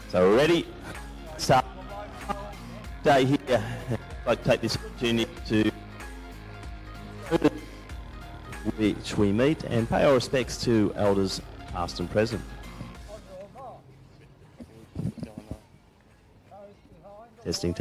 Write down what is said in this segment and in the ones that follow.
So we're ready. Start day here. I'd like to take this opportunity to which we meet and pay our respects to elders past and present. Testing.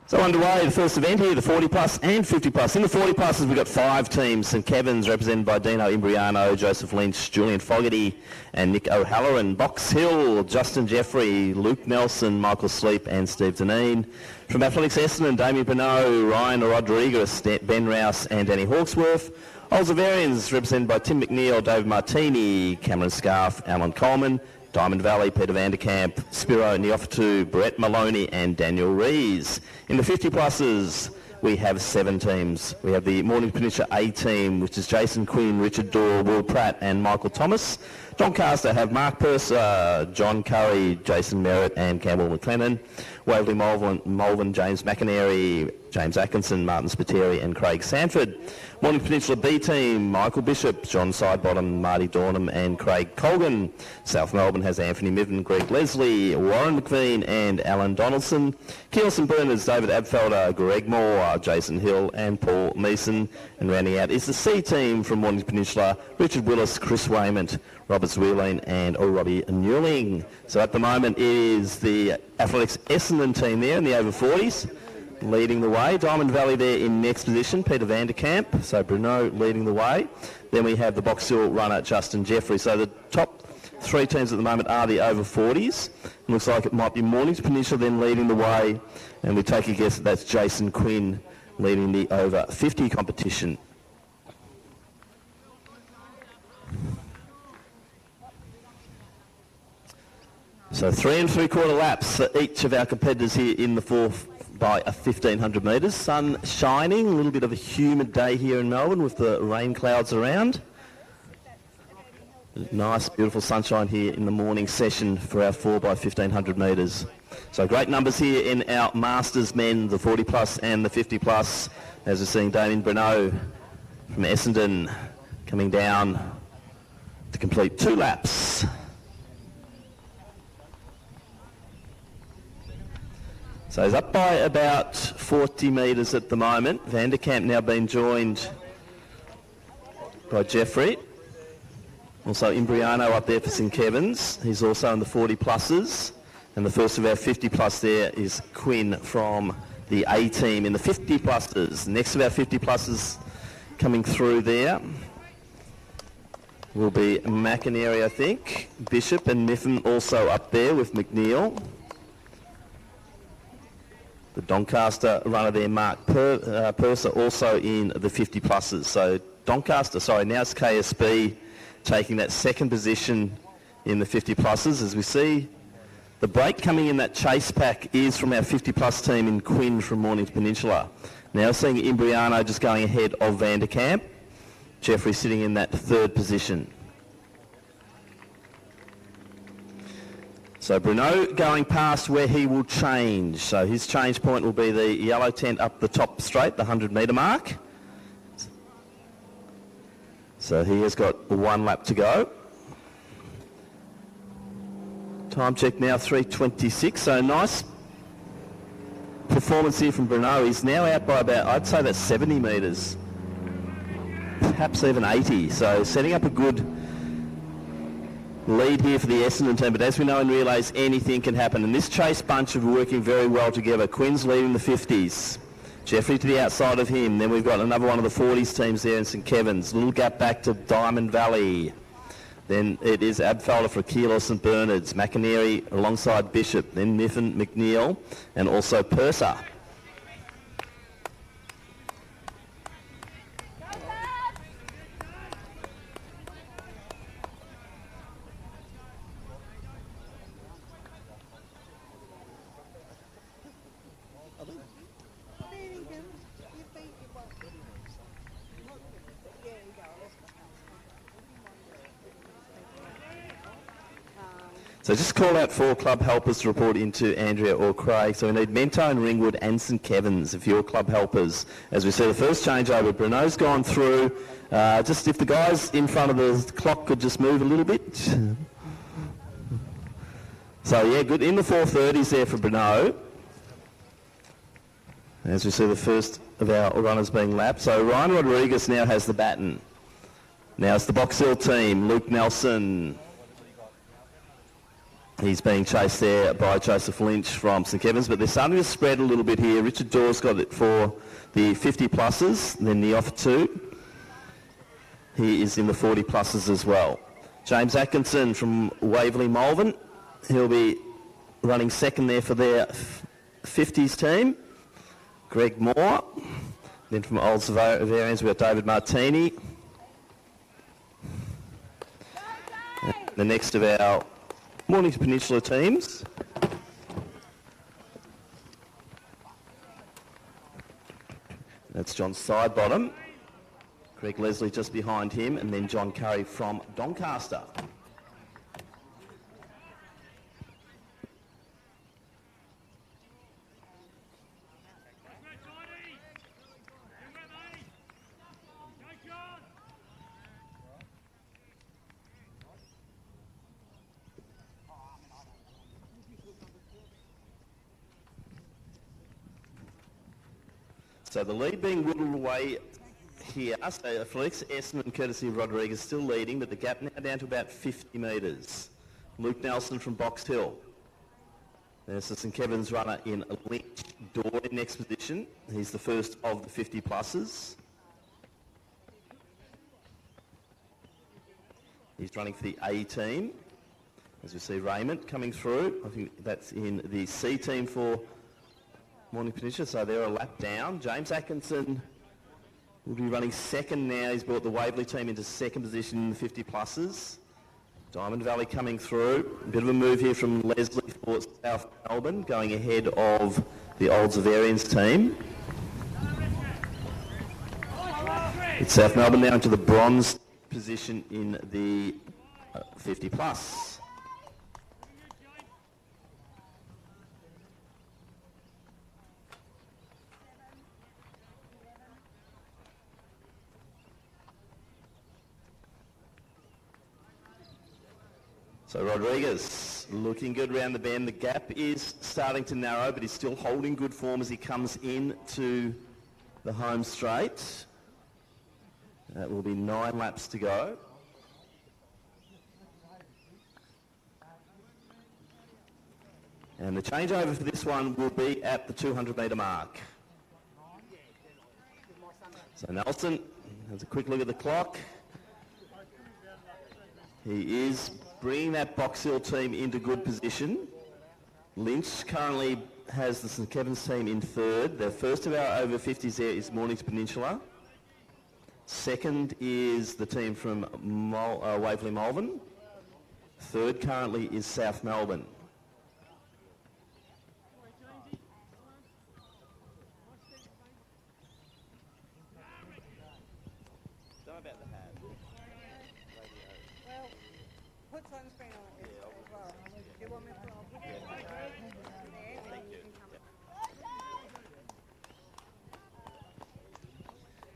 So underway, the first event here, the 40 plus and 50 plus. In the 40 pluses, we've got 5 teams. St Kevin's represented by Dino Imbriano, Joseph Lynch, Julian Fogarty and Nick O'Halloran. Box Hill, Justin Jeffrey, Luke Nelson, Michael Sleep and Steve Deneen. From Athletics Essendon, Damien Bernot, Ryan Rodriguez, Ben Rouse and Danny Hawksworth. Oldsavarians represented by Tim McNeil, David Martini, Cameron Scarf, Alan Coleman. Diamond Valley, Peter Vanderkamp, Spiro Neofatu, Brett Maloney and Daniel Rees. In the 50 pluses, we have 7 teams. We have the Mornington Peninsula A team, which is Jason Quinn, Richard Dorr, Will Pratt and Michael Thomas. Doncaster have Mark Purser, John Curry, Jason Merritt and Campbell McLennan. Waverley Malvern, James McInerney, James Atkinson, Martin Spiteri and Craig Sanford. Mornington Peninsula B team, Michael Bishop, John Sidebottom, Marty Dornham and Craig Colgan. South Melbourne has Anthony Miven, Greg Leslie, Warren McVean and Alan Donaldson. Keele St Bernard's, David Abfelder, Greg Moore, Jason Hill and Paul Meeson. And rounding out is the C team from Mornington Peninsula, Richard Willis, Chris Waymont, Robert Zweeling and Robbie Newling. So at the moment it is the Athletics Essendon team there in the over 40s. Leading the way. Diamond Valley there in next position, Peter Vanderkamp. So Bruno leading the way. Then we have the Box Hill runner, Justin Jeffrey. So the top 3 teams at the moment are the over 40s. It looks like it might be Mornington Peninsula then leading the way. And we take a guess that that's Jason Quinn leading the over 50 competition. So 3 3/4 laps for each of our competitors here in the 4th by 1,500 metres. Sun shining, a little bit of a humid day here in Melbourne with the rain clouds around. Nice, beautiful sunshine here in the morning session for our 4 by 1,500 metres. So great numbers here in our Masters men, the 40 plus and the 50 plus. As we're seeing Damien Bruno from Essendon coming down to complete 2 laps. So he's up by about 40 metres at the moment. Vanderkamp now being joined by Jeffrey. Also Imbriano up there for St Kevin's. He's also in the 40 pluses. And the first of our 50 plus there is Quinn from the A team in the 50 pluses. Next of our 50 pluses coming through there will be McInerney, I think. Bishop and Niffen also up there with McNeil. The Doncaster runner there, Mark Purser, also in the 50 pluses. So Doncaster, now it's KSB taking that 2nd position in the 50 pluses. As we see, the break coming in that chase pack is from our 50 plus team in Quinn from Mornington Peninsula. Now seeing Imbriano just going ahead of Vanderkamp. Jeffrey sitting in that 3rd position. So Bruno going past where he will change. So his change point will be the yellow tent up the top straight, the 100 metre mark. So he has got 1 lap to go. Time check now 3:26. So nice performance here from Bruno. He's now out by about, I'd say that's 70 metres, perhaps even 80. So setting up a good lead here for the Essendon team, but as we know in relays, anything can happen. And this chase bunch are working very well together. Quinn's leading the 50s. Jeffrey to the outside of him. Then we've got another one of the 40s teams there in St Kevin's. Little gap back to Diamond Valley. Then it is Abfelder for Keele St Bernard's. McInerney alongside Bishop. Then Niffen, McNeil, and also Purser. So just call out 4 club helpers to report into Andrea or Craig. So we need Mentone, Ringwood and St Kevin's if you're club helpers. As we see, the first changeover, Bruno's gone through. Just if the guys in front of the clock could just move a little bit. So yeah, good. In the 430s there for Bruno. As we see the first of our runners being lapped. So Ryan Rodriguez now has the baton. Now it's the Box Hill team. Luke Nelson. He's being chased there by Joseph Lynch from St Kevin's, but they're starting to spread a little bit here. Richard Dawes got it for the 50 pluses, then the offer 2. He is in the 40 pluses as well. James Atkinson from Waverley Malvern. He'll be running second there for their 50s team. Greg Moore. Then from Old Savarians we've got David Martini. The next of our Mornington Peninsula teams. That's John Sidebottom. Greg Leslie just behind him, and then John Curry from Doncaster. So the lead being whittled away here. So Felix Essendon, courtesy of Rodriguez, still leading, but the gap now down to about 50 metres. Luke Nelson from Box Hill. There's the St Kevin's runner in Lynch Door in next position. He's the first of the 50 pluses. He's running for the A team. As we see Raymond coming through. I think that's in the C team for Mornington Peninsula, so they're a lap down. James Atkinson will be running second now. He's brought the Waverley team into second position in the 50 pluses. Diamond Valley coming through. A bit of a move here from Leslie for South Melbourne, going ahead of the Old Zavarians team. It's South Melbourne now into the bronze position in the 50 plus. So Rodriguez looking good around the bend. The gap is starting to narrow, but he's still holding good form as he comes in to the home straight. That will be 9 laps to go. And the changeover for this one will be at the 200 metre mark. So Nelson has a quick look at the clock. He is bringing that Box Hill team into good position. Lynch currently has the St Kevin's team in third. The first of our over 50s there is Mornington Peninsula. Second is the team from Waverley Malvern. Third currently is South Melbourne.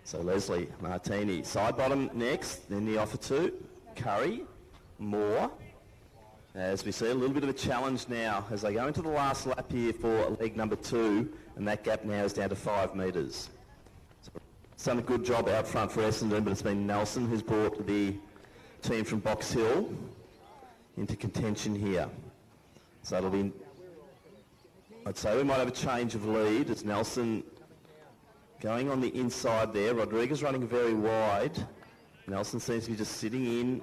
So Leslie Martini, side bottom next, then the offer 2, Curry, Moore. As we see a little bit of a challenge now as they go into the last lap here for leg number 2, and that gap now is down to 5 metres. So it's done a good job out front for Essendon, but it's been Nelson who's brought the team from Box Hill into contention here. So it'll be, I'd say we might have a change of lead as Nelson going on the inside there. Rodriguez running very wide. Nelson seems to be just sitting in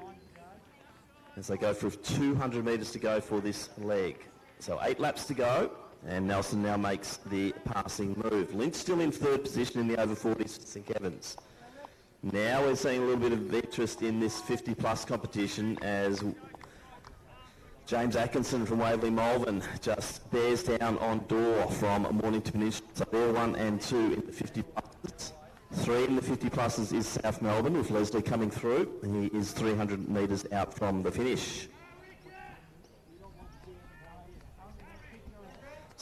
as they go for 200 metres to go for this leg. So 8 laps to go, and Nelson now makes the passing move. Lynch still in third position in the over 40s for St Kevin's. Now we're seeing a little bit of interest in this 50 plus competition as James Atkinson from Waverley Malvern just bears down on Door from Mornington Peninsula. So they're 1 and 2 in the 50 pluses. 3 in the 50 pluses is South Melbourne with Leslie coming through. He is 300 metres out from the finish.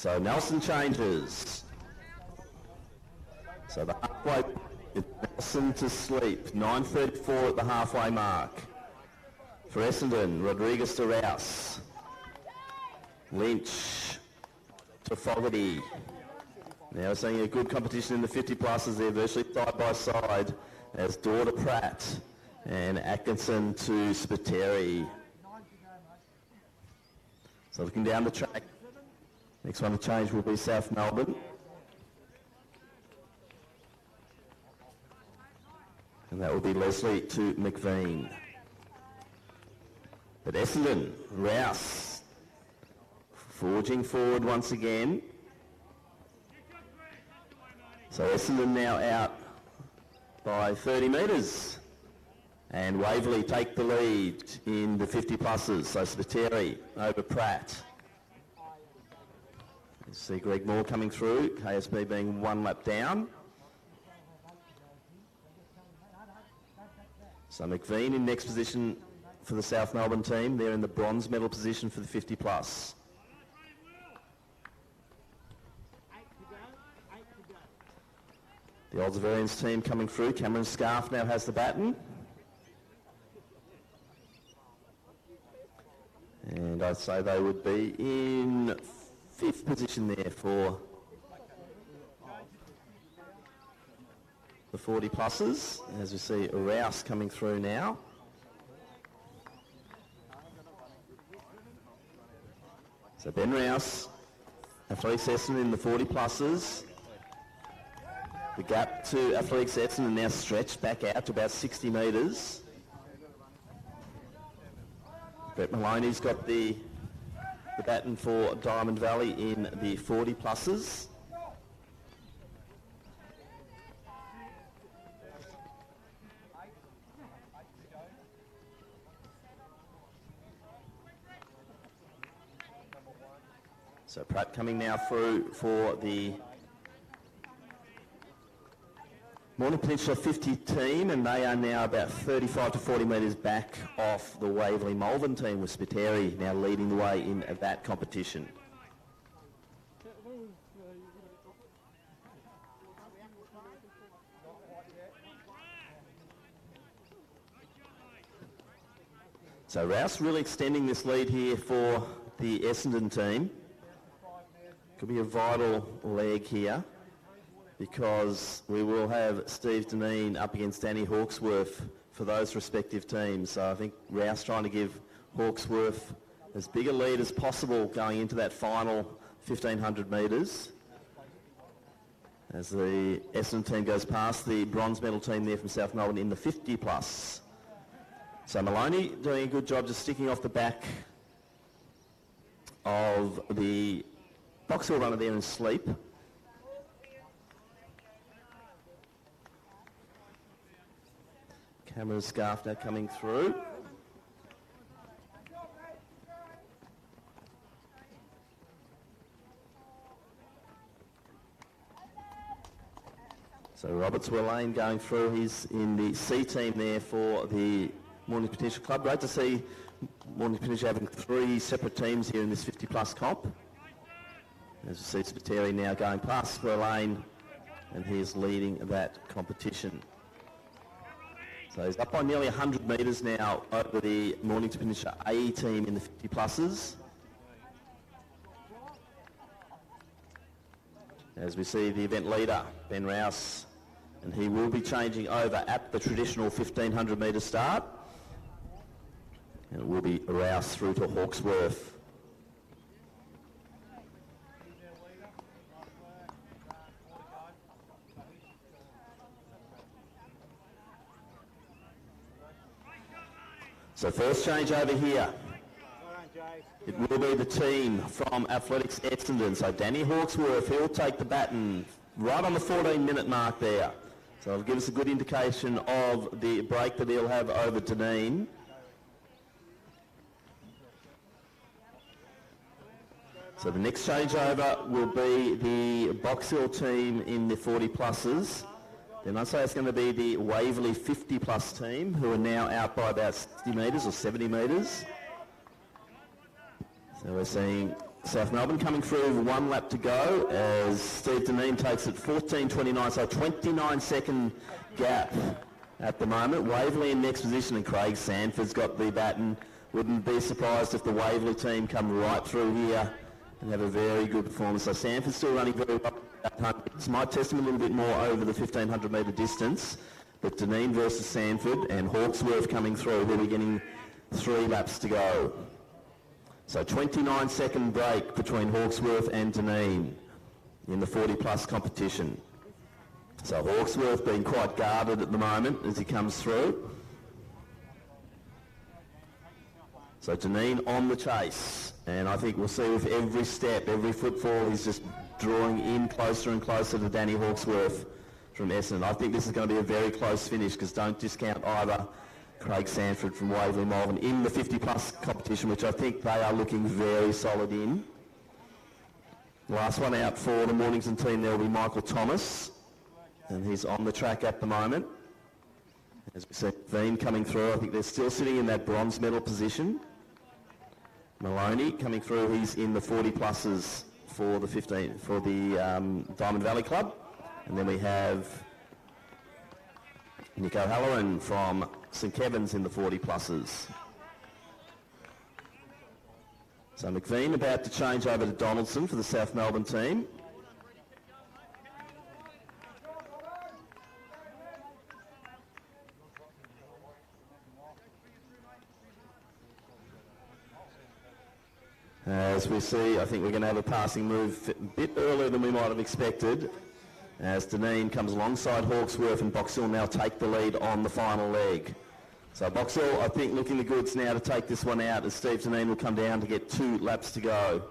So Nelson changes. So the halfway, Nelson to sleep. 9:34 at the halfway mark. For Essendon, Rodriguez to Rouse. Lynch to Fogarty. Now we're seeing a good competition in the 50 pluses. They're virtually side by side as Dorr to Pratt and Atkinson to Spiteri. So looking down the track, next one to change will be South Melbourne. And that will be Leslie to McVean. But Essendon, Rouse, forging forward once again. So Essendon now out by 30 metres. And Waverley take the lead in the 50 pluses. So Spiteri over Pratt. You see Greg Moore coming through, KSB being one lap down. So McVean in next position for the South Melbourne team. They're in the bronze medal position for the 50 plus. The Oldsvarians team coming through. Cameron Scarf now has the baton. And I'd say they would be in 5th position there for the 40 pluses, as we see Rouse coming through now. So Ben Rouse, Athletics Essendon in the 40 pluses. The gap to Athletics Essendon now stretched back out to about 60 metres. Brett Maloney's got the baton for Diamond Valley in the 40 pluses. So Pratt coming now through for the Morning Peninsula 50 team, and they are now about 35 to 40 metres back off the Waverley Malvern team, with Spiteri now leading the way in that competition. So Rouse really extending this lead here for the Essendon team. Could be a vital leg here, because we will have Steve Deneen up against Danny Hawksworth for those respective teams. So I think Rouse trying to give Hawksworth as big a lead as possible going into that final 1,500 metres, as the Essendon team goes past the bronze medal team there from South Melbourne in the 50 plus. So Maloney doing a good job just sticking off the back of the Box Hill runner there in sleep. Cameron Scarf now coming through. So Roberts Willane going through. He's in the C team there for the Morning Peninsula Club. Great to see Morning Peninsula having 3 separate teams here in this 50 plus comp. As we see Spiteri now going past Willane, and he is leading that competition. So he's up by nearly 100 metres now over the Mornington Peninsula A team in the 50 pluses. As we see the event leader, Ben Rouse, and he will be changing over at the traditional 1,500 metre start. And it will be Rouse through to Hawksworth. So first change over here. It will be the team from Athletics Essendon. So Danny Hawksworth, he'll take the baton right on the 14-minute mark there. So it'll give us a good indication of the break that he'll have over Deneen. So the next changeover will be the Box Hill team in the 40 pluses. Then I'd say it's going to be the Waverley 50 plus team, who are now out by about 60 metres or 70 metres. So we're seeing South Melbourne coming through with 1 lap to go as Steve Dineen takes it 14.29, so 29-second gap at the moment. Waverley in next position and Craig Sanford's got the baton. Wouldn't be surprised if the Waverley team come right through here and have a very good performance. So Sanford's still running very well. This might test him a little bit more over the 1,500 metre distance. But Dineen versus Sanford and Hawksworth coming through. We'll be getting 3 laps to go. So 29-second break between Hawksworth and Dineen in the 40-plus competition. So Hawksworth being quite guarded at the moment as he comes through. So Dineen on the chase. And I think we'll see with every step, every footfall, he's just drawing in closer and closer to Danny Hawksworth from Essendon. I think this is going to be a very close finish because don't discount either Craig Sanford from Waverley Malvern in the 50-plus competition, which I think they are looking very solid in. Last one out for the Mornington team there will be Michael Thomas, and he's on the track at the moment. As we said, Veen coming through. I think they're still sitting in that bronze medal position. Maloney coming through. He's in the 40-pluses for the 15 for the Diamond Valley Club. And then we have Nick O'Halloran from St Kevin's in the 40-pluses. So McVean about to change over to Donaldson for the South Melbourne team. As we see, I think we're going to have a passing move a bit earlier than we might have expected, as Dineen comes alongside Hawksworth and Box Hill now take the lead on the final leg. So Box Hill, I think, looking the goods now to take this one out as Steve Dineen will come down to get 2 laps to go.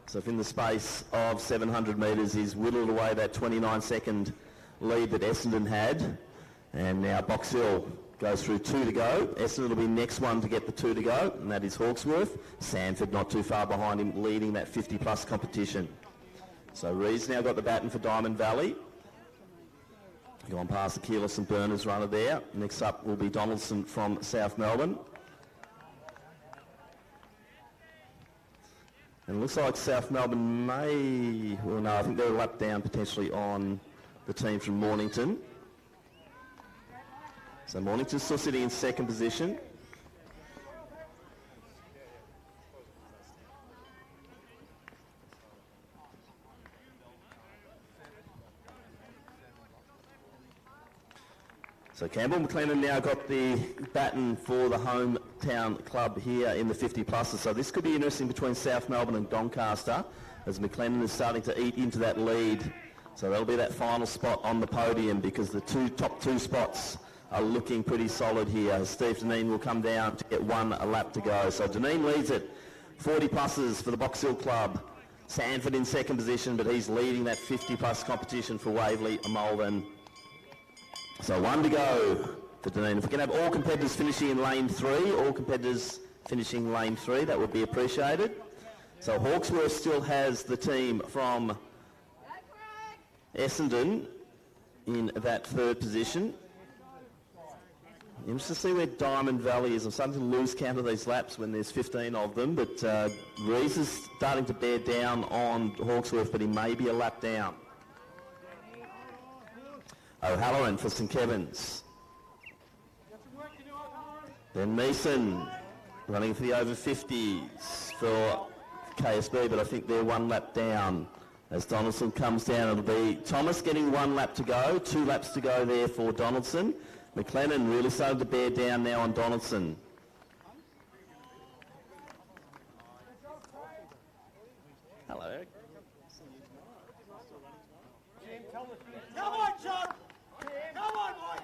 So if in the space of 700 metres he's whittled away that 29-second lead that Essendon had, and now Box Hill goes through 2 to go. Essendon will be next one to get the 2 to go, and that is Hawksworth. Sanford not too far behind him, leading that 50-plus competition. So Reed's now got the baton for Diamond Valley. Gone past the Keyless and Burners runner there. Next up will be Donaldson from South Melbourne. And it looks like South Melbourne may, well no, I think they're a lap down potentially on the team from Mornington. So Mornington's still sitting in second position. So Campbell McLennan now got the baton for the hometown club here in the 50-pluses. So this could be interesting between South Melbourne and Doncaster as McLennan is starting to eat into that lead. So that'll be that final spot on the podium because the top two spots are looking pretty solid here. Steve Dineen will come down to get 1 lap to go. So Dineen leads it, 40-pluses for the Box Hill Club. Sanford in second position, but he's leading that 50-plus competition for Waverley Malvern. So 1 to go for Dineen. If we can have all competitors finishing in lane 3, all competitors finishing lane 3, that would be appreciated. So Hawksworth still has the team from Essendon in that 3rd position. Interesting to see where Diamond Valley is. I'm starting to lose count of these laps when there's 15 of them, but Rees is starting to bear down on Hawksworth, but he may be a lap down. O'Halloran for St Kevin's. Then Meeson running for the over 50s for KSB, but I think they're 1 lap down. As Donaldson comes down, it'll be Thomas getting 1 lap to go, 2 laps to go there for Donaldson. McLennan really started to bear down now on Donaldson. Hello. Come on, John! Come on, boy!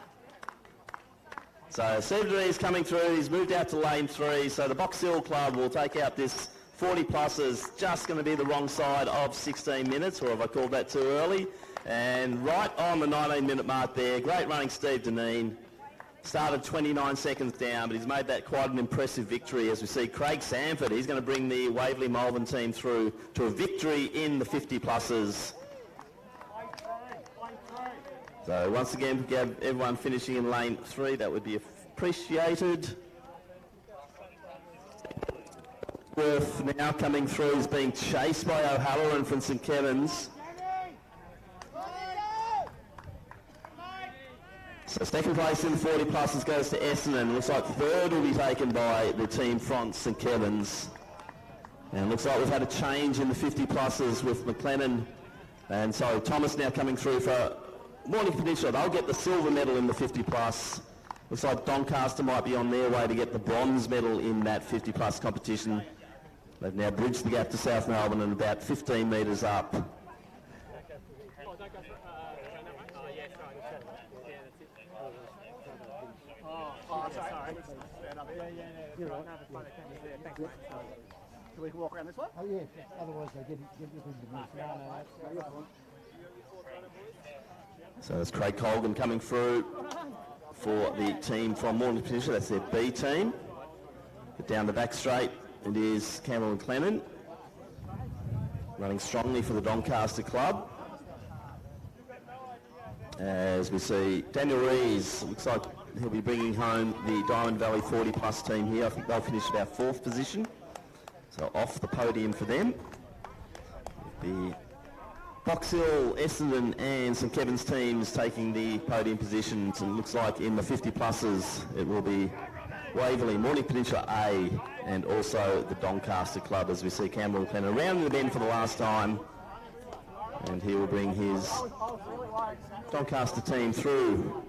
So Steve is coming through. He's moved out to lane 3. So the Box Hill Club will take out this 40-pluses. Just going to be the wrong side of 16 minutes, or have I called that too early? And right on the 19-minute mark there, great running Steve Dineen. Started 29 seconds down, but he's made that quite an impressive victory. As we see Craig Sanford, he's going to bring the Waverley Malvern team through to a victory in the 50-pluses. So once again, if we have everyone finishing in lane 3, that would be appreciated. Worth now coming through is being chased by O'Halloran from St Kevin's. So second place in the 40 pluses goes to Essendon. Looks like third will be taken by the team from St Kevin's. And looks like we've had a change in the 50 pluses with McLennan. And so Thomas now coming through for Mornington Peninsula. They'll get the silver medal in the 50 plus. Looks like Doncaster might be on their way to get the bronze medal in that 50 plus competition. They've now bridged the gap to South Melbourne and about 15 metres up. We can walk around this way? Oh yeah, otherwise they get into the So there's Craig Colgan coming through for the team from Mornington Peninsula. That's their B team. But down the back straight, it is Campbell and Clennon running strongly for the Doncaster club. As we see Daniel Rees, looks like he'll be bringing home the Diamond Valley 40 plus team here. I think they'll finish about 4th position. So off the podium for them. The Box Hill, Essendon and St Kevin's teams taking the podium positions, and looks like in the 50 pluses it will be Waverley, Mornington Peninsula A and also the Doncaster club, as we see Campbell Clennon around the bend for the last time, and he will bring his Doncaster team through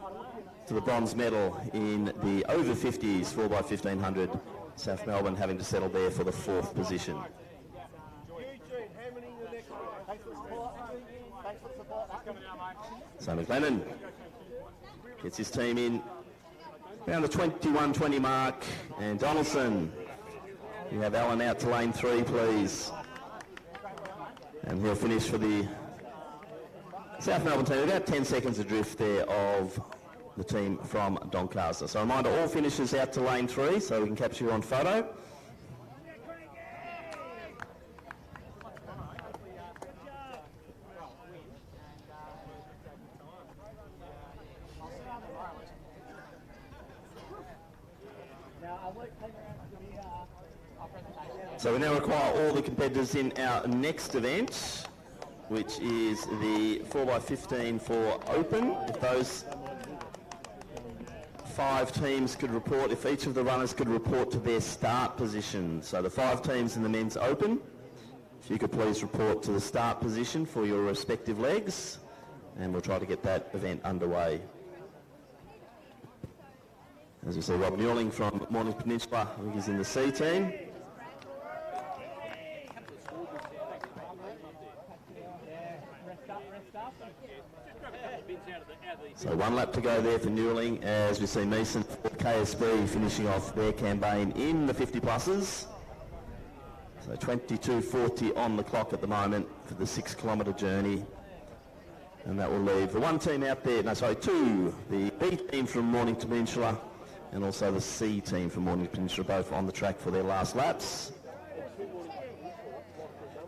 to the bronze medal in the over 50s 4x1500. South Melbourne having to settle there for the 4th position. So McLennan gets his team in around the 21-20 mark, and Donaldson, you have Alan out to lane 3 please, and he'll finish for the South Melbourne team about 10 seconds adrift there of the team from Doncaster. So a reminder, all finishers out to lane 3 so we can capture you on photo. So we now require all the competitors in our next event, which is the 4x15 for Open. If those 5 teams could report, if each of the runners could report to their start position. So the 5 teams in the men's Open, if you could please report to the start position for your respective legs, and we'll try to get that event underway. As you see, Rob Newling from Mornington Peninsula, I think he's in the C team. So 1 lap to go there for Newling, as we see Neeson for KSB finishing off their campaign in the 50 pluses. So 22:40 on the clock at the moment for the 6 kilometre journey. And that will leave the 1 team out there, 2, the B team from Mornington Peninsula and also the C team from Mornington Peninsula, both on the track for their last laps.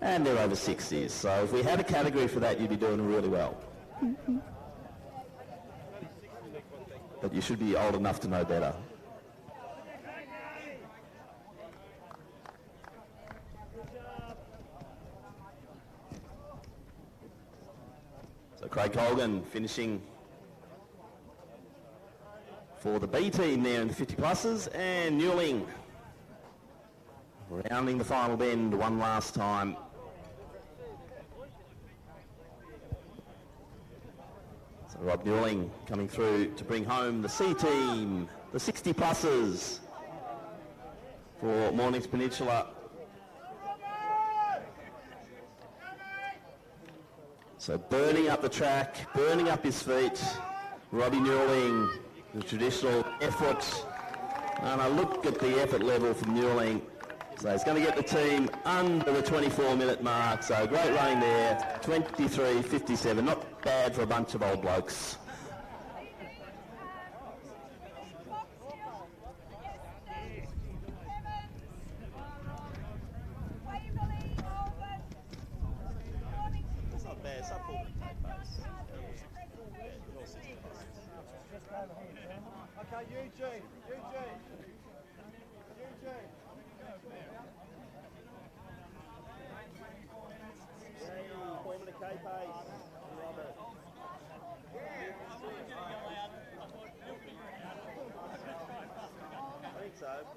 And they're over 60s, so if we had a category for that, you'd be doing really well. But you should be old enough to know better. So Craig Colgan finishing for the B team there in the 50 pluses, and Newling rounding the final bend one last time. So Rob Newling coming through to bring home the C team, the 60 pluses for Mornington Peninsula. So burning up the track, burning up his feet, Robbie Newling, the traditional effort. And I look at the effort level from Newling. So he's going to get the team under the 24-minute mark. So great running there, 23:57. Not bad for a bunch of old blokes. It's not bad. It's up 4 minute pace. Okay, Eugene.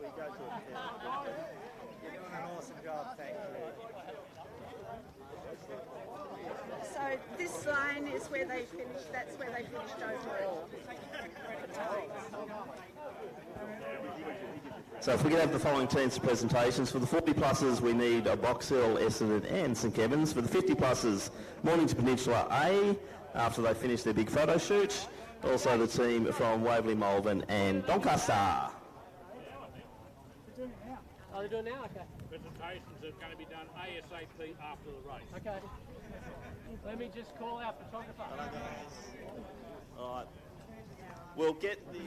We go to a pit. You're doing an awesome job, thank you. So this line is where they finished, that's where they finished overall. So if we could have the following teams presentations. For the 40 pluses, we need Box Hill, Essendon and St Kevin's. For the 50 pluses, Mornington Peninsula A, after they finish their big photo shoot. Also the team from Waverley, Malvern and Doncaster. Oh, they're doing it now? Okay. Presentations are going to be done ASAP after the race. Okay. Let me just call our photographer. Hello guys. Alright. We'll get the...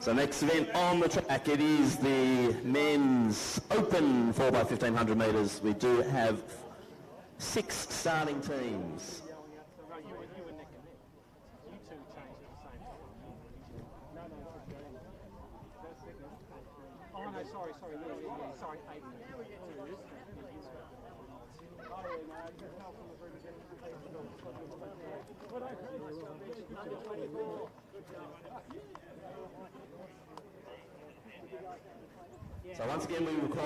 So next event on the track, it is the men's open 4x1500 metres. We do have 6 starting teams. Oh no, sorry, sorry, 8. So once again, we require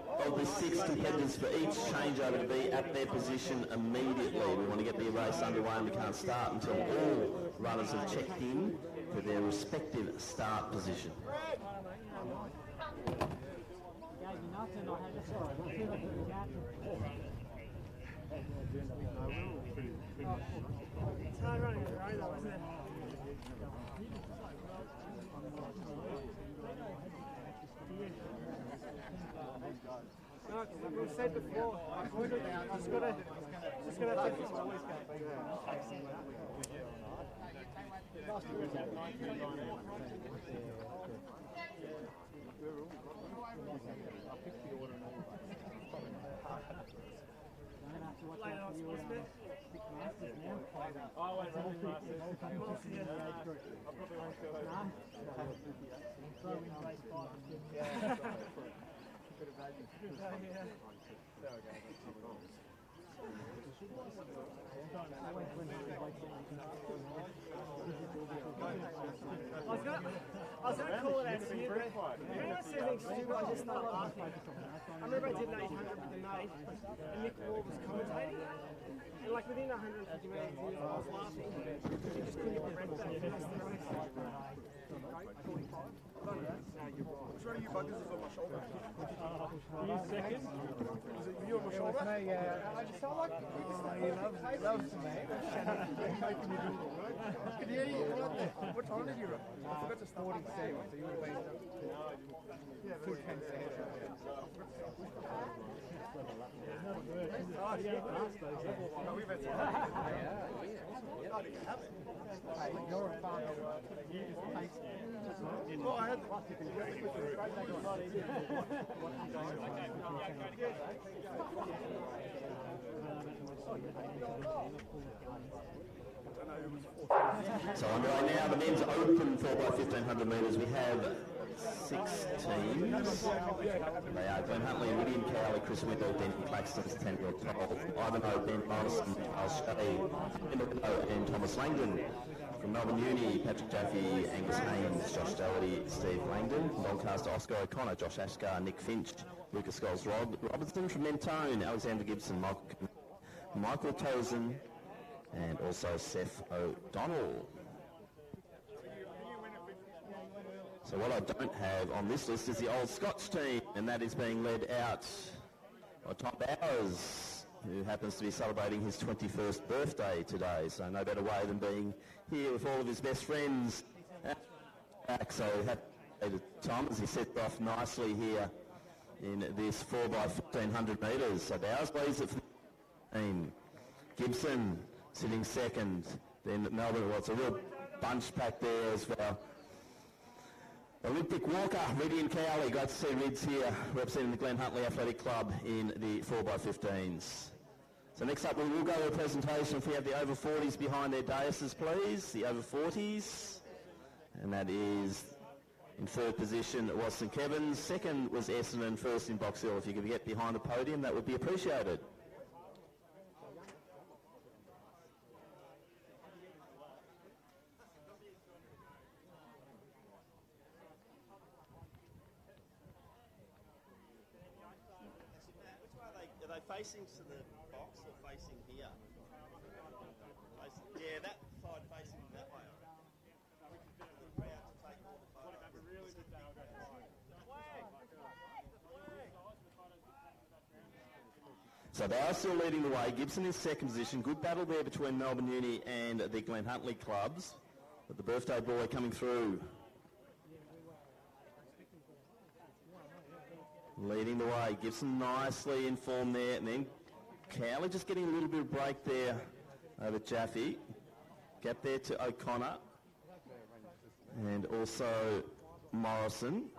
all of the 6 competitors for each changeover to be at their position immediately. We want to get the race underway and we can't start until all runners have checked in for their respective start position. It's hard running the road though, isn't it? No, like we said before, just gotta take this always I was going to call it out to you, but you know I said something stupid, I just started laughing. I remember I did an 800 with the mate, and Nick Wall was commentating, and like within 150 metres, I was laughing, because you just couldn't get the breath back. Which one of you buggers is on my shoulder? You second? Is it you on my shoulder? Me, yeah. I just felt like he loves me. Making me do the work. I could hear you right there. What time did you run? I forgot to start. 47, so you would have been full 10 seconds. No, we've had some. Hey, you're a fan of Well, I had So underway now, the men's open 4x1500 metres. We have 6 teams. They are Glenn Huntley, William Cowley, Chris Whittle, Denton Claxton, Samuel Toll, Ivanhoe, Ben Morrison, Charles Shea, and Thomas Langdon. From Melbourne Uni, Patrick Jaffe, Angus Haynes, Josh Doherty, Steve Langdon. From Doncaster, Oscar O'Connor, Josh Ashgar, Nick Finch, Lucas Scholes Robertson. From Mentone, Alexander Gibson, Michael Tozen, and also Seth O'Donnell. So what I don't have on this list is the Old Scotch team, and that is being led out by Tom Bowers, who happens to be celebrating his 21st birthday today. So no better way than being here with all of his best friends. So happy to Tom as he sets off nicely here in this 4x1500 metres. So Bowers leads it for the team. Gibson sitting second. Then Melbourne, well, it's a real bunch pack there as well. Olympic Walker, Reddy and Cowley. Great to see Rids here representing the Glenn Huntley Athletic Club in the 4x15s. So next up, we will go to a presentation if we have the over 40s behind their daises, please. The over 40s. And that is in third position was St Kevin's. Second was Essendon. First in Box Hill. If you could get behind the podium, that would be appreciated. Which way are they facing to the box or facing here? Yeah, that side facing that way. The crowd to take all the photos. So they are still leading the way. Gibson in second position. Good battle there between Melbourne Uni and the Glen Huntly clubs. But the birthday boy coming through. Leading the way. Gibson nicely in form there. And then Cowley just getting a little bit of break there over Jaffe. Gap there to O'Connor. And also Morrison.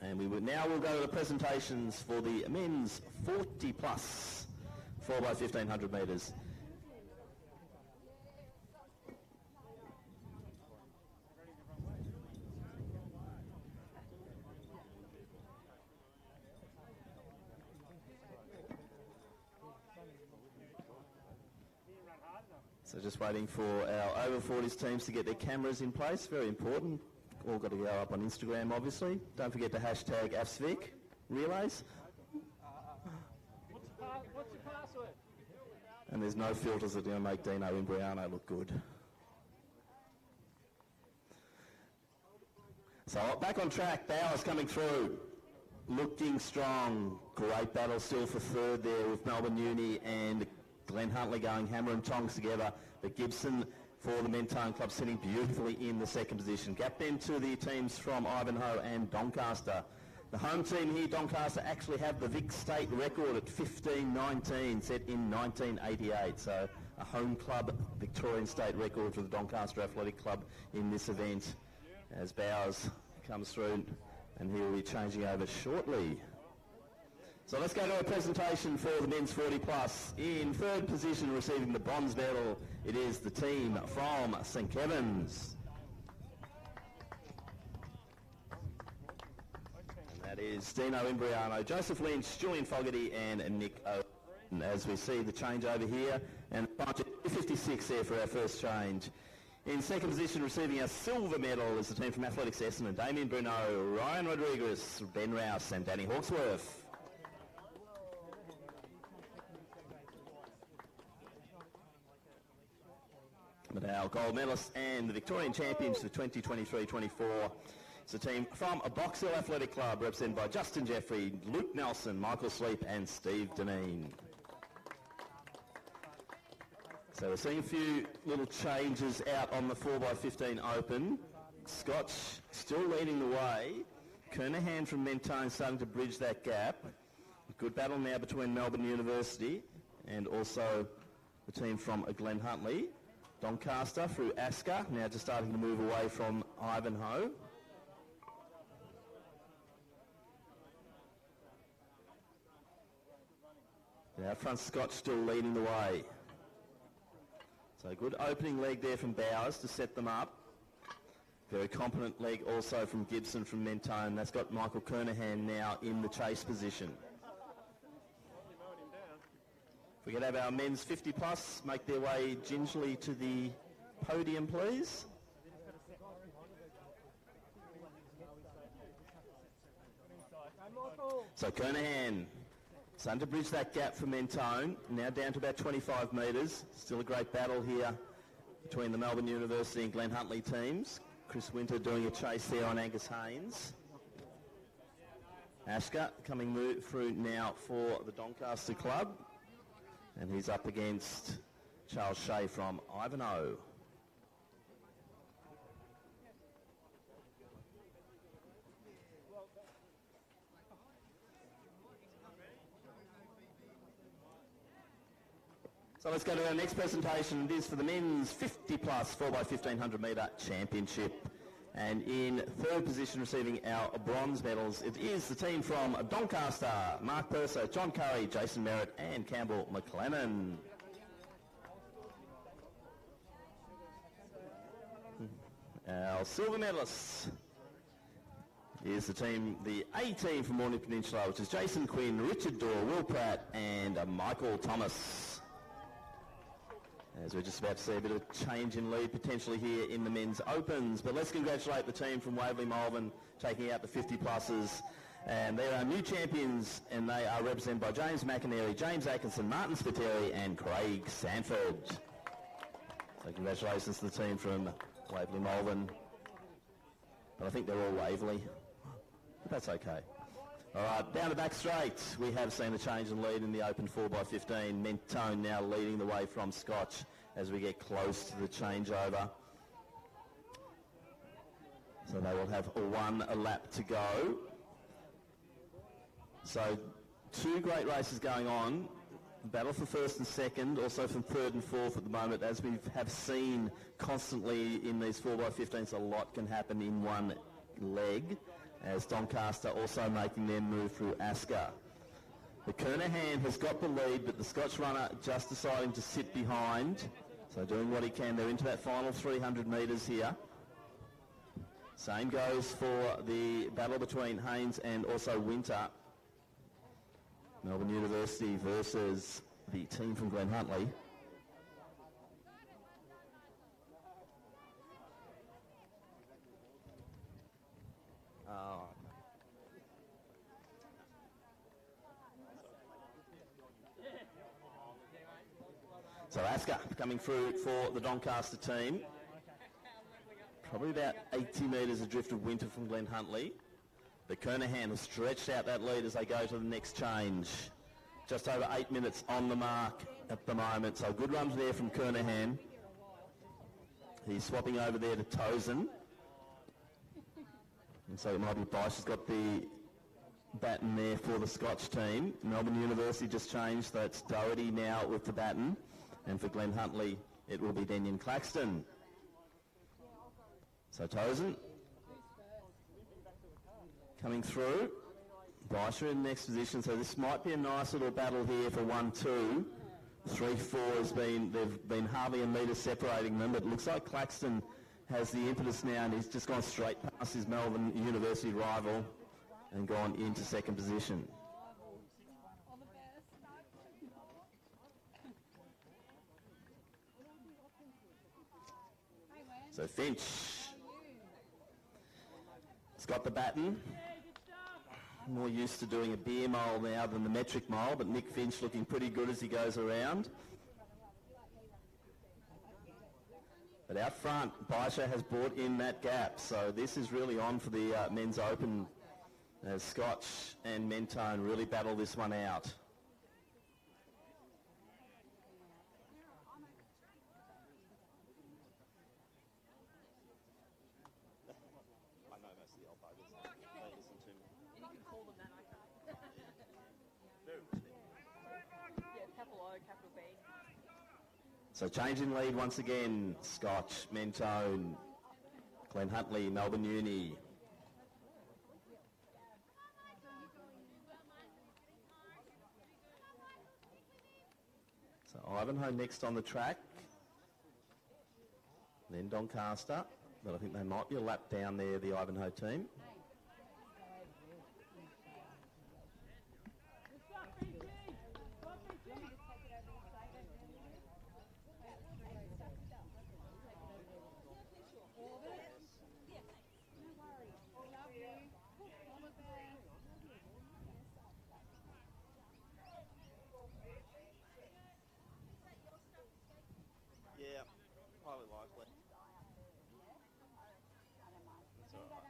And we'll go to the presentations for the men's 40 plus 4x1500 metres. So just waiting for our over 40s teams to get their cameras in place. Very important. All got to go up on Instagram, obviously. Don't forget to hashtag AFSVIC relays. What's your password? And there's no filters that are going to make Dino Imbriano look good. So back on track, Bowers coming through. Looking strong. Great battle still for third there with Melbourne Uni and Glen Huntly going hammer and tongs together. But Gibson for the Mentone Club sitting beautifully in the second position. Gap then to the teams from Ivanhoe and Doncaster. The home team here, Doncaster, actually have the Vic State record at 15-19 set in 1988. So a home club Victorian State record for the Doncaster Athletic Club in this event as Bowers comes through and he will be changing over shortly. So let's go to a presentation for the men's 40 plus. In third position receiving the bronze medal, it is the team from St Kevin's. And that is Dino Imbriano, Joseph Lynch, Julian Fogarty and Nick Owen. As we see the change over here, and 56 there for our first change. In second position receiving a silver medal is the team from Athletics Essendon, Damien Bruno, Ryan Rodriguez, Ben Rouse and Danny Hawksworth. But our gold medalists and the Victorian champions for 2023-24 is the team from a Box Hill Athletic Club represented by Justin Jeffrey, Luke Nelson, Michael Sleep and Steve Deneen. So we're seeing a few little changes out on the 4x15 open. Scotch still leading the way. Kernahan from Mentone starting to bridge that gap. Good battle now between Melbourne University and also the team from Glen Huntly. Doncaster through Asker, now just starting to move away from Ivanhoe. Now front Scotch still leading the way. So good opening leg there from Bowers to set them up. Very competent leg also from Gibson from Mentone. That's got Michael Kernahan now in the chase position. If we could have our men's 50 plus make their way gingerly to the podium, please. So Kernahan starting to bridge that gap for Mentone, now down to about 25 metres. Still a great battle here between the Melbourne University and Glen Huntly teams. Chris Winter doing a chase there on Angus Haynes. Asker coming through now for the Doncaster club. And he's up against Charles Shea from Ivanhoe. So let's go to our next presentation. It is for the men's 50 plus 4x1500 metre championship. And in third position receiving our bronze medals, it is the team from Doncaster, Mark Purser, John Curry, Jason Merritt and Campbell McLennan. Our silver medalists is the team, the A team from Mornington Peninsula, which is Jason Quinn, Richard Dorr, Will Pratt and Michael Thomas. As we're just about to see a bit of change in lead potentially here in the men's opens. But let's congratulate the team from Waverley Malvern taking out the 50 pluses. And they are new champions and they are represented by James McInerney, James Atkinson, Martin Spiteri and Craig Sanford. So congratulations to the team from Waverley Malvern. But I think they're all Waverley. But that's okay. All right, down the back straight, we have seen a change in lead in the open 4x15. Mentone now leading the way from Scotch as we get close to the changeover. So they will have one lap to go. So two great races going on. Battle for first and second, also from third and fourth at the moment. As we have seen constantly in these 4x15s, a lot can happen in one leg, as Doncaster also making their move through Asker. The Kernahan has got the lead, but the Scotch runner just deciding to sit behind. So doing what he can. They're into that final 300 metres here. Same goes for the battle between Haynes and also Winter. Melbourne University versus the team from Glen Huntly. So Asker coming through for the Doncaster team. Probably about 80 metres adrift of Winter from Glen Huntly. But Kernahan has stretched out that lead as they go to the next change. Just over 8 minutes on the mark at the moment. So good runs there from Kernahan. He's swapping over there to Tozen. And so it might be Bice has got the baton there for the Scotch team. Melbourne University just changed, so it's Doherty now with the baton. And for Glen Huntly, it will be Denyon Claxton. So Tozen coming through. Bysher in the next position, so this might be a nice little battle here for 1-2. 3-4 has been, they've been hardly a metre separating them, but it looks like Claxton has the impetus now and he's just gone straight past his Melbourne University rival and gone into second position. So Finch has got the baton. More used to doing a beer mile now than the metric mile, but Nick Finch looking pretty good as he goes around. But out front, Baisha has brought in that gap, so this is really on for the men's open as Scotch and Mentone really battle this one out. So change in lead once again, Scotch, Mentone, Glen Huntly, Melbourne Uni. So Ivanhoe next on the track, then Doncaster, but I think they might be a lap down there, the Ivanhoe team. Yeah, highly likely. That's all right.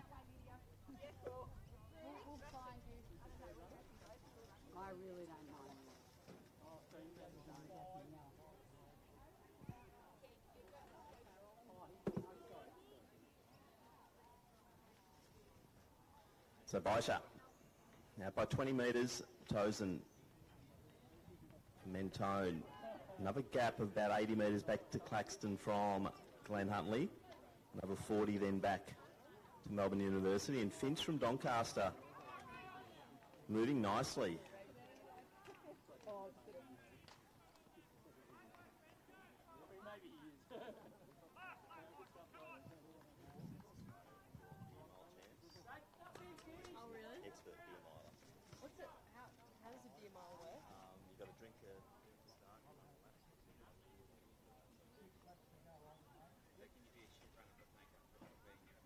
I really don't mind. So Baisha, now by 20 metres, Tozen, Mentone. Another gap of about 80 metres back to Claxton from Glen Huntly. Another 40 then back to Melbourne University, and Finch from Doncaster moving nicely. Oh, really? It's for beer miler. What's it? How does a beer mile work? You've got to drink a start.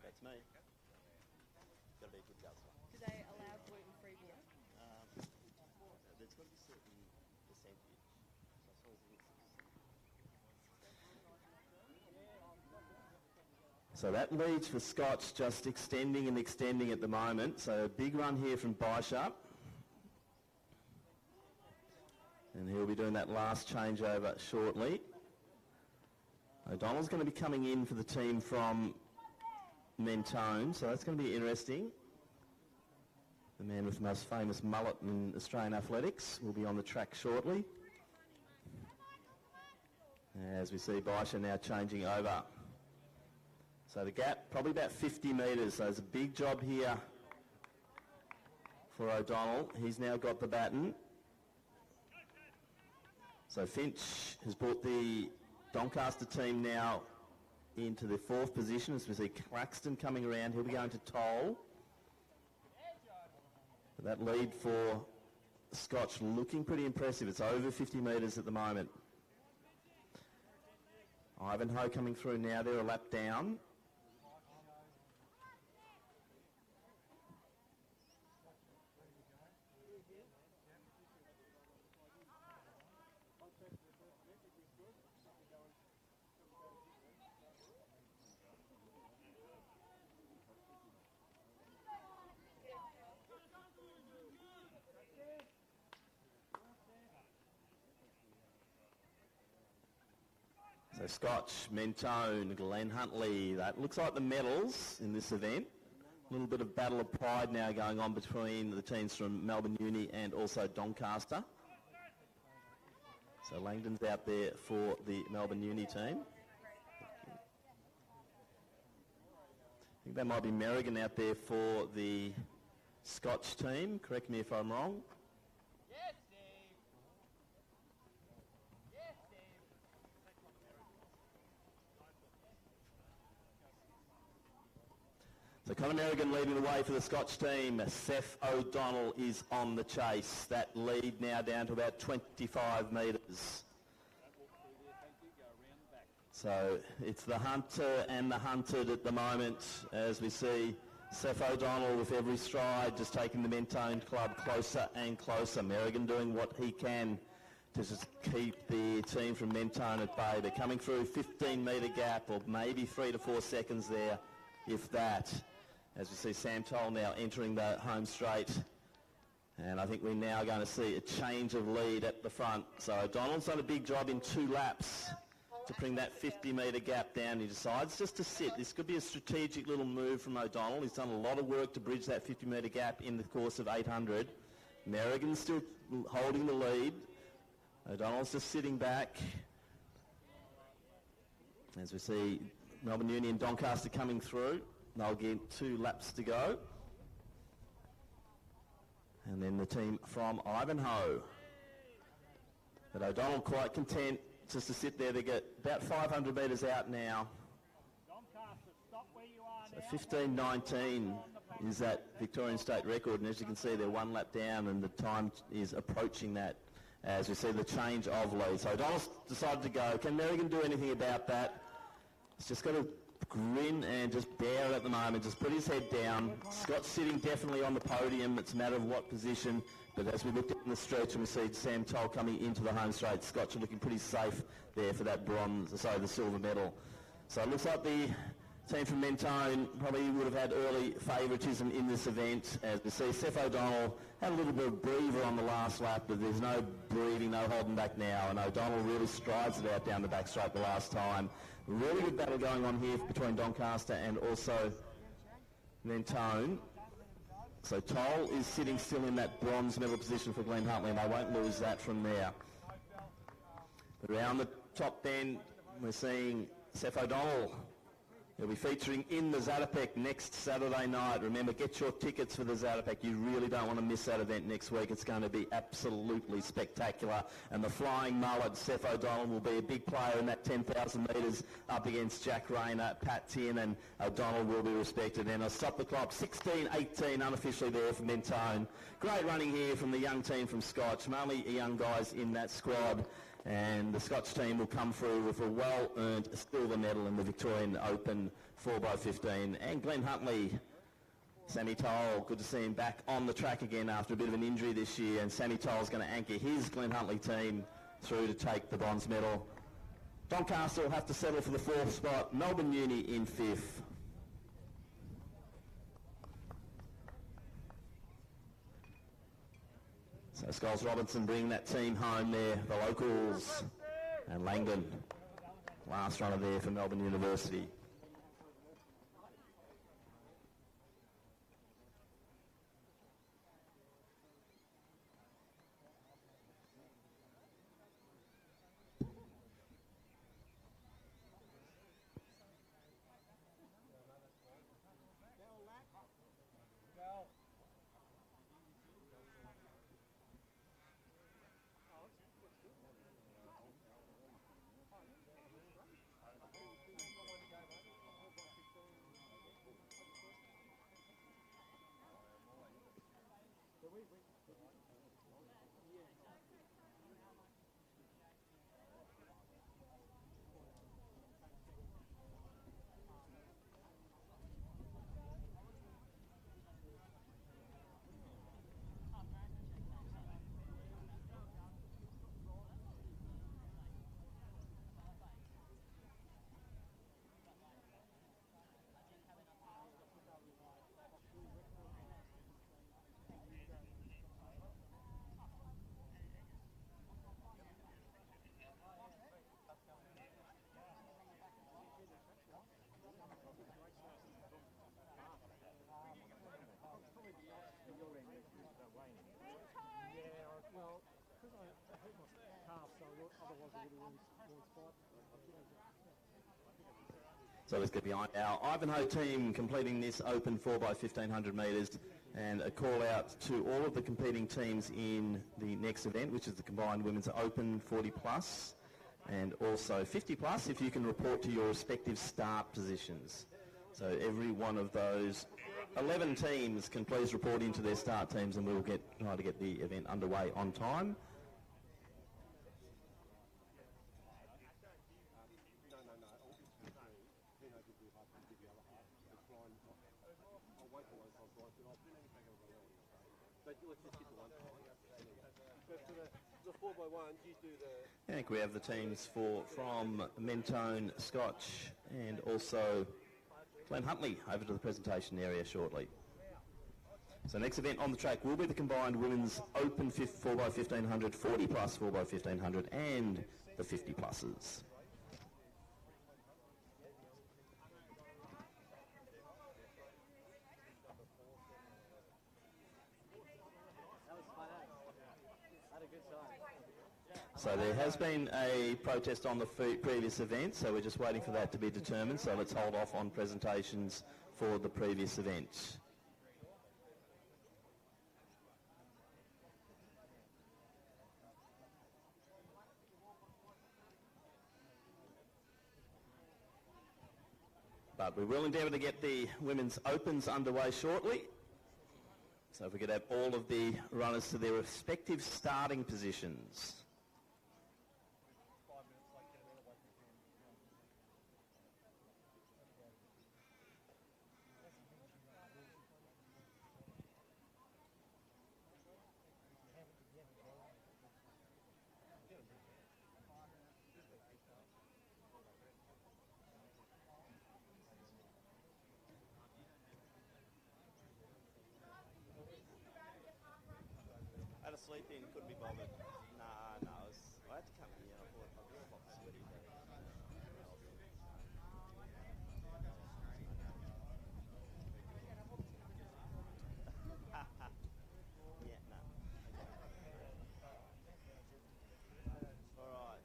That's me. Got to be a good guzzler. Do they allow gluten-free beer? There's got to be a certain percentage. So I suppose it's So that leads for Scotch just extending and extending at the moment. So a big run here from Bishop. And he'll be doing that last changeover shortly. O'Donnell's going to be coming in for the team from Mentone, so that's going to be interesting. The man with the most famous mullet in Australian athletics will be on the track shortly. As we see Baisha now changing over. So the gap, probably about 50 metres, so there's a big job here for O'Donnell. He's now got the baton. So Finch has brought the Doncaster team now into the fourth position as we see Claxton coming around. He'll be going to Toll. But that lead for Scotch looking pretty impressive. It's over 50 metres at the moment. Ivanhoe coming through now. They're a lap down. So Scotch, Mentone, Glenn Huntley, that looks like the medals in this event. A little bit of battle of pride now going on between the teams from Melbourne Uni and also Doncaster. So Langdon's out there for the Melbourne Uni team. I think that might be Merrigan out there for the Scotch team. Correct me if I'm wrong. Yes, Steve. Yes, Steve. So Conor Merrigan leading the way for the Scotch team. Seth O'Donnell is on the chase. That lead now down to about 25 metres. So it's the hunter and the hunted at the moment as we see Seth O'Donnell with every stride just taking the Mentone club closer and closer. Merrigan doing what he can to just keep the team from Mentone at bay. They're coming through 15-metre gap or maybe 3 to 4 seconds there, if that. As we see Sam Toll now entering the home straight. And I think we're now going to see a change of lead at the front. So O'Donnell's done a big job in 2 laps to bring that 50-metre gap down. He decides just to sit. This could be a strategic little move from O'Donnell. He's done a lot of work to bridge that 50-metre gap in the course of 800. Merrigan's still holding the lead. O'Donnell's just sitting back. As we see Melbourne Uni and Doncaster coming through. They'll get 2 laps to go. And then the team from Ivanhoe. But O'Donnell quite content just to sit there. They get about 500 metres out now. Doncaster, stop where you are So now. 15:19 is that Victorian state record. And as you can see, they're 1 lap down and the time is approaching that as we see the change of lead. So O'Donnell's decided to go. Can Merrigan do anything about that? He's just got to grin and just bear it at the moment, just put his head down. Scott's sitting definitely on the podium. It's a matter of what position, but as we looked at the stretch and we see Sam Toll coming into the home straight, Scotch are looking pretty safe there for that the silver medal. So it looks like the team from Mentone probably would have had early favouritism in this event. As we see, Seth O'Donnell had a little bit of breather on the last lap, but there's no breathing, no holding back now, and O'Donnell really strides it out down the back straight the last time. Really good battle going on here between Doncaster and also Mentone. So Toll is sitting still in that bronze medal position for Glenn Huntley, and they won't lose that from there. Around the top bend, we're seeing Seth O'Donnell He'll be featuring in the Zatopek next Saturday night. Remember, get your tickets for the Zatopek. You really don't want to miss that event next week. It's going to be absolutely spectacular. And the Flying Mullet, Seth O'Donnell, will be a big player in that 10,000 metres up against Jack Rayner, Pat Tien, and O'Donnell will be respected. And I'll stop the clock. 16-18 unofficially there for Mentone. Great running here from the young team from Scotch. Mainly young guys in that squad. And the Scotch team will come through with a well-earned silver medal in the Victorian Open 4x15. And Glenn Huntley, Sammy Toll, good to see him back on the track again after a bit of an injury this year. And Sammy Toll's going to anchor his Glenn Huntley team through to take the bronze medal. Doncaster will have to settle for the 4th spot. Melbourne Uni in 5th. So Scholes Robinson bringing that team home there, the locals, and Langdon, last runner there for Melbourne University. So let's get behind our Ivanhoe team completing this open 4x1500 metres, and a call out to all of the competing teams in the next event, which is the combined women's open 40 plus and also 50 plus, if you can report to your respective start positions. So every one of those 11 teams can please report into their start teams, and we'll try to get the event underway on time. I think we have the teams from Mentone, Scotch, and also Glenn Huntley over to the presentation area shortly. So next event on the track will be the combined women's open 4x1500, 40 plus 4x1500, and the 50 pluses. So there has been a protest on the previous event, so we're just waiting for that to be determined. So let's hold off on presentations for the previous event. But we will endeavour to get the women's opens underway shortly. So if we could have all of the runners to their respective starting positions. I had a sleep in, couldn't be bothered. Nah, I had to come here. I thought I was a lot sweaty. Yeah, no. All right.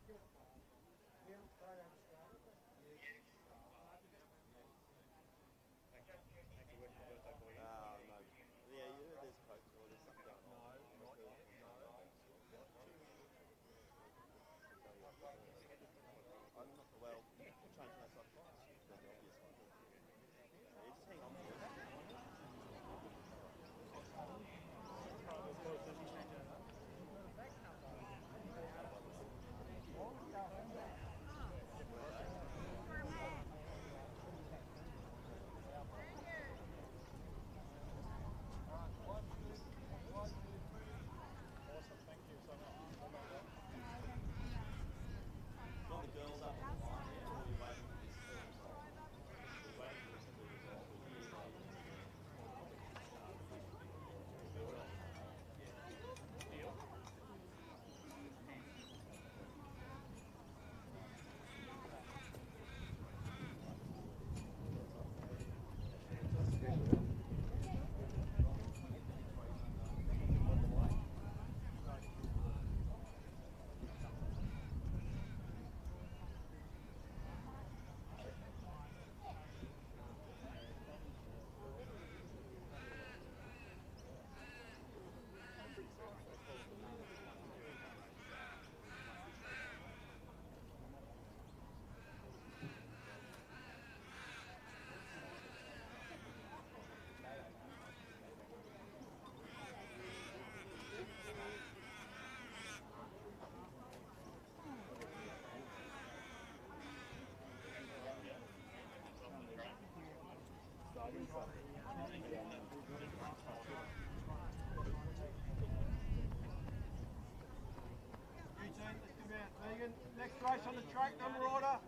Megan, next race on the track, number order.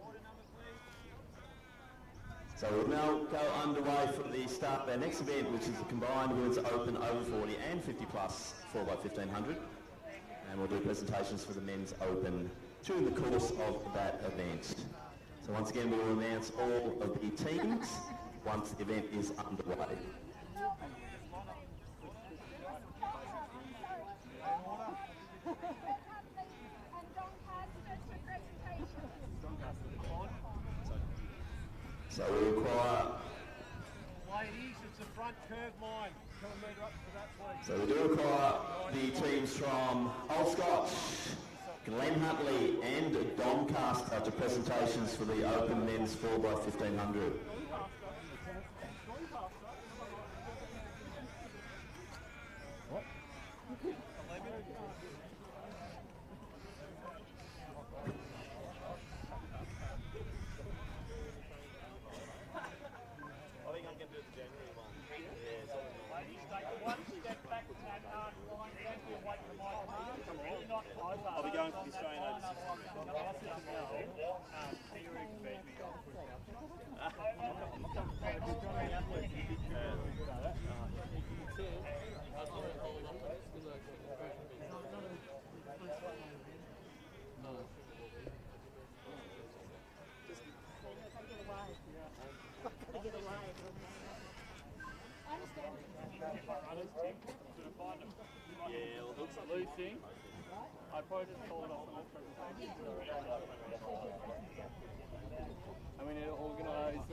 So we'll now go underway for the start of our next event, which is the combined women's open over 40 and 50 plus 4x1500. And we'll do presentations for the men's open during the course of that event. So once again, we will announce all of the teams once the event is underway. So we require... Ladies, it's a front curve line. Come and meet up for that, please. So we do require the teams from Old Scotch, Glen Hutley and Doncaster to presentations for the Open Men's 4x1500. I'll be going for the Australian over 60. Yeah, well, looks like losing. I probably just called off on this presentation. I mean, it organised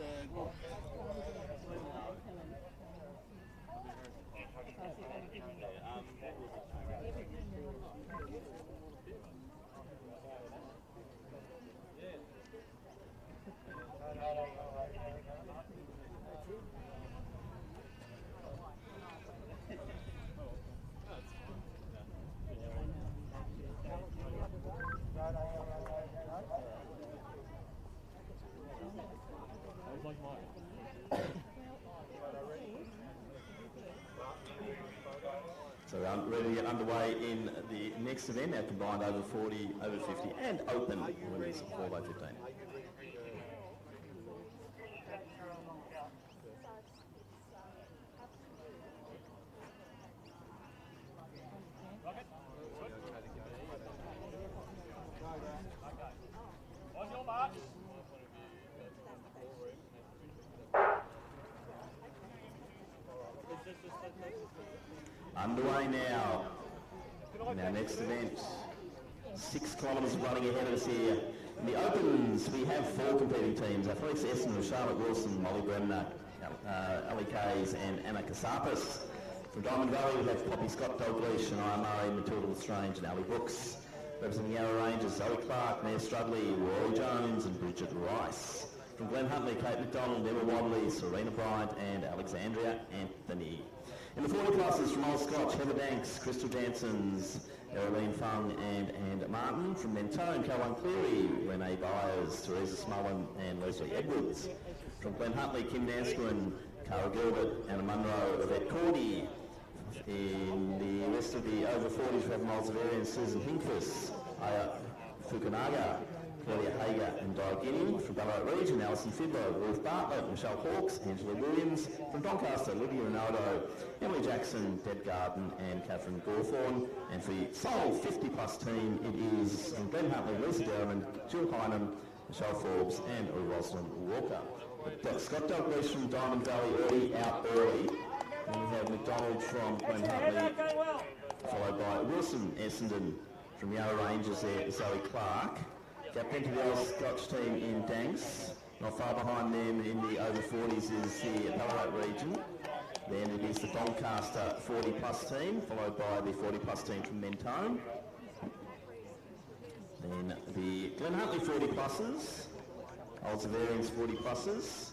So we're ready to get underway in the next event, our combined over 40, over 50 and open women's 4x15. Underway now in our next event. 6 kilometres running ahead of us here. In the opens, we have 4 competing teams. Felix Essendon, Charlotte Wilson, Molly Bremner, Ali Kays and Anna Kasapis. From Diamond Valley, we have Poppy Scott Dalgleish, Shania Murray, Matilda Lestrange and Ali Brooks. Representing Yarra Rangers, Zoe Clark, Mia Strudley, Rory Jones and Bridget Rice. From Glen Hutley, Kate McDonald, Emma Wadley, Serena Bryant and Alexandria Anthony. In the 40 classes from Old Scotch, Heather Banks, Crystal Jansons, Eroline Fung and Martin. From Mentone, Caroline Cleary, Renee Byers, Teresa Smullen and Leslie Edwards. From Glen Hutley, Kim Nanscarin, Cara Gilbert, Anna Munro, Yvette Cordy. In the rest of the over 40s, we have Multivarian, Susan Hinkfus, Aya Fukunaga, Claudia Hager and Di Guinea. From Ballarat Region, Alison Fidlow, Ruth Bartlett, Michelle Hawkes, Angela Williams. From Doncaster, Lydia Ronaldo, Emily Jackson, Deb Garden and Catherine Gawthorne. And for the sole 50 plus team, it is from Glen Hutley, Lisa Derriman, Jill Hynam, Michelle Forbes and Rosalind Walker. Scott Dalgleish from Diamond Valley early, out early. And we have McDonald from Glen Hutley, followed by Wilson Essendon from Yarra Rangers there, Zoe Clark. Captain to the Old Scotch team in Danks. Not far behind them in the over 40s is the Ballarat region. Then it is the Doncaster 40 plus team, followed by the 40 plus team from Mentone. Then the Glen Hutley 40 pluses, Old Zavarians 40 pluses,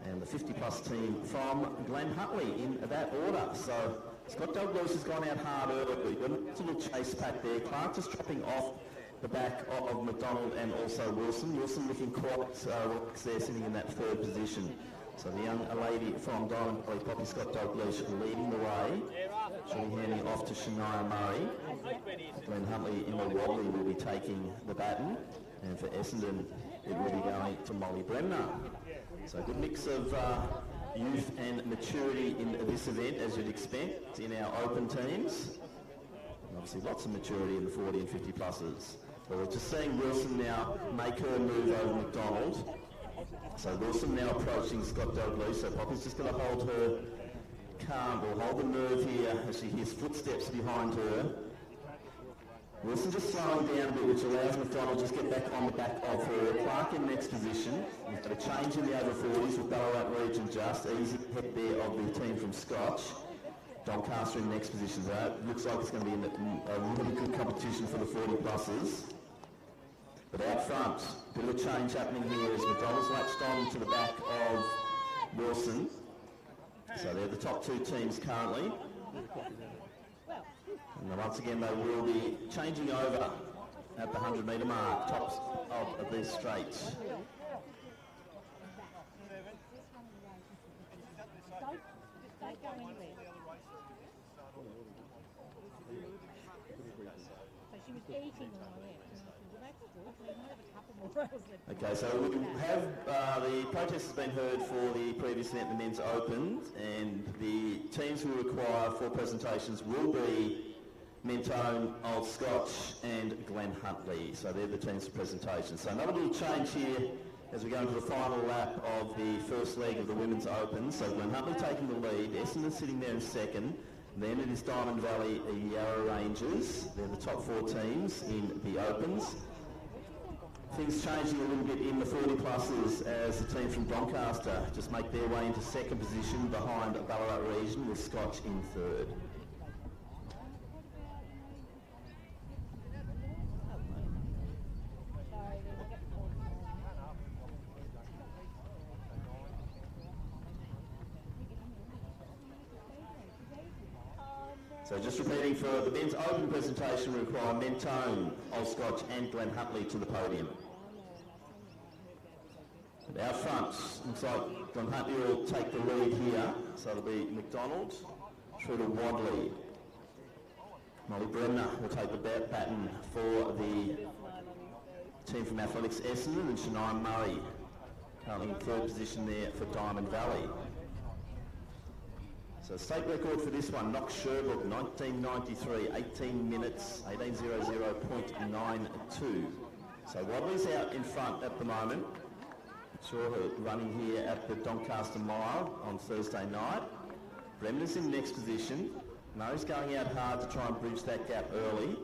and the 50 plus team from Glen Hutley in that order. So Scott Dalgleish has gone out hard early. We've got a little chase pack there. Clark just dropping off the back of McDonald and also Wilson. Wilson looking quite relaxed there, sitting in that third position. So the young lady from Diamond Valley, Poppy Scott Dalgleish, leading the way. She'll be handing off to Shania Murray. Glenn Huntley in the Wadley will be taking the baton. And for Essendon, it will be going to Molly Bremner. So a good mix of youth and maturity in this event, as you'd expect, in our open teams. And obviously lots of maturity in the 40 and 50 pluses. But we're just seeing Wilson now make her move over McDonald. So Wilson now approaching Scott Dalgleish. So Poppy's just going to hold her calm, or hold the nerve here as she hears footsteps behind her. Wilson just slowing down a bit, which allows McDonald just get back on the back of her. Clark in next position. We've got a change in the over 40s with Ballarat Region just. Easy head there of the team from Scotch. Doncaster in next position. So it looks like it's going to be a really good competition for the 40 pluses. But out front, a bit of a change happening here as McDonald's latched on to the back of Wilson. So they're the top two teams currently. And once again, they will be changing over at the 100 metre mark, tops of these straights. Don't go anywhere. So she was eating on my left. Well, that's good. We might have a couple more rails left. Okay, so we have the protest has been heard for the previous event, the men's open, and the teams who require 4 presentations will be Mentone, Old Scotch and Glen Huntley. So they're the teams for presentations. So another little change here as we go into the final lap of the first leg of the Women's Open. So Glen Huntley taking the lead, Essendon sitting there in second. Then it is Diamond Valley Yarra Rangers. They're the top 4 teams in the Opens. Things changing a little bit in the 40 pluses as the team from Doncaster just make their way into second position behind Ballarat Region with Scotch in third. So just repeating, for the men's open presentation, we require Mentone, Old Scotch and Glen Huntley to the podium. And out front, looks like Glen Huntley will take the lead here. So it'll be McDonald through to Wadley. Molly Bremner will take the baton for the team from Athletics Essendon, and Shania Murray currently in third position there for Diamond Valley. So state record for this one, Knox Sherbrooke, 1993, 18 minutes, 18:00.92. So Wadley's out in front at the moment. Saw her running here at the Doncaster Mile on Thursday night. Bremner's in next position. Murray's going out hard to try and bridge that gap early.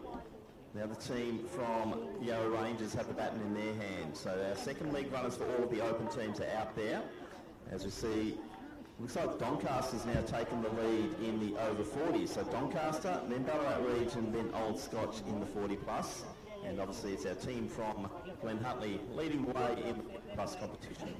Now the team from Yarra Rangers have the baton in their hand. So our second league runners for all of the open teams are out there. As we see, looks like Doncaster's now taken the lead in the over 40. So Doncaster, then Ballarat Region, then Old Scotch in the 40 plus. And obviously it's our team from Glen Huntley leading the way in the plus competition.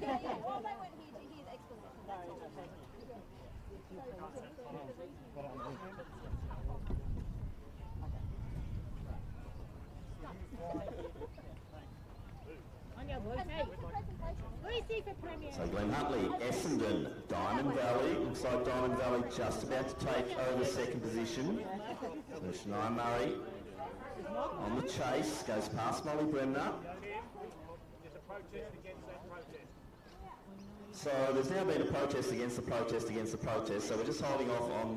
So Glen Huntley, Essendon, Diamond Valley. Looks like Diamond Valley just about to take over second position. So Shania Murray on the chase, goes past Molly Bremner. So there's now been a protest against the protest against the protest. So we're just holding off on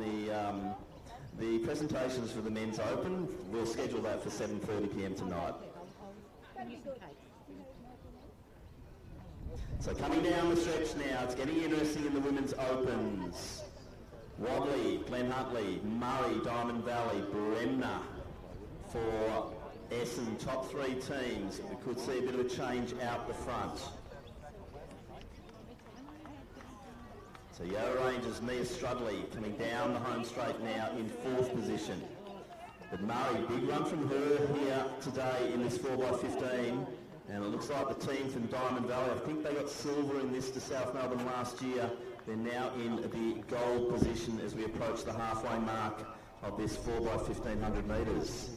the presentations for the men's open. We'll schedule that for 7:30 p.m. tonight. So coming down the stretch now, it's getting interesting in the women's opens. Wadley, Glen Huntley, Murray, Diamond Valley, Bremner for Essendon, top 3 teams. We could see a bit of a change out the front. So Yarra Rangers, Mia Strudley coming down the home straight now in 4th position. But Murray, big run from her here today in this 4x15. And it looks like the team from Diamond Valley, I think they got silver in this to South Melbourne last year. They're now in the gold position as we approach the halfway mark of this 4x1500 metres.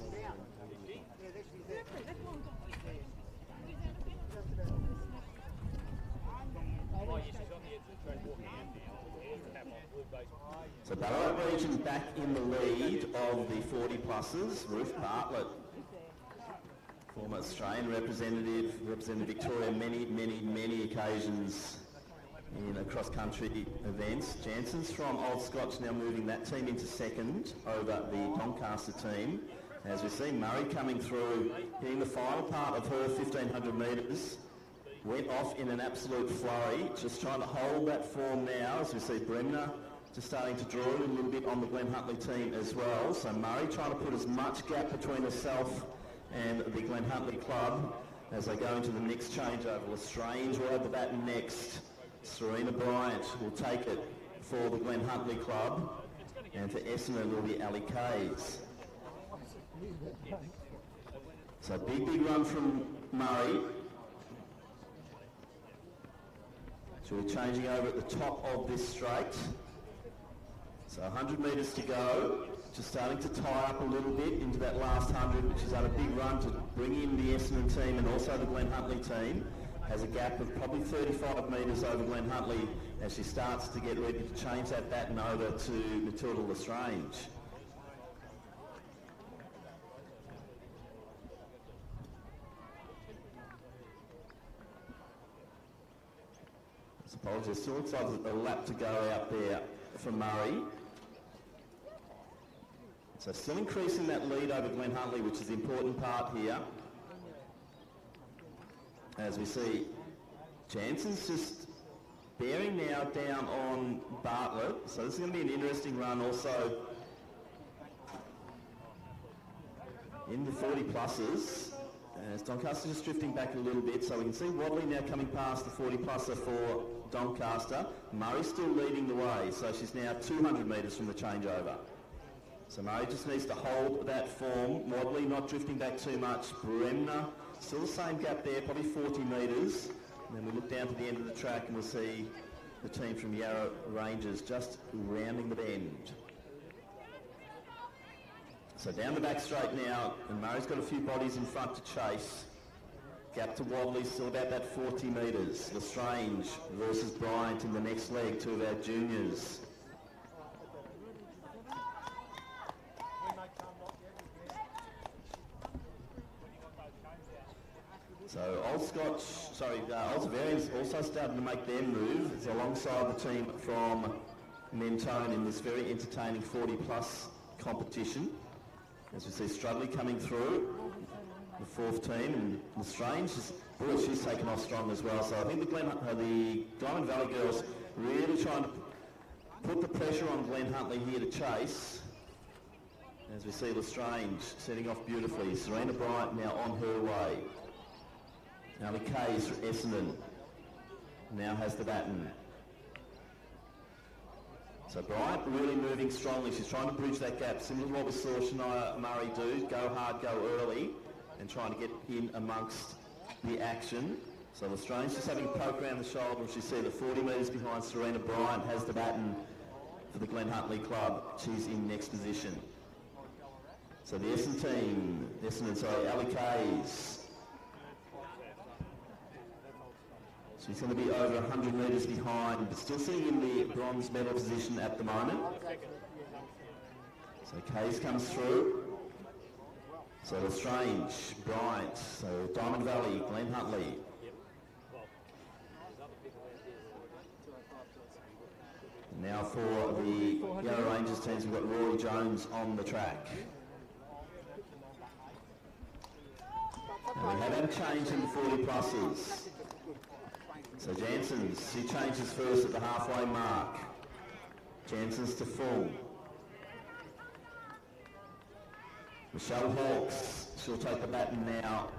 So Ballarat region back in the lead of the 40 pluses. Ruth Bartlett, former Australian representative, represented Victoria many occasions in cross-country events. Jansen's from Old Scotch now moving that team into second over the Doncaster team. As we see Murray coming through, hitting the final part of her 1500 metres. Went off in an absolute flurry, just trying to hold that form now, as we see Bremner just starting to draw a little bit on the Glen Huntly team as well. So Murray trying to put as much gap between herself and the Glen Huntly club as they go into the next changeover. Lestrange will have the baton next. Serena Bryant will take it for the Glen Huntly club, and for Essendon will be Ali Kays. So big run from Murray. She'll be changing over at the top of this straight. So 100 metres to go, just starting to tie up a little bit into that last 100, which has had a big run to bring in the Essendon team and also the Glen Huntly team. Has a gap of probably 35 metres over Glen Huntly as she starts to get ready to change that baton over to Matilda Lestrange. Apologies, still looks like there's a lap to go out there for Murray. So still increasing that lead over Glen Huntly, which is the important part here. As we see, Jansen's just bearing now down on Bartlett. So this is going to be an interesting run also in the 40 pluses. As Doncaster just drifting back a little bit, so we can see Wadley now coming past the 40 pluser for Doncaster. Murray still leading the way, so she's now 200 metres from the changeover. So Murray just needs to hold that form. Wadley not drifting back too much. Bremner, still the same gap there, probably 40 metres. And then we look down to the end of the track and we'll see the team from Yarra Rangers just rounding the bend. So down the back straight now, and Murray's got a few bodies in front to chase. Gap to Wadley, still about that 40 metres. Lestrange versus Bryant in the next leg, two of our juniors. So Old Severians also starting to make their move. It's alongside the team from Mentone in this very entertaining 40 plus competition. As we see Strudley coming through, the fourth team, and Lestrange, she's taken off strong as well. So I think the Diamond Valley girls really trying to put the pressure on Glen Huntly here to chase. As we see Lestrange setting off beautifully. Serena Bryant now on her way. Ali Kays for Essendon now has the baton. So Bryant really moving strongly. She's trying to bridge that gap, similar to what we saw Shania Murray do. Go hard, go early, and trying to get in amongst the action. So Lestrange just having a poke around the shoulder. She see the 40 metres behind Serena Bryant has the baton for the Glen Huntly club. She's in next position. So the Essendon, Ali Kays. She's going to be over 100 metres behind, but still sitting in the bronze medal position at the moment. So Kays comes through. So Lestrange, Bryant, so Diamond Valley, Glen Huntly. Now for the Yarra Rangers teams, we've got Rory Jones on the track. Now we have had a change in the 40 pluses. So Jansen's, she changes first at the halfway mark. Jansen's to full. Michelle Hawkes, she'll take the baton now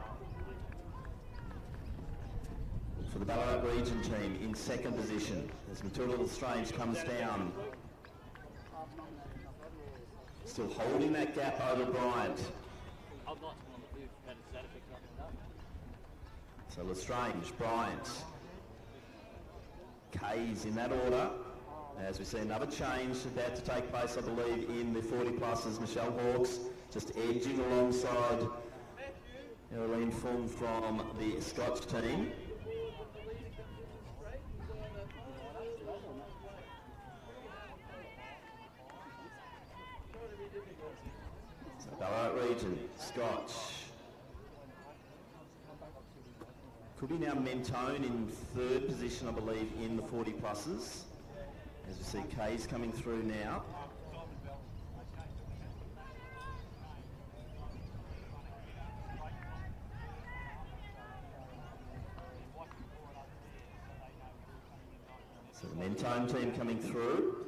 for the Ballarat region team in second position as Matilda Lestrange comes down. Still holding that gap over Bryant. So Lestrange, Bryant, Kays in that order. As we see another change about to take place, I believe, in the 40 pluses. Michelle Hawkes just edging alongside Erin Fung from the Scotch team. Could be now Mentone in third position, I believe, in the 40 pluses. As we see Kay's coming through now. So the Mentone team coming through.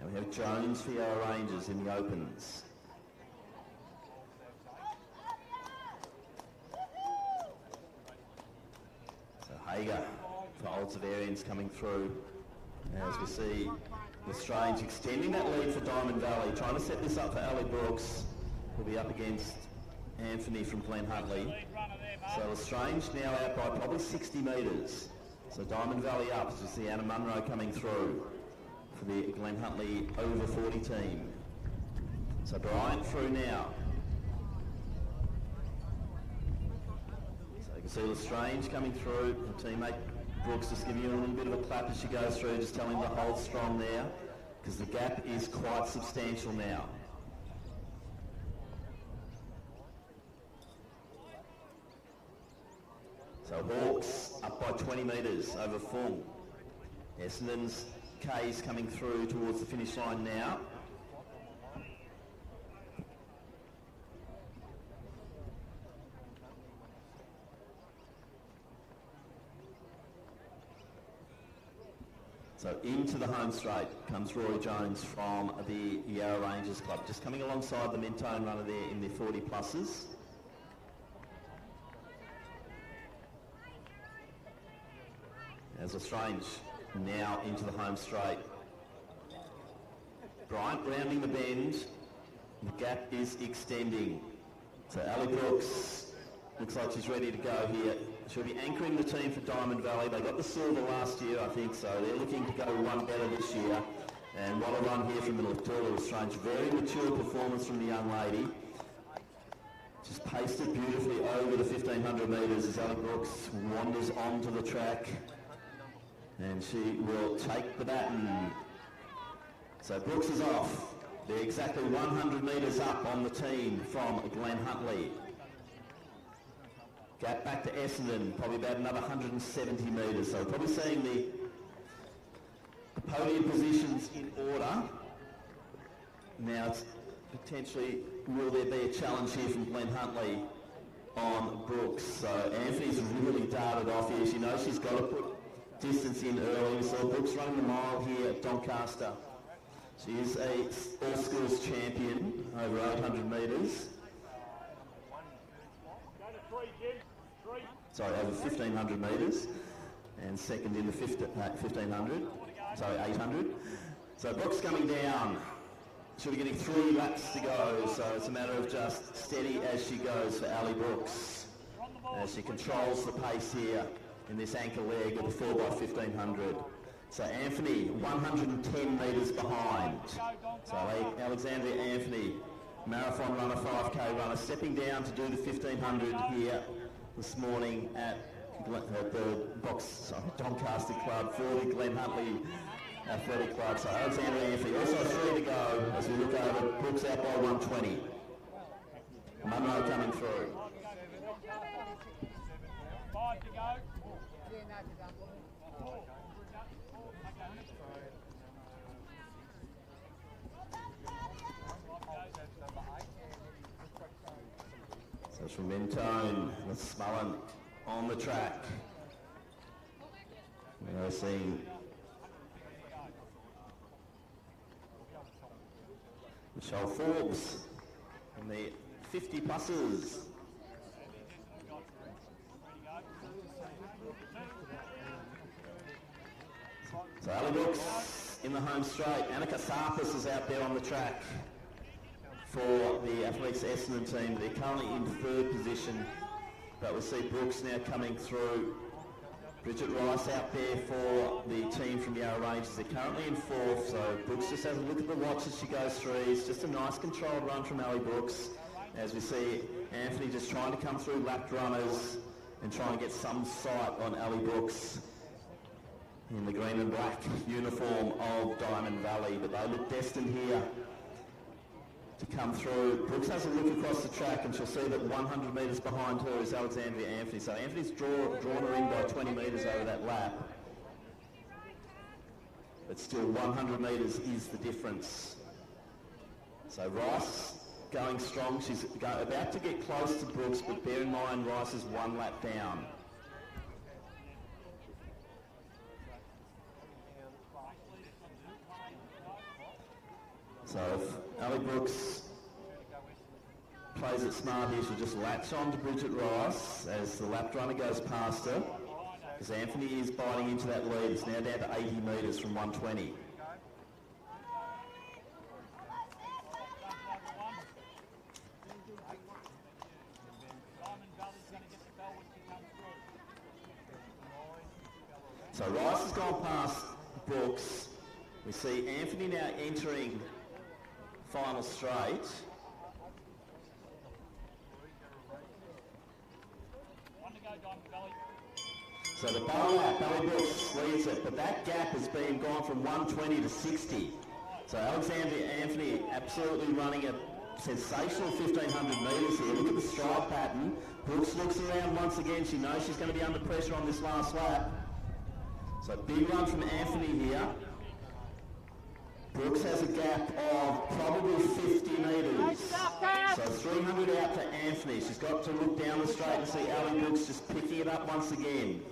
Now we have Jones for Yarra Rangers in the opens. So Hager for Old Severians coming through. As we see Lestrange extending that lead for Diamond Valley, trying to set this up for Ali Brooks, who'll be up against Anthony from Glen Huntly. So Lestrange now out by probably 60 metres. So Diamond Valley up, as we see Anna Munro coming through for the Glen Huntly over 40 team. So Bryant through now. So you can see Lestrange coming through. Her teammate Brooks just giving you a little bit of a clap as she goes through, just telling her to hold strong there, because the gap is quite substantial now. So Hawks up by 20 metres over full. Essendon's K's coming through towards the finish line now. So into the home straight comes Rory Jones from the Yarra Rangers Club, just coming alongside the Mentone runner there in the 40 pluses. As Lestrange now into the home straight. Bryant rounding the bend. The gap is extending. So Ali Brooks looks like she's ready to go here. She'll be anchoring the team for Diamond Valley. They got the silver last year, I think, so they're looking to go one better this year. And what a run here from the Victoria Lestrange. Very mature performance from the young lady. Just paced it beautifully over the 1,500 metres as Ali Brooks wanders onto the track. And she will take the baton. So Brooks is off. They're exactly 100 metres up on the team from Glen Huntly. Gap back to Essendon, probably about another 170 metres. So probably seeing the podium positions in order. Now it's potentially, will there be a challenge here from Glen Huntly on Brooks? So Anthony's really darted off here. She knows she's got to put distance in early. We saw Brooks running the mile here at Doncaster. She is a all-schools champion over 800 metres. Sorry, over 1,500 metres, and second in the 1,500, sorry, 800. So Brooks coming down. She'll be getting 3 laps to go, so it's a matter of just steady as she goes for Ali Brooks, as she controls the pace here in this anchor leg of the 4x1,500. So Anthony, 110 metres behind. So Alexandria Anthony, marathon runner, 5k runner, stepping down to do the 1,500 here this morning at the Doncaster Club for the Glen Huntly Athletic Club. So Alexandria Anthony also 3 to go as we look over. Brooks out by 120. Munro coming through. 5 to go. So it's from Mentone, with Smullen on the track. We're seeing Michelle Forbes in the 50 pluses. So Ali Brooks in the home straight. Annika Sarpis is out there on the track for the Athletics Essendon team. They're currently in 3rd position, but we'll see Brooks now coming through. Bridget Rice out there for the team from Yarra Rangers. They're currently in 4th, so Brooks just has a look at the watch as she goes through. It's just a nice controlled run from Ali Brooks, as we see Anthony just trying to come through lapped runners and try and get some sight on Ali Brooks. in the green and black uniform of Diamond Valley, but they look destined here to come through. Brooks has a look across the track and she'll see that 100 metres behind her is Alexandria Anthony. So Anthony's drawn her in by 20 metres over that lap. But still 100 metres is the difference. So Rice going strong. She's about to get close to Brooks, but bear in mind Rice is one lap down. So if Ali Brooks plays it smart here, she'll just latch on to Bridget Rice as the lap runner goes past her, because Anthony is biting into that lead. It's now down to 80 metres from 120. So Rice has gone past Brooks. We see Anthony now entering final straight. So the bowl lap, Valley Brooks leads it, but that gap has been gone from 120 to 60. So Alexandria Anthony absolutely running a sensational 1,500 metres here. Look at the stride pattern. Brooks looks around once again. She knows she's going to be under pressure on this last lap. So big run from Anthony here. Brooks has a gap of probably 50 metres. So 300 out to Anthony. She's got to look down the straight and see Ali Brooks just picking it up once again.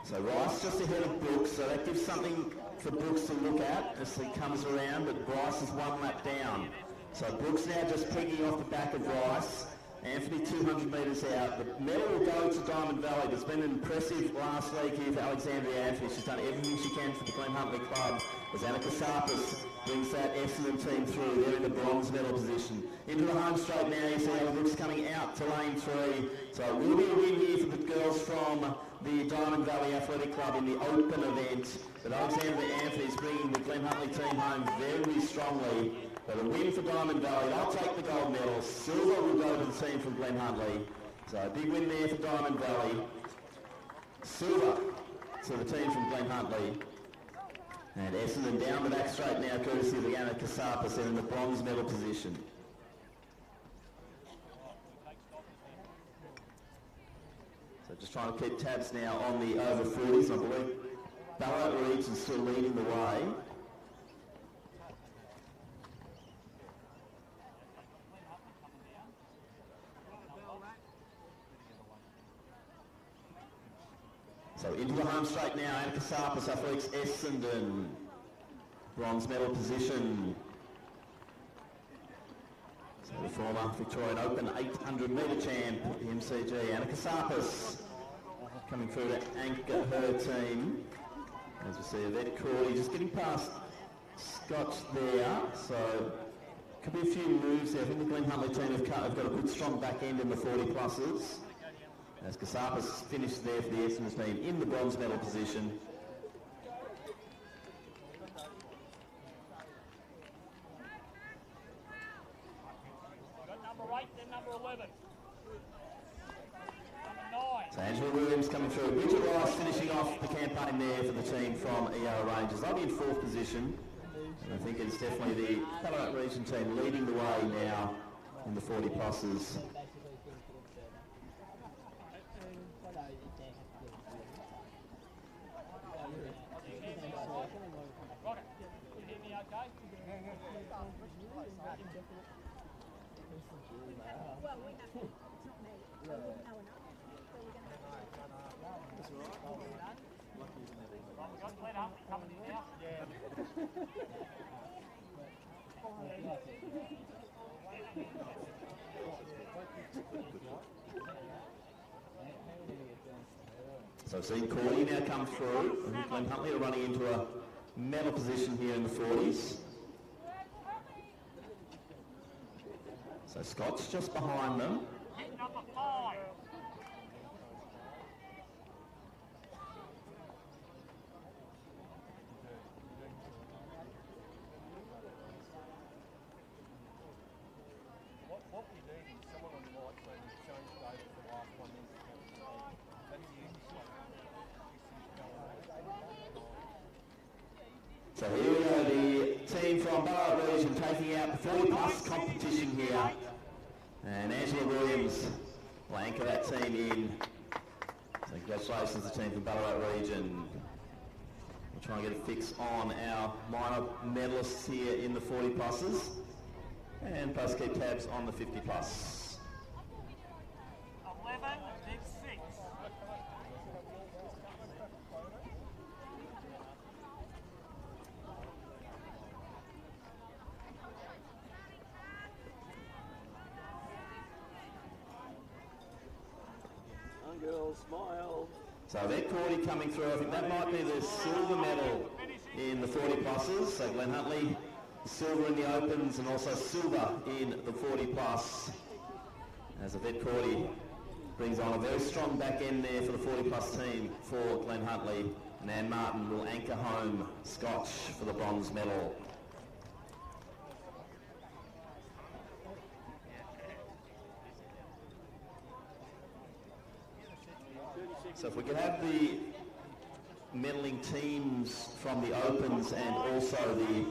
So Rice just ahead of Brooks, so that gives something for Brooks to look at as he comes around, but Rice is one lap down. So Brooks now just picking off the back of Rice. Anthony 200 metres out. The medal will go to Diamond Valley. There's been an impressive last week here for Alexandria Anthony. She's done everything she can for the Glen Huntly Club. As Anna Kasarpas brings that Essendon team through. They're in the bronze medal position. Into the home straight now, you see Ali Brooks coming out to lane 3. So it will be a win here for the girls from the Diamond Valley Athletic Club in the open event. But Alexandria Anthony is bringing the Glen Huntly team home very strongly. But a win for Diamond Valley. They'll take the gold medal. Silver will go to the team from Glen Huntly. So a big win there for Diamond Valley. Silver to the team from Glen Huntly. And Essendon down the back straight now, courtesy of Anna Kasarpas, in the bronze medal position. So just trying to keep tabs now on the over 40s. I believe Ballarat Region is still leading the way. So into the home straight now, Anna Kasarpas, Athletics Essendon, bronze medal position. So the former Victorian Open 800 metre champ, the MCG, Anna Kasarpas, coming through to anchor her team. As we see Yvette Cordy just getting past Scott there, so could be a few moves there. I think the Glen Huntly team have got a good strong back end in the 40 pluses. As Kasarpas finished there for the Essendon team in the bronze medal position. Number 8, then number 11. Number 9. So Angela Williams coming through. Bridget Rice finishing off the campaign there for the team from ER Rangers. They'll be in 4th position. And I think it's definitely the Ballarat region team leading the way now in the 40 pluses. So seeing Cordy now come through. I think Glen Huntly are running into a medal position here in the 40s. So Scott's just behind them. Number 5. What we need is someone on the right team So here we go, the team from Ballarat Region taking out the 40 plus competition here. And Angela Williams will anchor that team in. So congratulations to the team from Ballarat Region. We'll try and get a fix on our minor medalists here in the 40 pluses. And plus keep tabs on the 50 plus. 11, then 6. Girls, smile. So Vet Cordy coming through. I think that might be the silver medal in the 40 pluses. So Glenn Huntley, silver in the opens and also silver in the 40 plus. As Vet Cordy brings on a very strong back end there for the 40 plus team for Glenn Huntley. And Ann Martin will anchor home Scotch for the bronze medal. So if we could have the medaling teams from the Opens and also the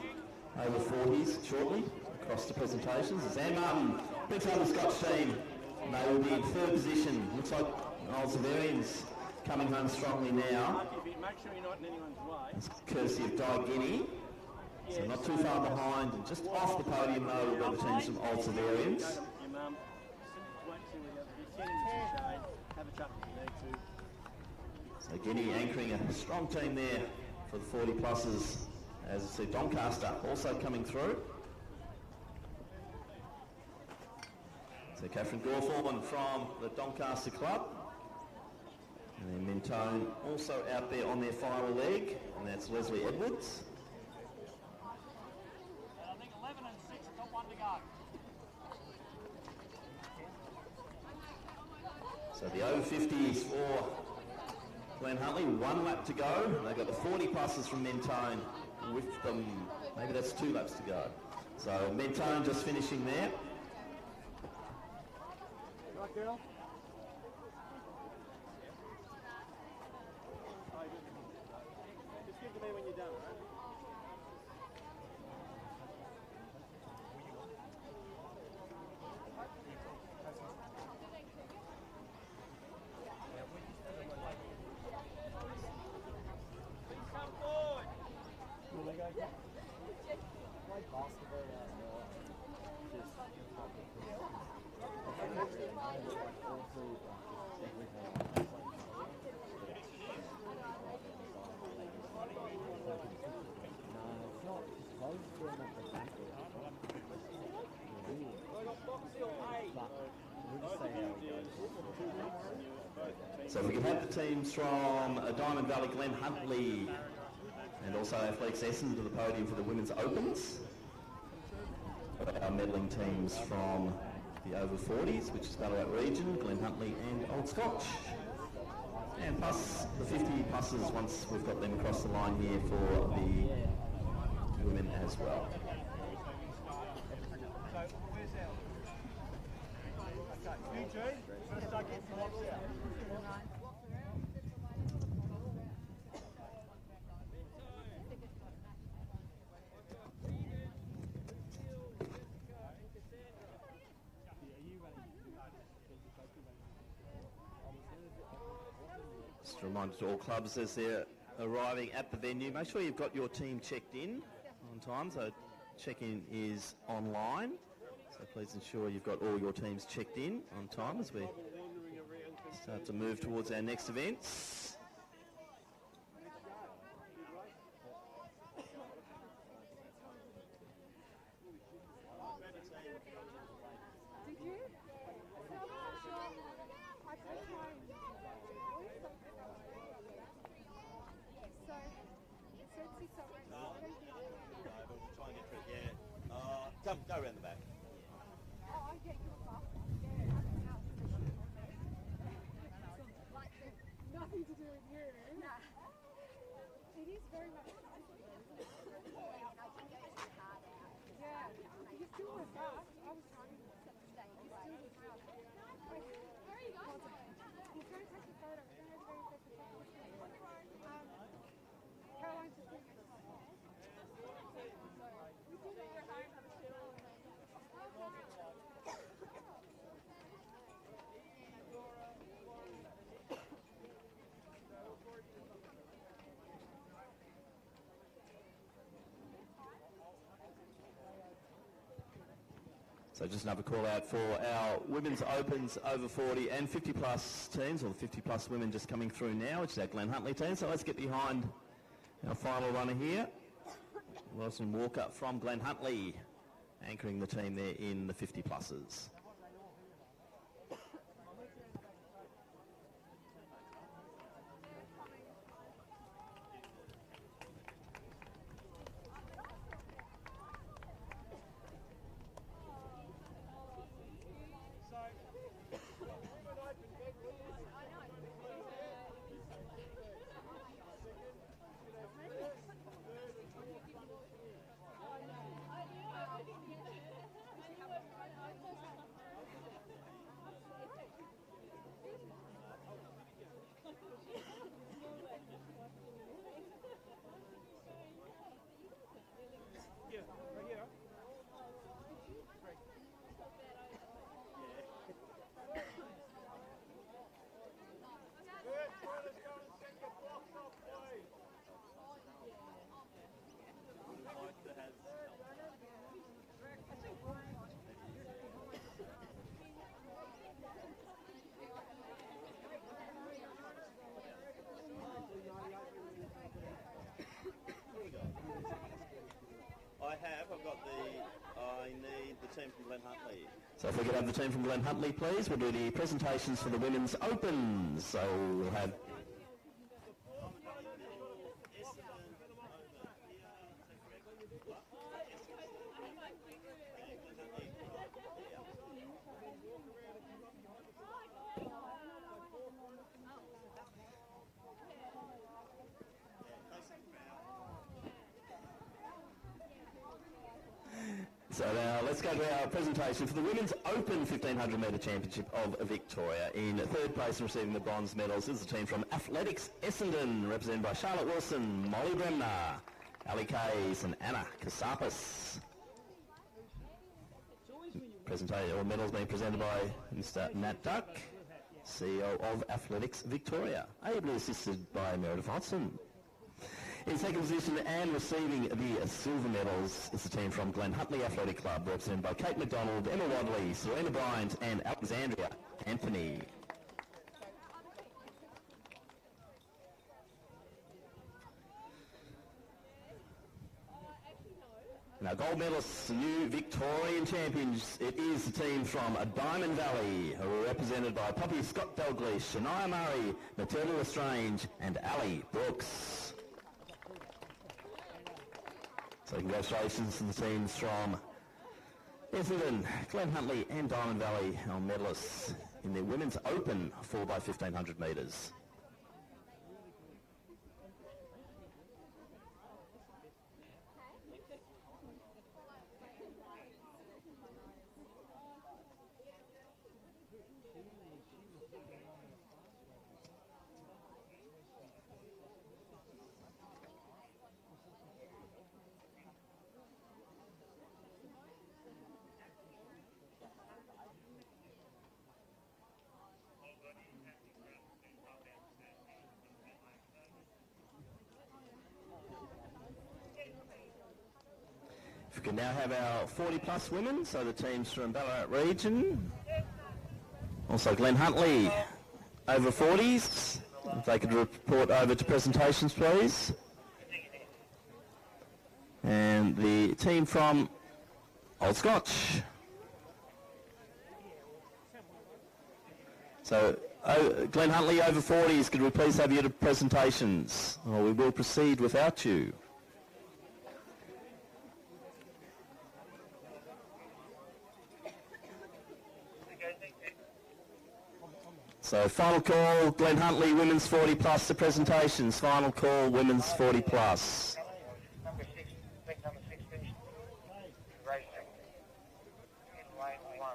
over 40s shortly across the presentations. As Ann Martin brings home the Scotch team, and they will be in third position. Looks like Old Severians coming home strongly now. Make sure you're not in anyone's way. It's courtesy of Di Guinea. So not too far behind, and just off the podium though will be the teams from Old Severians. Your mum, wait till we have a shade, have a chat if you need to. So Guinea anchoring a strong team there for the 40 pluses. As I see, Doncaster also coming through. So Catherine Gorforman from the Doncaster club. And then Mentone also out there on their final leg, and that's Leslie Edwards. I think 11 and 6 have got one to go. So the over 50s for Glenn Huntley, 1 lap to go. They've got the 40 pluses from Mentone with them. Maybe that's 2 laps to go. So Mentone just finishing there. Right, girl? Just give to me when you're done, all right? So if we can have the teams from Diamond Valley, Glen Huntley, and also Athletics Essendon to the podium for the Women's Opens. Our medaling teams from the over 40s, which is Ballarat Region, Glen Huntley and Old Scotch. And plus the 50 pluses once we've got them across the line here for the women as well. Just a reminder to all clubs as they're arriving at the venue, make sure you've got your team checked in on time. So check-in is online. So please ensure you've got all your teams checked in on time as we start to move towards our next events. Go around the back. Nothing to do with you. Nah. It is very much fun. Yeah. You still went fast. I was trying to stay. You still was fast. So just another call out for our women's opens over 40 and 50 plus teams, or the 50 plus women just coming through now, which is our Glen Huntley team. So let's get behind our final runner here. Wilson Walker from Glen Huntley, anchoring the team there in the 50 pluses. I need the team from Glen Huntley. So if we could have the team from Glen Huntley, please. We'll do the presentations for the women's opens. So we'll have... So now let's go to our presentation for the Women's Open 1500 metre Championship of Victoria. In third place and receiving the bronze medals is the team from Athletics Essendon, represented by Charlotte Wilson, Molly Bremner, Ali Case and Anna Kasapis. Presentation, all medals being presented by Mr. Nat Duck, CEO of Athletics Victoria, ably assisted by Meredith Hodson. In second position and receiving the silver medals is the team from Glen Huntley Athletic Club, represented by Kate McDonald, Emma Wadley, Serena Bryant and Alexandria Anthony. Now, gold medalists, new Victorian champions, it is the team from Diamond Valley, who are represented by Poppy Scott Dalglish, Shania Murray, Matilda Lestrange and Ali Brooks. So congratulations to the teams from Essendon, Glen Huntley and Diamond Valley, our medalists in the Women's Open 4x1500 metres. We can now have our 40 plus women, so the teams from Ballarat region. Also Glen Huntley over 40s. If they could report over to presentations, please. And the team from Old Scotch. So Glen Huntley over 40s, could we please have your presentations? Or we will proceed without you. So final call, Glen Huntley, women's 40 plus, the presentations. Final call, women's 40 plus. Number 6, number 6 finished. Racing. In lane 1.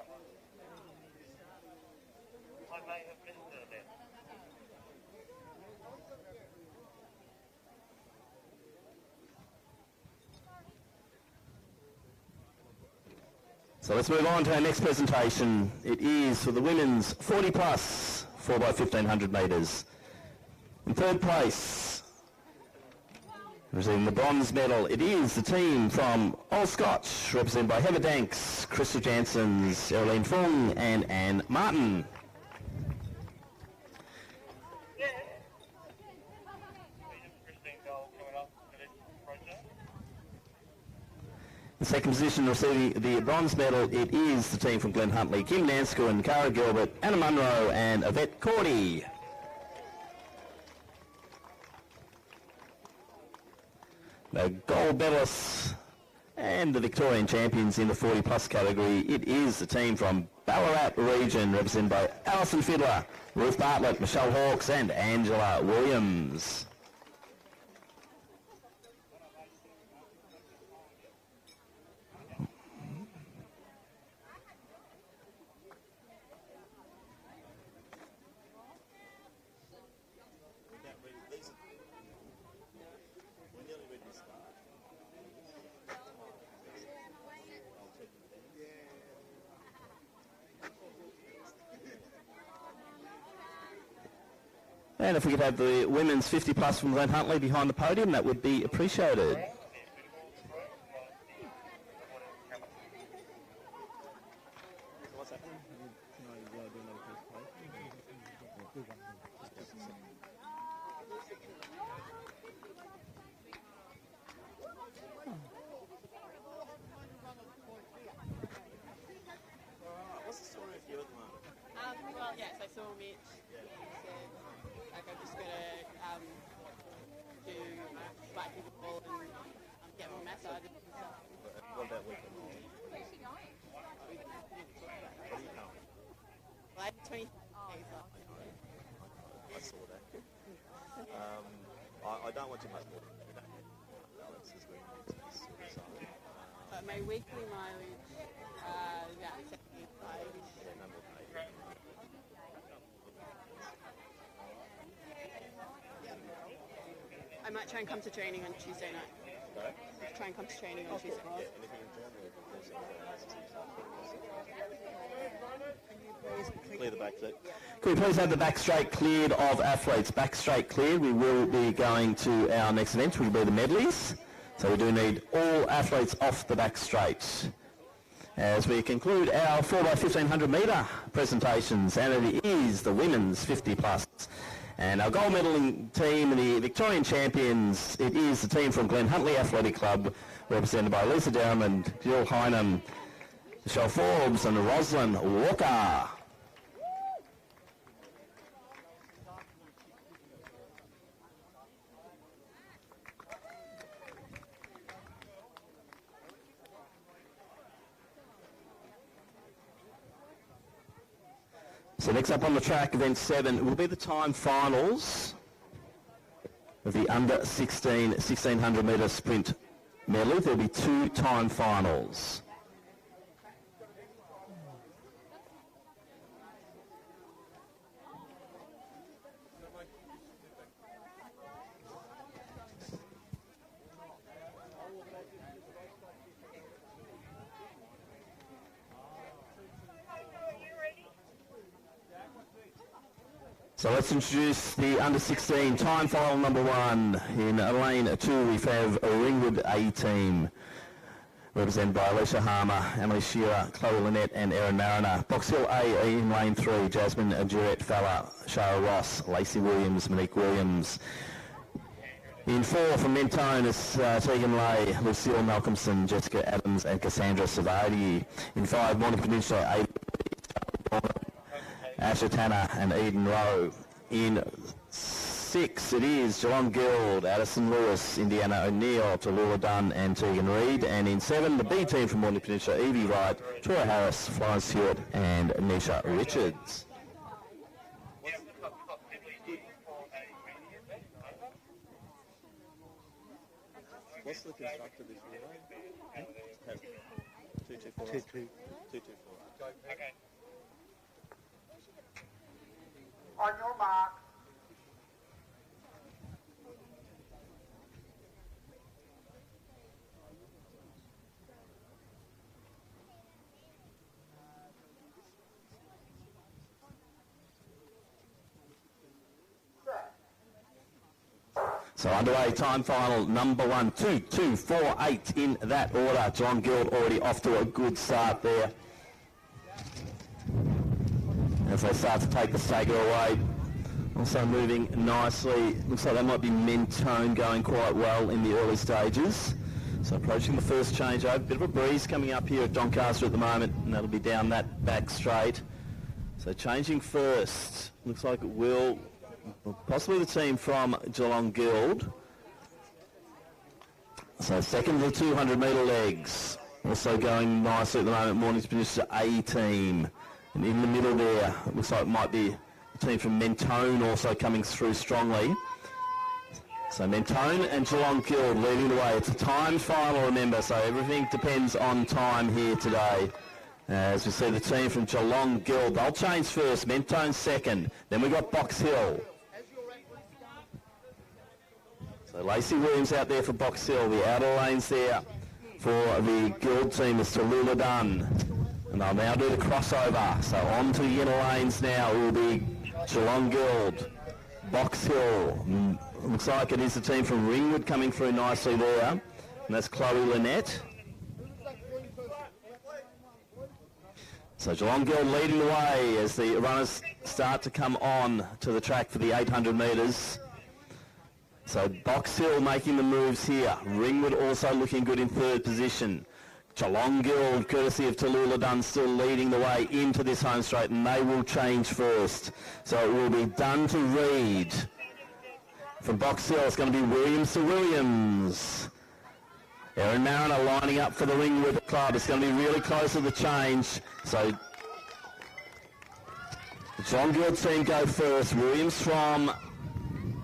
I may have missed it then. So let's move on to our next presentation. It is for the women's 40 plus 4x1500 metres. In third place, Receiving the bronze medal, it is the team from Old Scotch, represented by Heather Danks, Krista Jansons, Erilene Fung and Anne Martin. The second position receiving the bronze medal, it is the team from Glen Huntly, Kim Nanscoon, Cara Gilbert, Anna Munro and Yvette Cordy. The gold medalists and the Victorian champions in the 40 plus category, it is the team from Ballarat region, represented by Alison Fiddler, Ruth Bartlett, Michelle Hawkes and Angela Williams. And if we could have the women's 50 plus from Glen Huntly behind the podium, that would be appreciated. What's the story of you at the moment? Well, yes, I saw Mitch. He said, like, I'm just going to do black people and get my massage and stuff. What about weekend? Where's she going? What are you going? Well, I had 20 days off. I saw that. I don't want too much more than that. Balance is where it needs to be. But my weekly mileage, about 75. Yeah, number 80. I might try and come to training on Tuesday night. Sorry? Try and come to training on Tuesday. Yeah, anything in town? Clear the back seat. Could we please have the back straight cleared of athletes? Back straight cleared. We will be going to our next event, which will be the medleys. So we do need all athletes off the back straight. As we conclude our 4x1500 metre presentations, and it is the women's 50 plus. And our gold medaling team, the Victorian champions, it is the team from Glen Huntly Athletic Club, represented by Lisa Derrimond, Jill Hynam, Michelle Forbes and Rosalind Walker. So next up on the track, event 7, will be the time finals of the under 16 1600 metre sprint medley. There'll be 2 time finals. So let's introduce the under 16 time final number 1. In lane 2 we have a Ringwood A team, represented by Alicia Harmer, Emily Shearer, Chloe Lynette and Erin Mariner. Box Hill A in lane 3, Jasmine Durrett Fowler, Shara Ross, Lacey Williams, Monique Williams. In 4 from Mentone is Tegan Lay, Lucille Malcolmson, Jessica Adams and Cassandra Savadi. In 5, Morning Peninsula A, Asher Tanner and Eden Rowe. In 6, it is Geelong Guild, Addison Lewis, Indiana O'Neill, Tallulah Dunn and Tegan Reid. And in 7, the B team from Morning Peninsula, Evie Wright, Tora Harris, Florence Hewitt and Nisha Richards. What's the construct of this relay? 224. 224. Okay. On your mark. So underway, time final number 1, 2, 2, 4, 8 in that order. John Guild already off to a good start there. As they start to take the stagger away. Also moving nicely. Looks like that might be Mentone going quite well in the early stages. So approaching the first changeover. Bit of a breeze coming up here at Doncaster at the moment, and that'll be down that back straight. So changing first. Looks like it will possibly the team from Geelong Guild. So second to the 200 metre legs. Also going nicely at the moment, Morning's producer A team. And in the middle there, it looks like it might be the team from Mentone also coming through strongly. So Mentone and Geelong Guild leading the way. It's a timed final, remember, so everything depends on time here today. As we see the team from Geelong Guild, they'll change first, Mentone second. Then we've got Box Hill. So Lacey Williams out there for Box Hill. The outer lanes there for the Guild team is Tallulah Dunn. And they'll now do the crossover. So on to the inner lanes now will be Geelong Guild, Box Hill. Looks like it is the team from Ringwood coming through nicely there. And that's Chloe Lynette. So Geelong Guild leading the way as the runners start to come on to the track for the 800 metres. So Box Hill making the moves here. Ringwood also looking good in third position. Geelong Guild, courtesy of Tallulah Dunn, still leading the way into this home straight, and they will change first. So it will be Dunn to Reid. From Box Hill, it's going to be Williams to Williams. Erin Mariner lining up for the Ringwood Club. It's going to be really close to the change. So the Geelong Guild team go first. Williams from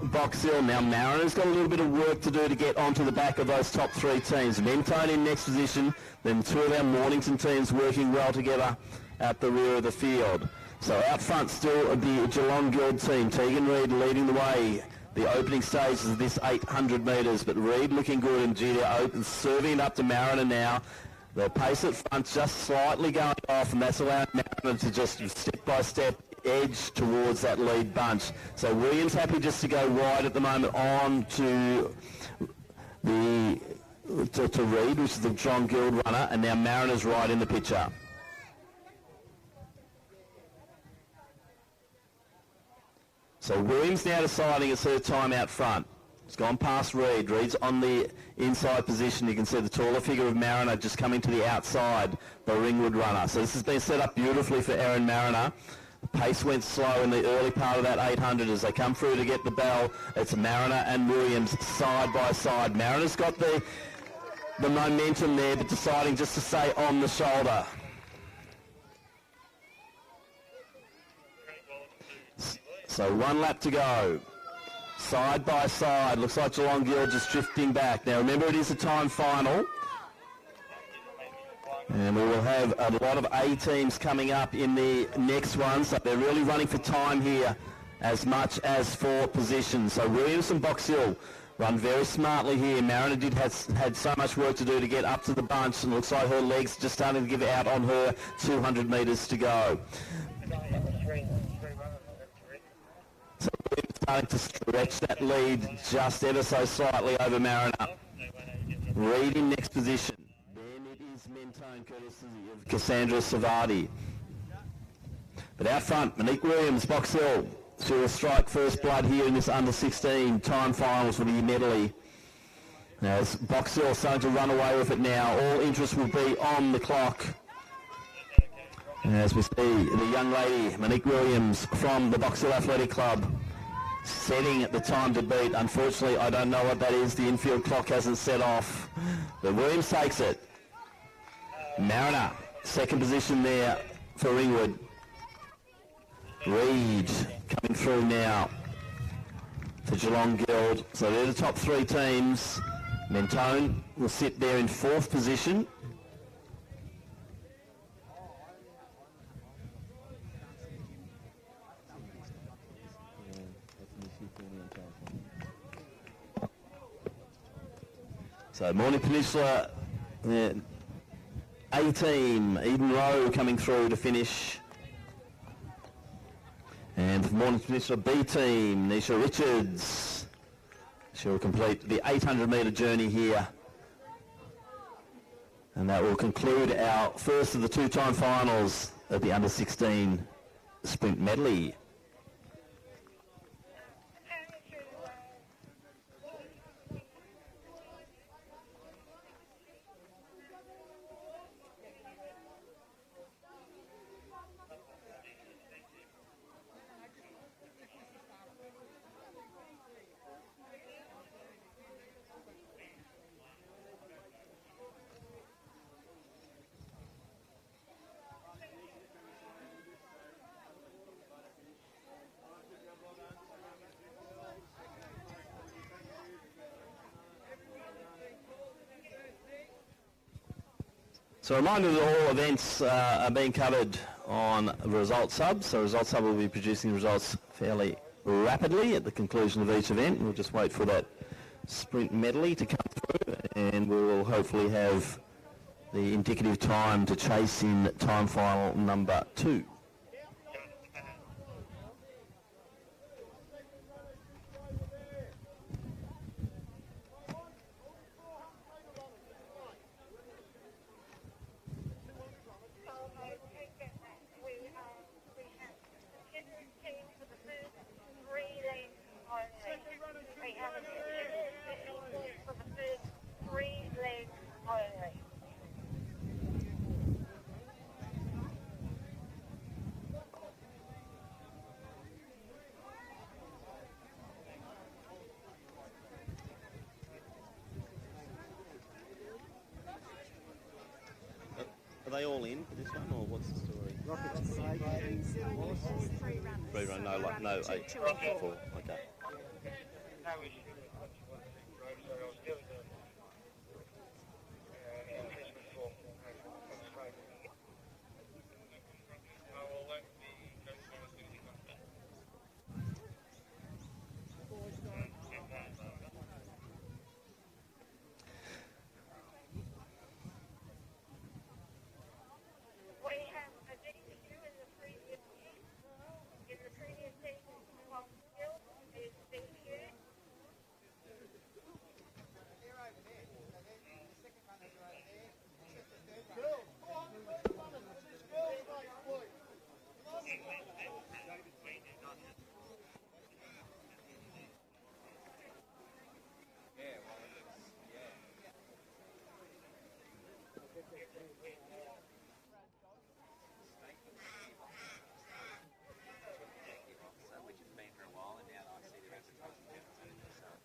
Box Hill. Now Mariner's got a little bit of work to do to get onto the back of those top three teams. Mentone in next position, then two of our Mornington teams working well together at the rear of the field. So out front still the Geelong Guild team. Tegan Reid leading the way. The opening stages of this 800 metres, but Reid looking good and Julia Open serving it up to Mariner now. The pace at front just slightly going off, and that's allowing Mariner to just step by step edge towards that lead bunch. So Williams happy just to go wide at the moment on to the to Reid, which is the Geelong Guild runner, and now Mariner's right in the picture. So Williams now deciding it's her time out front. It's gone past Reid. Reid's on the inside position. You can see the taller figure of Mariner just coming to the outside, the Ringwood runner. So this has been set up beautifully for Erin Mariner. The pace went slow in the early part of that 800 as they come through to get the bell. It's Mariner and Williams side by side. Mariner's got the momentum there, but deciding just to stay on the shoulder. So one lap to go. Side by side. Looks like Geelong Guild just drifting back. Now remember, it is a time final. And we will have a lot of A teams coming up in the next one. So they're really running for time here as much as for position. So Williams and Box Hill run very smartly here. Mariner had so much work to do to get up to the bunch, and looks like her legs just starting to give out on her 200 metres to go. So we're starting to stretch that lead just ever so slightly over Mariner. Reid in next position. Then it is Mentone, courtesy of Cassandra Savati. But out front, Monique Williams, Box Hill. She will strike first blood here in this under-16 time finals for the medley. Now, as Box Hill starting to run away with it now, all interest will be on the clock. As we see the young lady, Monique Williams from the Box Hill Athletic Club, setting the time to beat. Unfortunately, I don't know what that is. The infield clock hasn't set off. But Williams takes it. Mariner, second position there for Ringwood. Reid coming through now for Geelong Guild. So they're the top three teams. Mentone will sit there in fourth position. So Morning Peninsula, A team, Eden Rowe coming through to finish. And for Morning Peninsula B team, Nisha Richards. She'll complete the 800-metre journey here. And that will conclude our first of the two-time finals at the under-16 sprint medley. So a reminder that all events are being covered on the Results Hub. So Results Hub will be producing results fairly rapidly at the conclusion of each event. We'll just wait for that sprint medley to come through, and we will hopefully have the indicative time to chase in time final number 2. Are they all in for this one, or what's the story? Three run, no, 8, 4. Okay.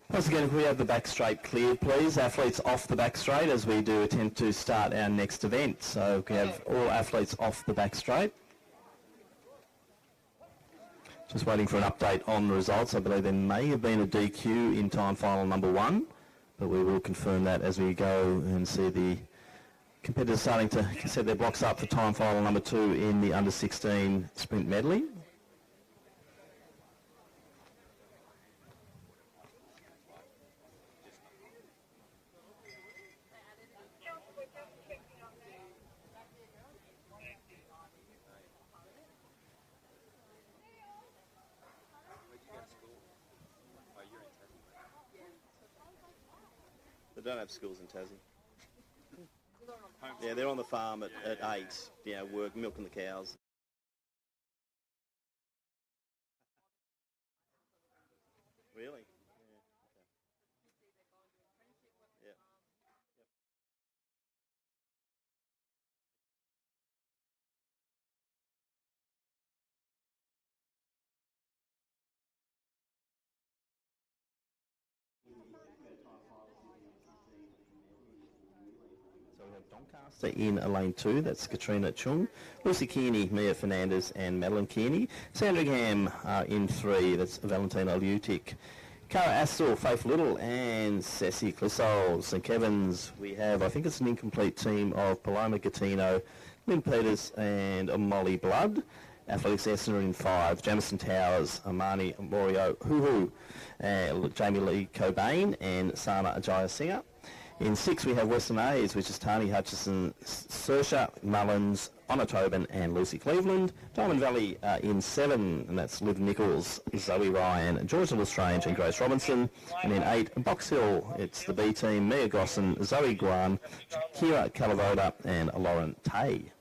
Once again, if we have the back straight cleared, please. Athletes off the back straight as we do attempt to start our next event. So we have all athletes off the back straight. Just waiting for an update on the results. I believe there may have been a DQ in time final number 1, but we will confirm that as we go and see the competitors starting to set their blocks up for time final number 2 in the under-16 sprint medley. They don't have schools in Tassie. Yeah, they're on the farm at 8, you know, milking the cows. Really? Yeah, okay. Yeah. So we have Doncaster in lane 2, that's Katrina Chung, Lucy Kearney, Mia Fernandez and Madeline Kearney. Sandringham in 3, that's Valentina Lutic. Cara Astle, Faith Little and Ceci Clisol. St Kevin's, we have, I think it's an incomplete team of Paloma Gattino, Lynn Peters and Molly Blood. Athletics Essendon in 5, Jamison Towers, Amani Morio Huhu, Jamie Lee Cobain and Sana Ajaya Singer. In 6 we have Western A's, which is Tani Hutchison, Saoirse Mullins, Anna Tobin and Lucy Cleveland. Diamond Valley in 7, and that's Liv Nichols, Zoe Ryan, Georgia Lestrange and Grace Robinson. And in 8, Box Hill, it's the B team, Mia Gosson, Zoe Guan, Kira Calavoda and Lauren Tay.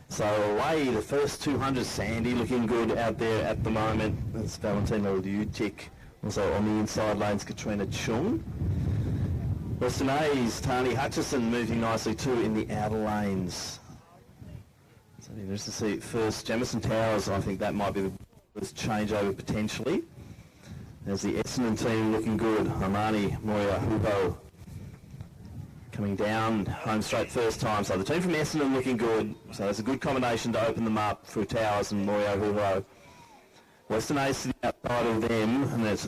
So away, the first 200, Sandy looking good out there at the moment. That's Valentina Liutic. Also on the inside lanes, Katrina Chung. Western A's, Tani Hutchison moving nicely too in the outer lanes. So interesting to see first Jamison Towers. I think that might be the first changeover potentially. There's the Essendon team looking good. Armani, Moya, Hubo coming down home straight first time. So the team from Essendon looking good. So it's a good combination to open them up through Towers and Moya, Hubo. Western A's to the outside of them, and there's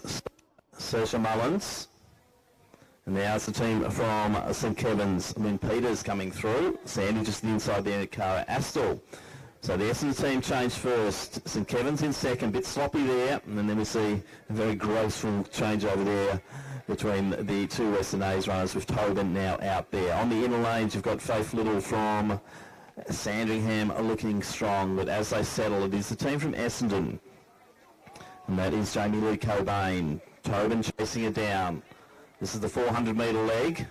Saoirse Mullins. And now it's the team from St Kevin's, Lynn Peters coming through. Sandy just the inside there, Cara Astle. So the Essendon team changed first. St Kevin's in second, bit sloppy there. And then we see a very graceful change over there between the two Western A's runners with Tobin now out there. On the inner lanes, you've got Faith Little from Sandringham looking strong. But as they settle, it is the team from Essendon. And that is Jamie Lee Cobain. Tobin chasing it down. This is the 400-metre leg.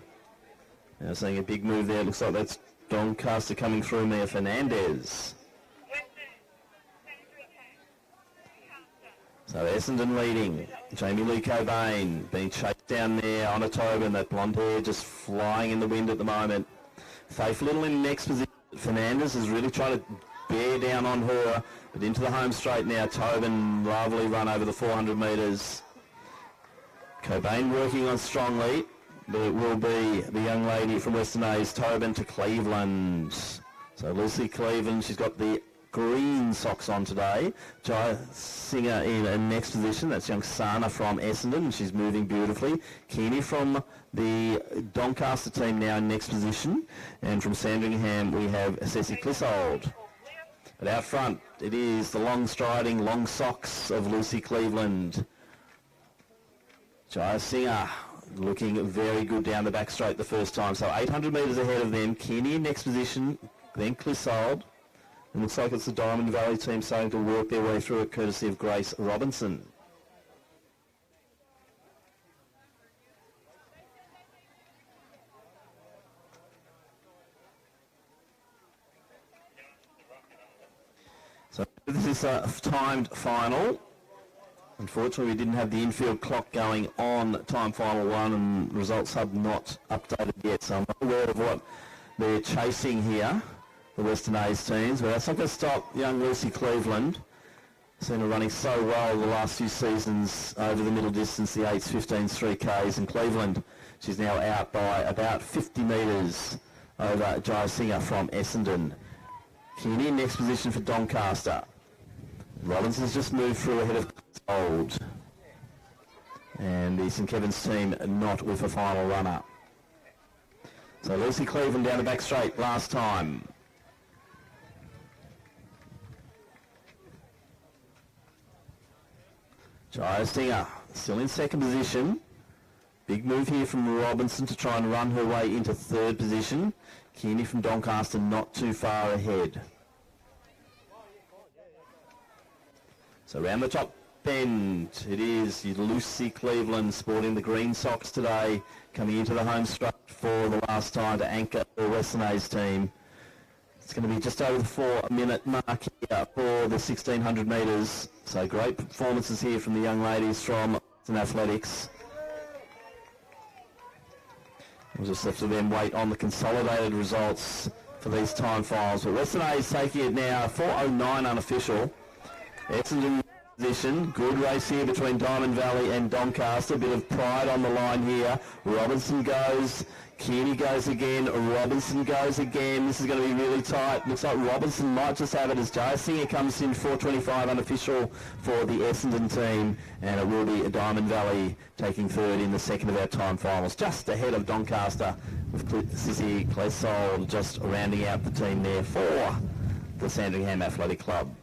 Now seeing a big move there. Looks like that's Doncaster coming through. Mia Fernandez. So Essendon leading. Jamie Lee Cobain being chased down there on a Tobin. That blonde hair just flying in the wind at the moment. Faith Little in next position. Fernandez is really trying to bear down on her. But into the home straight now. Tobin, lovely run over the 400 metres. Cobain working on strongly, but it will be the young lady from Western A's, Tobin to Cleveland. So Lucy Cleveland, she's got the green socks on today. Jai Singer in next position, that's young Sana from Essendon, she's moving beautifully. Keeney from the Doncaster team now in next position. And from Sandringham we have Ceci Clissold. But out front, it is the long striding, long socks of Lucy Cleveland. Jaya Singer looking very good down the back straight the first time. So 800 metres ahead of them. Kenny in next position, then Clissold. It looks like it's the Diamond Valley team starting to work their way through it, courtesy of Grace Robinson. So this is a timed final. Unfortunately, we didn't have the infield clock going on time final 1 and results hub not updated yet, so I'm not aware of what they're chasing here, the Western A's teams, but that's not going to stop young Lucy Cleveland. Seen her running so well the last few seasons over the middle distance, the 8s, 15s, 3Ks in Cleveland. She's now out by about 50 metres over Jai Singer from Essendon. Kearney next position for Doncaster. Robinson's just moved through ahead of Old. And the St Kevin's team not with a final runner. So Lucy Cleveland down the back straight last time. Jaya Singer still in second position. Big move here from Robinson to try and run her way into third position. Kearney from Doncaster not too far ahead. So round the top bend, it is Lucy Cleveland sporting the green socks today, coming into the home straight for the last time to anchor the Western A's team. It's going to be just over the 4-minute mark here for the 1600 metres. So great performances here from the young ladies from Western Athletics. We'll just have to then wait on the consolidated results for these time files. But Western A's taking it now, 4:09 unofficial. Essendon position. Good race here between Diamond Valley and Doncaster. A bit of pride on the line here. Robinson goes. Kearney goes again. Robinson goes again. This is going to be really tight. Looks like Robinson might just have it as Jaya Singer comes in 4:25 unofficial for the Essendon team. And it will be Diamond Valley taking third in the second of our time finals. Just ahead of Doncaster with Sissy Clesold just rounding out the team there for the Sandringham Athletic Club.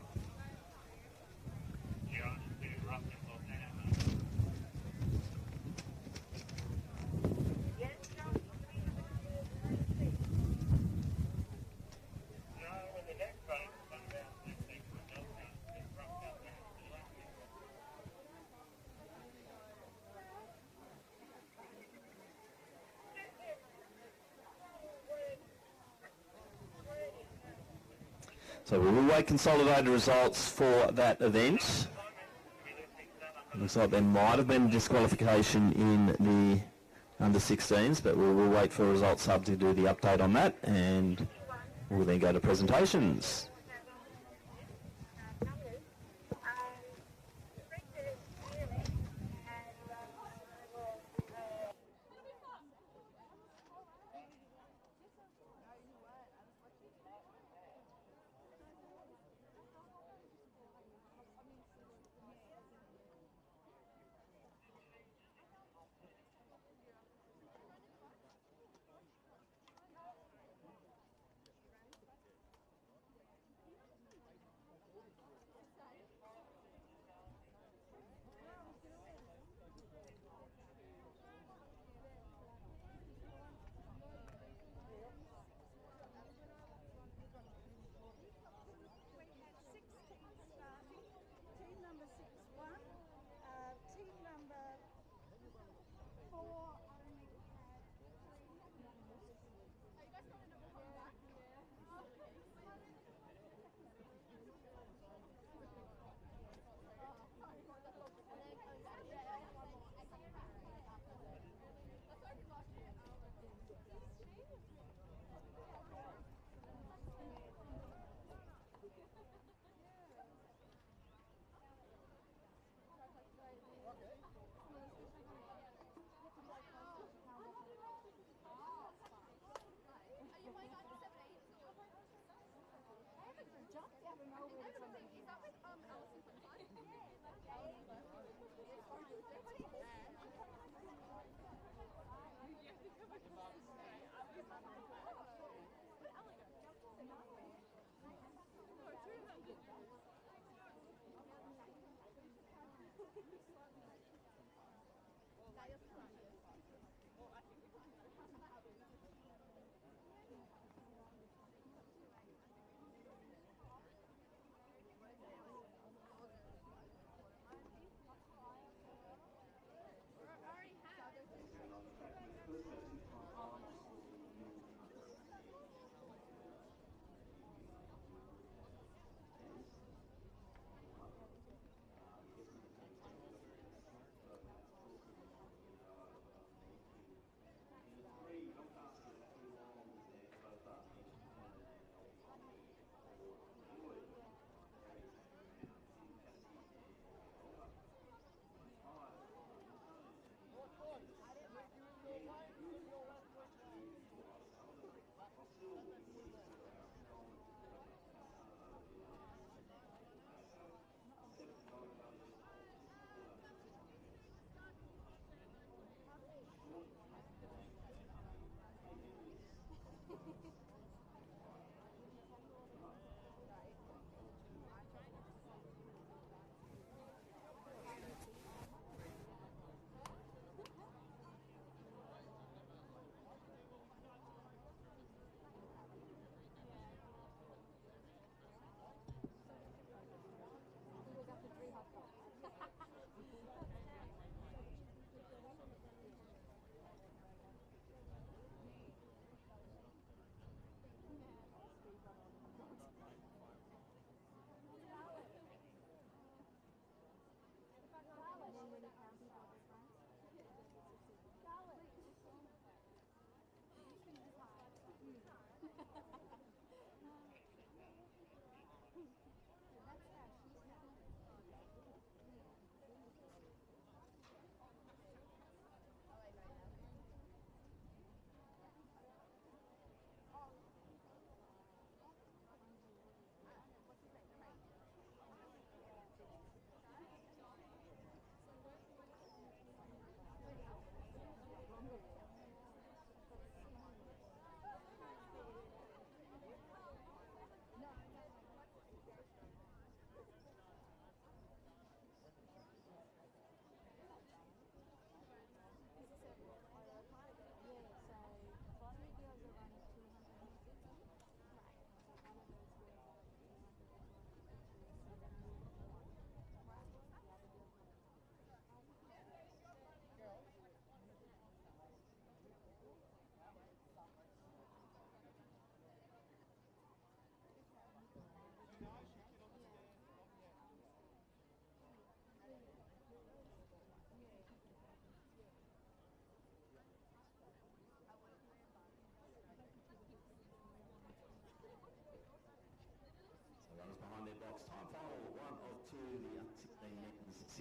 So we will wait consolidated results for that event. Looks like there might have been disqualification in the under-16s, but we will wait for results hub to do the update on that, and we'll then go to presentations.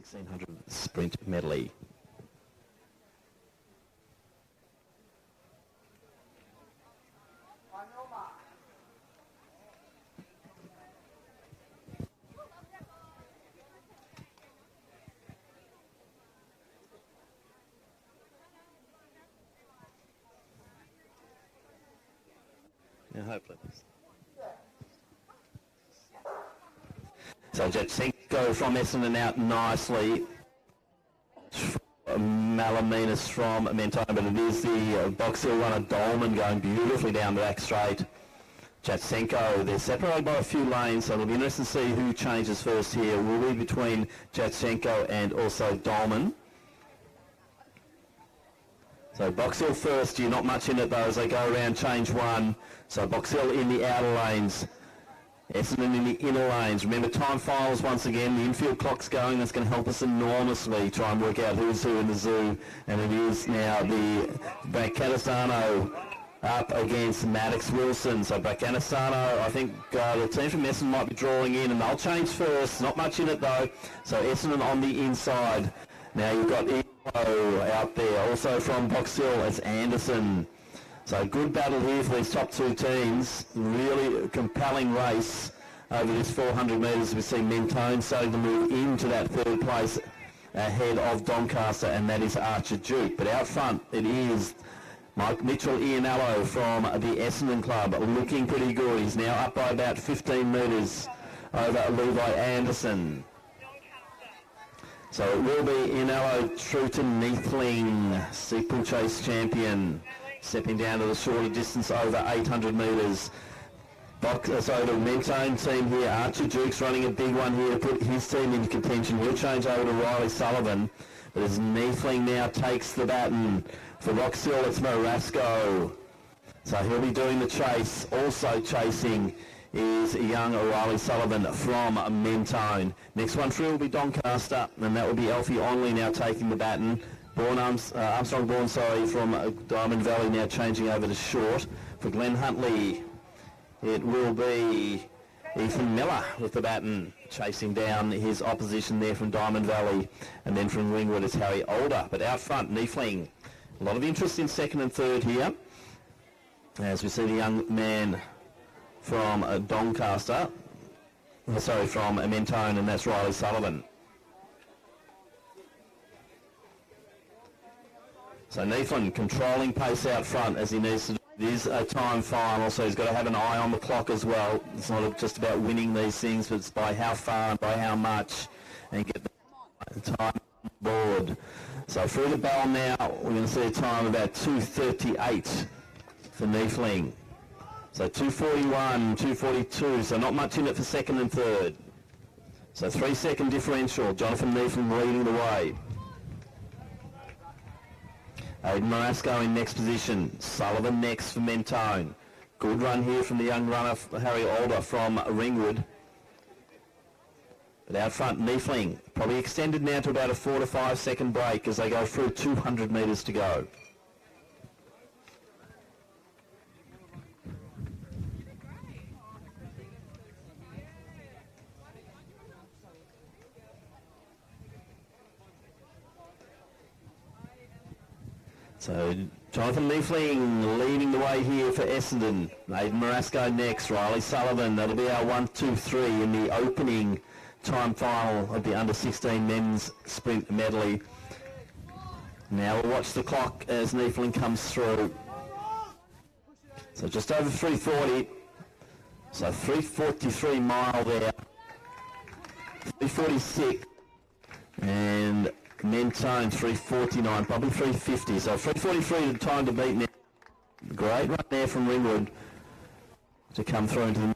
1600 sprint medley. Yeah, hopefully. So Jetsenko from Essendon out nicely. Malaminas from Mentone, but it is the Box Hill runner Dolman going beautifully down the back straight. Jetsenko, they're separated by a few lanes, so it'll be interesting to see who changes first here. Will be between Jetsenko and also Dolman. So Box Hill first, you're not much in it though as they go around change one. So Box Hill in the outer lanes, Essendon in the inner lanes. Remember time finals once again, the infield clock's going, that's going to help us enormously try and work out who's who in the zoo. And it is now the Braccanistano up against Maddox Wilson. So Braccanistano, I think the team from Essendon might be drawing in and they'll change first, not much in it though. So Essendon on the inside. Now you've got out there, also from Box Hill, it's Anderson. So good battle here for these top two teams. Really compelling race over this 400 metres. We see Mentone starting to move into that third place ahead of Doncaster, and that is Archer Duke. But out front, it is Mike Mitchell Ianello from the Essendon Club, looking pretty good. He's now up by about 15 metres over Levi Anderson. So it will be Ianello Truton Neathling, steeplechase champion, stepping down to the shorter distance over 800 metres. So the Mentone team here, Archer Duke's running a big one here to put his team into contention. He'll change over to Riley Sullivan. But as Neathling now takes the baton for Box Hill, it's Marasco. So he'll be doing the chase. Also chasing is young O'Reilly Sullivan from Mentone. Next one through will be Doncaster, and that will be Alfie Onley now taking the baton. Armstrong Bourne, from Diamond Valley now changing over to short. For Glenn Huntley, it will be Ethan Miller with the baton, chasing down his opposition there from Diamond Valley. And then from Ringwood is Harry Older. But out front, Neathling. A lot of interest in second and third here, as we see the young man from Doncaster, from Mentone, and that's Riley Sullivan. So Neathling controlling pace out front as he needs to do. It is a time final, so he's got to have an eye on the clock as well. It's not just about winning these things, but it's by how far and by how much, and get the time on board. So through the bell now, we're going to see a time about 2:38 for Neathling. So 2:41, 2:42, so not much in it for second and third. So 3 second differential, Jonathan Neathling leading the way. Aidan Marasco in next position, Sullivan next for Mentone. Good run here from the young runner Harry Older from Ringwood. But out front, Neathling, probably extended now to about a 4 to 5 second break as they go through 200 metres to go. So Jonathan Neathling leading the way here for Essendon. Aidan Marasco next, Riley Sullivan. That'll be our 1, 2, 3 in the opening time final of the under-16 men's sprint medley. Now we'll watch the clock as Neathling comes through. So just over 3:40. So 3:43 mile there. 3:46. And Mentone 3:49, probably 3:50. So 3:43 the time to beat now. Great run there from Ringwood to come through into the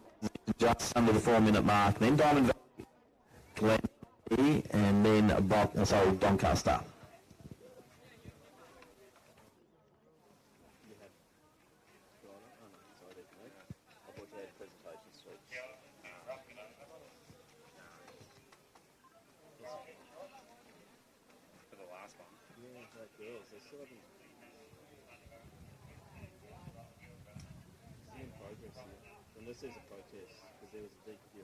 just under the 4 minute mark. Then Diamond Valley, Glen, and then Doncaster. Unless there's a protest, because there was a DQ.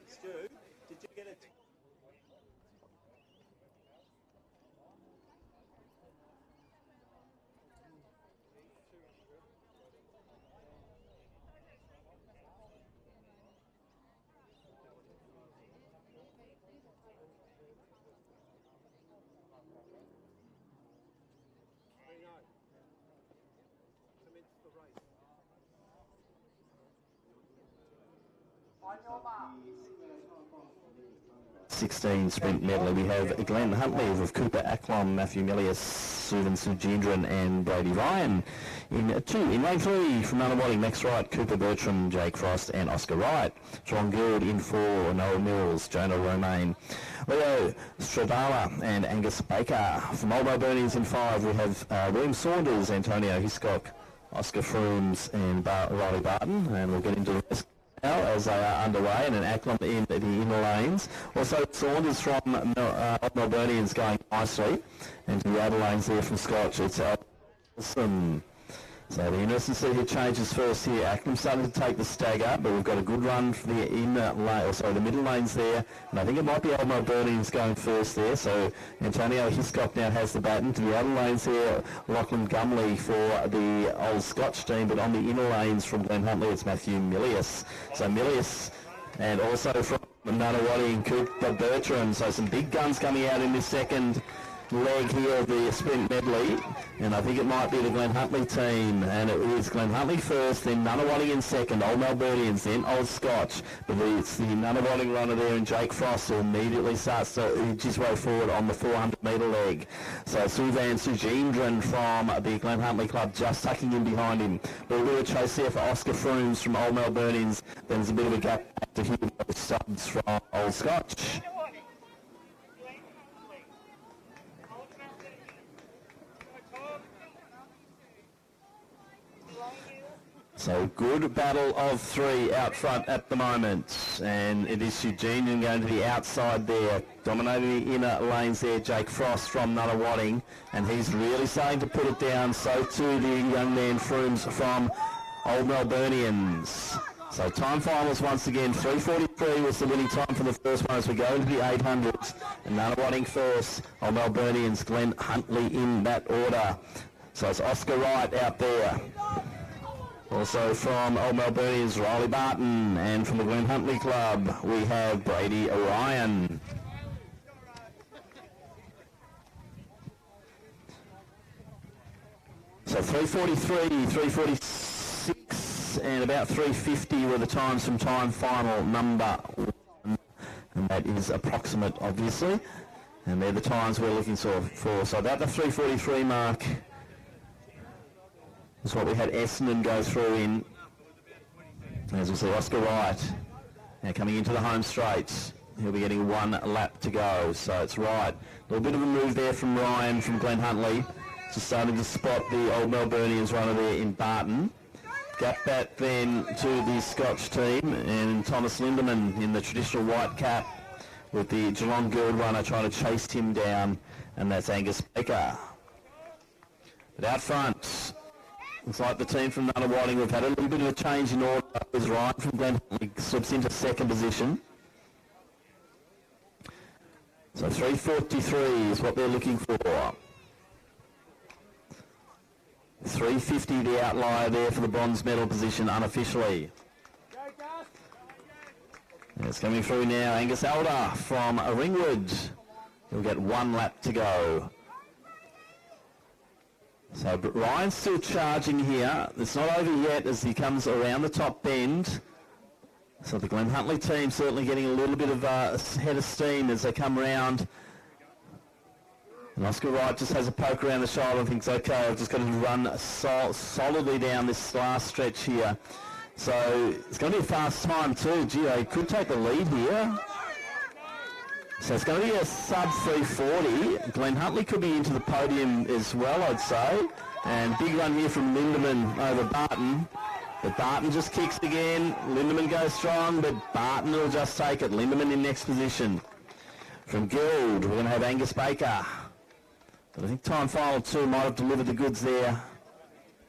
Stu, did you get it? Commence the race. 16 sprint medley. We have Glenn Huntley with Cooper Acklom, Matthew Millius, Suvan Sujindran and Brady Ryan. In 2, in lane 3 from Nunawading, Max Wright, Cooper Bertram, Jake Frost and Oscar Wright. John Guild in 4, Noah Mills, Jonah Romaine. Leo Stradala and Angus Baker. From Old Melburnians in 5 we have William Saunders, Antonio Hiscock, Oscar Frooms and Riley Barton, and we'll get into the rest now as they are underway, and an Acklom in the inner lanes. Also Saunders from Old Melburnians going nicely, and to the outer lanes there from Scotch, it's Wilson. So the interesting to see who changes first here. Acklom starting to take the stagger, but we've got a good run for the inner lane, the middle lanes there, and I think it might be Old Melburnians going first there. So Antonio Hiscock now has the baton. To the outer lanes here, Lachlan Gumley for the Old Scotch team, but on the inner lanes from Glen Huntley, it's Matthew Millius. So Millius, and also from Nunawading, Cooper Bertram. So some big guns coming out in this second leg here of the sprint medley, and I think it might be the Glen Huntley team, and it is Glen Huntley first, then Nunawading in second, Old Melburnians, then Old Scotch, but it's the Nunawading runner there, and Jake Frost, who immediately starts to edge his way forward on the 400 metre leg. So Suvan Sujindran from the Glen Huntley club just tucking in behind him, but a bit of a chase there for Oscar Frooms from Old Melburnians. Then there's a bit of a gap to him, subs from Old Scotch. So good battle of 3 out front at the moment, and it is Eugene going to the outside there, dominating the inner lanes there, Jake Frost from Nunawading, and he's really starting to put it down, so too the young man Frooms from Old Melburnians. So time finals once again, 3:43 was the winning time for the first one as we go into the 800s, and Nunawading first, Old Melburnians, Glen Huntley in that order. So it's Oscar Wright out there. Also from Old Melburnians, Riley Barton, and from the Glen Huntley Club, we have Brady Ryan. So 3:43, 3:46, and about 3:50 were the times from time final number 1, and that is approximate, obviously, and they're the times we're looking for. So about the 3:43 mark. That's what we had Essendon go through in. As we see, Oscar Wright now coming into the home straight. He'll be getting 1 lap to go. So it's Wright. A little bit of a move there from Ryan from Glen Huntley. Just starting to spot the Old Melburnians runner there in Barton. Gap back then to the Scotch team, and Thomas Lindemann in the traditional white cap with the Geelong Guild runner trying to chase him down, and that's Angus Baker. But out front, looks like the team from Nunawading, we've had a little bit of a change in order. As Ryan from Glen Huntley slips into second position. So 3:43 is what they're looking for. 3:50 the outlier there for the bronze medal position unofficially. And it's coming through now. Angus Elder from Ringwood. He'll get 1 lap to go. So but Ryan's still charging here. It's not over yet as he comes around the top bend. So the Glen Huntley team certainly getting a little bit of a head of steam as they come round. And Oscar Wright just has a poke around the shoulder and thinks, okay, I've just got to run solidly down this last stretch here. So it's going to be a fast time too. Gee, he could take the lead here. So it's going to be a sub 3:40. Glen Huntley could be into the podium as well, I'd say. And big run here from Lindemann over Barton. But Barton just kicks again. Lindemann goes strong, but Barton will just take it. Lindemann in next position. From Guild, we're going to have Angus Baker. But I think time final 2 might have delivered the goods there.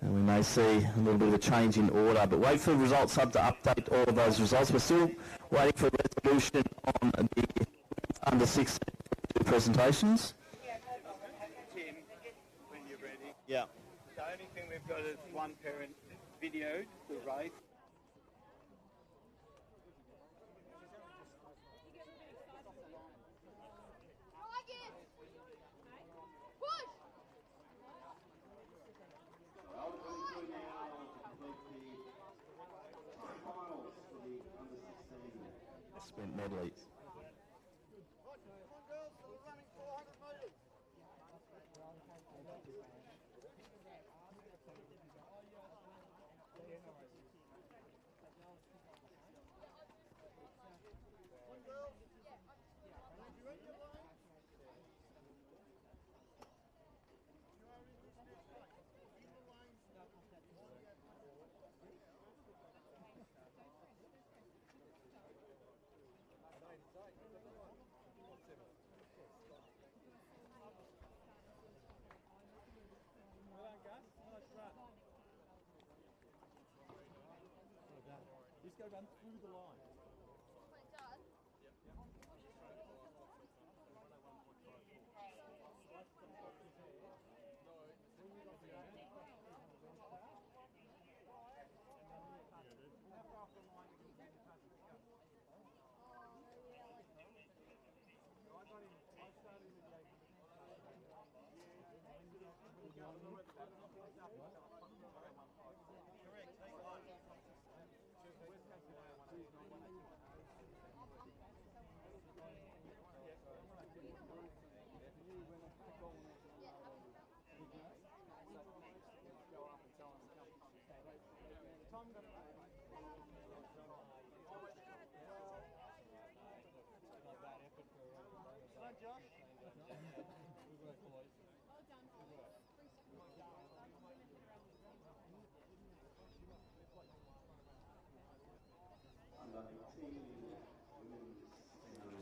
And we may see a little bit of a change in order, but wait for the results hub to update all of those results. We're still waiting for resolution on the under 16 presentations. Tim, when you're ready. Yeah. The only thing we've got is one parent videoed the race. Sprint medleys. Just go run through the line.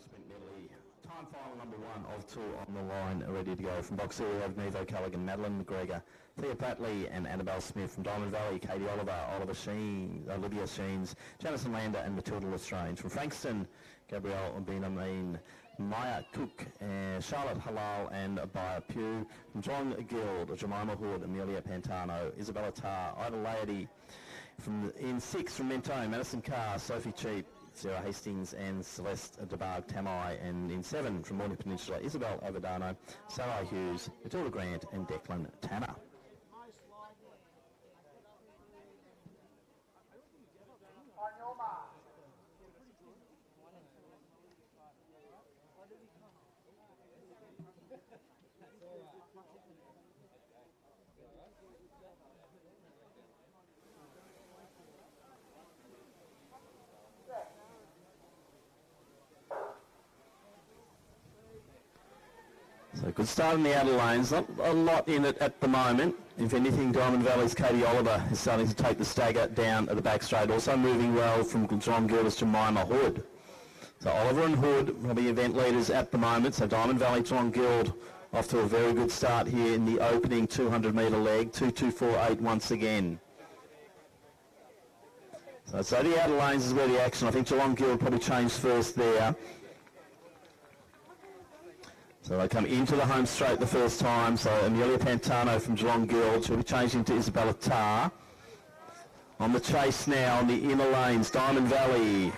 Sprint medley. Time final number 1 of 2 on the line, ready to go. From box A, we have Nevo Callaghan, Madeline McGregor, Thea Pratley and Annabelle Smith. From Diamond Valley, Katie Oliver, Olivia Sheens, Janison Lander and Matilda Lestrange. From Frankston, Gabrielle Benamin, Maya Cook, Charlotte Halal and Abaya Pugh. From John Guild, Jemima Hood, Amelia Pantano, Isabella Tarr, Ida Laity. In 6 from Mentone, Madison Carr, Sophie Cheap, Sarah Hastings and Celeste DeBarg Tamai. And in 7 from Morning Peninsula, Isabel Avadano, Sarah Hughes, Matilda Grant and Declan Tanner. On your mark. So good start in the outer lanes, not a lot in it at the moment. If anything, Diamond Valley's Katie Oliver is starting to take the stagger down at the back straight. Also moving well from John Gildas to Jemima Hood. So Oliver and Hood will be event leaders at the moment. So Diamond Valley, John Guild off to a very good start here in the opening 200 metre leg. 2:2.48 once again. So the outer lanes is where the action. I think Geelong Guild probably changed first there. So they come into the home straight the first time. So Amelia Pantano from Geelong Guild, she'll be changing to Isabella Tarr. On the chase now on the inner lanes, Diamond Valley.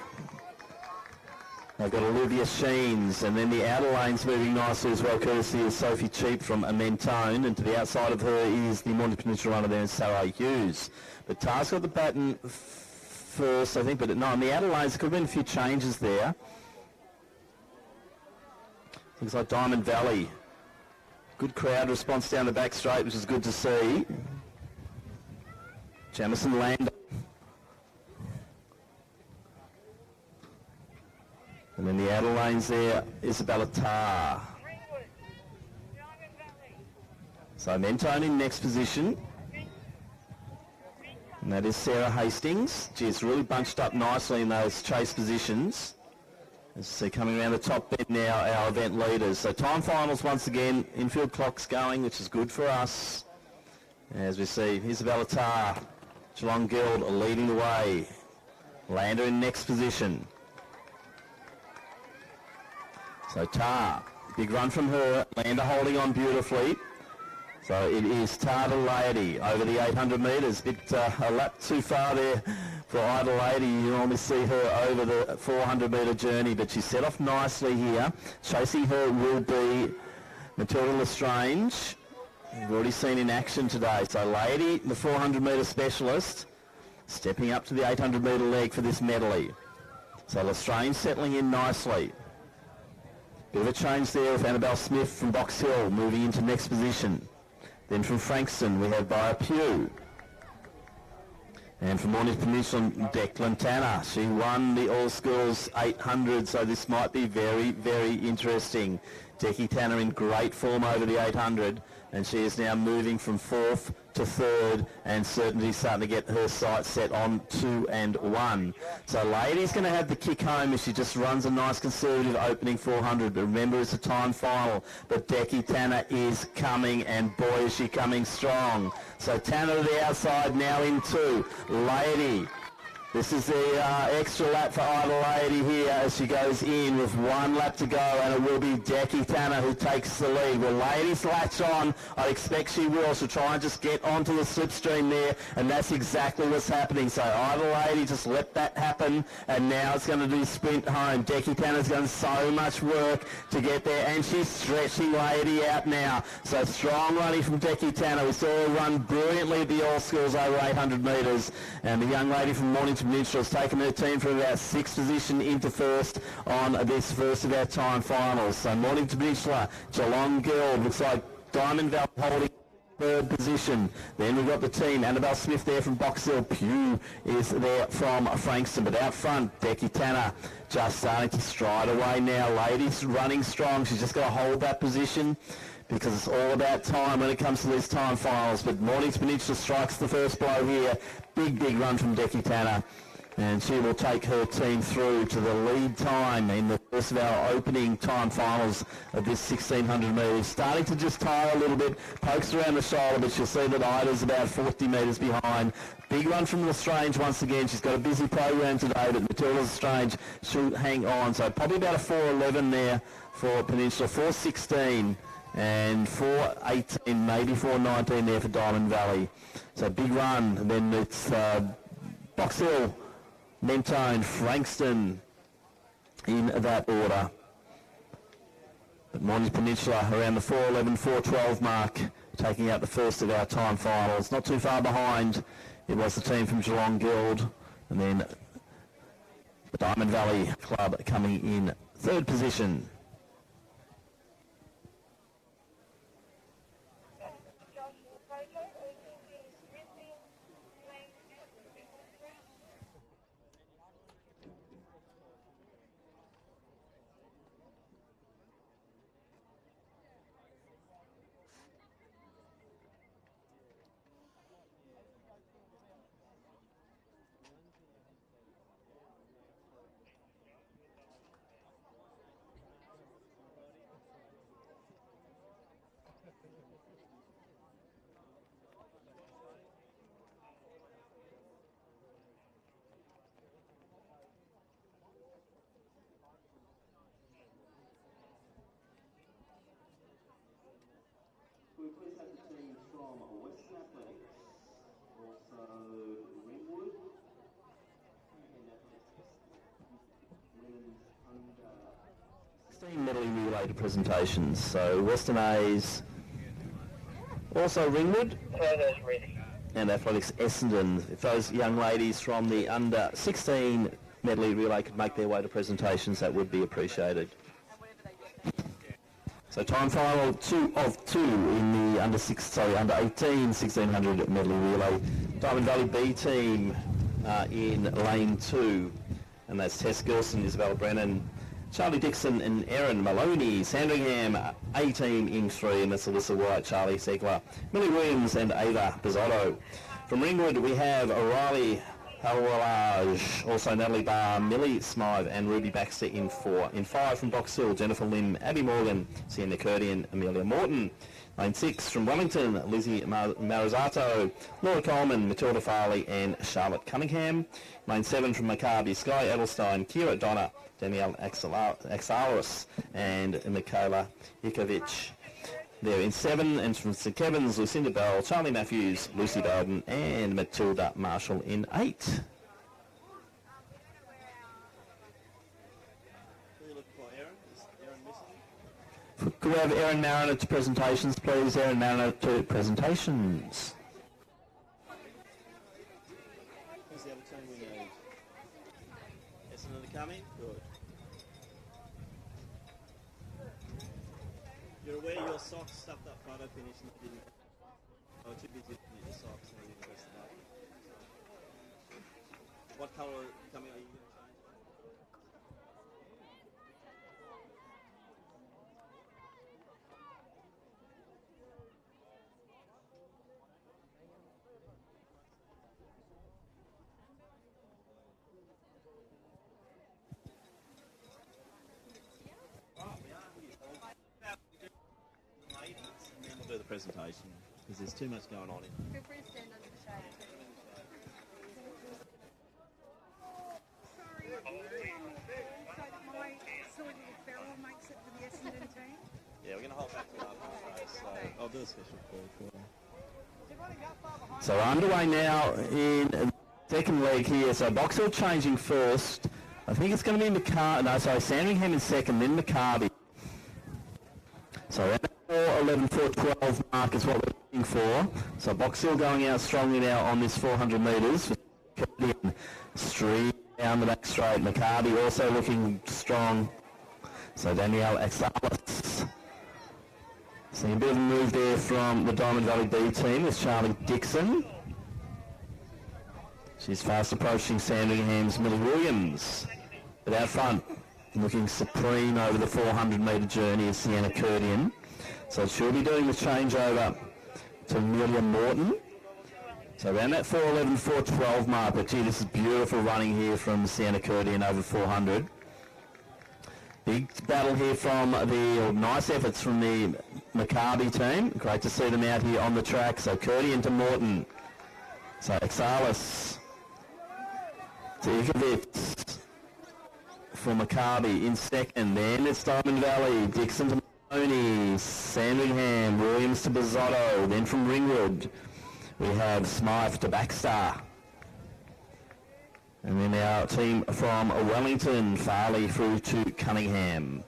They've got Olivia Sheens, and then the outer lanes moving nicely as well, courtesy of Sophie Cheap from Mentone, and to the outside of her is the Morning Peninsula runner there, Sarah Hughes. But Tarr's got the baton first, I think, but no, on the outer lanes, there could have been a few changes there. Looks like Diamond Valley. Good crowd response down the back straight, which is good to see. Jamison Lander. And then the outer lanes there, Isabella Tarr. So Mentone in next position. And that is Sarah Hastings. She's really bunched up nicely in those chase positions. As you see, coming around the top bend now, our event leaders. So time finals once again, infield clocks going, which is good for us. As we see, Isabella Tarr, Geelong Guild leading the way. Lander in next position. So Tarr, big run from her. Lander holding on beautifully. So it is Tarr to Lady over the 800 metres. Bit a lap too far there for Idle Lady. You normally see her over the 400 metre journey, but she set off nicely here. Chasing her will be Matilda Lestrange. We've already seen in action today. So Lady, the 400 metre specialist, stepping up to the 800 metre leg for this medley. So Lestrange settling in nicely. Bit of a change there with Annabelle Smith from Box Hill moving into next position. Then from Frankston we have Bia Pugh. And from Mornington Peninsula, Declan Tanner. She won the All Schools 800, so this might be very, very interesting. Decky Tanner in great form over the 800, and she is now moving from 4th to 3rd, and certainly starting to get her sights set on 2 and 1. So Lady's going to have the kick home if she just runs a nice conservative opening 400, but remember it's a time final. But Decky Tanner is coming, and boy is she coming strong. So Tanner to the outside, now in 2. Lady. This is the extra lap for Idle Lady here as she goes in with 1 lap to go, and it will be Decky Tanner who takes the lead. Well, Lady's latch on. I expect she will. She'll try and just get onto the slipstream there, and that's exactly what's happening. So Idle Lady just let that happen, and now it's going to do sprint home. Decky Tanner's done so much work to get there, and she's stretching Lady out now. So strong running from Decky Tanner. We saw her run brilliantly at the All Schools over 800 metres, and the young lady from Mornington Peninsula has taken her team from about 6th position into 1st on this first of our time finals. So Mornington Peninsula, Geelong Guild, looks like Diamond Valley holding 3rd position. Then we've got the team, Annabelle Smith there from Box Hill, Pugh is there from Frankston, but out front, Decky Tanner just starting to stride away now. Lady's running strong, she's just got to hold that position, because it's all about time when it comes to these time finals. But Mornington Peninsula strikes the first blow here. Big run from Decky Tanner. And she will take her team through to the lead time in the first of our opening time finals of this 1600 metres. Starting to just tire a little bit, pokes around the shoulder, but she'll see that Ida's about 40 metres behind. Big run from Lestrange once again. She's got a busy program today, but Matilda Lestrange should hang on. So probably about a 4:11 there for Peninsula, 4:16. And 4:18, maybe 4:19 there for Diamond Valley. So big run, and then it's Box Hill, Mentone, Frankston in that order. But Mornington Peninsula around the 4:11, 4:12 mark, taking out the first of our time finals. Not too far behind, it was the team from Geelong Guild, and then the Diamond Valley Club coming in 3rd position. We please have the team from Western Athletics, also Ringwood, and women's under 16 medley related presentations. So Western A's, also Ringwood, and Athletics Essendon. If those young ladies from the under 16 medley relay could make their way to presentations, that would be appreciated. So time final 2 of 2 in the under 18 1600 medley relay. Diamond Valley B team in lane 2, and that's Tess Gilson, Isabella Brennan, Charlie Dixon and Erin Maloney. Sandringham A team in 3, and that's Alyssa White, Charlie Segler, Millie Williams and Ava Bizzotto. From Ringwood we have O'Reilly Hawalage, also Natalie Barr, Millie Smythe and Ruby Baxter in 4. In 5 from Box Hill, Jennifer Lim, Abby Morgan, Sienna Curdian, Amelia Morton. Lane 6 from Wellington, Lizzie Marizzato, Laura Coleman, Matilda Farley and Charlotte Cunningham. Lane 7 from Maccabi, Sky Edelstein, Kira Donna, Danielle Axalis and Michaela Ikovic. There in 7, and from St Kevin's, Lucinda Bell, Charlie Matthews, Lucy Bowden and Matilda Marshall in 8. Could we have Erin Mariner to presentations, please? Erin Mariner to presentations. Who's the other team we need? Essendon are coming? Good. You're aware your socks stuffed up photo finish and they didn't... Oh, too busy looking at your socks and they didn't dress them up. What colour coming are you going to change? We'll do the presentation because there's too much going on here. Feel free to stand under the shade. Sorry, so my silly little feral makes it for the Essendon team. Yeah, we're going to hold back to that, so I'll do a special call for you. So underway now in the second leg here. So Box Hill changing first. I think it's going to be Maccabi. No, sorry, Sandringham in second, then Maccabi. So that 4:11, 4:12 mark is what we're looking for. So Box Hill going out strongly now on this 400 metres. Street down the back straight. Maccabi also looking strong. So Danielle Axalis. Seeing a bit of a move there from the Diamond Valley B team with Charlie Dixon. She's fast approaching Sandringham's Millie Williams. But out front, looking supreme over the 400 metre journey is Sienna Curdian. So she'll be doing the changeover to Amelia Morton. So around that 4:11, 4:12 mark, but gee, this is beautiful running here from Sienna Curdian over 400. Big battle here from nice efforts from the Maccabi team. Great to see them out here on the track. So Curdian to Morton. So Axalis to Ikovic for Maccabi in second. Then it's Diamond Valley. Dixon to Maloney. Sandringham. Williams to Bizzotto. Then from Ringwood we have Smythe to Baxter. And then our team from Wellington, Farley through to Cunningham.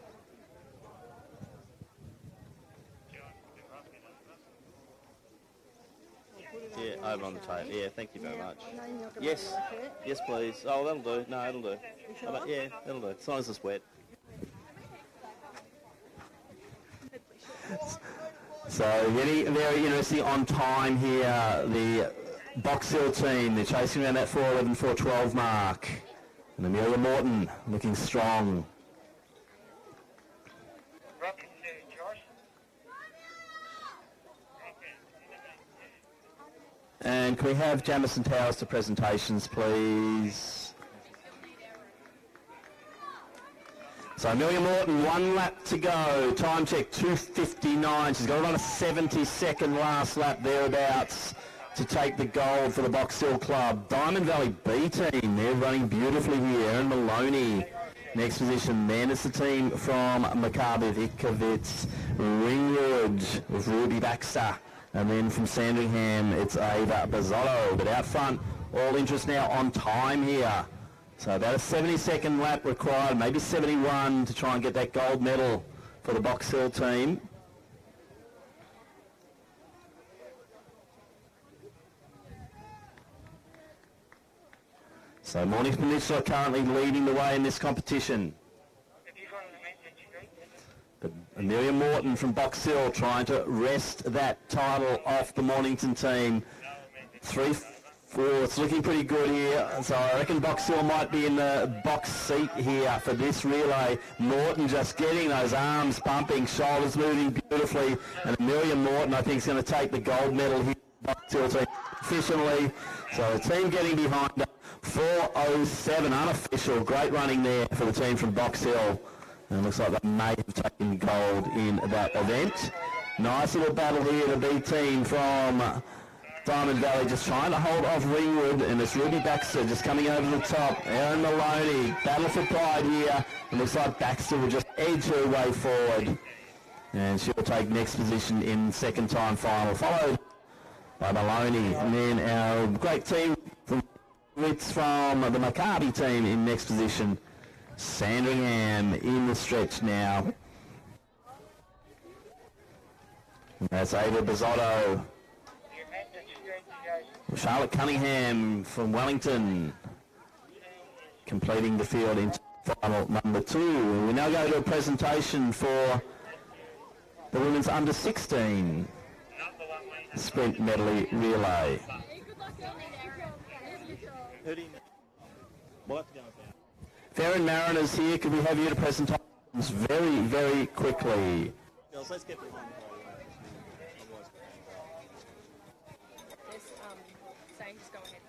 Yeah, over on the table. Yeah, thank you very much. Yes, yes please. Oh, that'll do. No, that'll do. Yeah, that'll do. As long as it's wet. So getting very interesting on time here. The Box Hill team, they're chasing around that 4:11, 4:12 mark. And Amelia Morton looking strong. And can we have Jamison Towers to presentations, please? So Amelia Morton, 1 lap to go. Time check, 2:59. She's got it on a 72nd last lap thereabouts to take the gold for the Box Hill Club. Diamond Valley B team, they're running beautifully here. Erin Maloney, next position. Then it's the team from Maccabi, Ikovic, Ringwood with Ruby Baxter. And then from Sandringham, it's Ava Bizzotto. But out front, all interest now on time here. So about a 72nd lap required, maybe 71 to try and get that gold medal for the Box Hill team. So Mornington Peninsula currently leading the way in this competition. But Amelia Morton from Box Hill trying to wrest that title off the Mornington team. 3-4, it's looking pretty good here. So I reckon Box Hill might be in the box seat here for this relay. Morton just getting those arms pumping, shoulders moving beautifully. And Amelia Morton, I think, is going to take the gold medal here. Box Hill team efficiently. So the team getting behind her. 4:07 unofficial. Great running there for the team from Box Hill. And looks like they may have taken gold in that event. Nice little battle here. The big team from Diamond Valley just trying to hold off Ringwood, and it's Ruby Baxter just coming over the top. Erin Maloney, battle for pride here. It looks like Baxter will just edge her way forward. And she'll take next position in second time final, followed by Maloney. And then our great team from the Maccabi team in next position. Sandringham in the stretch now. That's Ava Bizzotto. Charlotte Cunningham from Wellington completing the field in final number 2. We now go to a presentation for the women's under 16 sprint medley relay. Farron Mariners here. Could we have you to presentations very, very quickly? Girls, let's get behind just go ahead.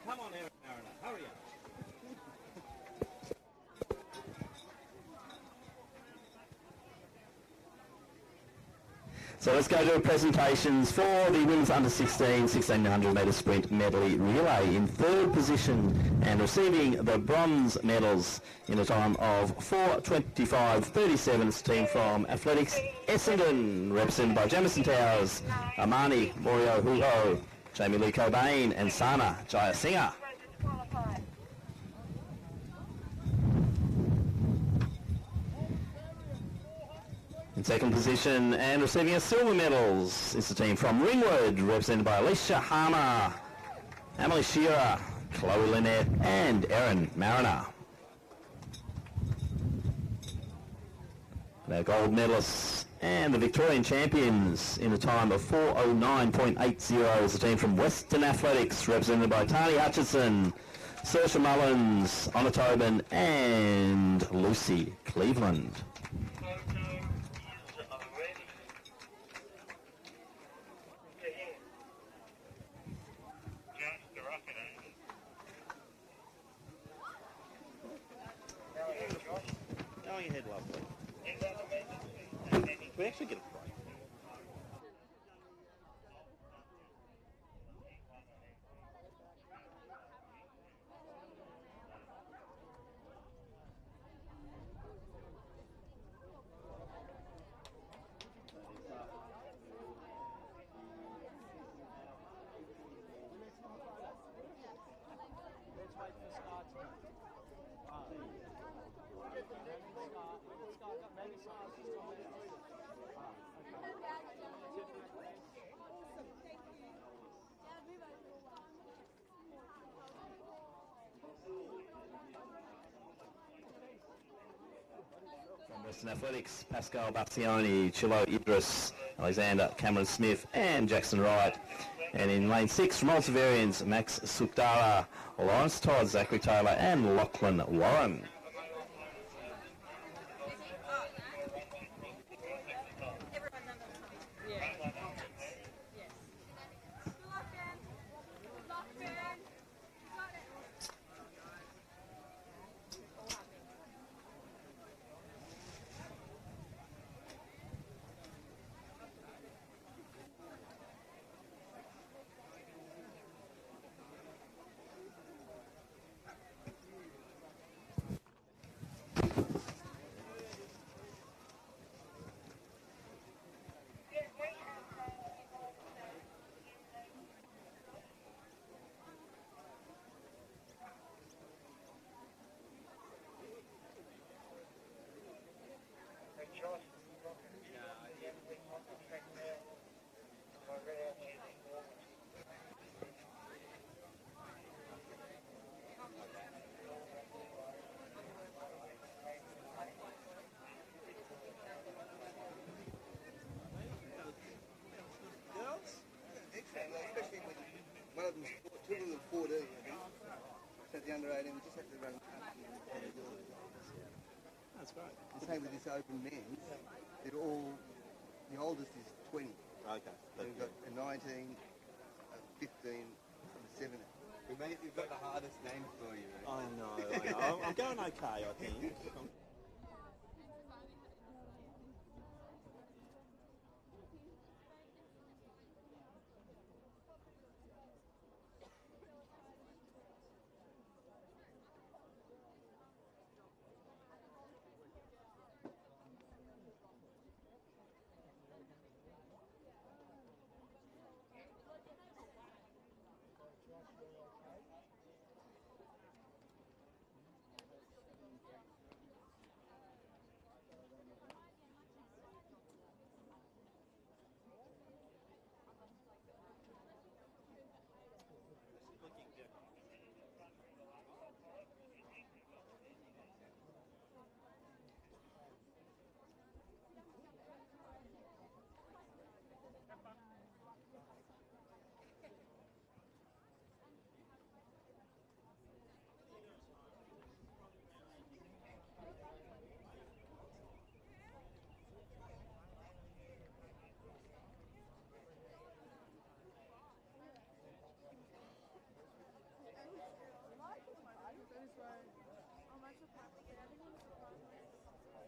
Come on, Aaron Mariner, hurry up. So let's go to presentations for the women's under 16, 1600 metre sprint medley relay. In third position and receiving the bronze medals in a time of 4:25.37. It's team from Athletics Essendon, represented by Jamison Towers, Amani Morio Hugo, Jamie Lee Cobain and Sana Jayasinghe. In second position and receiving a silver medals is the team from Ringwood, represented by Alicia Harmer, Emily Shearer, Chloe Lynette and Erin Mariner. Our gold medalists and the Victorian champions in a time of 4:09.80 is the team from Western Athletics, represented by Tani Hutchison, Saoirse Mullins, Anna Tobin and Lucy Cleveland. Going ahead, lovely. We actually get a break. From Western Athletics, Pascal Bazioni, Chilo Idris, Alexander Cameron Smith and Jackson Wright. And in lane 6 from Multivarians, Max Sukdara, Lawrence Todd, Zachary Taylor and Lachlan Warren. Two of them were 14, I think. So the under 18, we just have to run. That's great. The same with this open men's. They're all The oldest is 20. Okay. So we've got a 19, a 15, and a 17. We've got the hardest name for you. I know. I'm going okay, I think.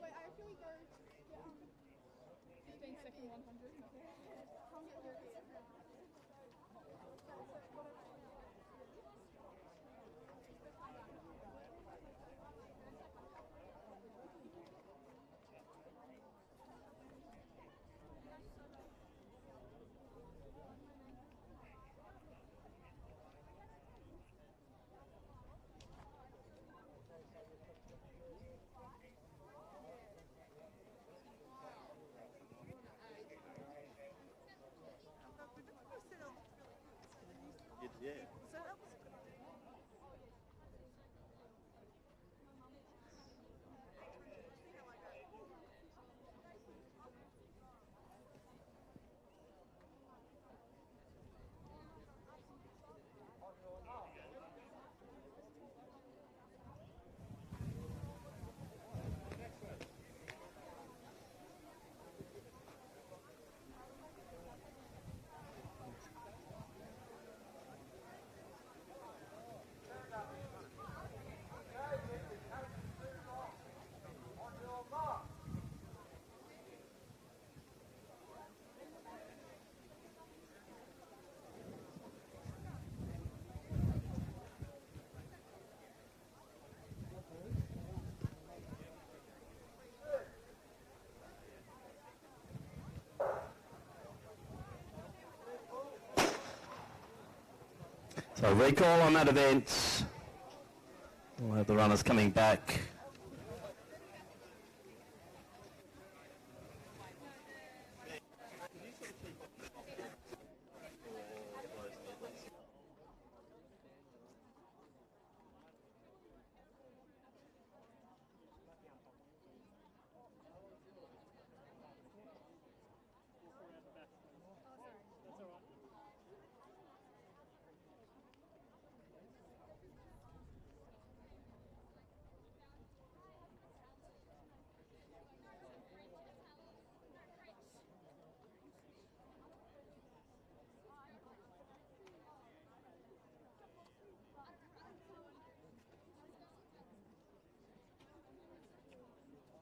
Wait, I actually go 15 second 100. Can't get 30. Yeah. So recall on that event. We'll have the runners coming back.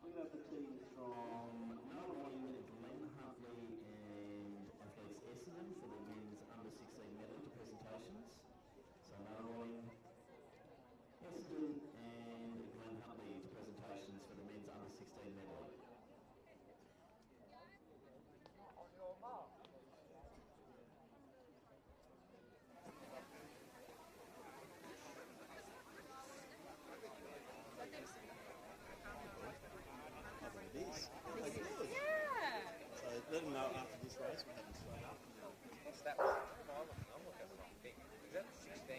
We have the teams from Melbourne, Glen Huntley and athletes Essendon for the men's under 16 medley to presentations. So Melbourne, Essendon and Glen Huntley to presentations for the men's under 16 medley. On your mark. Yeah. So let them know after this race we're having straight up. What's that one? I'm looking at something. Is that 16?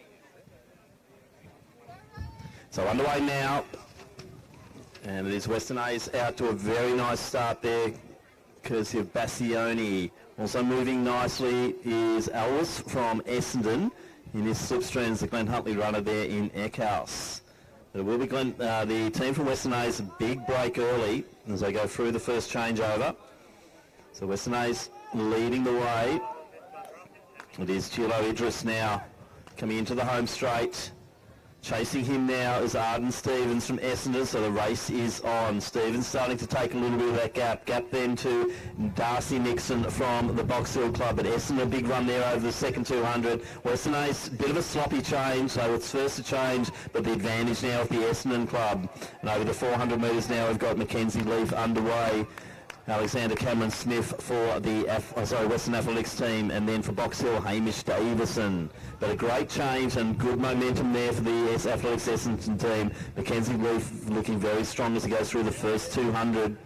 So underway now, and it is Western A's out to a very nice start there, courtesy of Bassioni. Also moving nicely is Elvis from Essendon in his slipstreams, the Glen Huntley runner there in Eckhouse. But it will be the team from Western A's a big break early as they go through the first changeover. So Western A's leading the way. It is Chilo Idris now coming into the home straight. Chasing him now is Arden Stevens from Essendon, so the race is on. Stevens starting to take a little bit of that gap. Gap then to Darcy Nixon from the Box Hill Club. But Essendon, a big run there over the second 200. Western A's, bit of a sloppy change, so it's first to change, but the advantage now of the Essendon Club. And over the 400 metres now, we've got Mackenzie Leaf underway. Alexander Cameron Smith for the Western Athletics team, and then for Box Hill, Hamish Davison. But a great change and good momentum there for the Athletics Essendon team. Mackenzie Leaf looking very strong as he goes through the first 200.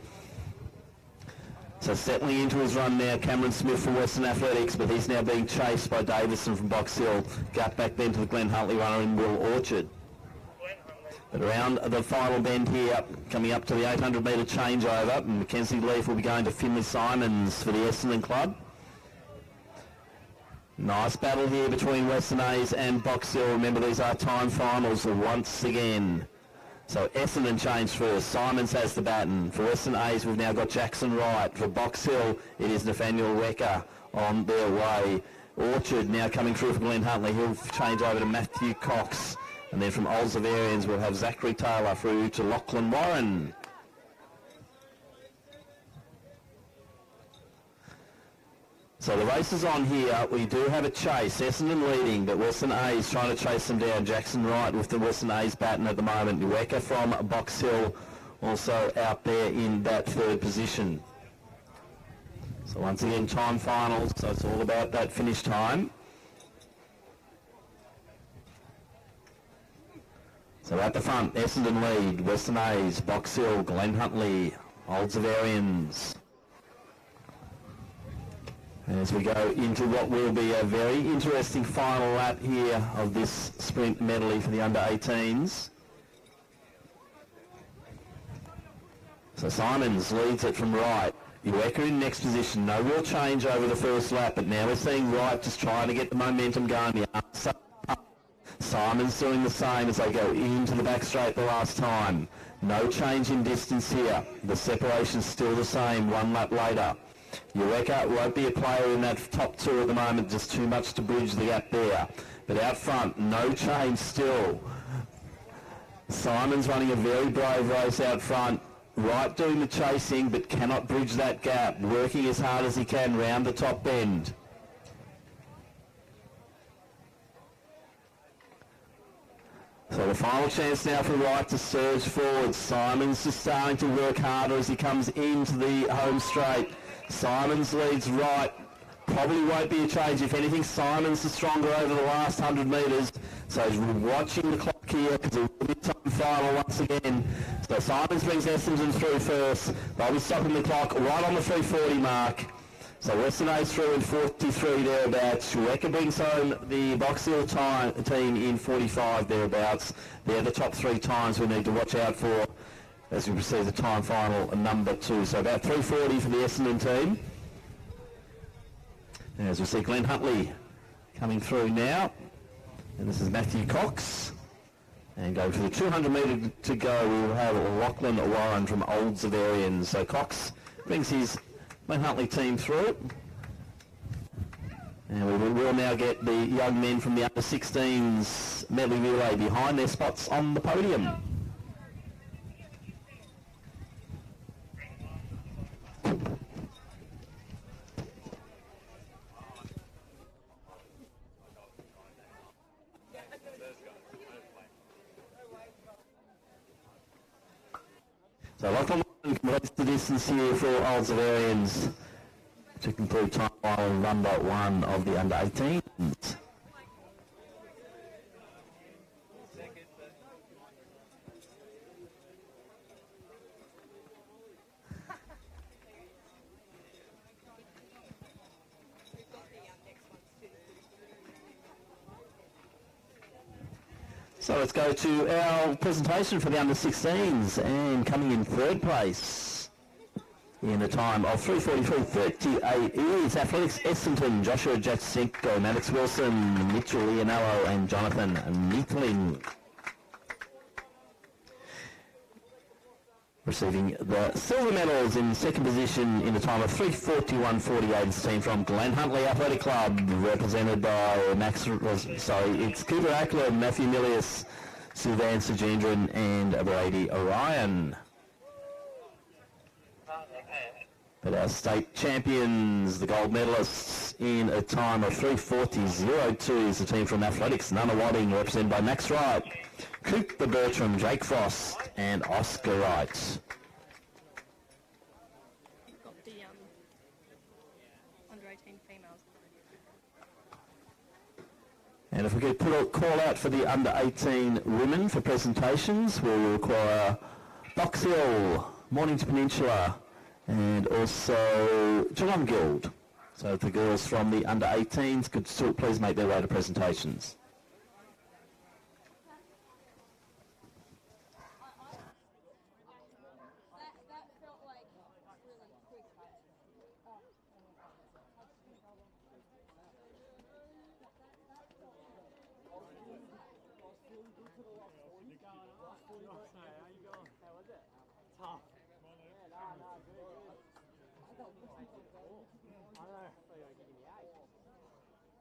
So settling into his run now, Cameron Smith for Western Athletics, but he's now being chased by Davison from Box Hill. Gap back then to the Glenn Huntley runner in Will Orchard. But around the final bend here, coming up to the 800 metre changeover, Mackenzie Leaf will be going to Finley Simons for the Essendon Club. Nice battle here between Western A's and Box Hill. Remember, these are time finals once again. So Essendon changed first. Simons has the baton. For Western A's, we've now got Jackson Wright. For Box Hill, it is Nathaniel Wecker on their way. Orchard now coming through for Glenn Huntley. He'll change over to Matthew Cox. And then from Oldsavarians, we'll have Zachary Taylor through to Lachlan Warren. So the race is on here. We do have a chase. Essendon leading, but Western A's trying to chase them down. Jackson Wright with the Western A's baton at the moment. Wecker from Box Hill also out there in that third position. So once again, time finals. So it's all about that finish time. So at the front, Essendon lead, Western A's, Box Hill, Glenn Huntley, Oldsavarians. As we go into what will be a very interesting final lap here of this sprint medley for the under-18s. So Simons leads it from Wright. Ueka in next position. No real change over the first lap, but now we're seeing Wright just trying to get the momentum going. Simons doing the same as they go into the back straight the last time. No change in distance here. The separation's still the same 1 lap later. Ueka won't be a player in that top two at the moment, just too much to bridge the gap there. But out front, no change still. Simons running a very brave race out front. Wright doing the chasing, but cannot bridge that gap. Working as hard as he can round the top bend. So the final chance now for Wright to surge forward. Simons just starting to work harder as he comes into the home straight. Simons leads Wright. Probably won't be a change. If anything, Simons is stronger over the last 100 metres. So he's watching the clock here because it will be time final once again. So Simons brings Essendon through first. They'll be stopping the clock right on the 3:40 mark. So Western A's through in 43 thereabouts. Ueka brings home the Box Hill team in 45 thereabouts. They're the top three times we need to watch out for as we proceed to time final number 2. So about 3:40 for the Essendon team. And as we see Glenn Huntley coming through now. And this is Matthew Cox. And go for the 200 metre to go, we will have Lachlan Warren from Oldsavarians. So Cox brings his Glenn Huntley team through. And we will now get the young men from the under-16s medley relay behind their spots on the podium. So Lachlan completes the distance here for Oldsavarians to conclude time final number 1 of the under-18s. So let's go to our presentation for the under-16s, and coming in third place in a time of 3:43.38 is Athletics Essendon, Joshua Jatsenko, Maddox Wilson, Mitchell Leonello and Jonathan Meetling. receiving the silver medals in second position in a time of 3:41.48. It's a team from Glen Huntly Athletic Club, represented by it's Cooper Ackler, Matthew Milius, Sylvain Sajendran and Brady Orion. But our state champions, the gold medalists, in a time of 3:40.02 is the team from Athletics, Nunawading, represented by Max Wright, Cooper Bertram, Jake Frost and Oscar Wright. You've got the under 18 females. And if we could put a call out for the under 18 women for presentations, we will require Box Hill, Mornington Peninsula, and also Geelong Guild. So if the girls from the under 18s could still please make their way to presentations.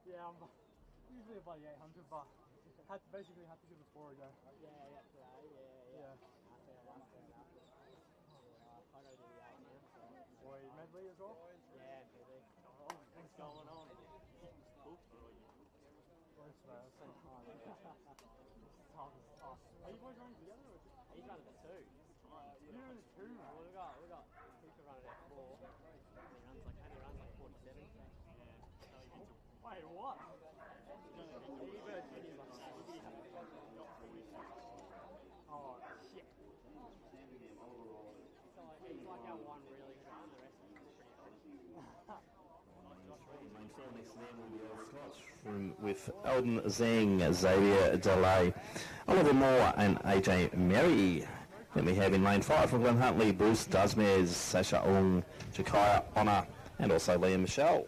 Yeah, I'm usually about 800, but basically had to do the 4 ago. Yeah. Boy, medley as well? Yeah, medley. Oh, what's going on? Where's the same time? Are you boys running together or just? He's running the 2. You're running the 2, right? Well, we got Cooper running at 4. He runs like 47. Wait, what? Oh, shit. So it's like our one really good run, the rest of it is pretty hard. With Eldon Zeng, Xavier Delay, Oliver Moore and AJ Merry. Then we have in lane 5 from Glen Huntly, Bruce Dusmez, Sasha Ong, Jakaya Honor and also Liam Michelle.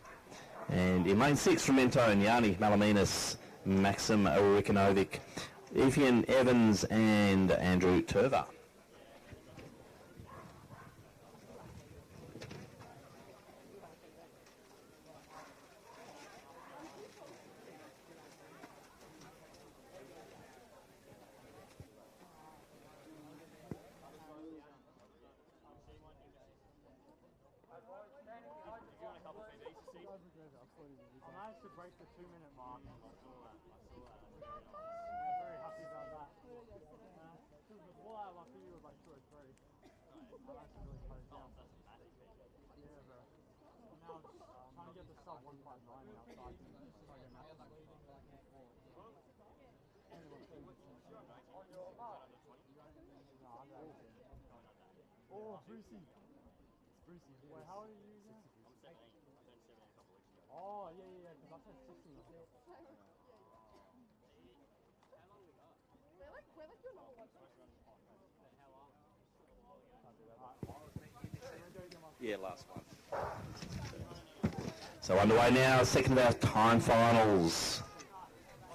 And in lane 6 from Mentone, Yanni Malaminas, Maxim Rikanovic, Evian Evans and Andrew Turver. I managed to break the 2-minute mark. I saw that. I'm very happy about that. Because before that, my figure was like 2 or 3. I actually really cut it down. Yeah, bro. Now I'm just trying to get the sub 159 now, so I can try to get matches. Oh, Brucey. It's Brucey. Wait, how old are you now? I'm 17. Oh, yeah, because I said 16. We're like your normal ones. Yeah, last one. So underway now, second of our time finals.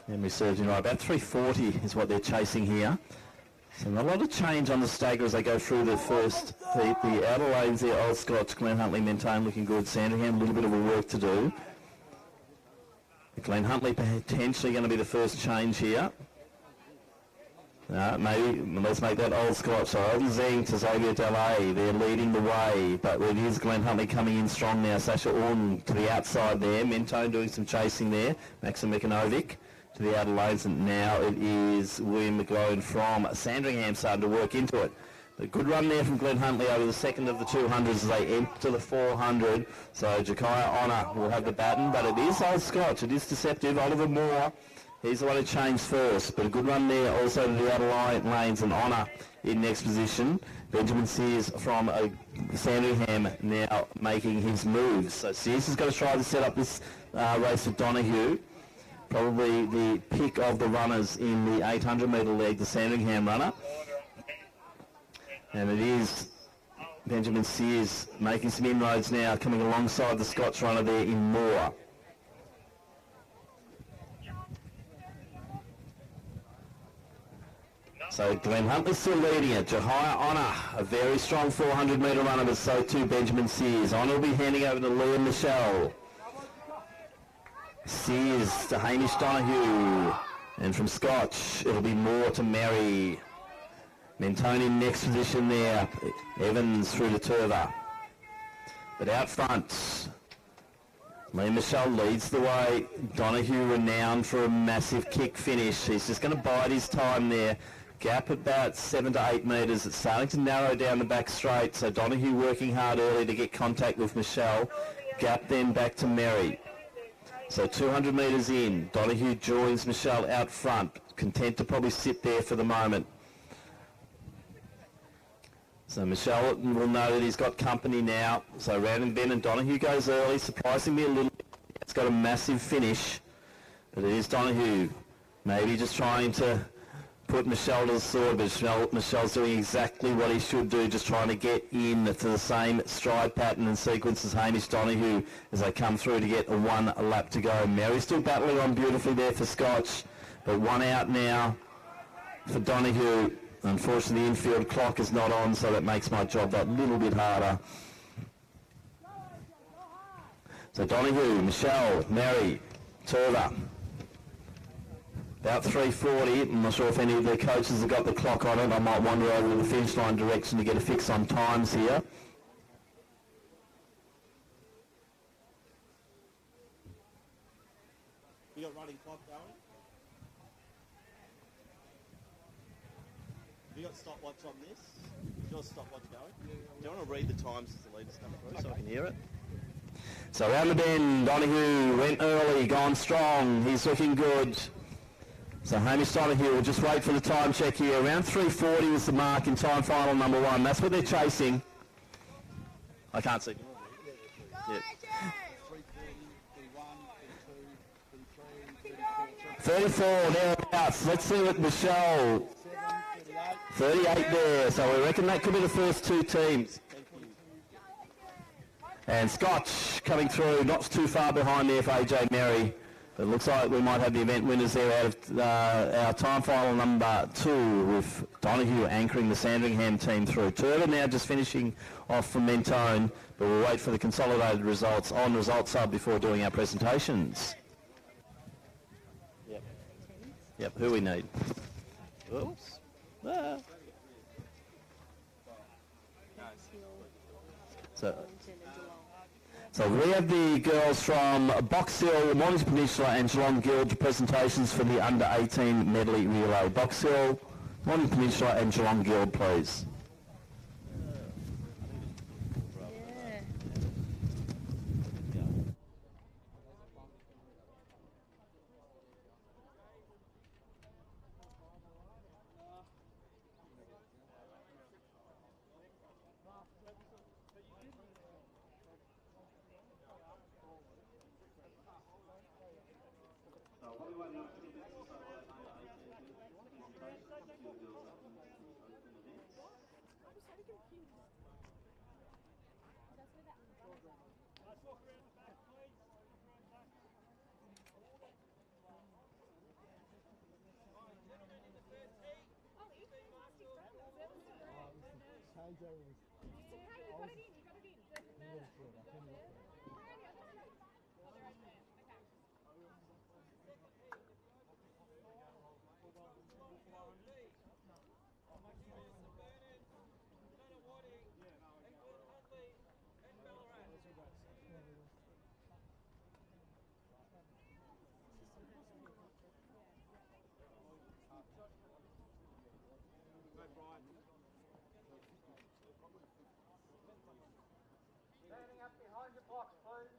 Memory serves me right, about 3:40 is what they're chasing here. So not a lot of change on the stagger as they go through the first heat. The outer lanes there, Old Scots, Glen Huntly, Mentone looking good. Sandringham, a little bit of a work to do. Glen Huntly potentially going to be the first change here. Maybe, let's make that Old Scotch. So Eldon Zeng to Xavier Delay, they're leading the way, but it is Glen Huntly coming in strong now. Sasha Orn to the outside there, Mentone doing some chasing there, Maxim Mikanovic to the outer lanes, and now it is William McGlone from Sandringham starting to work into it. A good run there from Glen Huntly over the second of the 200s as they enter the 400. So Jakaya Honor will have the baton, but it is Old Scotch. It is deceptive. Oliver Moore, he's the one who changed first, but a good run there also to the outer lanes, and Honor in next position. Benjamin Sears from Sandringham now making his moves. So Sears has got to try to set up this race with Donahue. Probably the pick of the runners in the 800 metre leg, the Sandringham runner. And it is Benjamin Sears making some inroads now, coming alongside the Scotch runner there in Moore. So Glenn Huntley still leading it. Jahia Honor, a very strong 400 metre runner, but so too Benjamin Sears. Honor will be handing over to Liam Michelle. Sears to Hamish Donahue. And from Scotch, it'll be Moore to Mary. Mentone in next position there. Evans through to Turver. But out front, Liam Michelle leads the way. Donahue renowned for a massive kick finish. He's just going to bide his time there. Gap about 7 to 8 metres. It's starting to narrow down the back straight. So Donahue working hard early to get contact with Michelle. Gap then back to Mary. So 200 metres in. Donahue joins Michelle out front. Content to probably sit there for the moment. So Michelle will know that he's got company now. So round and bend, and Donahue goes early, surprising me a little bit. It's got a massive finish, but it is Donahue. Maybe just trying to put Michelle to the sword, but Michelle's doing exactly what he should do, just trying to get in to the same stride pattern and sequence as Hamish Donahue as they come through to get a one lap to go. Mary's still battling on beautifully there for Scotch, but one out now for Donahue. Unfortunately, the infield clock is not on, so that makes my job that little bit harder. So Donahue, Michelle, Mary, Turver. About 3:40. I'm not sure if any of the coaches have got the clock on it. I might wander over to the finish line direction to get a fix on times here. You got running clock going? Have you got stopwatch on this? Is your stopwatch going? Do you want to read the times as the leaders come through so I can hear it? So round the bend, Donahue went early, gone strong. He's looking good. So Hamish Donahue will just wait for the time check here. Around 3:40 was the mark in time final number 1. That's what they're chasing. I can't see. Yep. 34, thereabouts. Let's see what Michelle. 38 there, so we reckon that could be the first two teams. And Scotch coming through, not too far behind there for AJ Merry. It looks like we might have the event winners there out of our time final number 2 with Donahue anchoring the Sandringham team through. Turver now just finishing off from Mentone, but we'll wait for the consolidated results on Results Hub before doing our presentations. Yep, who we need. Oops. Ah. So we have the girls from Box Hill, Mornington Peninsula and Geelong Guild presentations for the under-18 medley relay. Box Hill, Mornington Peninsula and Geelong Guild, please. Standing up behind your box, please.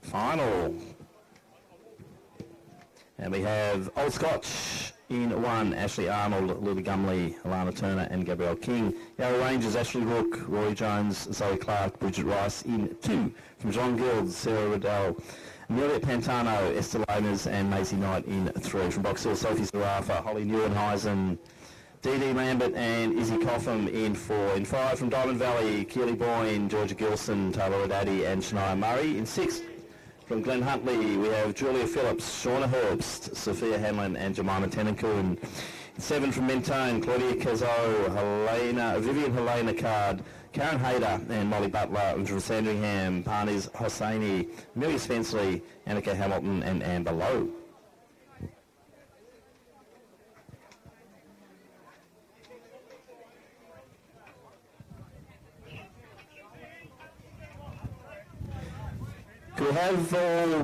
Final. And we have Old Scotch in 1, Ashley Arnold, Lily Gumley, Alana Turner and Gabrielle King. Yarra Rangers, Ashley Rook, Rory Jones, Zoe Clark, Bridget Rice in 2. From John Guild, Sarah Riddell, Amelia Pantano, Esther Lamers and Maisie Knight in 3. From Box Hill, Sophie Zarafa, Holly Neuenheisen, Dee Lambert and Izzy Coffin in 4. In 5 from Diamond Valley, Keely Boyne, Georgia Gilson, Taylor Radaddy and Shania Murray. In 6 from Glen Huntley, we have Julia Phillips, Shauna Herbst, Sophia Hanlon and Jemima Tenencoon. 7 from Mentone, Claudia Cazo, Vivian Helena Card, Karen Hayder and Molly Butler, and from Sandringham, Parniz Hosseini, Amelia Spenceley, Annika Hamilton and Amber Lowe. Could we have all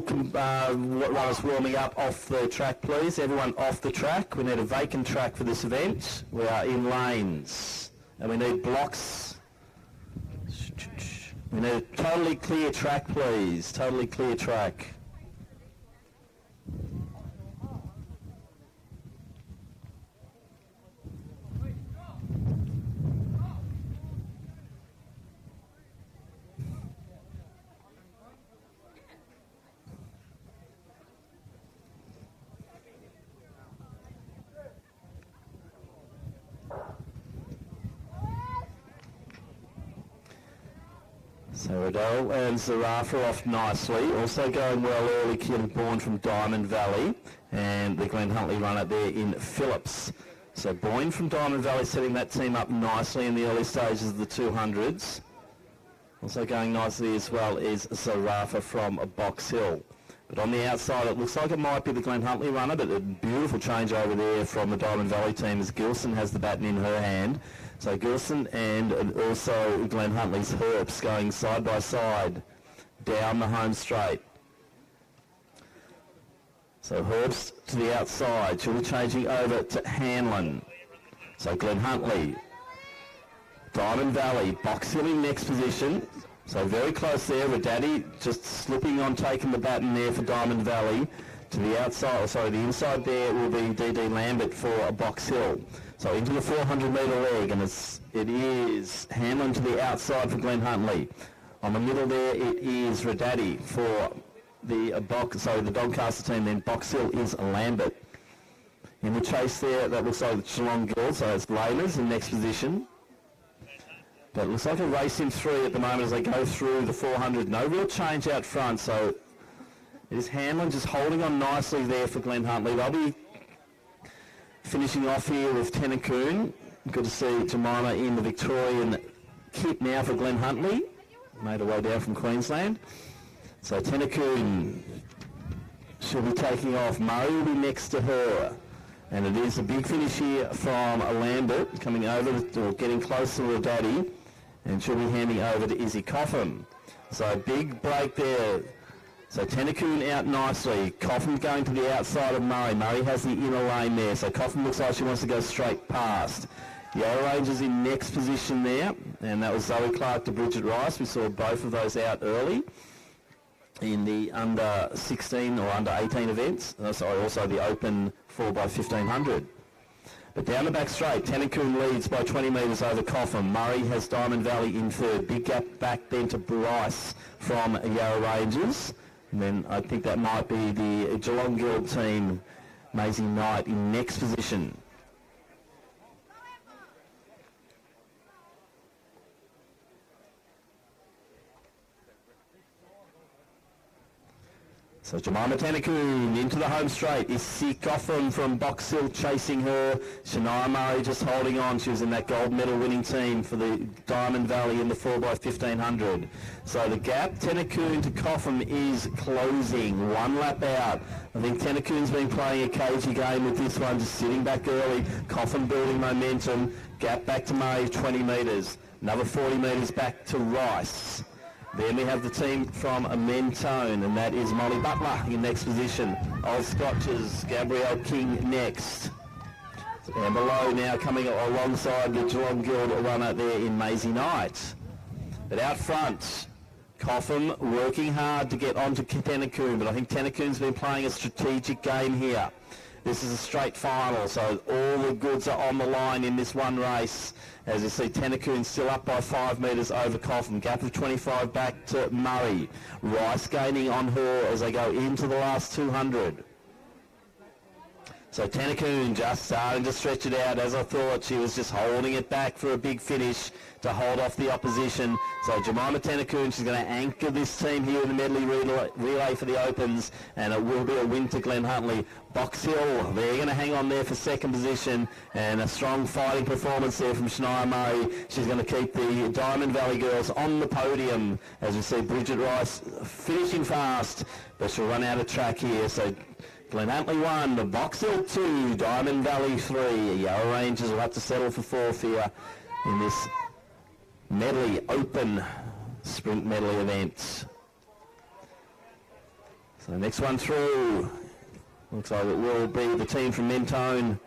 runners warming up off the track, please? Everyone off the track. We need a vacant track for this event. We are in lanes and we need blocks. We need a totally clear track, please. Totally clear track. So Riddell and Zarafa off nicely. Also going well early, Keely Bourne from Diamond Valley and the Glen Huntley runner there in Phillips. So Boyne from Diamond Valley setting that team up nicely in the early stages of the 200s. Also going nicely as well is Zarafa from Box Hill. But on the outside it looks like it might be the Glen Huntley runner, but a beautiful change over there from the Diamond Valley team as Gilson has the baton in her hand. So Gilson and also Glen Huntley's Herbst going side by side down the home straight. So Herbst to the outside. She'll be changing over to Hanlon. So Glen Huntley, Diamond Valley, Box Hill in next position. So very close there. Radaddy just slipping on taking the baton there for Diamond Valley. To the outside, the inside there will be Dee Lambert for Box Hill. So into the 400 metre leg, and it is Hanlon to the outside for Glen Huntley. On the middle there, it is Radaddy for the Doncaster team. Then Box Hill is Lambert. In the chase there, that looks like Geelong Girls, so it's Laylors in next position. But it looks like a race in 3 at the moment as they go through the 400. No real change out front, so it is Hanlon just holding on nicely there for Glen Huntley. They'll be finishing off here with Tenencoon. Good to see Jemima in the Victorian kit now for Glen Huntley. Made her way down from Queensland. So Tenencoon, she'll be taking off. Murray will be next to her. And it is a big finish here from Lambert coming over, or getting close to Radaddy. And she'll be handing over to Izzy Coffin. So big break there. So Tenencoon out nicely. Coffin going to the outside of Murray. Murray has the inner lane there. So Coffin looks like she wants to go straight past. Yellow Rangers in next position there. And that was Zoe Clark to Bridget Rice. We saw both of those out early in the under 16 or under 18 events. Also the open 4x1500. But down the back straight, Tenencoon leads by 20 metres over Coffin. Murray has Diamond Valley in third. Big gap back then to Bryce from Yarra Rangers. And then I think that might be the Geelong Guild team, Maisie Knight in next position. So Jemima Tenencoon into the home straight. Izzy Coffin from Box Hill chasing her. Shania Murray just holding on. She was in that gold medal winning team for the Diamond Valley in the 4x1500. So the gap, Tenencoon to Coffin, is closing. One lap out. I think Tenencoon's been playing a cagey game with this one, just sitting back early. Coffin building momentum. Gap back to Murray, 20 metres. Another 40 metres back to Rice. Then we have the team from Mentone, and that is Molly Butler in next position. Old Scotches, Gabrielle King next. And below now coming alongside the Geelong Guild runner there in Maisie Knight. But out front, Coffin working hard to get onto Tenencoon, but I think Tenencoon's been playing a strategic game here. This is a straight final, so all the goods are on the line in this one race. As you see, Tenencoon still up by 5 metres over Coffin. Gap of 25 back to Murray. Rice gaining on her as they go into the last 200. So Tannakoon just starting to stretch it out. As I thought, she was just holding it back for a big finish to hold off the opposition. So Jemima Tannakoon, she's going to anchor this team here in the medley relay for the Opens, and it will be a win to Glen Huntley. Box Hill, they're going to hang on there for second position, and a strong fighting performance there from Shania Murray. She's going to keep the Diamond Valley girls on the podium as we see Bridget Rice finishing fast, but she'll run out of track here. So Glen Huntley 1, Box Hill 2, Diamond Valley 3. Yarra Rangers will have to settle for 4th here in this medley open sprint medley event. So the next one through looks like it will be the team from Mentone,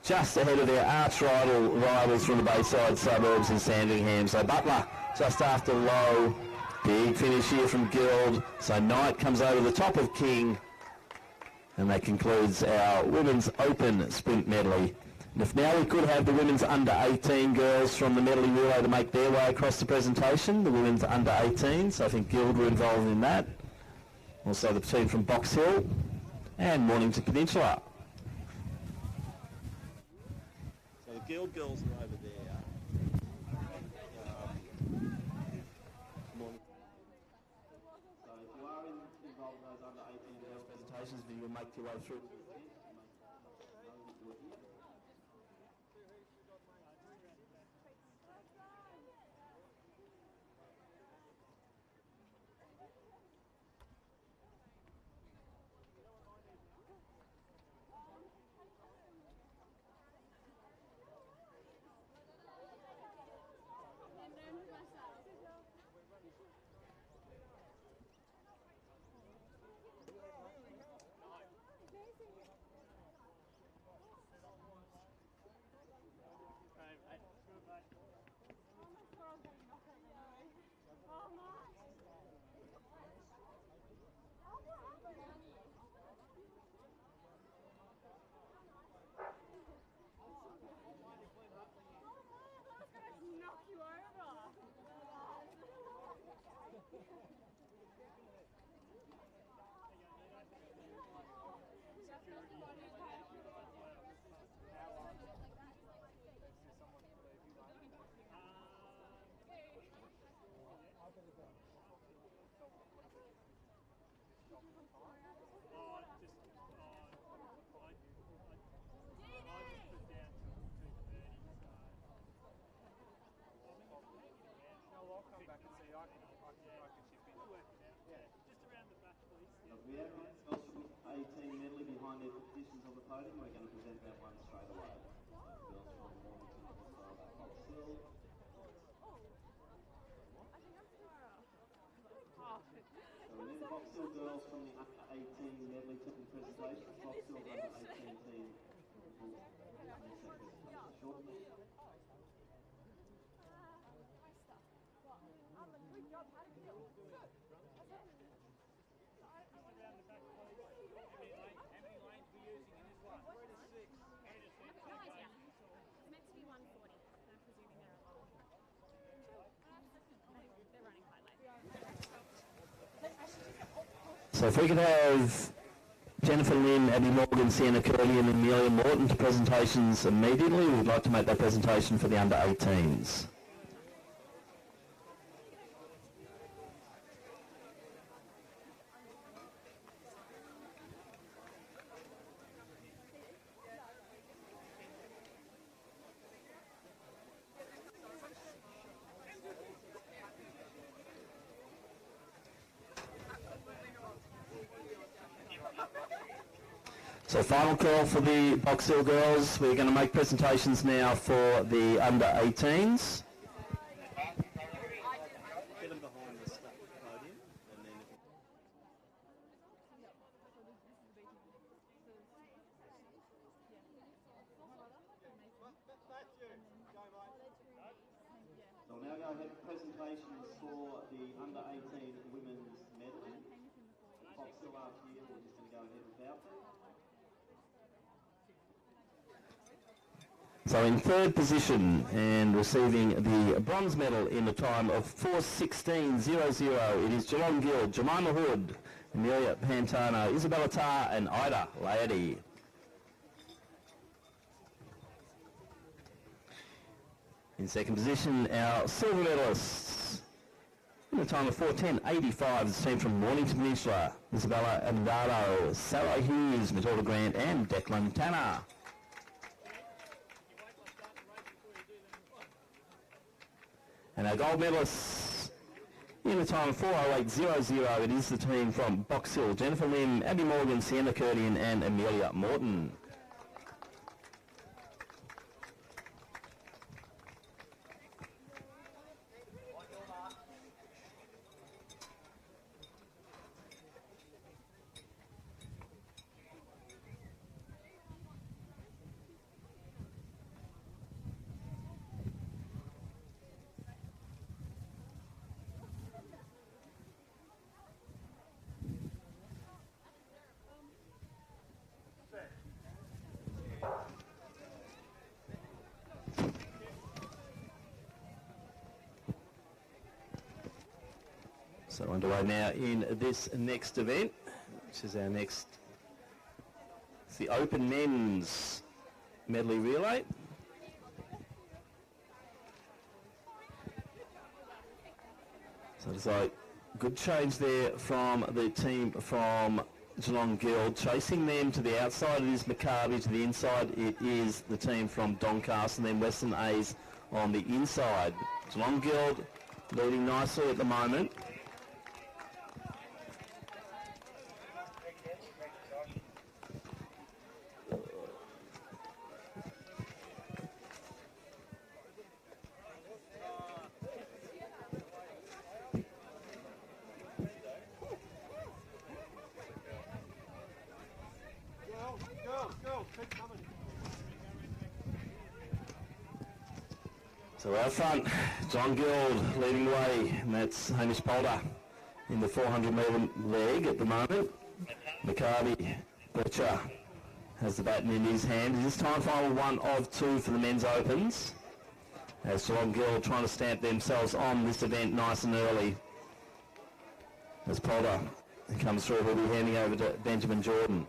just ahead of their arch rivals from the Bayside suburbs in Sandringham. So Butler just after Low. Big finish here from Guild. So Knight comes over the top of King. And that concludes our women's open sprint medley. And if now we could have the women's under 18 girls from the medley relay to make their way across the presentation, the women's under 18, so I think Guild were involved in that. Also the team from Box Hill and Mornington Peninsula. So the Guild girls are over there. So if you are involved in those under 18 girls presentations, then you'll make your way through. We have 18 medley behind their positions on the podium. We're going to present that one straight away. Girls from Mornington as well, Box Hill. So we need the Box Hill girls from the under 18 medley taking presentation. Box Hill under 18 team. Shortly. So if we could have Jennifer Lynn, Abby Morgan, Sienna Curley and Amelia Morton to presentations immediately, we'd like to make that presentation for the under 18s. So final call for the Box Hill girls. We're going to make presentations now for the under 18s. Get them behind the podium and then... So we'll now go ahead with presentations for the under 18 women's medley. Box Hill are here, we're just going to go ahead without them. So in third position and receiving the bronze medal in the time of 4:16.00, it is Geelong Guild, Jemima Hood, Amelia Pantano, Isabella Tarr and Ida Laity. In second position, our silver medalists. In a time of 4:10.85, the team from Mornington Peninsula, Isabella Andado, Sarah Hughes, Matilda Grant and Declan Tanner. And our gold medalists, in a time of 4:08.00, it is the team from Box Hill, Jennifer Lim, Abby Morgan, Sienna Curdian and Amelia Morton. So underway now in this next event, which is our next, it's the Open Men's Medley Relay. So it's like good change there from the team from Geelong Guild. Chasing them to the outside, it is Maccabi. To the inside, it is the team from Doncaster, and then Western A's on the inside. Geelong Guild leading nicely at the moment. So out front, John Guild leading the way, and that's Hamish Polder in the 400-metre leg at the moment. Maccabi Butcher has the baton in his hand. It is time final 1 of 2 for the men's opens, as Geelong Guild trying to stamp themselves on this event nice and early. As Polder comes through, he'll be handing over to Benjamin Jordan.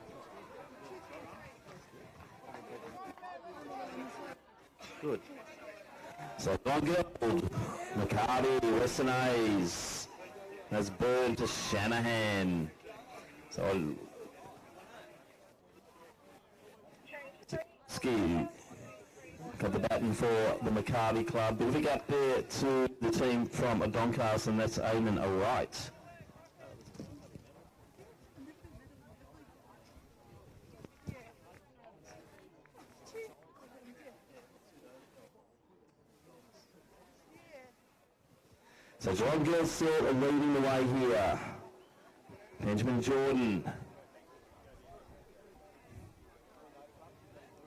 Good. So Geelong Guild, Maccabi, Western A's has burned to Shanahan. So Ski got the baton for the Maccabi club. Bit of a gap there to the team from Doncaster, and that's Eamon Wright. So Geelong Guild still leading the way here. Benjamin Jordan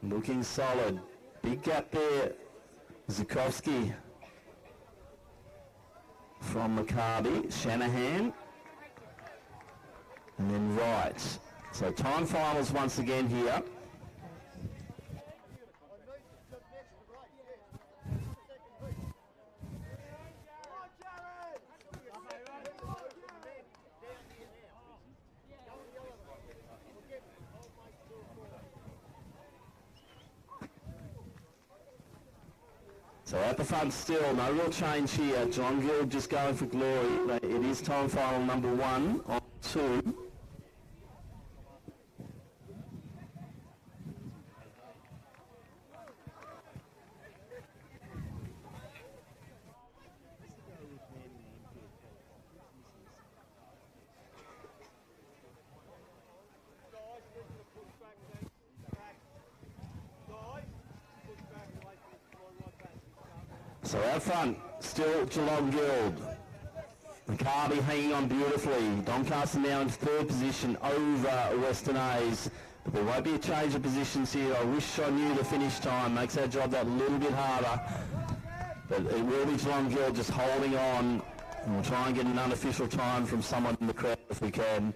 looking solid. Big gap there. Zukowski from Maccabi. Shanahan. And then Wright. So time finals once again here. So at the front still, no real change here. John Guild just going for glory. It is time final number 1 on 2. So out front, still Geelong Guild. Maccabi hanging on beautifully. Doncaster now in 3rd position over Western A's. But there won't be a change of positions here. I wish I knew the finish time. Makes our job that little bit harder. But it will be Geelong Guild just holding on. And we'll try and get an unofficial time from someone in the crowd if we can.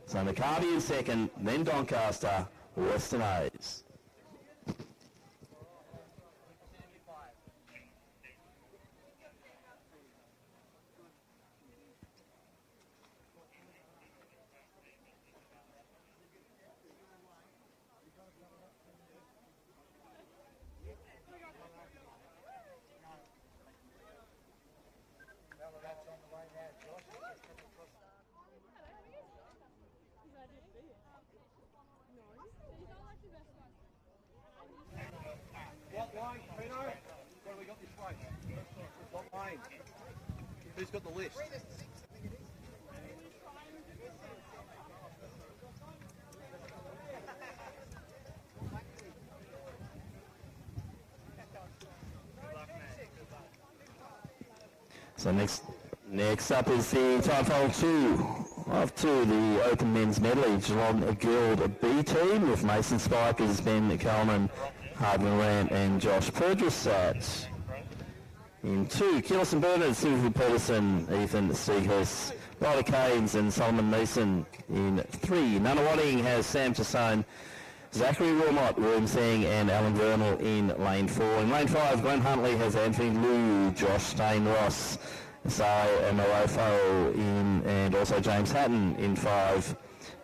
So Maccabi in 2nd, then Doncaster, Western A's. What line, Pino? What have we got this way? What line? Who's got the list? So next up is the time final 2 of 2, the Open Men's Medley, Geelong Guild B team with Mason Spikers, Ben Coleman, Hardman Rant and Josh Perdrissat. In 2, Keelis and Bernard, Sylvia Peterson, Ethan Seahurst, Ryder Keynes and Solomon Mason. In 3, Nunawading has Sam Tassone, Zachary Wilmot, William Singh and Alan Vernal in lane 4. In lane 5, Glenn Huntley has Anthony Liu, Josh Stain-Ross, Sai Amarofo in, and also James Hatton in 5.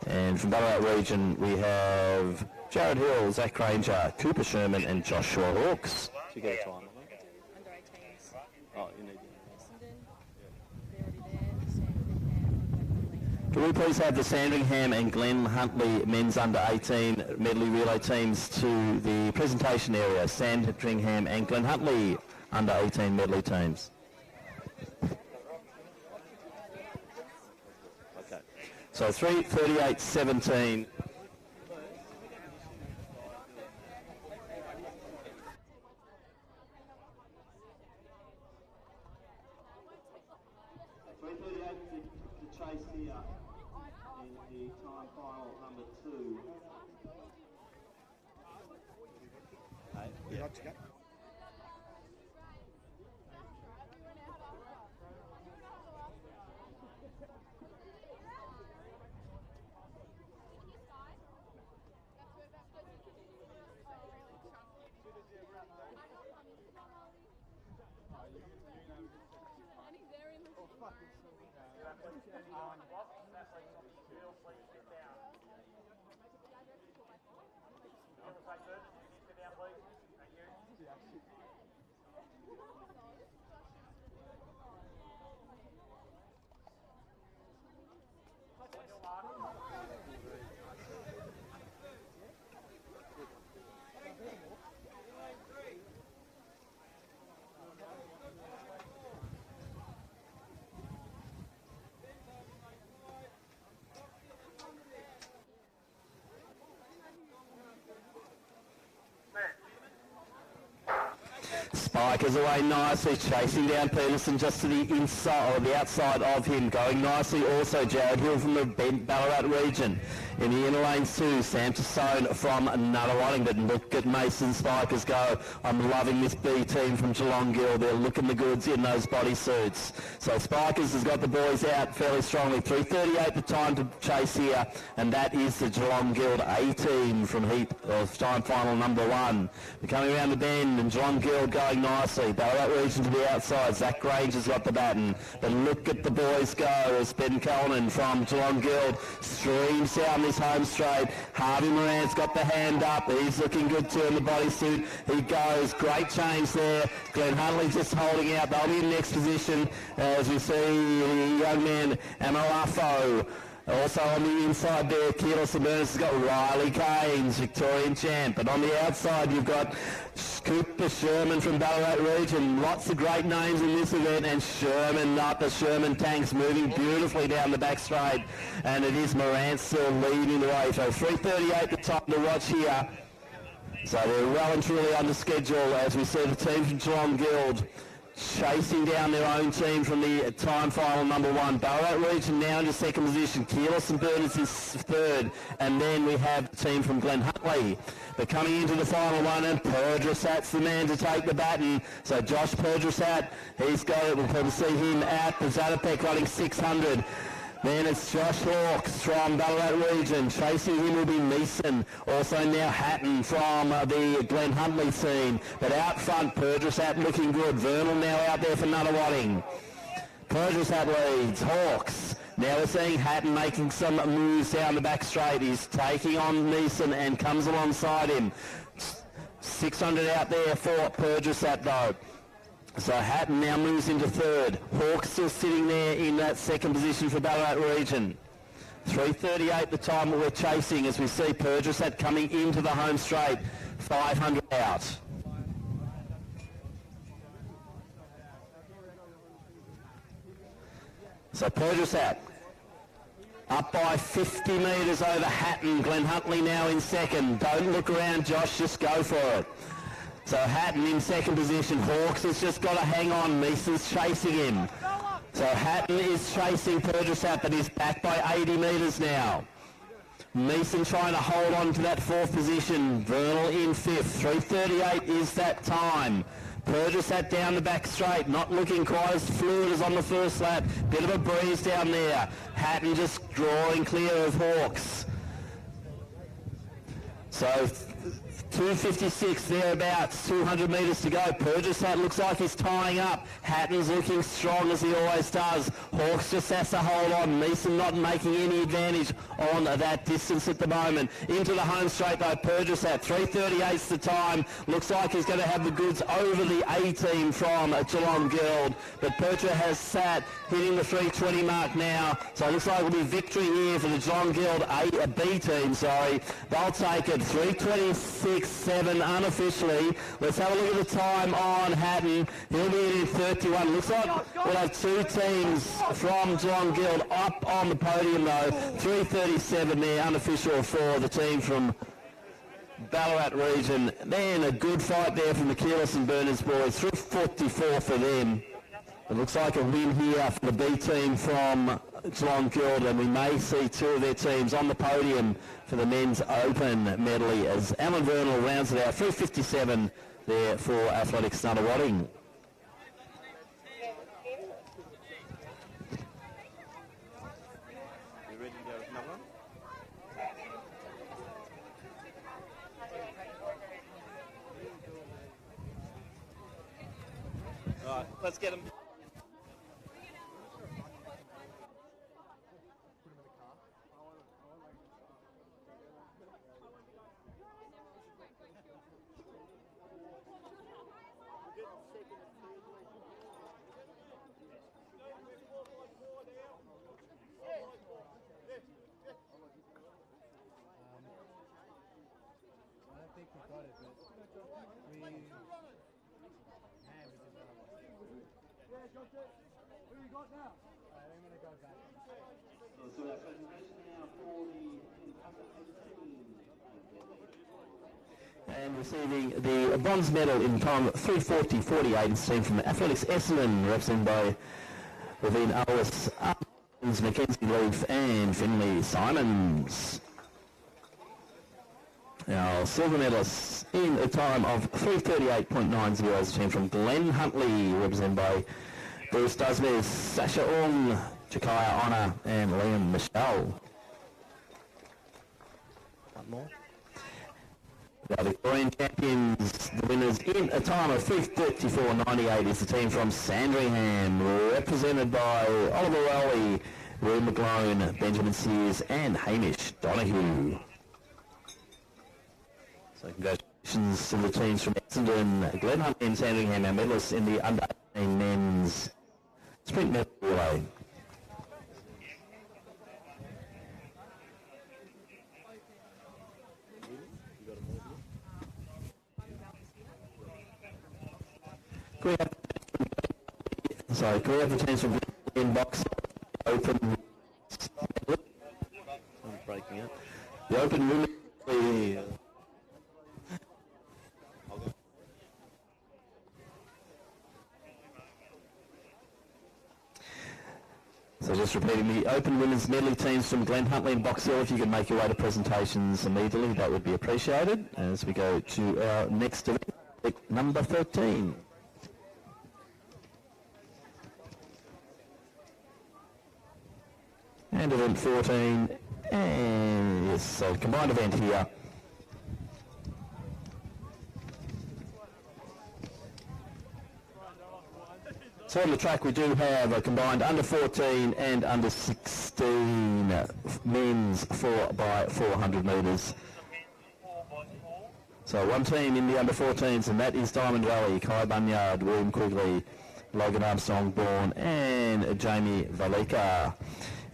And from Ballarat region, we have Jared Hill, Zach Granger, Cooper Sherman and Joshua Hawkes. To get a time, Under 18s. Oh, you need Can we please have the Sandringham and Glen Huntley men's under 18 medley relay teams to the presentation area? Sandringham and Glen Huntley under 18 medley teams. Okay. So 3:38:17. The chase here in the time final number 2. Hey, you like to go? Spikers away nicely, chasing down Peterson just to the inside or the outside of him. Going nicely also Jared Hill from the Ballarat region. In the inner lanes too, Sam Tassone from Nunawading. But look at Mason Spikers go. I'm loving this B team from Geelong Guild. They're looking the goods in those bodysuits. So Spikers has got the boys out fairly strongly. 3:38 the time to chase here, and that is the Geelong Guild A team from heat of time final number 1. They're coming around the bend, and Geelong Guild going nicely. Ballarat region to the outside. Zach Granger's got the baton. But look at the boys go as Ben Coleman from Geelong Guild streams down this home straight. Harvey Moran's got the hand up. He's looking good too in the bodysuit. He goes. Great change there. Glenn Huntley just holding out. They'll be in next position as we see the young man Amalafo. Also on the inside there, Keelis and Berners has got Riley Keynes, Victorian champ. And on the outside, you've got Cooper Sherman from Ballarat region. Lots of great names in this event. And Sherman up, the Sherman tanks moving beautifully down the back straight. And it is Morant still leading the way. So 3:38 the time to watch here. So they're well and truly under schedule as we see the team from Geelong Guild chasing down their own team from the time final number 1. Ballarat region now into second position. Keelis and Berners is third. And then we have the team from Glen Huntley. They're coming into the final one, and Perdrissat's the man to take the baton. So Josh Perdrissat, he's got it. We'll probably see him out. The Zatopek running 600. Then it's Josh Hawkes from Ballarat region. Chasing him will be Meeson. Also now Hatton from the Glen Huntley team. But out front, Perdrissat looking good. Vernal now out there for Nunawading. Perdrissat leads. Hawkes. Now we're seeing Hatton making some moves down the back straight. He's taking on Meeson and comes alongside him. 600 out there for Perdrissat though. So Hatton now moves into third. Hawkes still sitting there in that second position for Ballarat region. 3:38 the time that we're chasing as we see Purgesat coming into the home straight. 500 out. So Purgesat up by 50 metres over Hatton. Glenn Huntley now in second. Don't look around, Josh, just go for it. So Hatton in second position. Hawks has just got to hang on. Meeson's chasing him. So Hatton is chasing Purgesat, but he's back by 80 metres now. Meeson trying to hold on to that fourth position. Vernal in fifth. 3:38 is that time. Purgesat down the back straight, not looking quite as fluid as on the first lap. Bit of a breeze down there. Hatton just drawing clear of Hawks. So 2:56 thereabouts, 200 metres to go. Purgesat looks like he's tying up. Hatton's looking strong as he always does. Hawks just has to hold on. Meeson not making any advantage on that distance at the moment. Into the home straight though, Purgesat. 3:38's the time. Looks like he's going to have the goods over the A team from Geelong Guild. But Purgesat has sat, hitting the 3:20 mark now. So it looks like it'll be victory here for the Geelong Guild B team, sorry. They'll take it. 3:26.7 unofficially. Let's have a look at the time on Hatton. He'll be in 31. Looks like we'll have two teams from Geelong Guild up on the podium though. 3:37 there, unofficial for the team from Ballarat region. Man, a good fight there from the Keyless and Berners boys. 3:44 for them. It looks like a win here for the B team from Geelong Guild, and we may see two of their teams on the podium for the men's open medley as Alan Vernal rounds it out. 3:57 there for Athletics Nunawading. You ready to go with another one? All right, let's get them. And receiving the bronze medal in time 3:40.48 is team from Athletics Essendon, represented by Ravine Ellis, Mackenzie Leaf and Finley Simons. Our silver medalists in a time of 3:38.90 is a team from Glen Huntley, represented by Bruce Dusmes, Sasha Ong, Jakaya Honor and Liam Michelle. One more. The Victorian Champions, the winners in a time of 3:34.98 is the team from Sandringham, represented by Oliver Rowley, Will McGlone, Benjamin Sears and Hamish Donahue. So congratulations to the teams from Essendon, Glen Huntley and Sandringham, our medalists in the under 18 men's sprint medley relay. Can we have the teams from inbox open? I'm breaking it. The open women. So just repeating, the open women's medley teams from Glen Huntley and Box Hill, if you can make your way to presentations immediately, that would be appreciated as we go to our next event, number 13. And event 14, and yes, so combined event here. So on the track we do have a combined under 14 and under 16 men's 4x400 metres. So one team in the under 14s, and that is Diamond Valley, Kai Bunyard, William Quigley, Logan Armstrong Bourne and Jamie Valika.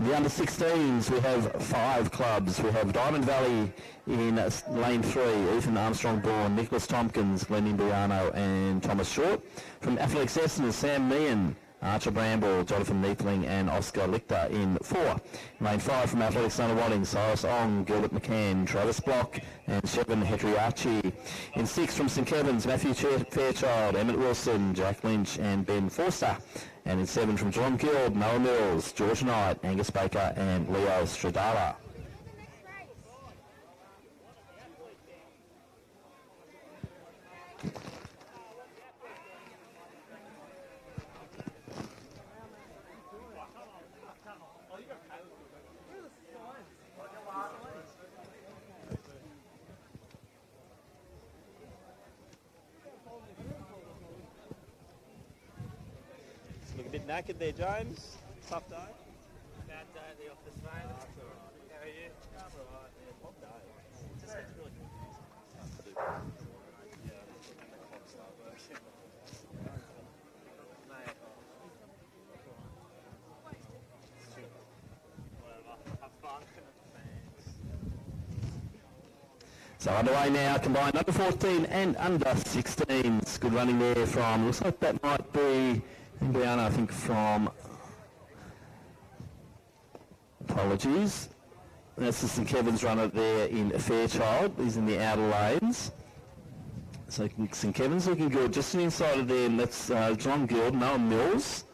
The under-16s, we have 5 clubs. We have Diamond Valley in lane 3, Ethan Armstrong-Bourne, Nicholas Tompkins, Glenn Imbriano and Thomas Short. From Athletics Essendon, Sam Meehan, Archer Bramble, Jonathan Neethling and Oscar Lichter in 4. Lane 5 from Athletics Nunawading, Cyrus Ong, Gilbert McCann, Travis Block and Shevin Hetriarchi. In 6 from St Kevin's, Matthew Fairchild, Emmett Wilson, Jack Lynch and Ben Forster. And in 7 from John Guild, Noah Mills, George Knight, Angus Baker and Leo Stradala. Look a bit knackered there, James. Tough day. Bad day at the office, mate. That's all right. How are you? I'm all right. Yeah, long day. Just gets really confusing. Yeah, and the clock start working. Mate. Whatever. Have fun. So underway now, combined under 14 and under 16s. Good running there from, looks like that might be Imbriano, I think from, apologies. That's the St Kevin's runner there in Fairchild. He's in the outer lanes. So St Kevin's looking good. Just inside of them, that's John Guild, Noah Mills.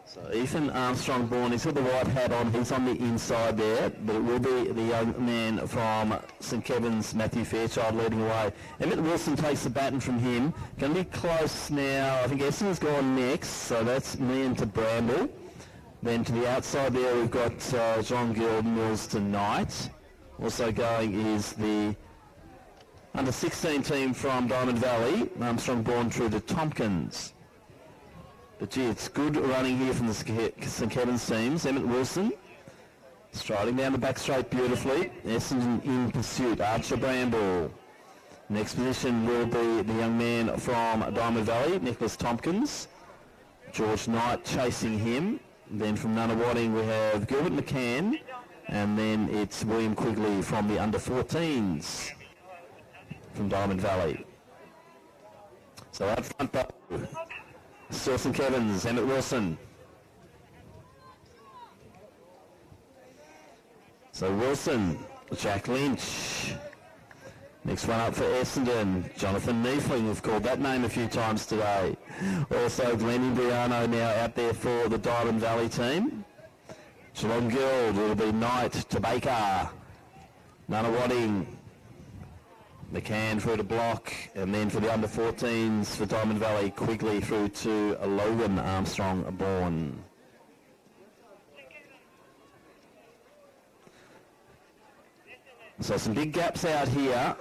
So Ethan Armstrong-Bourne, he's got the white hat on, he's on the inside there, but it will be the young man from St Kevin's, Matthew Fairchild, leading away. Emmett Wilson takes the baton from him. Going to be close now. I think Essendon's gone next, so that's me into Bramble. Then to the outside there, we've got John Guild, Mills to Knight. Also going is the under-16 team from Diamond Valley, Armstrong-Bourne through to Tompkins. But gee, it's good running here from the St Kevin's teams. Emmett Wilson striding down the back straight beautifully. Essendon in pursuit. Archer Bramble. Next position will be the young man from Diamond Valley, Nicholas Tompkins. George Knight chasing him. Then from Nunawading we have Gilbert McCann. And then it's William Quigley from the under-14s from Diamond Valley. So out front, still St Kevin's, Emmett Wilson. So Wilson, Jack Lynch. Next one up for Essendon, Jonathan Neethling. We've called that name a few times today. Also Glenn Imbriano now out there for the Diamond Valley team. Geelong Guild, it'll be Knight to Baker. Nunawading. McCann through to Block, and then for the under-14s for Diamond Valley, Quigley through to Logan Armstrong-Bourne. So some big gaps out here.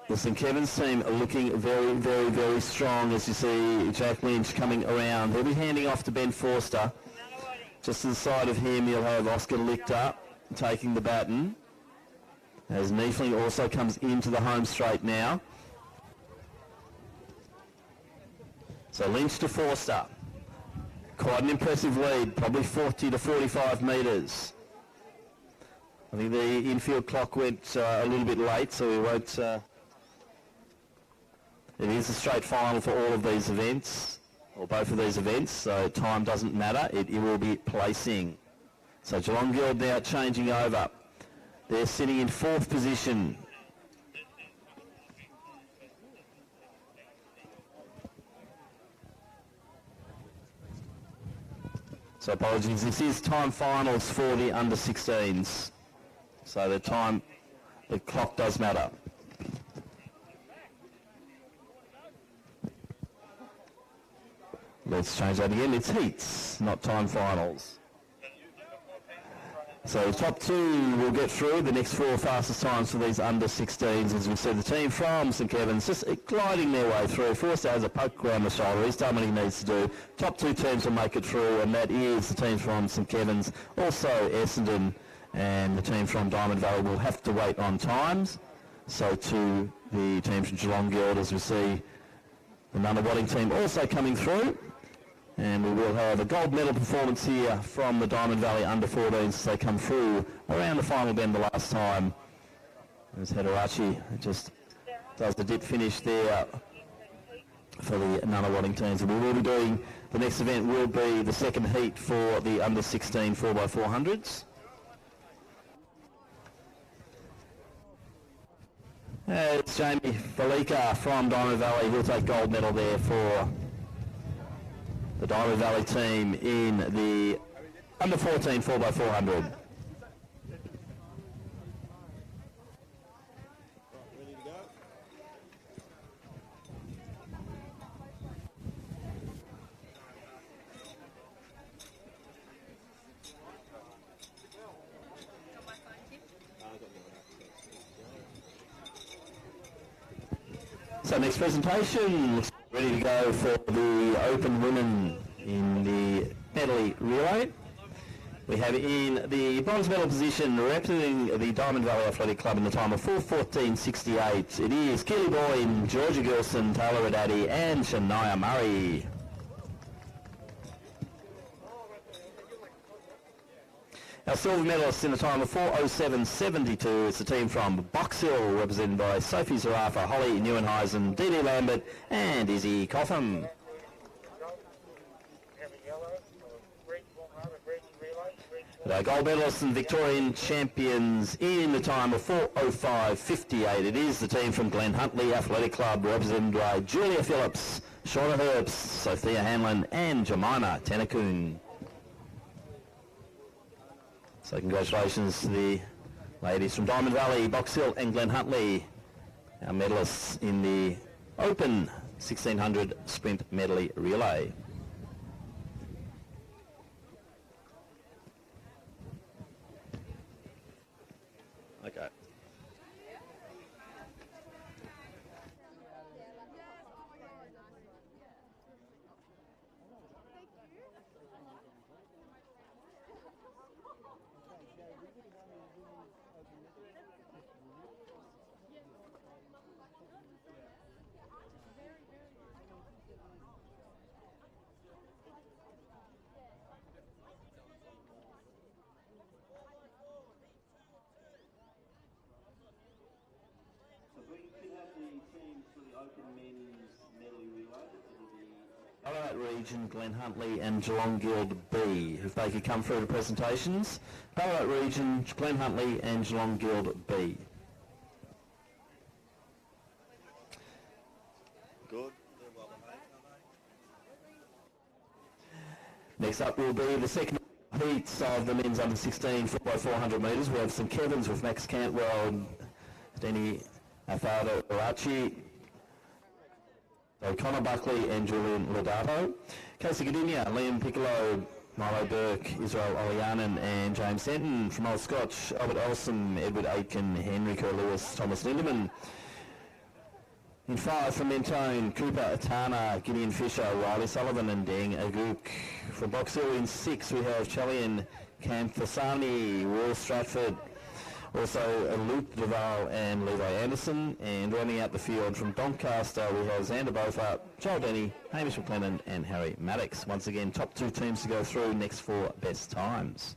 The St Kevin's team are looking very, very, very strong as you see Jack Lynch coming around. He'll be handing off to Ben Forster. Just to the side of him you'll have Oscar Lichter taking the baton. As Neethling also comes into the home straight now. So Lynch to Forster. Quite an impressive lead, probably 40 to 45 metres. I think the infield clock went a little bit late, so we won't... it is a straight final for all of these events, or both of these events, so time doesn't matter. It will be placing. So Geelong Guild now changing over. They're sitting in 4th position. So apologies, this is time finals for the under-16s. So the clock does matter. Let's change that again. It's heats, not time finals. So the top 2 will get through. The next 4 fastest times for these under-16s. As we said, the team from St Kevin's just gliding their way through. Forster has a poke around the shoulder. He's done what he needs to do. Top 2 teams will make it through, and that is the team from St Kevin's. Also Essendon and the team from Diamond Valley will have to wait on times. So to the teams from Geelong Guild, as we see the Nunawading team also coming through. And we will have a gold medal performance here from the Diamond Valley under-14s as they come through around the final bend the last time. As Hederachi just does the dip finish there for the Nunawading teams. And we will be doing, the next event will be the second heat for the under-16 4x400s. It's Jamie Felica from Diamond Valley. He'll take gold medal there for the Diamond Valley team in the under-14 4x400. So next presentation, looks ready to go for the Open Women in the medley relay. We have in the bronze medal position, representing the Diamond Valley Athletic Club in the time of 4:14.68. It is Keely Boyne, Georgia Gilson, Taylor Radaddy and Shania Murray. Our silver medalists in the time of 4:07.72. It's the team from Box Hill, represented by Sophie Zarafa, Holly Neuenheisen, Dee Dee Lambert and Izzy Cotham. Our gold medalists and Victorian champions in the time of 4:05.58. It is the team from Glen Huntly Athletic Club, represented by Julia Phillips, Shauna Herbst, Sophia Hanlon and Jemima Tennakoon. So congratulations to the ladies from Diamond Valley, Box Hill and Glen Huntly, our medalists in the Open 1600 Sprint Medley Relay. Okay. Ballarat Region, Glen Huntly and Geelong Guild B. If they could come through to presentations. Ballarat Region, Glen Huntly and Geelong Guild B. Good. Next up will be the second heats of the men's under 16 4x400 metres. We have St Kevin's with Max Cantwell, Denny Afado Arachi, Connor Buckley and Julian Lodato. Casey Gadinia, Liam Piccolo, Milo Burke, Israel Olianen and James Denton. From Old Scotch, Albert Olsen, Edward Aitken, Henrico Lewis, Thomas Lindemann. In 5 from Mentone, Cooper Atana, Gideon Fisher, Riley Sullivan and Deng Aguk. From Box Hill in 6 we have Chalian Kamphasani, Will Stratford, also Luke Duval and Levi Anderson. And rounding out the field from Doncaster we have Xander Beaufort, Joel Denny, Hamish McLennan and Harry Maddox. Once again, top 2 teams to go through, next 4 best times.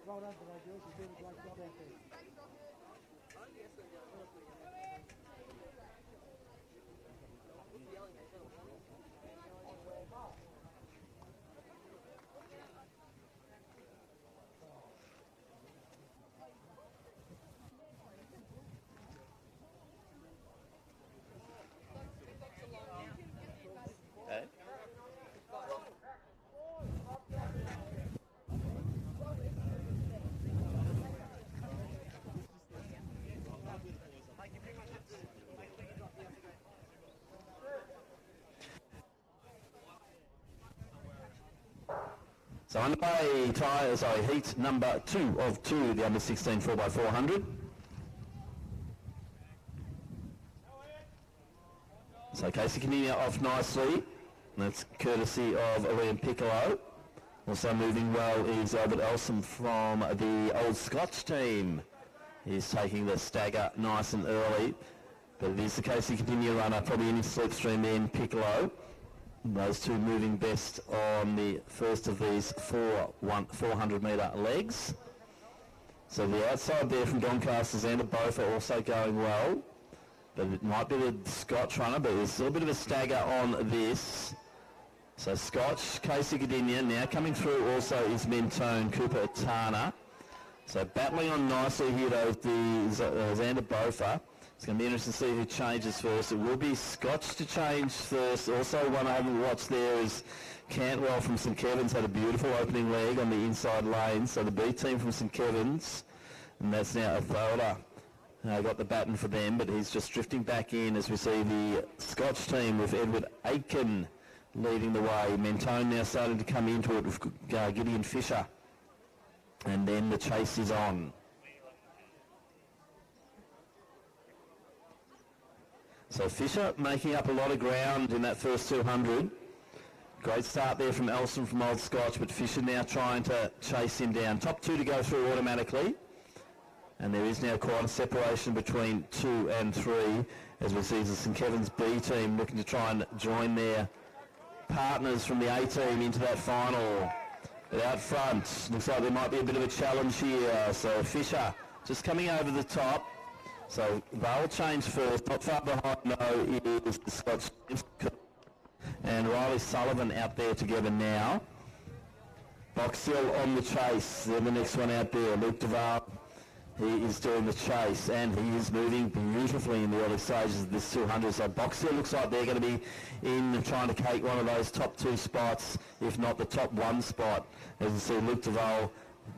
Well done today, Jules. You're doing a great job out there. So underway, heat number 2 of 2, the under 16 4x400. So Casey Canina off nicely. That's courtesy of Liam Piccolo. Also moving well is Albert Elsom from the Old Scotch team. He's taking the stagger nice and early. But it is the Casey Canina runner, probably in his slipstream then Piccolo. Those two moving best on the first of these 400 metre legs. So the outside there from Doncaster's and both are also going well. But it might be the Scotch runner, but there's still a bit of a stagger on this. So Scotch, Casey Gdynia, now coming through also is Mentone, Cooper Atana. So battling on nicely here though, the Xander Bofa. It's going to be interesting to see who changes first. It will be Scotch to change first. Also one I haven't watched there is Cantwell from St Kevin's had a beautiful opening leg on the inside lane. So the B team from St Kevin's, and that's now Athola. Got the baton for them, but he's just drifting back in as we see the Scotch team with Edward Aitken leading the way. Mentone now starting to come into it with Gideon Fisher. And then the chase is on. So Fisher making up a lot of ground in that first 200. Great start there from Elson from Old Scotch, but Fisher now trying to chase him down. Top 2 to go through automatically. And there is now quite a separation between 2 and 3 as we see the St Kevin's B team looking to try and join their partners from the A team into that final. But out front, looks like there might be a bit of a challenge here. So Fisher just coming over the top. So they'll change first. Not far behind though is the Scotch and Riley Sullivan out there together now. Box Hill on the chase. Then the next one out there, Luke Duval. He is doing the chase and he is moving beautifully in the early stages of this 200. So Box Hill looks like they're going to be in trying to take one of those top 2 spots, if not the top 1 spot. As you see, Luke Duval,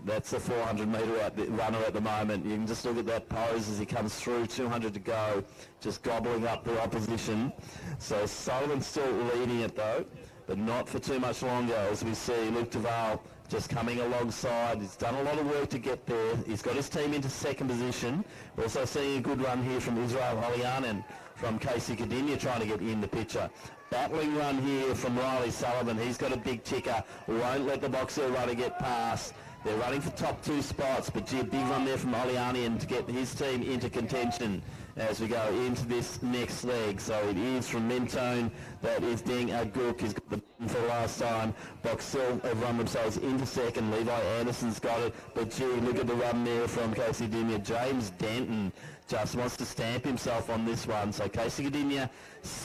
that's the 400 metre runner at the moment. You can just look at that pose as he comes through, 200 to go, just gobbling up the opposition. So Sullivan's still leading it though, but not for too much longer as we see Luke Duval just coming alongside. He's done a lot of work to get there. He's got his team into second position. We're also seeing a good run here from Israel Holianen from Casey Gdynia trying to get in the picture. Battling run here from Riley Sullivan. He's got a big ticker. Won't let the Box Hill runner get past. They're running for top 2 spots, but gee, a big run there from Olianian to get his team into contention as we go into this next leg. So it is from Mentone, that is Deng Aguk. He's got the button for the last time. Box Hill have run themselves into second. Levi Anderson's got it, but gee, look at the run there from Casey Gdynia. James Denton just wants to stamp himself on this one. So Casey Gdynia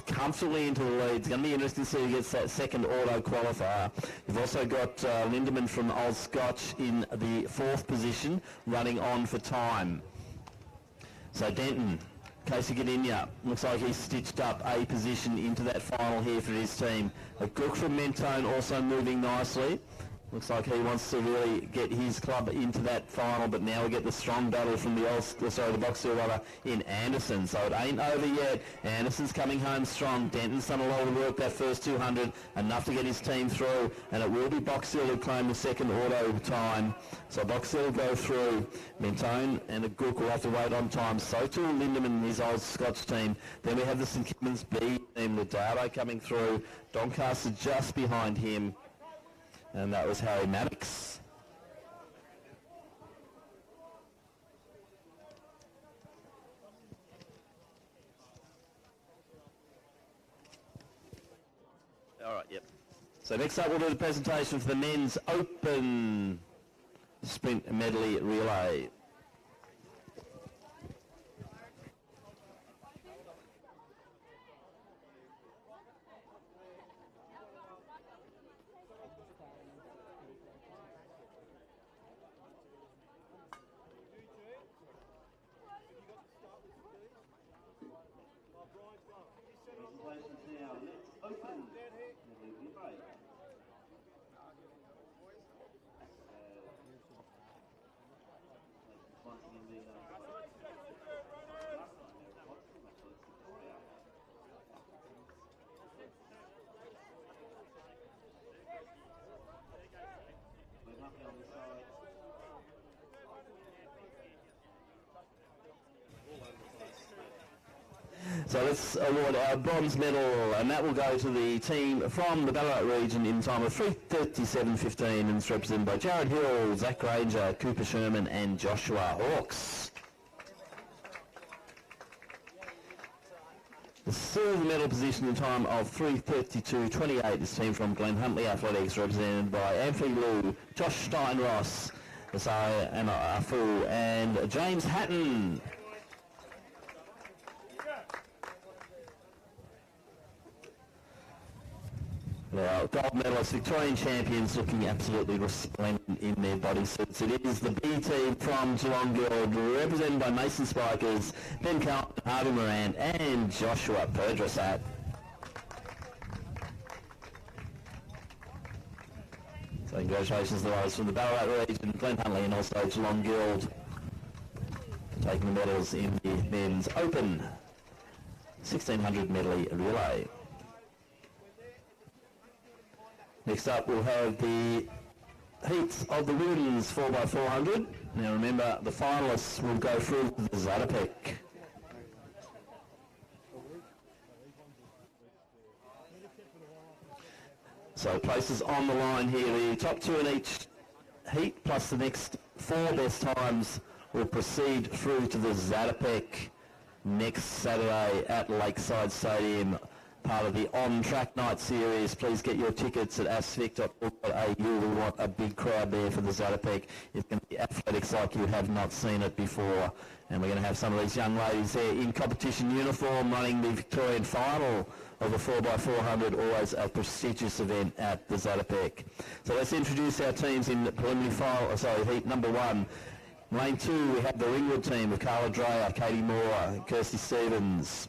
comfortably into the lead. It's going to be interesting to see who gets that second auto qualifier. You've also got Lindemann from Old Scotch in the 4th position, running on for time. So Denton, Casey Gdynia, looks like he's stitched up a position into that final here for his team. A Gook from Mentone also moving nicely. Looks like he wants to really get his club into that final, but now we get the strong battle from the Box Hill runner in Anderson. So it ain't over yet. Anderson's coming home strong. Denton's done a lot of work that first 200, enough to get his team through, and it will be Box Hill who claim the second auto time. So Box Hill go through. Mentone and a Gook will have to wait on time. So too Lindemann and his Old Scotch team. Then we have the St Kevin's B team, Ladado coming through. Doncaster just behind him. And that was Harry Maddox. All right, yep. So next up we'll do the presentation for the men's open sprint medley relay. So let's award our bronze medal, and that will go to the team from the Ballarat region in time of 3:37.15, and it's represented by Jared Hill, Zach Granger, Cooper Sherman and Joshua Hawkes. The silver medal position in time of 3:32.28 is team from Glen Huntley Athletics, represented by Anthony Liu, Josh Steinross, Asai Afu and James Hatton. Well, gold medalist, Victorian champions, looking absolutely resplendent in their bodysuits. It is the B team from Geelong Guild, represented by Mason Spikers, Ben Carlton, Harvey Moran and Joshua Perdrasat. So congratulations to those from the Ballarat region, Glen Huntley and also Geelong Guild, taking the medals in the men's open 1600 medley relay. Next up, we'll have the heats of the women's 4x400. Now remember, the finalists will go through the Zatopek. So places on the line here, the top two in each heat plus the next four best times will proceed through to the Zatopek next Saturday at Lakeside Stadium, part of the On Track Night series. Please get your tickets at asvic.org.au. We want a big crowd there for the Zatopek. It's going to be athletics like you have not seen it before. And we're going to have some of these young ladies there in competition uniform running the Victorian final of the 4x400, always a prestigious event at the Zatopek. So let's introduce our teams in preliminary heat number one. Lane 2, we have the Ringwood team of Carla Dreyer, Katie Moore, Kirsty Stevens.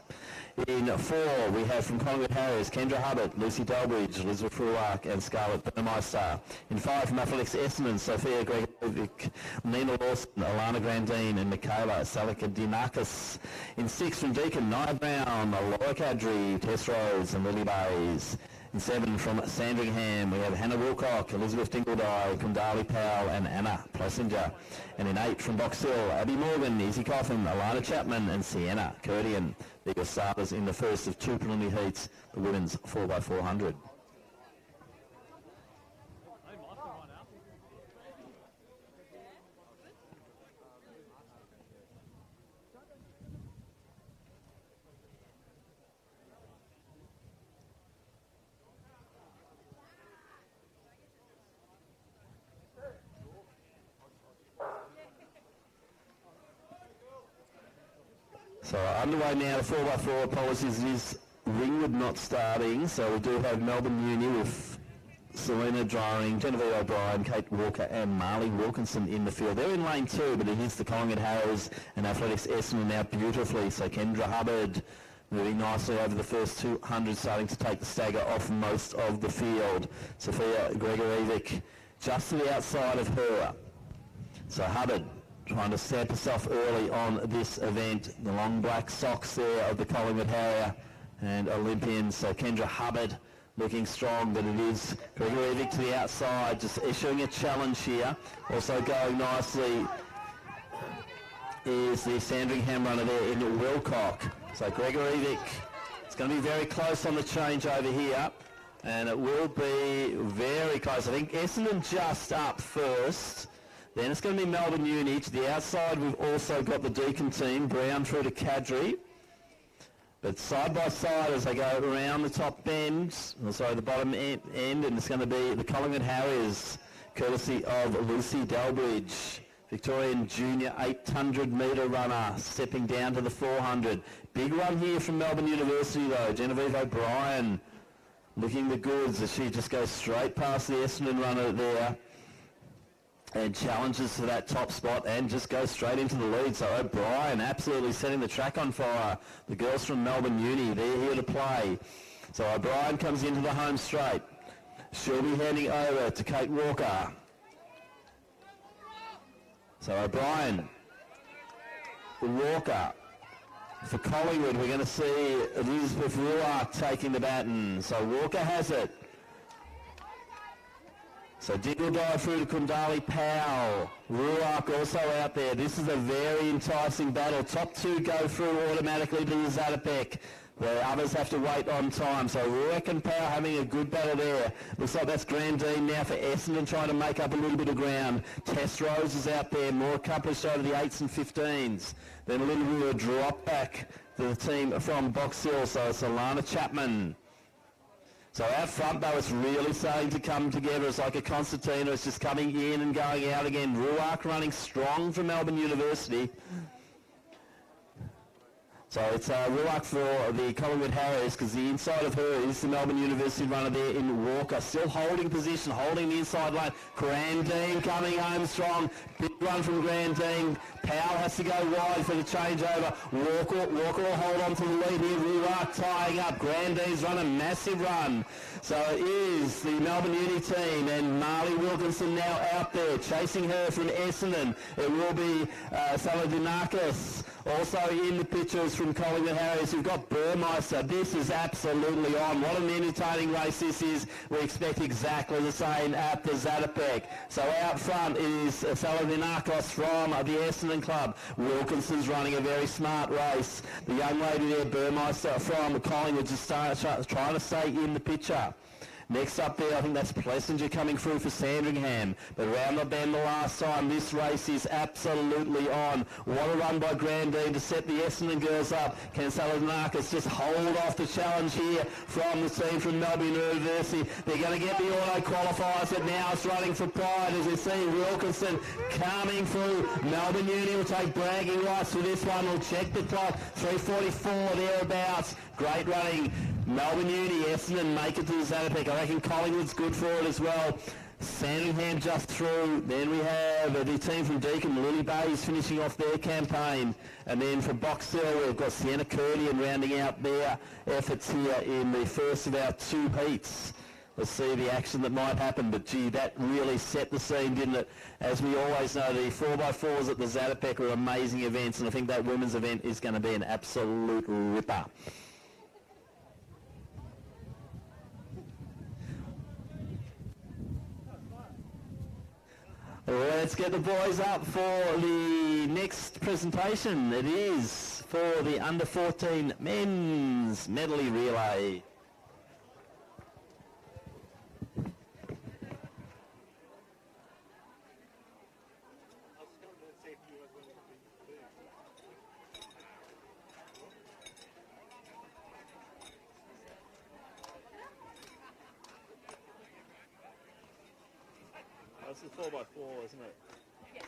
In 4, we have from Collingwood Harriers, Kendra Hubbard, Lucy Delbridge, Elizabeth Ruark and Scarlett Burmeister. In 5, from Athletics Essendon, Sophia Gregovic, Nina Lawson, Alana Grandine and Michaela Salika Dinakis. In 6, from Deakin, Nia Brown, Laura Kadri, Tess Rhodes and Lily Bays. In 7, from Sandringham, we have Hannah Wilcock, Elizabeth Dingledy, Kundali Powell and Anna Plessinger. And in 8, from Box Hill, Abby Morgan, Izzy Coffin, Alana Chapman and Sienna Curtian. They're your starters in the first of two preliminary heats, the women's 4x400. So underway now, 4x4, apologies, it is Ringwood not starting, so we do have Melbourne Uni with Selena Drying, Genevieve O'Brien, Kate Walker and Marley Wilkinson in the field. They're in lane 2, but it is the Collingwood Harriers and Athletics Essendon now beautifully. So Kendra Hubbard moving nicely over the first 200, starting to take the stagger off most of the field. Sophia Gregorievic just to the outside of her. So Hubbard trying to stamp herself early on this event. The long black socks there of the Collingwood Harrier and Olympians. So Kendra Hubbard looking strong, but it is Gregorievic to the outside, just issuing a challenge here. Also going nicely is the Sandringham runner there in Wilcock. So Gregorievic, it's going to be very close on the change over here, and it will be very close. I think Essendon just up first. Then it's going to be Melbourne Uni. To the outside, we've also got the Deakin team, Brown through to Kadri. But side by side as they go around the top bend, the bottom end, and it's going to be the Collingwood Harriers, courtesy of Lucy Delbridge. Victorian Junior 800 metre runner, stepping down to the 400. Big run here from Melbourne University though. Genevieve O'Brien looking the goods as she just goes straight past the Essendon runner there and challenges to that top spot and just goes straight into the lead. So O'Brien absolutely setting the track on fire. The girls from Melbourne Uni, they're here to play. So O'Brien comes into the home straight. She'll be handing over to Kate Walker. So O'Brien, Walker. For Collingwood, we're going to see Elizabeth Ruark taking the baton. So Walker has it. So Diggle dive through to Kundali Powell. Ruark also out there. This is a very enticing battle. Top two go through automatically to the Zatopek. The others have to wait on time. So Ruark and Powell having a good battle there. Looks like that's Grandine now for Essendon trying to make up a little bit of ground. Tess Rose is out there, more accomplished over the 8s and 15s. Then a little bit of a drop back to the team from Box Hill. So it's Alana Chapman. So out front, though, it's really starting to come together. It's like a concertina. It's just coming in and going out again. Ruark running strong for Melbourne University. So it's Ruark for the Collingwood Harriers because the inside of her is the Melbourne University runner there in Walker. Still holding position, holding the inside line. Grandine coming home strong. Big run from Grandine. Powell has to go wide for the changeover. Walker will hold on to the lead here. Ruark tying up. Grandine's run a massive run. So it is the Melbourne Uni team and Marley Wilkinson now out there chasing her from Essendon. It will be Saladinakis also in the pictures from Collingwood Harriers. We've got Burmeister. This is absolutely on. What an entertaining race this is. We expect exactly the same at the Zatopek. So out front is Saladinakis from the Essendon club. Wilkinson's running a very smart race. The young lady there, Burmeister from Collingwood, just trying to stay in the picture. Next up there, I think that's Plessinger coming through for Sandringham. But round the bend the last time, this race is absolutely on. What a run by Grandine to set the Essendon girls up. Can Saladinakis just hold off the challenge here from the team from Melbourne University? They're going to get the auto qualifiers, but now it's running for pride as we see Wilkinson coming through. Melbourne Uni will take bragging rights for this one. We'll check the clock. 3:44 thereabouts. Great running. Melbourne Uni, Essendon make it to the Zatopek. I reckon Collingwood's good for it as well. Sandringham just through. Then we have the team from Deakin, Lily Bay is finishing off their campaign. And then from Box Hill, we've got Sienna Curdian rounding out their efforts here in the first of our two heats. Let's see the action that might happen, but gee, that really set the scene, didn't it? As we always know, the 4x4s at the Zatopek are amazing events, and I think that women's event is going to be an absolute ripper. Let's get the boys up for the next presentation. It is for the under-14 men's medley relay. It's the 4x4, isn't it? Yes.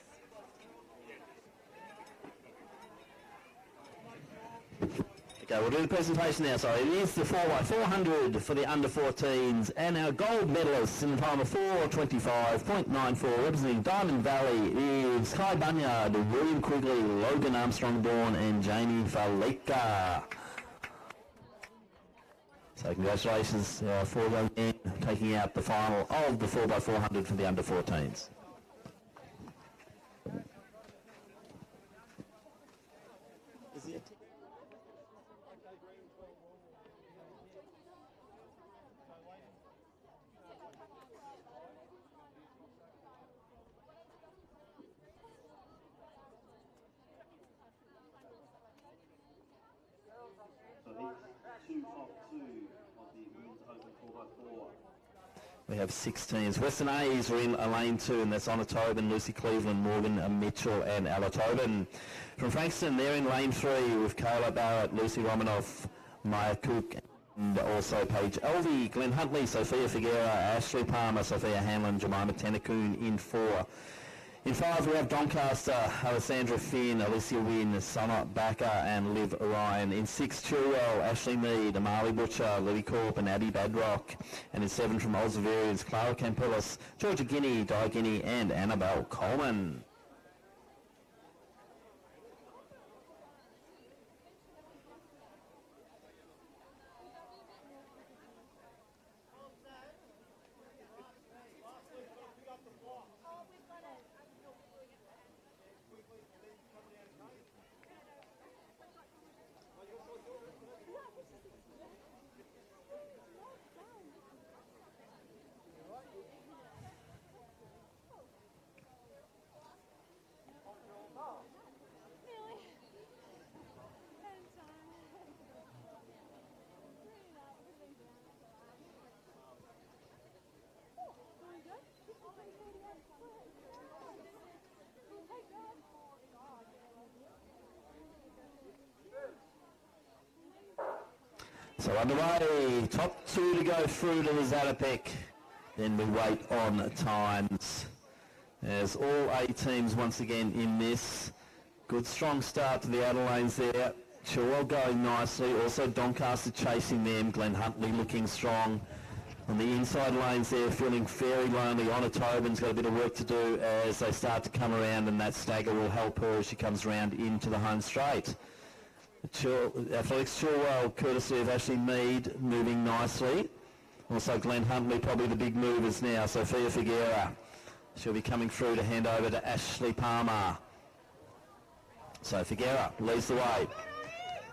Okay, we'll do the presentation now. So it is the 4x400 for the under-14s, and our gold medalists in the time of 4:25.94, representing Diamond Valley, is Kai Bunyard, William Quigley, Logan Armstrong-Bourne, and Jamie Faleka. So congratulations for young men taking out the final of the 4x400 for the under-14s. We have 6 teams. Western A's are in lane 2, and that's Honor Tobin, Lucy Cleveland, Morgan Mitchell, and Ella Tobin. From Frankston, they're in lane 3 with Kayla Barrett, Lucy Romanoff, Maya Cook, and also Paige Elvey, Glenn Huntley, Sophia Figuera, Ashley Palmer, Sophia Hanlon, Jemima Tanakoon in 4. In 5, we have Doncaster, Alessandra Finn, Alicia Wynn, Summer Backer, and Liv Ryan. In 6, Chilwell, Ashley Mead, Amali Butcher, Lily Corp, and Abby Badrock. And in 7, from Olseverians, Clara Campillis, Georgia Guinea, Di Guinea, and Annabelle Coleman. So underway, top 2 to go through to the Zatopek. Then we wait on times. As all 8 teams once again in this. Good strong start to the outer lanes there. Chilwell going nicely. Also Doncaster chasing them. Glenn Huntley looking strong. On the inside lanes there, feeling very lonely. Honor Tobin's got a bit of work to do as they start to come around, and that stagger will help her as she comes round into the home straight. Athletics Chilwell, courtesy of Ashley Mead, moving nicely. Also Glenn Huntley, probably the big movers now. Sophia Figuera, she'll be coming through to hand over to Ashley Palmer. So Figuera leads the way.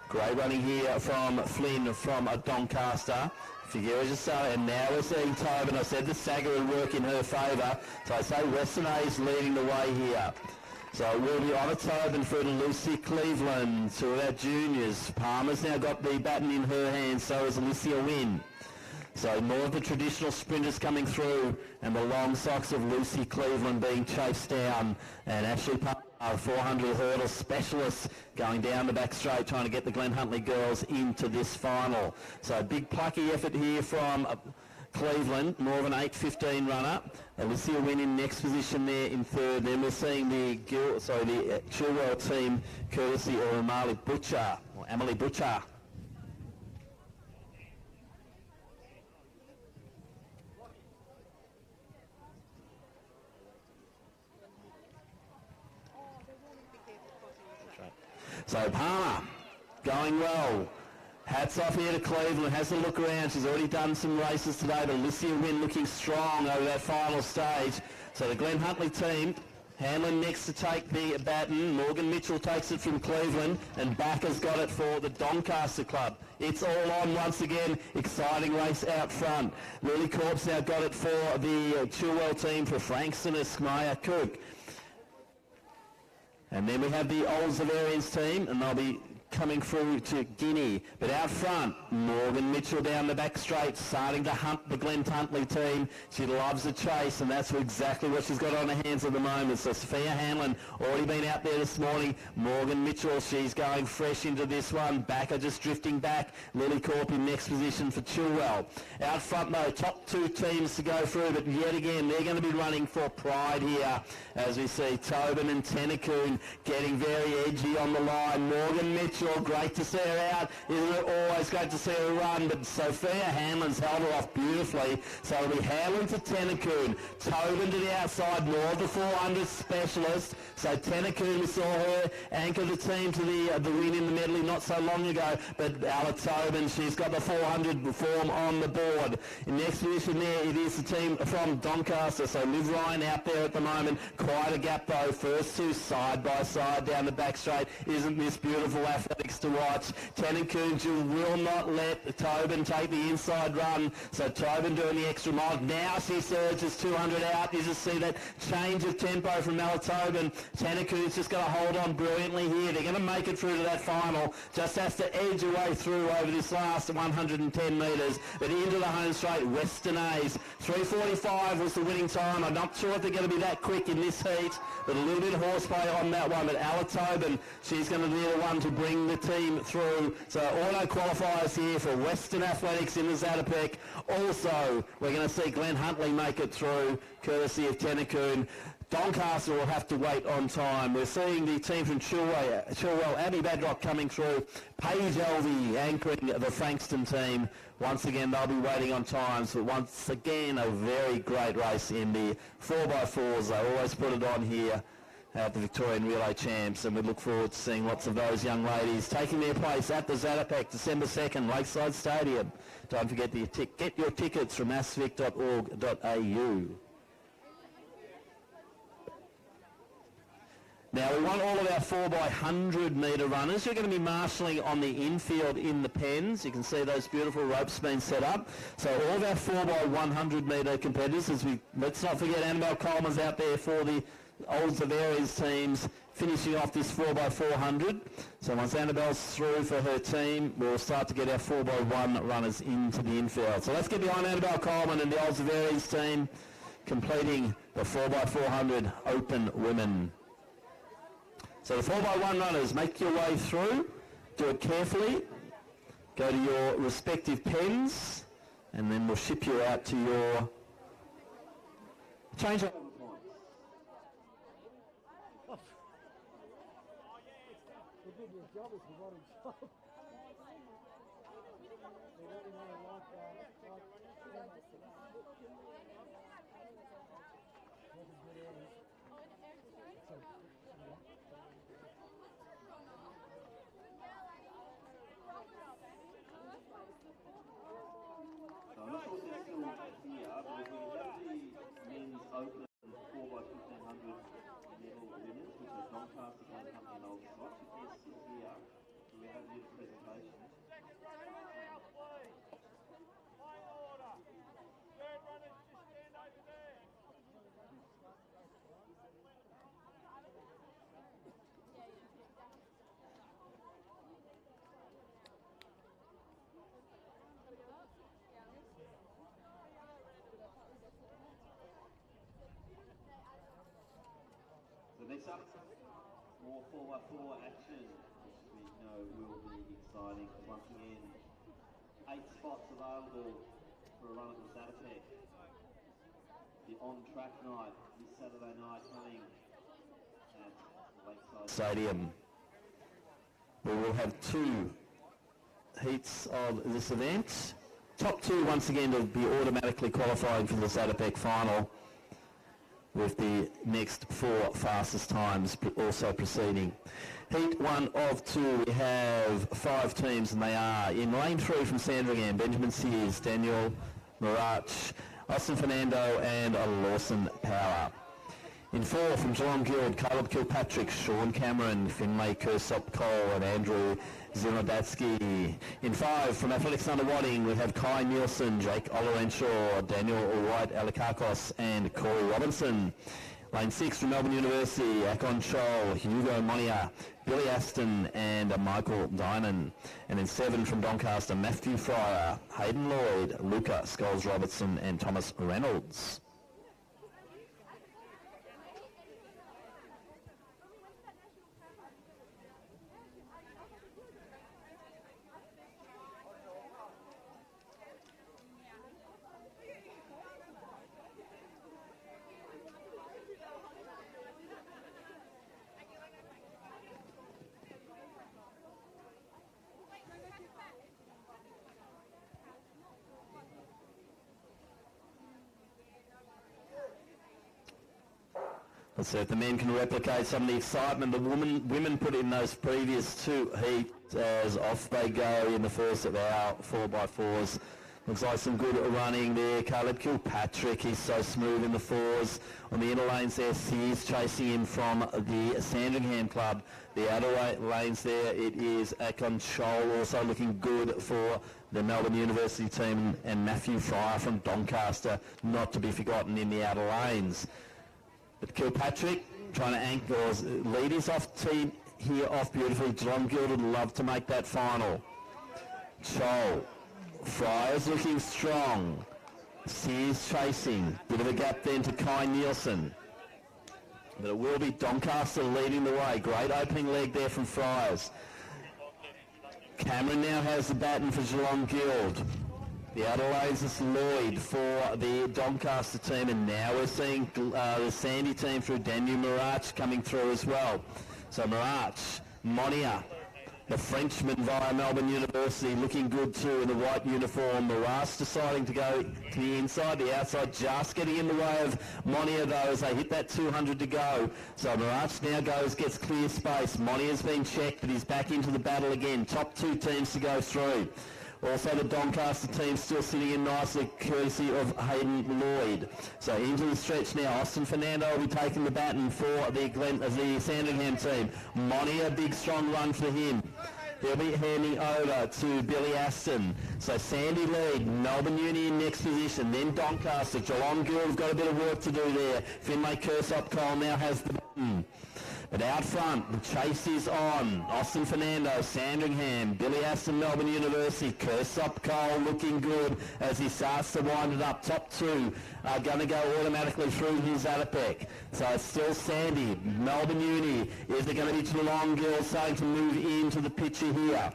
Great running here from Flynn from Doncaster. Figuera just started, and now we're seeing Tobin. I said the stagger would work in her favour. So I say Western A's leading the way here. So we'll be on a Tobin through to Lucy Cleveland, two of our juniors. Palmer's now got the baton in her hands, so has Alicia Wynn. So more of the traditional sprinters coming through, and the long socks of Lucy Cleveland being chased down, and Ashley Palmer, 400 hurdle specialist, going down the back straight, trying to get the Glen Huntley girls into this final. So a big plucky effort here from Cleveland, more of an 8:15 runner. Alicia Wynn in next position there in third. Then we're seeing the Chilwell team, courtesy of Emily Butcher. So Palmer going well. Hats off here to Cleveland. Has a look around. She's already done some races today, but Alicia Wynn looking strong over that final stage. So the Glen Huntley team, Hanlon next to take the baton. Morgan Mitchell takes it from Cleveland, and Backer's got it for the Doncaster club. It's all on once again. Exciting race out front. Lily Corp's now got it for the Chilwell team for Frankston Esquire Cook. And then we have the Old Zavarians team, and they'll be coming through to Guinea. But out front, Morgan Mitchell down the back straight, starting to hunt the Glen Huntley team. She loves the chase, and that's exactly what she's got on her hands at the moment. So Sophia Hanlon already been out there this morning. Morgan Mitchell, she's going fresh into this one. Backer just drifting back. Lily Corp in next position for Chilwell. Out front though, top 2 teams to go through, but yet again, they're going to be running for pride here. As we see Tobin and Tennecoon getting very edgy on the line. Morgan Mitchell, great to see her out. Isn't it always great to see her run? But Sophia Hanlon's held her off beautifully. So it'll be Hanlon to Tennecoon. Tobin to the outside, more of the 400 specialist. So Tennecoon, we saw her anchor the team to the win in the medley not so long ago. But Ella Tobin, she's got the 400 form on the board. In next position there, it is the team from Doncaster. So Liv Ryan out there at the moment. Quite a gap though. First 2 side by side down the back straight. Isn't this beautiful athletics to watch? Tennecoon will not let Tobin take the inside run. So Tobin doing the extra mile. Now she surges 200 out. You just see that change of tempo from Ella Tobin. Tennecoon's just going to hold on brilliantly here. They're going to make it through to that final. Just has to edge her way through over this last 110 metres. But into the home straight, Western A's. 3:45 was the winning time. I'm not sure if they're going to be that quick in this heat, but a little bit of horseplay on that one. But Ella Tobin, she's going to be the one to bring the team through. So auto qualifiers here for Western Athletics in the Zatopek. Also, we're going to see Glen Huntley make it through, courtesy of Tennecoon. Doncaster will have to wait on time. We're seeing the team from Chilwell, Abby Badrock coming through. Paige Elvey anchoring the Frankston team. Once again, they'll be waiting on times. But once again, a very great race in the 4x4s. They always put it on here at the Victorian Relay Champs, and we look forward to seeing lots of those young ladies taking their place at the Zatopek, December 2nd, Lakeside Stadium. Don't forget to get your tickets from asvic.org.au. Now we want all of our 4x100 metre runners. You're going to be marshalling on the infield in the pens. You can see those beautiful ropes being set up. So all of our 4x100 metre competitors, let's not forget Annabelle Coleman's out there for the Old Zavarians teams, finishing off this 4x400. So once Annabelle's through for her team, we'll start to get our 4x1 runners into the infield. So let's get behind Annabelle Coleman and the Old Zavarians team completing the 4x400 open women. So the 4x1 runners, make your way through, do it carefully. go to your respective pens, and then we'll ship you out to your change. So I'm not sure what's the actual here, but we have the men's open 4x1500 medal winners, which is Doncaster Gun Company and Old Slots. If they're still here, we have a little presentation. So next up, more 4x4 action, which we know will be exciting. Once again, 8 spots available for a run at the Zatopek. The on-track night this Saturday night coming at Lakeside Stadium. We will have 2 heats of this event. Top 2 once again will be automatically qualifying for the Zatopek final, with the next 4 fastest times also proceeding. Heat 1 of 2, we have 5 teams, and they are in lane 3 from Sandringham, Benjamin Sears, Daniel Marach, Austin Fernando and Lawson Power. In 4 from Geelong Guild, Caleb Kilpatrick, Sean Cameron, Finlay Kersop Cole and Andrew Zinodatsky. In 5 from Athletics Under Wadding, we have Kai Nielsen, Jake Olorenshaw, Daniel White Alikakos and Corey Robinson. Lane 6 from Melbourne University, Akon Chol, Hugo Monia, Billy Aston and Michael Dynan. And in 7 from Doncaster, Matthew Fryer, Hayden Lloyd, Luca Scholes-Robertson and Thomas Reynolds. Let's see if the men can replicate some of the excitement the women put in those previous 2 heats as off they go in the first of our 4x4s. Looks like some good running there. Caleb Kilpatrick, he's so smooth in the 4s. On the inner lanes there, Sears chasing him from the Sandringham Club. The outer lanes there, it is Akon Chol also looking good for the Melbourne University team, and Matthew Fryer from Doncaster, not to be forgotten in the outer lanes. But Kilpatrick trying to anchor, lead his off team here off beautifully. Geelong Guild would love to make that final. Chol, Fryer's looking strong. Sears chasing, bit of a gap then to Kai Nielsen. But it will be Doncaster leading the way. Great opening leg there from Fryers. Cameron now has the baton for Geelong Guild. The outer lanes is Lloyd for the Doncaster team, and now we're seeing the Sandy team through Daniel Marach coming through as well. So Marach, Monia, the Frenchman via Melbourne University, looking good too in the white uniform. Marach deciding to go to the inside, the outside just getting in the way of Monia though as they hit that 200 to go. So Marach now gets clear space. Monia's been checked, but he's back into the battle again. Top 2 teams to go through. Also the Doncaster team still sitting in nicely, courtesy of Hayden Lloyd. So into the stretch now, Austin Fernando will be taking the baton for the Sandringham team. Monia, big strong run for him. He'll be handing over to Billy Aston. So Sandy lead, Melbourne Uni in next position, then Doncaster. Geelong Guild have got a bit of work to do there. Finlay Kersop Cole now has the baton. But out front, the chase is on. Austin Fernando, Sandringham, Billy Aston, Melbourne University, Kersop Cole looking good as he starts to wind it up. Top 2 are going to go automatically through his Zatopek. So it's still Sandy, Melbourne Uni. Is it going to be Geelong Guild starting to move into the picture here?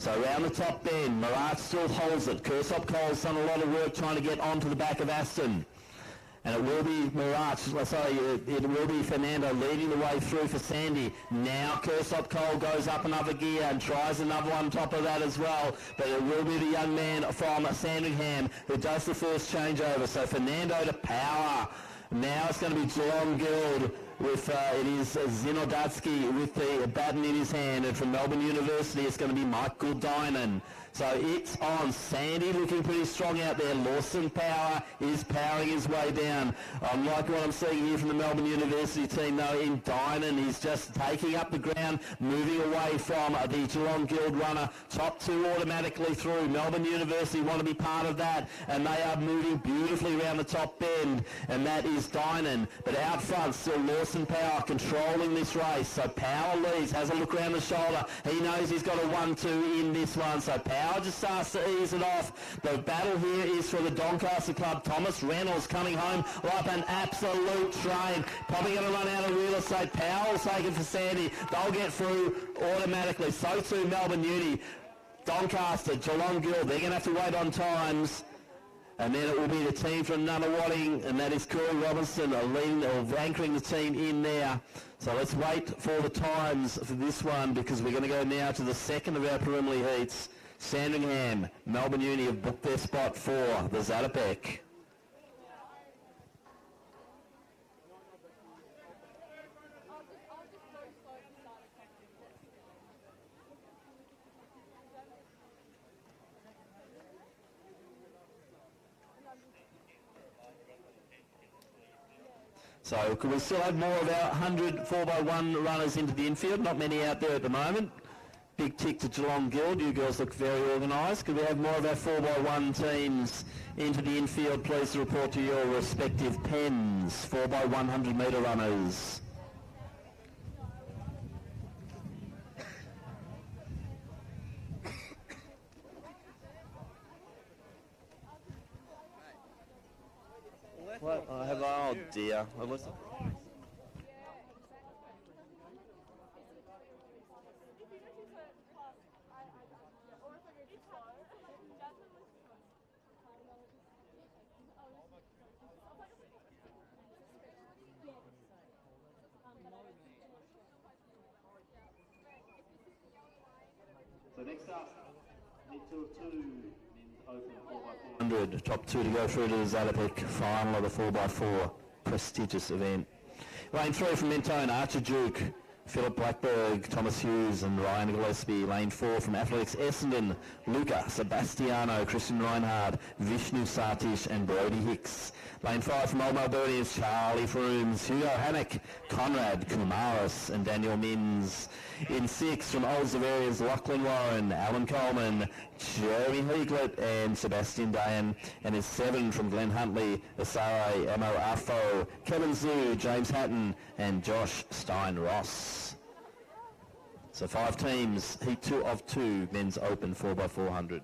So around the top bend, Marat still holds it. Kersop Cole's done a lot of work trying to get onto the back of Aston. And it will be Marat, it will be Fernando leading the way through for Sandy. Now Kersop Cole goes up another gear and tries another one on top of that as well. But it will be the young man from Sandringham who does the first changeover. So Fernando to power. Now it's going to be Geelong Guild with, it is Zinodatsky with the baton in his hand. And from Melbourne University it's going to be Mike Gouldinan. So it's on. Sandy looking pretty strong out there. Lawson Power is powering his way down. I'm liking what I'm seeing here from the Melbourne University team though. In Dynan, he's just taking up the ground, moving away from the Geelong Guild runner. Top two automatically through. Melbourne University want to be part of that, and they are moving beautifully around the top bend, and that is Dynan. But out front, still Lawson Power controlling this race. So Power leads, has a look around the shoulder. He knows he's got a 1-2 in this one. So Power just starts to ease it off. The battle here is for the Doncaster Club. Thomas Reynolds coming home like an absolute train. Probably going to run out of real estate. Powell's taken for Sandy. They'll get through automatically. So too Melbourne Uni. Doncaster, Geelong Guild, they're going to have to wait on times. And then it will be the team from Nunawading, and that is Corey Robinson leading or anchoring the team in there. So let's wait for the times for this one, because we're going to go now to the second of our preliminary heats. Sandringham, Melbourne Uni have booked their spot for the Zatopek. So could we still have more of our 100 4x1 runners into the infield? Not many out there at the moment. Big tick to Geelong Guild. You girls look very organised. Could we have more of our 4x1 teams into the infield? Please report to your respective pens. 4x100 metre runners. What? I have, oh dear. I was. So next up, mid 2 of 2, men's open 4x400. Top two to go through to the Zatopek final of the 4x4 prestigious event. Lane 3 from Mentone, Archer Duke, Philip Blackberg, Thomas Hughes and Ryan Gillespie. Lane 4 from Athletics Essendon, Luca Sebastiano, Christian Reinhardt, Vishnu Satish and Brody Hicks. Lane 5 from Old Melbournians, Charlie Frooms, Hugo Hannock, Conrad Kumaris and Daniel Minns. In 6 from Old Zaverians, Lachlan Warren, Alan Coleman, Jeremy Heaglet and Sebastian Dayan. And in 7 from Glenn Huntley, Asare Emo Afo, Kevin Zoo, James Hatton and Josh Stein-Ross. So 5 teams, heat 2 of 2, men's open 4x400.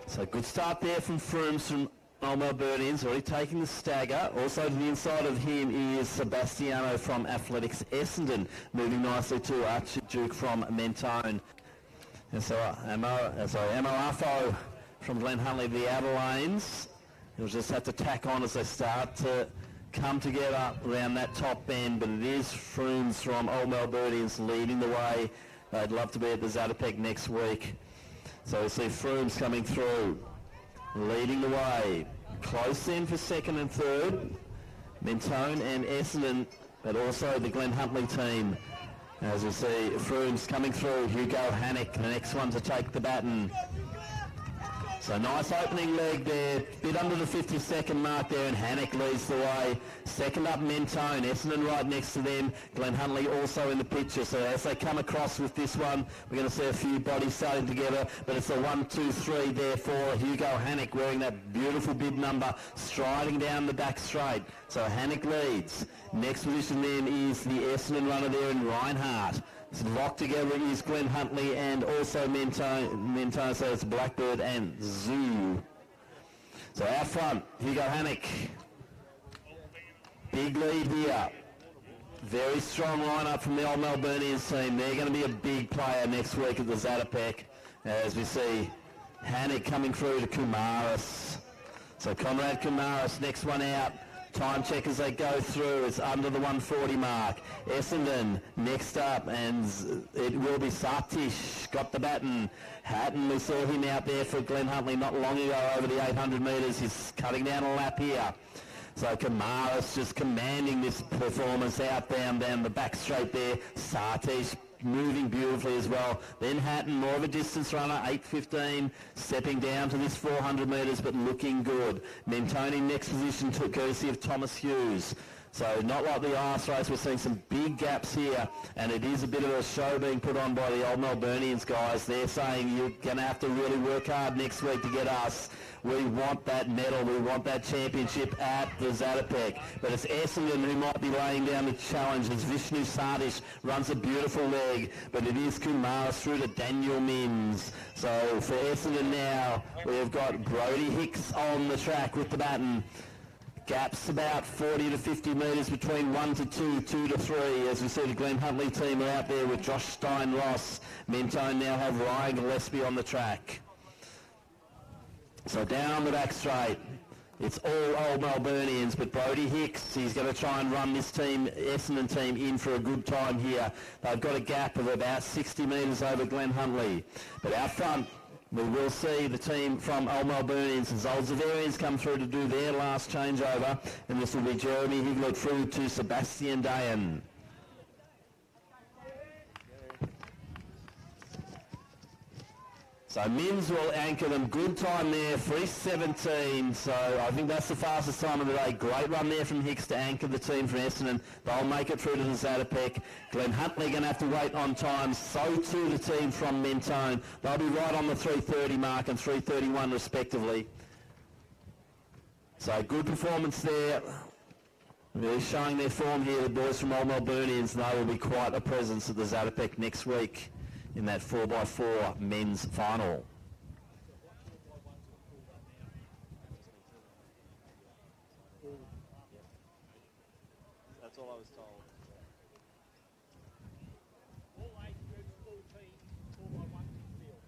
So good start there from Frooms from Old Melbournians, already taking the stagger. Also to the inside of him is Sebastiano from Athletics Essendon, moving nicely to Archie Duke from Mentone. And so Amo Afo from Glen Huntley, the outer lanes. He'll just have to tack on as they start to come together around that top end, but it is Frooms from Old Melbournians leading the way. They'd love to be at the Zatopek next week. So we see Frooms coming through. leading the way. Close in for second and third. Mentone and Essendon, but also the Glen Huntley team. As we see, Froomes coming through. Hugo Hannock, the next one to take the baton. So nice opening leg there, bit under the 50-second mark there, and Hannock leads the way. Second up, Mentone, Essendon right next to them. Glen Huntley also in the picture. So as they come across with this one, we're going to see a few bodies starting together, but it's a 1, 2, 3 there for Hugo Hannock wearing that beautiful bib number, striding down the back straight. So Hannock leads. Next position then is the Essendon runner there in Reinhardt. So locked together is Glen Huntley and also Mentone, so it's Blackbird and Zoo. So out front, Hugo Hannock. Big lead here. Very strong lineup from the Old Melburnians team. They're going to be a big player next week at the Zatopek. As we see Hannock coming through to Kumaris. So Conrad Kumaris, next one out. Time check as they go through. It's under the 140 mark. Essendon next up, and it will be Satish. Got the baton. Hatton, we saw him out there for Glen Huntley not long ago over the 800 metres. He's cutting down a lap here. So Kamaris just commanding this performance outbound down the back straight there. Satish moving beautifully as well. Then Hatton, more of a distance runner, 8:15, stepping down to this 400 metres, but looking good. Mentone next position took courtesy of Thomas Hughes. So not like the last race, we're seeing some big gaps here, and it is a bit of a show being put on by the Old Melburnians guys. They're saying you're going to have to really work hard next week to get us. We want that medal, we want that championship at the Zatopek. But it's Essendon who might be laying down the challenge as Vishnu Sadish runs a beautiful leg, but it is Kumaris through to Daniel Mims. So for Essendon now, we've got Brody Hicks on the track with the baton. Gaps about 40 to 50 metres between 1 to 2, 2 to 3. As we see the Glen Huntley team are out there with Josh Stein-Ross. Mentone now have Ryan Gillespie on the track. So down the back straight, it's all Old Melburnians, but Brody Hicks, he's going to try and run this team, Essendon team, in for a good time here. They've got a gap of about 60 metres over Glen Huntley. But out front, we will see the team from Old Melburnians as Old Zavarians come through to do their last changeover, and this will be Jeremy Higlet through to Sebastian Dayan. So Mims will anchor them. Good time there, 3:17. So I think that's the fastest time of the day. Great run there from Hicks to anchor the team from Essendon. They'll make it through to the Zatopek. Glen Huntley going to have to wait on time. So too the team from Mentone. They'll be right on the 3:30 mark and 3:31 respectively. So good performance there. Really showing their form here, the boys from Old Melburnians. They will be quite a presence at the Zatopek next week in that 4x4 men's final. That's all I was told. All age groups, full team, 4x1 field.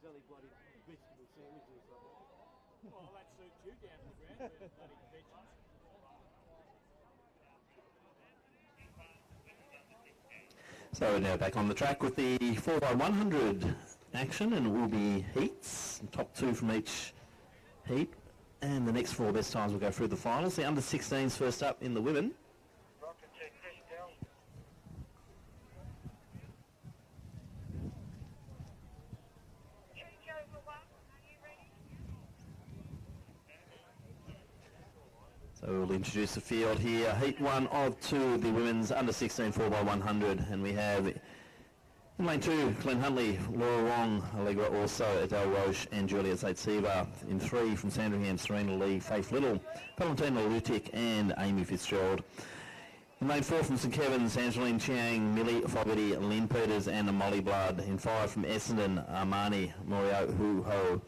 Valley bloody vegetable sandwiches. Well, that suits you down to the ground with bloody veggies. So we're now back on the track with the 4x100 action, and it will be heats, top two from each heat, and the next four best times will go through the finals. The under 16s first up in the women. So we'll introduce the field here. Heat one of two, the women's under 16 4x100, and we have in lane two, Glenn Huntley, Laura Wong, Allegra Orso, Adele Roche and Juliet Zaitseva. In three from Sandringham, Serena Lee, Faith Little, Valentina Lutic and Amy Fitzgerald. In lane four from St Kevin's, Angeline Chiang, Millie Fogarty, Lynn Peters and Molly Blood. In five from Essendon, Armani, Morio Hu-Ho,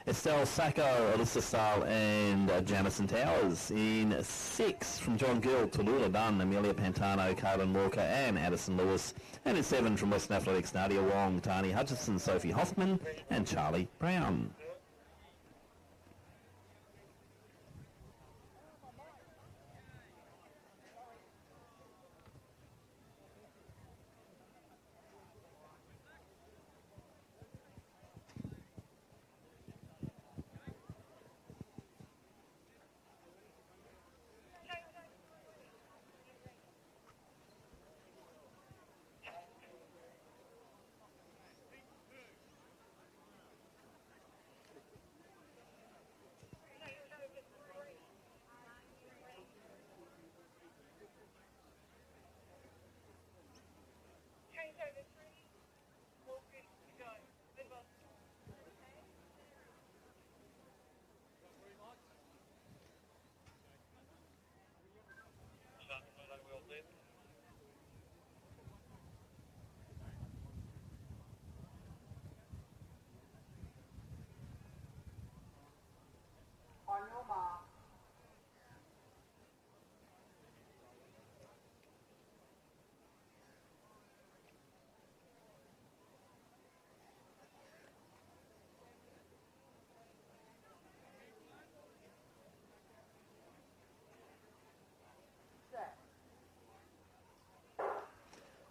Estelle Sacco, Alyssa Stahl and Jamison Towers. In six from John Gill, Tallulah Dunn, Amelia Pantano, Caitlin Walker and Addison Lewis. And in seven from Western Athletics, Nadia Wong, Tani Hutchison, Sophie Hoffman and Charlie Brown. On your mark.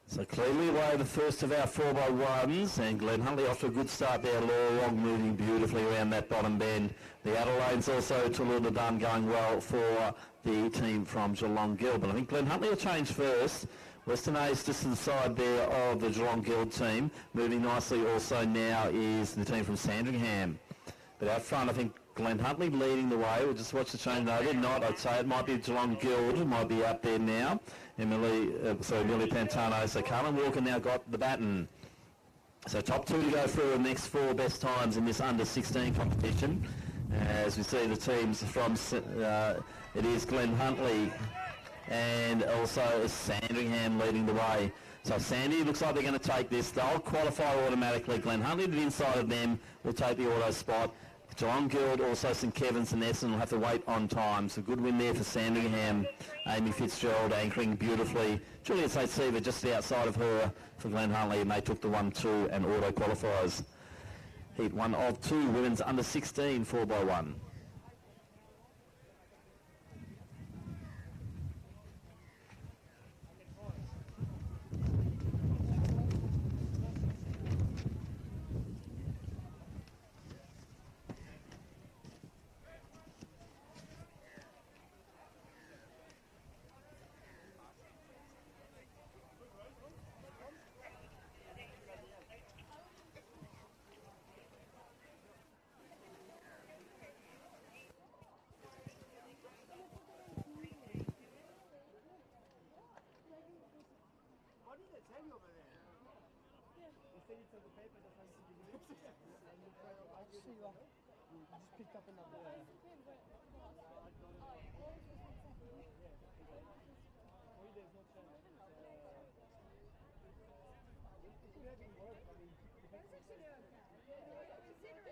So clearly away the first of our 4x1s, and Glenn Huntley off to a good start there. Laura Wong moving beautifully around that bottom bend. The Adelaide's also Tallulah Dunn going well for the team from Geelong Guild. But I think Glenn Huntley will change first. Western A's just to the side there of the Geelong Guild team. Moving nicely also now is the team from Sandringham. But out front, I think Glenn Huntley leading the way. We'll just watch the change over. Not, I'd say it might be Geelong Guild. It might be up there now. Amelia Pantano. So Carlin Walker now got the baton. So top two to go through the next four best times in this under 16 competition. As we see the teams from, it is Glenn Huntley and also Sandringham leading the way. So Sandy looks like they're going to take this. They'll qualify automatically. Glenn Huntley to the inside of them will take the auto spot. Geelong Guild, also St Kevin's and Essendon will have to wait on time. So good win there for Sandringham. Amy Fitzgerald anchoring beautifully. Juliet Zaitseva just outside of her for Glenn Huntley, and they took the 1-2 and auto qualifiers. Heat one of two, women's under 16 4x1. What did they tell you over there? They said it's on the paper that has to be mixed. I see you. I just picked up another. Maybe there's no chance. It's having work. I mean, it's actually okay. Considering you overseeing, but yeah.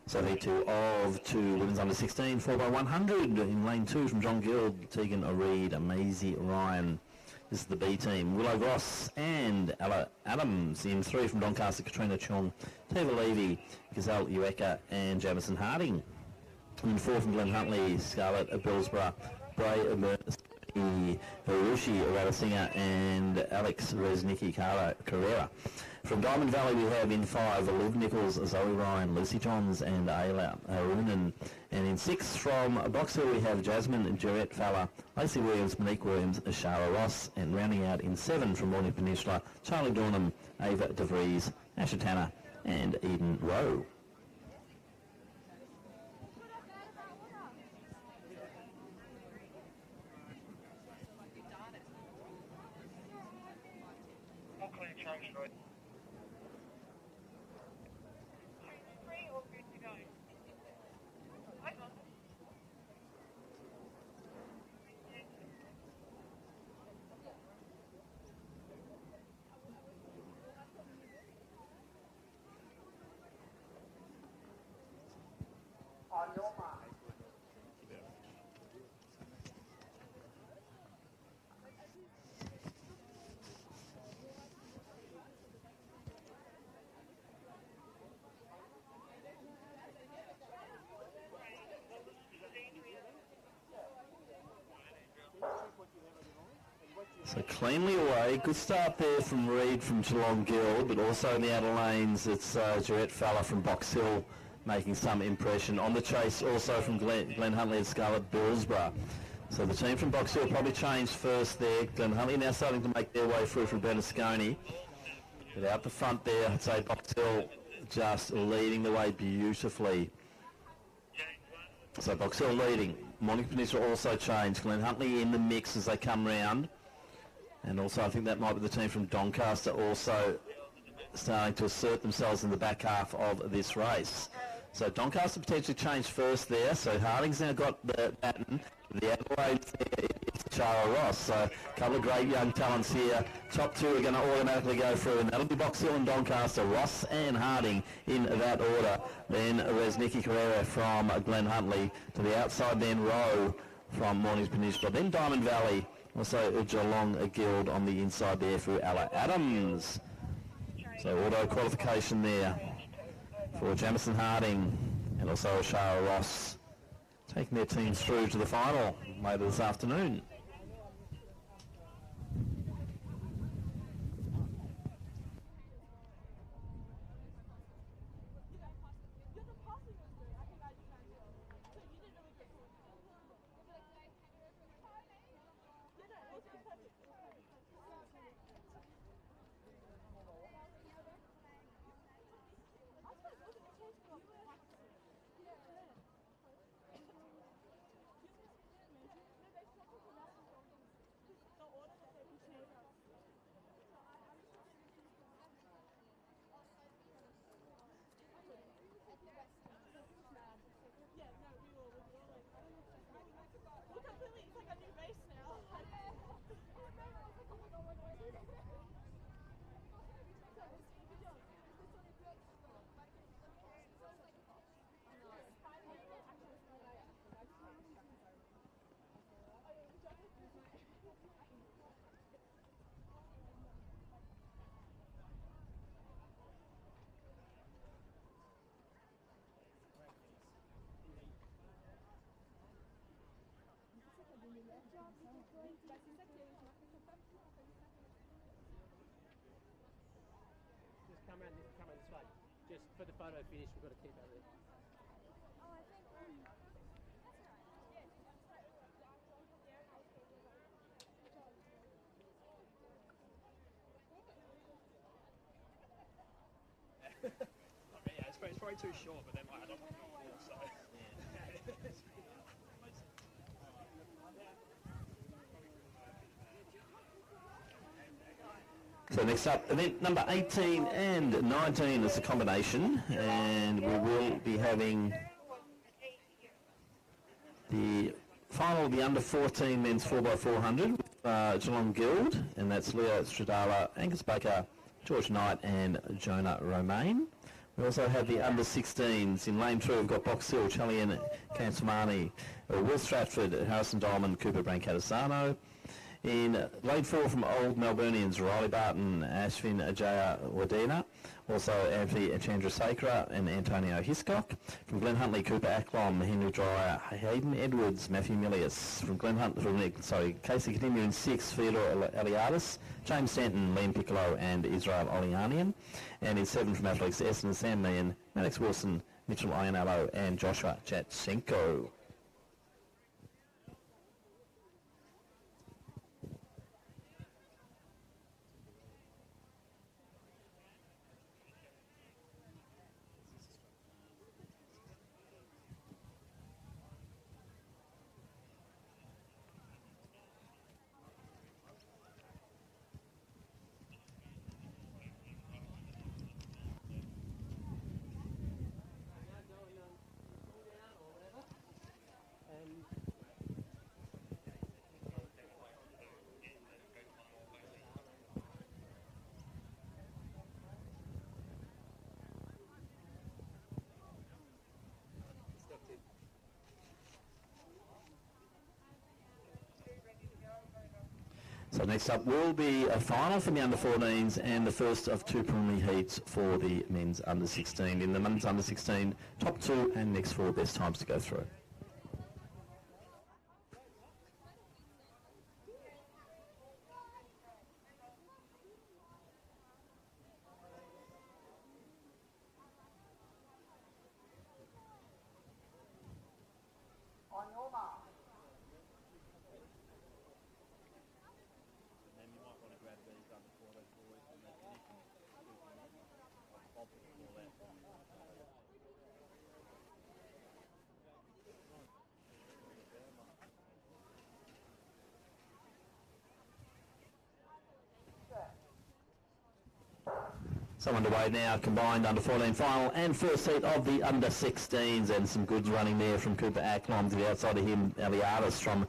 So heat 2 of 2 women's under 16, 4x100 in lane 2 from John Guild, Tegan Reid, Maisie Ryan. This is the B team. Willow Ross and Ella Adams in 3 from Doncaster, Katrina Chong, Teva Levy, Gazelle Ueka and Jamison Harding. In 4 from Glen Huntley, Scarlett Billsborough, Bray Harushi Radasinger and Alex Reznicki Carrera. From Diamond Valley we have in 5 Liv Nichols, Zoe Ryan, Lucy Johns and Ayla Arunan. And in 6 from Box Hill we have Jasmine Jarrett Fowler, Lacey Williams, Monique Williams, Ashara Ross. And rounding out in 7 from Morning Peninsula, Charlie Dornham, Ava DeVries, Asher Tanner and Eden Rowe. So cleanly away, good start there from Reid from Geelong Guild, but also in the outer lanes it's Jarrett Fowler from Box Hill making some impression. On the chase also from Glen Huntley and Scarlett Billsborough. So the team from Box Hill probably changed first there. Glen Huntley now starting to make their way through from Bernasconi. But out the front there, I'd say Box Hill just leading the way beautifully. So Box Hill leading. Morning Peninsula also changed. Glen Huntley in the mix as they come round. And also I think that might be the team from Doncaster also starting to assert themselves in the back half of this race. So Doncaster potentially changed first there. So Harding's now got the baton. The Adelaide there is Chara Ross. So a couple of great young talents here. Top 2 are going to automatically go through, and that'll be Box Hill and Doncaster. Ross and Harding in that order. Then Reznicki Carrera from Glen Huntley. To the outside then Rowe from Mornings Peninsula. Then Diamond Valley. Also Geelong Guild on the inside there for Ella Adams. So auto qualification there for Jamison Harding and also Ashara Ross taking their teams through to the final later this afternoon. Just come around this way. Just for the photo finish, we've got to keep out there. Yeah, it's probably too short, but then like, I don't want to fall, so. So next up, event number 18 and 19 is a combination, and we will be having the final of the under 14 men's 4x400 with Geelong Guild, and that's Leo Stradala, Angus Baker, George Knight and Jonah Romaine. We also have the under-16s. In lane 3, we've got Box Hill, Chalian Kansamani, Will Stratford, Harrison Diamond, Cooper Brancatisano. In lane 4 from Old Melburnians, Riley Barton, Ashvin Ajaya Wadena. Also Anthony Chandrasekara and Antonio Hiscock. From Glen Huntley, Cooper Acklom, Henry Dreyer, Hayden Edwards, Matthew Milius. From Casey Continue in 6, Theodore Eliadis, James Stanton, Liam Piccolo and Israel Olianian. And in 7 from Athletics, Essendon Sam Meehan, Maddox Wilson, Mitchell Ionello and Joshua Chatchenko. So next up will be a final for the under-14s and the first of 2 preliminary heats for the men's under-16. In the men's under-16, top 2 and next 4 best times to go through. On your mark. And then you might want to grab these under 14 boys and make it before that. So underway now, combined under-14 final and first heat of the under-16s, and some goods running there from Cooper Acklom. To the outside of him, Eliadis from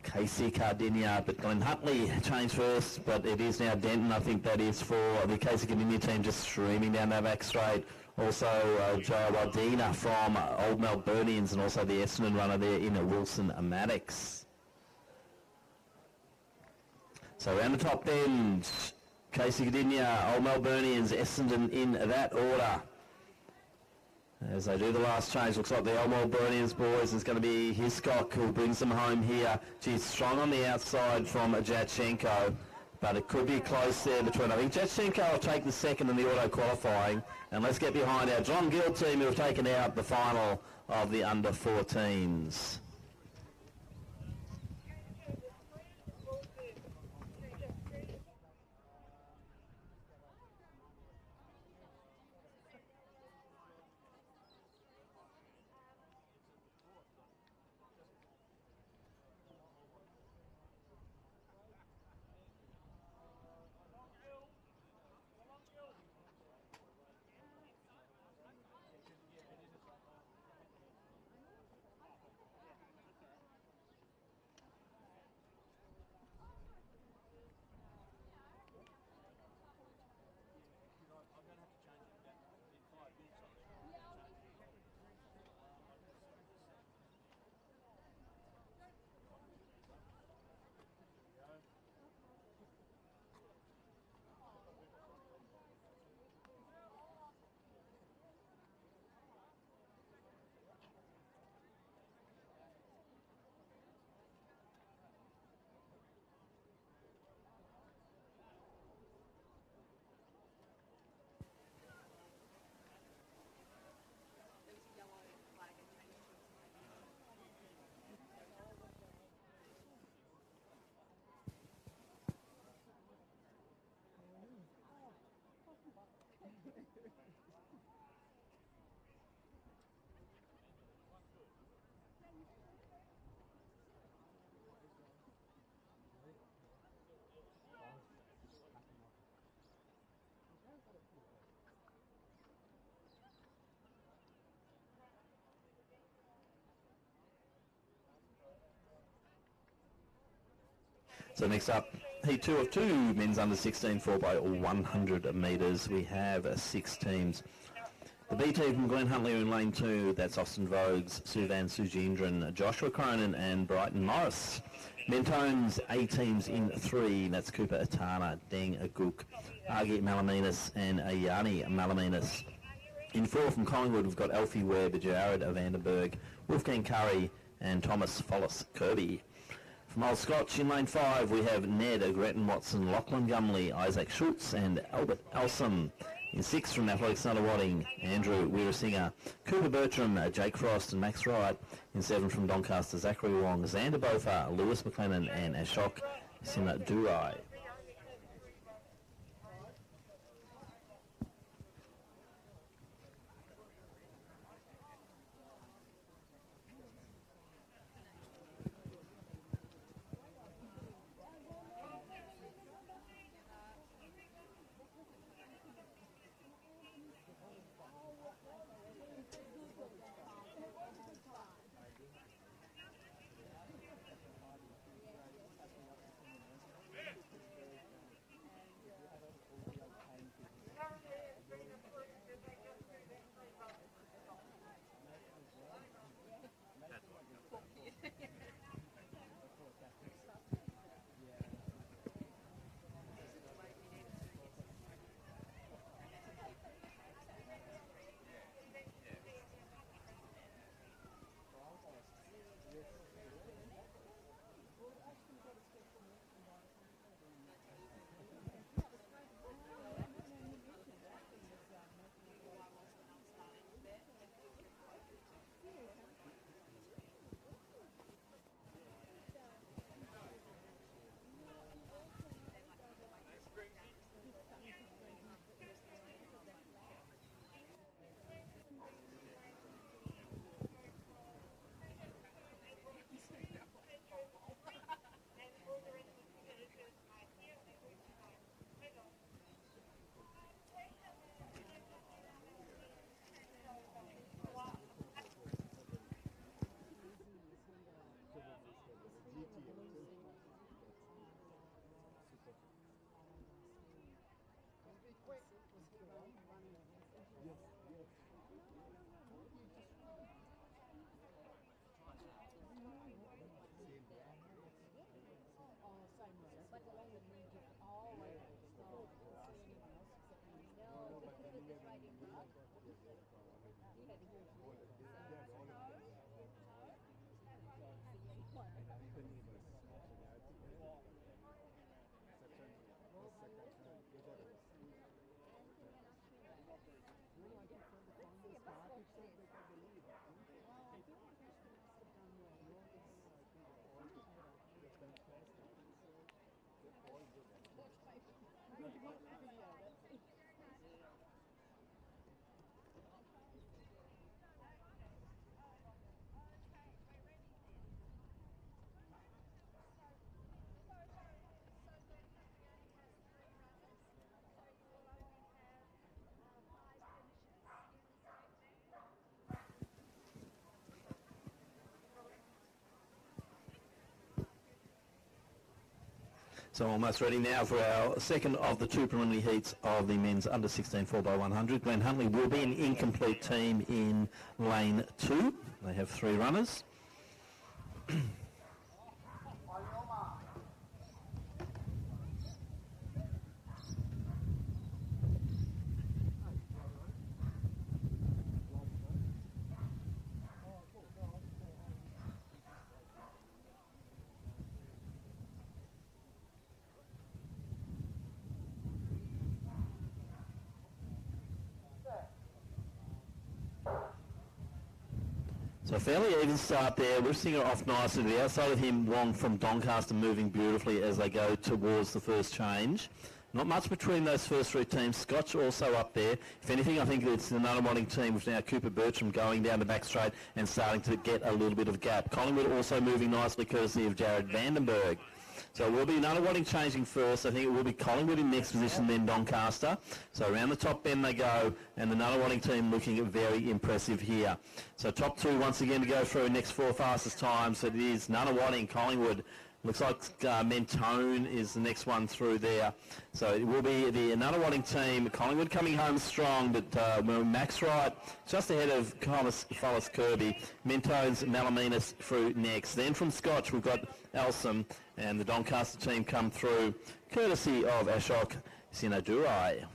Casey Cardinia, but Glen Huntley changed first, but it is now Denton. I think that is for the Casey Cardinia team, just streaming down that back straight. Also Joe Wadena from Old Melburnians, and also the Essendon runner there in Wilson Maddox. So around the top end, Casey Cardinia, Old Melburnians, Essendon in that order. As they do the last change, looks like the Old Melburnians boys is going to be Hiscock who brings them home here. She's strong on the outside from Jatchenko, but it could be close there between. I think Jatchenko will take the second in the auto qualifying. And let's get behind our John Gill team who have taken out the final of the under-14s. So next up, heat 2 of 2, men's under 16 4 by 100 metres. We have 6 teams The B team from Glen Huntley in lane 2, that's Austin Vogues, Suvan Sujindran, Joshua Cronin and Brighton Morris. Mentones A teams in 3, that's Cooper Atana, Deng Aguk, Agi Malaminas and Ayani Malaminas. In 4 from Collingwood, we've got Alfie Webb, Jared Vandenberg, Wolfgang Curry and Thomas Follis Kirby. From Old Scotch in lane 5, we have Ned, Gretton Watson, Lachlan Gumley, Isaac Schultz and Albert Elsom. In 6 from Athletics Nunawading, Andrew Weerasinger, Cooper Bertram, Jake Frost and Max Wright. In 7 from Doncaster, Zachary Wong, Xander Bofa, Lewis McLennan and Ashok Sinadurai. So almost ready now for our second of the 2 preliminary heats of the men's under 16 4x100. Glen Huntley will be an incomplete team in lane 2. They have 3 runners. So a fairly even start there. Wissinger off nicely to the outside of him. Wong from Doncaster moving beautifully as they go towards the first change. Not much between those first 3 teams. Scotch also up there. If anything, I think it's the Nunawading team with now Cooper Bertram going down the back straight and starting to get a little bit of gap. Collingwood also moving nicely courtesy of Jared Vandenberg. So it will be Nunawading changing first. I think it will be Collingwood in next position, then Doncaster. So around the top bend they go, and the Nunawading team looking very impressive here. So top 2 once again to go through next 4 fastest times. So it is Nunawading, Collingwood, Looks like Mentone is the next one through there. So it will be the Nunawading team. Collingwood coming home strong, but Max Wright just ahead of Follis Kirby. Mentone's Malaminas through next. Then from Scotch we've got Elsom, and the Doncaster team come through courtesy of Ashok Sinadurai.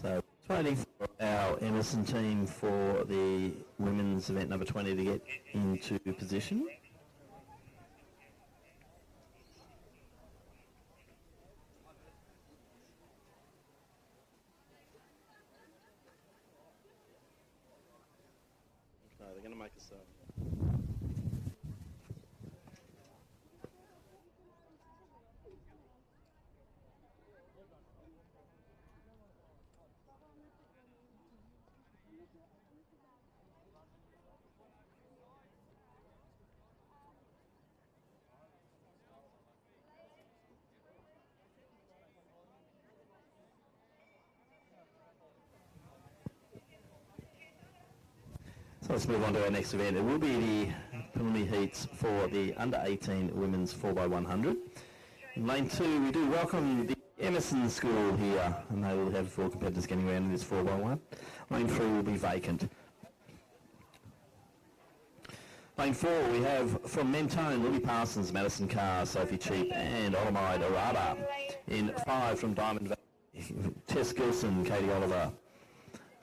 So waiting for our Emerson team for the women's event number 20 to get into position. No, they're going to make us So let's move on to our next event. It will be the preliminary heats for the under-18 women's 4x100. In lane 2, we do welcome the Emerson School here, and they will have 4 competitors getting around in this 4x1. Lane 3 will be vacant. Lane 4, we have from Mentone, Lily Parsons, Madison Carr, Sophie Cheap, and Olamide Arada. In 5 from Diamond Valley, Tess Gilson, Katie Oliver,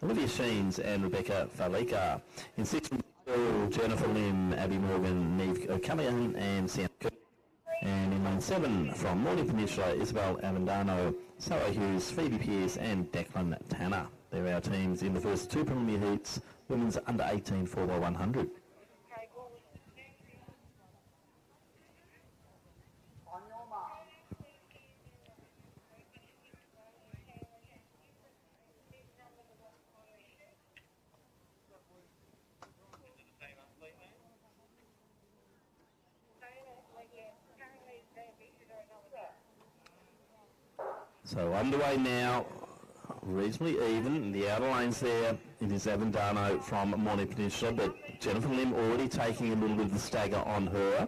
Olivia Sheens and Rebecca Falika. In 6 from Bill, Jennifer Lim, Abby Morgan, Neve O'Callaghan and Sam Cook. And in lane 7 from Morning Peninsula, Isabel Avendano, Sarah Hughes, Phoebe Pearce and Declan Tanner. They're our teams in the first 2 preliminary heats, women's under 18 4x100. So underway now reasonably even in the outer lanes there. It is Avendano from Morning Peninsula, but Jennifer Lim already taking a little bit of the stagger on her.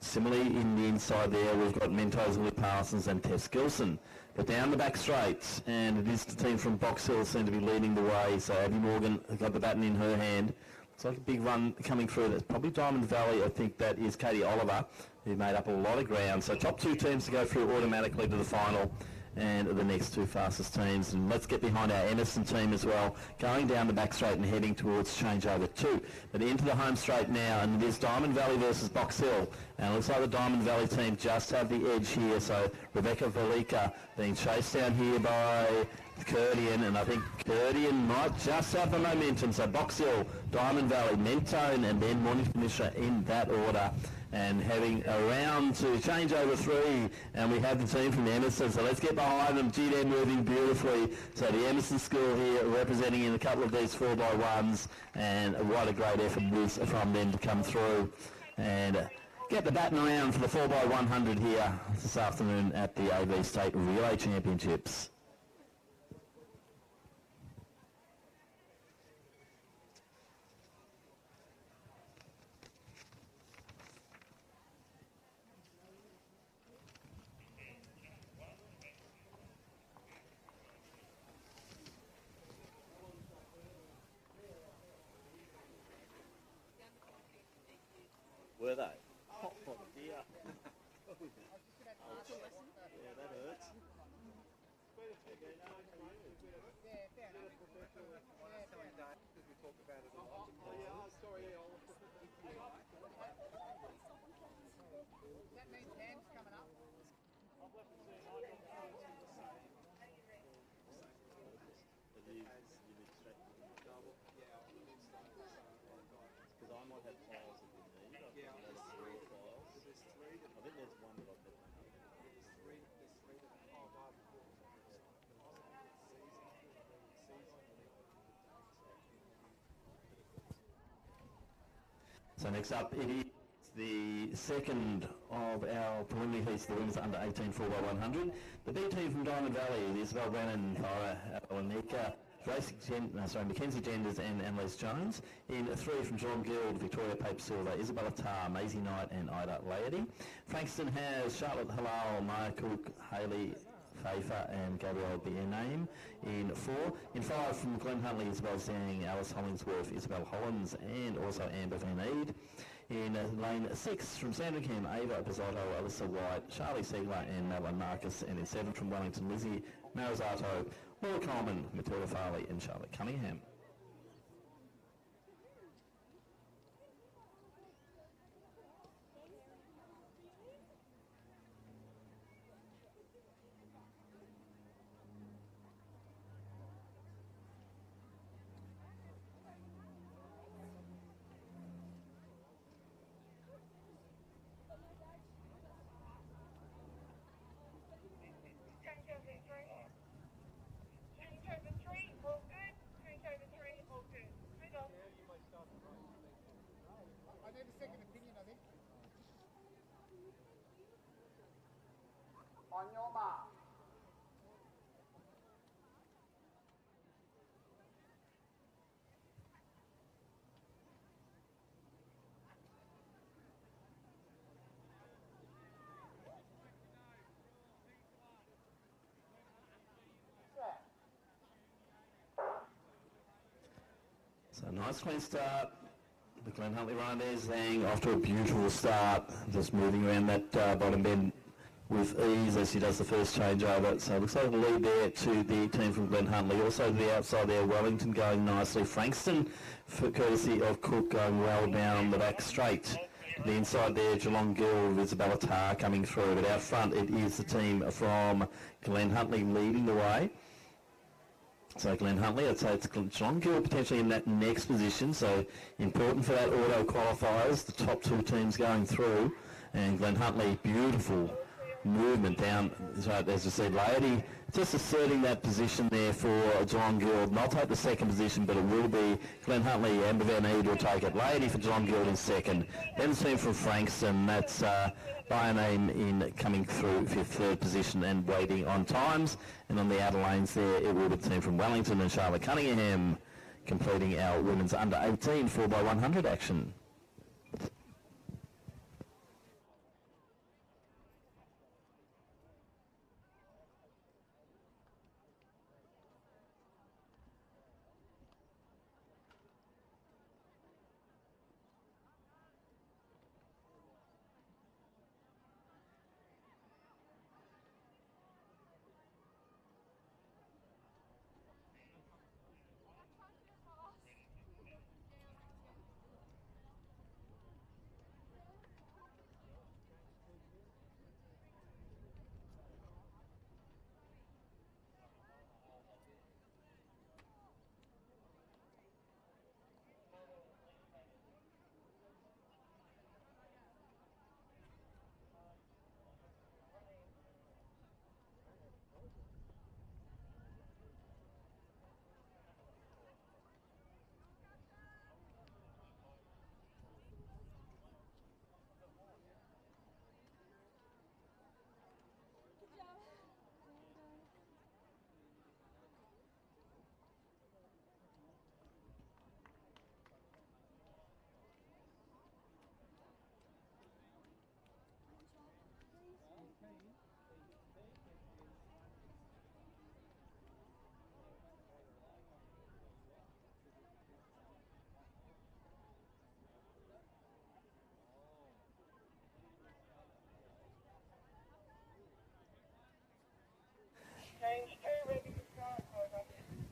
Similarly, in the inside there, we've got Mentos, Willie Parsons and Tess Gilson. But down the back straight, and it is the team from Box Hill seem to be leading the way. So Abby Morgan has got the baton in her hand. Looks like a big run coming through. That's probably Diamond Valley. I think that is Katie Oliver, who made up a lot of ground. So top two teams to go through automatically to the final, and the next two fastest teams. And let's get behind our Emerson team as well, going down the back straight and heading towards changeover 2. But into the home straight now, and it is Diamond Valley versus Box Hill. And it looks like the Diamond Valley team just have the edge here. So Rebecca Velika being chased down here by Curdian, and I think Curdian might just have the momentum. So Box Hill, Diamond Valley, Mentone, and then Morning Peninsula in that order. And having a round to change over 3, and we have the team from Emerson, so let's get behind them. Gee, they're moving beautifully. So the Emerson school here representing in a couple of these 4x1s, and what a great effort it is from them to come through and get the baton around for the 4x100 here this afternoon at the AV State Relay Championships. Were they? Oh dear. Yeah, that hurts. That means Dan's coming up. Because I might have files that we need. Yeah, there's 3 files. There's 3. I think there's one that I've got. There's 3. There's 3 that So next up, it is the second of our preliminary heats, the women's under 18 4x100. The B team from Diamond Valley, Isabel Brennan, Tyra Alanika, Mackenzie Genders and Annalise Jones. In 3 from John Guild, Victoria Pape Silver, Isabella Tarr, Maisie Knight and Ida Laity. Frankston has Charlotte Halal, Maya Cook, Hayley Fafer and Gabrielle Biename. In 4. In 5 from Glen Huntley, Isabel Zhang, Alice Hollingsworth, Isabel Hollins and also Amber Van Eed. In lane 6 from Sandringham, Ava Pizzotto, Alyssa White, Charlie Siegler and Madeline Marcus. And in 7 from Wellington, Lizzie Marizzato, Laura Coleman, Matilda Farley and Charlotte Cunningham. I need a second opinion, I think. On your mark. So nice clean start. The Glen Huntley runner there, Zhang, off to a beautiful start, just moving around that bottom bend with ease as she does the first changeover. So it looks like a lead there to the team from Glen Huntley. Also to the outside there, Wellington going nicely. Frankston, for courtesy of Cook, going well down the back straight. The inside there, Geelong Guild, Isabella Tarr coming through. But out front, it is the team from Glen Huntley leading the way. So Glen Huntley, I'd say it's Geelong Guild potentially in that next position. So important for that auto qualifiers, the top 2 teams going through. And Glen Huntley, beautiful movement down, as I said, Laity Just asserting that position there for Geelong Guild. Not take the second position, but it will be Glenn Huntley and Van Eed will take it. Lady for Geelong Guild in second. Then the team from Frankston, that's by a name in coming through for third position and waiting on times. And on the outer lanes there, it will be the team from Wellington and Charlotte Cunningham completing our women's under 18 4x100 action.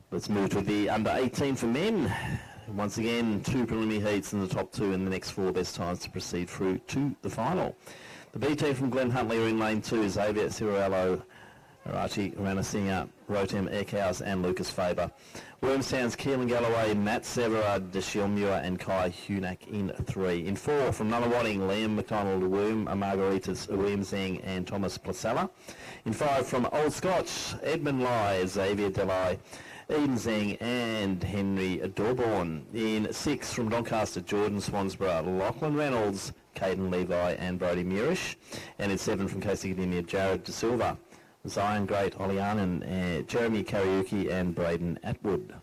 Let's move to the under 18 for men. Once again, 2 preliminary heats in the top 2 and the next 4 best times to proceed through to the final. The B team from Glen Huntley are in lane 2, Xavier Cirello, Arachi Ranasinger, Rotem Eckhouse and Lucas Faber. Wormstown's Keelan Galloway, Matt Severa, Deshilmuir and Kai Hunak in 3. In 4 from Nunawading, Liam McDonald, Margaritas Williamsing and Thomas Placella. In 5 from Old Scotch, Edmund Lai, Xavier Delay, Eden Zeng and Henry Dorborn. In 6 from Doncaster, Jordan Swansborough, Lachlan Reynolds, Caden Levi and Brody Murish. And in 7 from Casey Gdynia, Jared De Silva, Zion Great, Olianen, Jeremy Karaoke and Braden Atwood.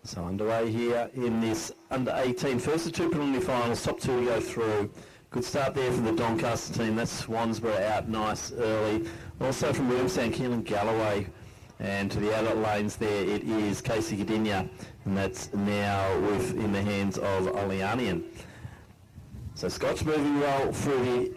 So underway here in this under 18. First of 2 preliminary finals, top 2 to go through. Good start there for the Doncaster team. That's Swansborough out nice early. Also from Williamstown, Keelan Galloway And to the adult lanes there, it is Casey Gdynia, and that's now in the hands of Oleanian. So Scott's moving well through the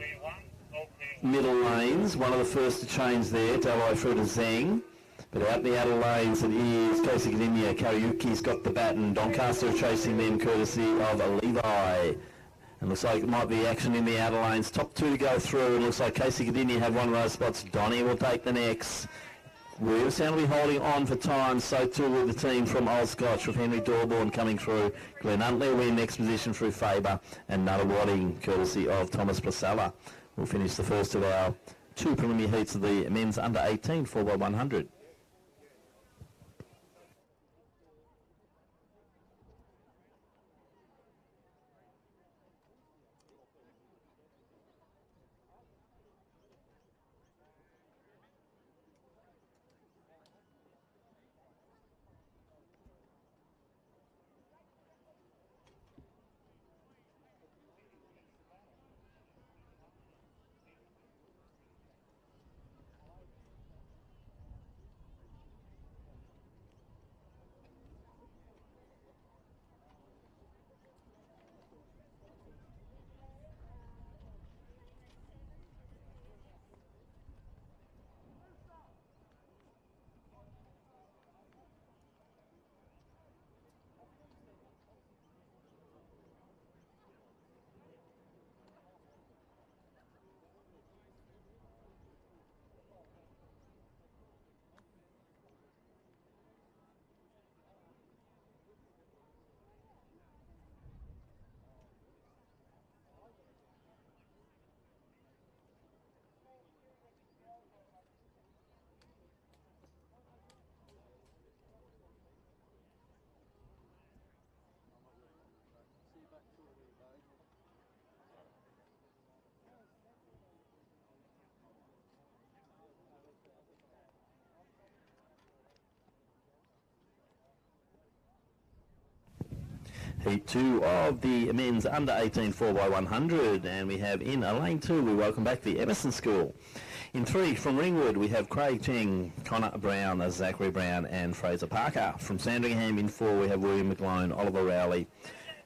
middle lanes. One of the first to change there, Dalai through to Zhang. But out the outer lanes, it is Casey Gdynia. Kariuki's got the baton. Doncaster chasing them courtesy of Levi. And looks like it might be action in the outer lanes. Top two to go through. And looks like Casey Gdynia have one of those spots. Donny will take the next. We're sound to be holding on for time, so too will the team from Old Scotch with Henry Dorborn coming through. Glenn Huntley will win next position through Faber and Nuttawading, courtesy of Thomas Placella. We'll finish the first of our two preliminary heats of the men's under 18 4x100. Heat 2 of the men's under 18 4x100, and we have in lane 2, we welcome back the Emerson School. In 3 from Ringwood, we have Craig Cheng, Connor Brown, Zachary Brown and Fraser Parker. From Sandringham in 4, we have William McGlone, Oliver Rowley,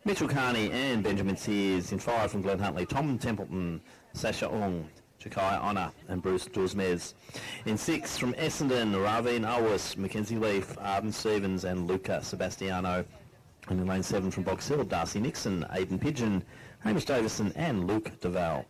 Mitchell Carney and Benjamin Sears. In 5 from Glen Huntley, Tom Templeton, Sasha Ong, Jakai Honor and Bruce Dawsmez. In 6 from Essendon, Raveen Owis, Mackenzie Leaf, Arden Stevens and Luca Sebastiano. And in lane 7 from Box Hill, Darcy Nixon, Aidan Pigeon, Hamish Davison and Luke Duval.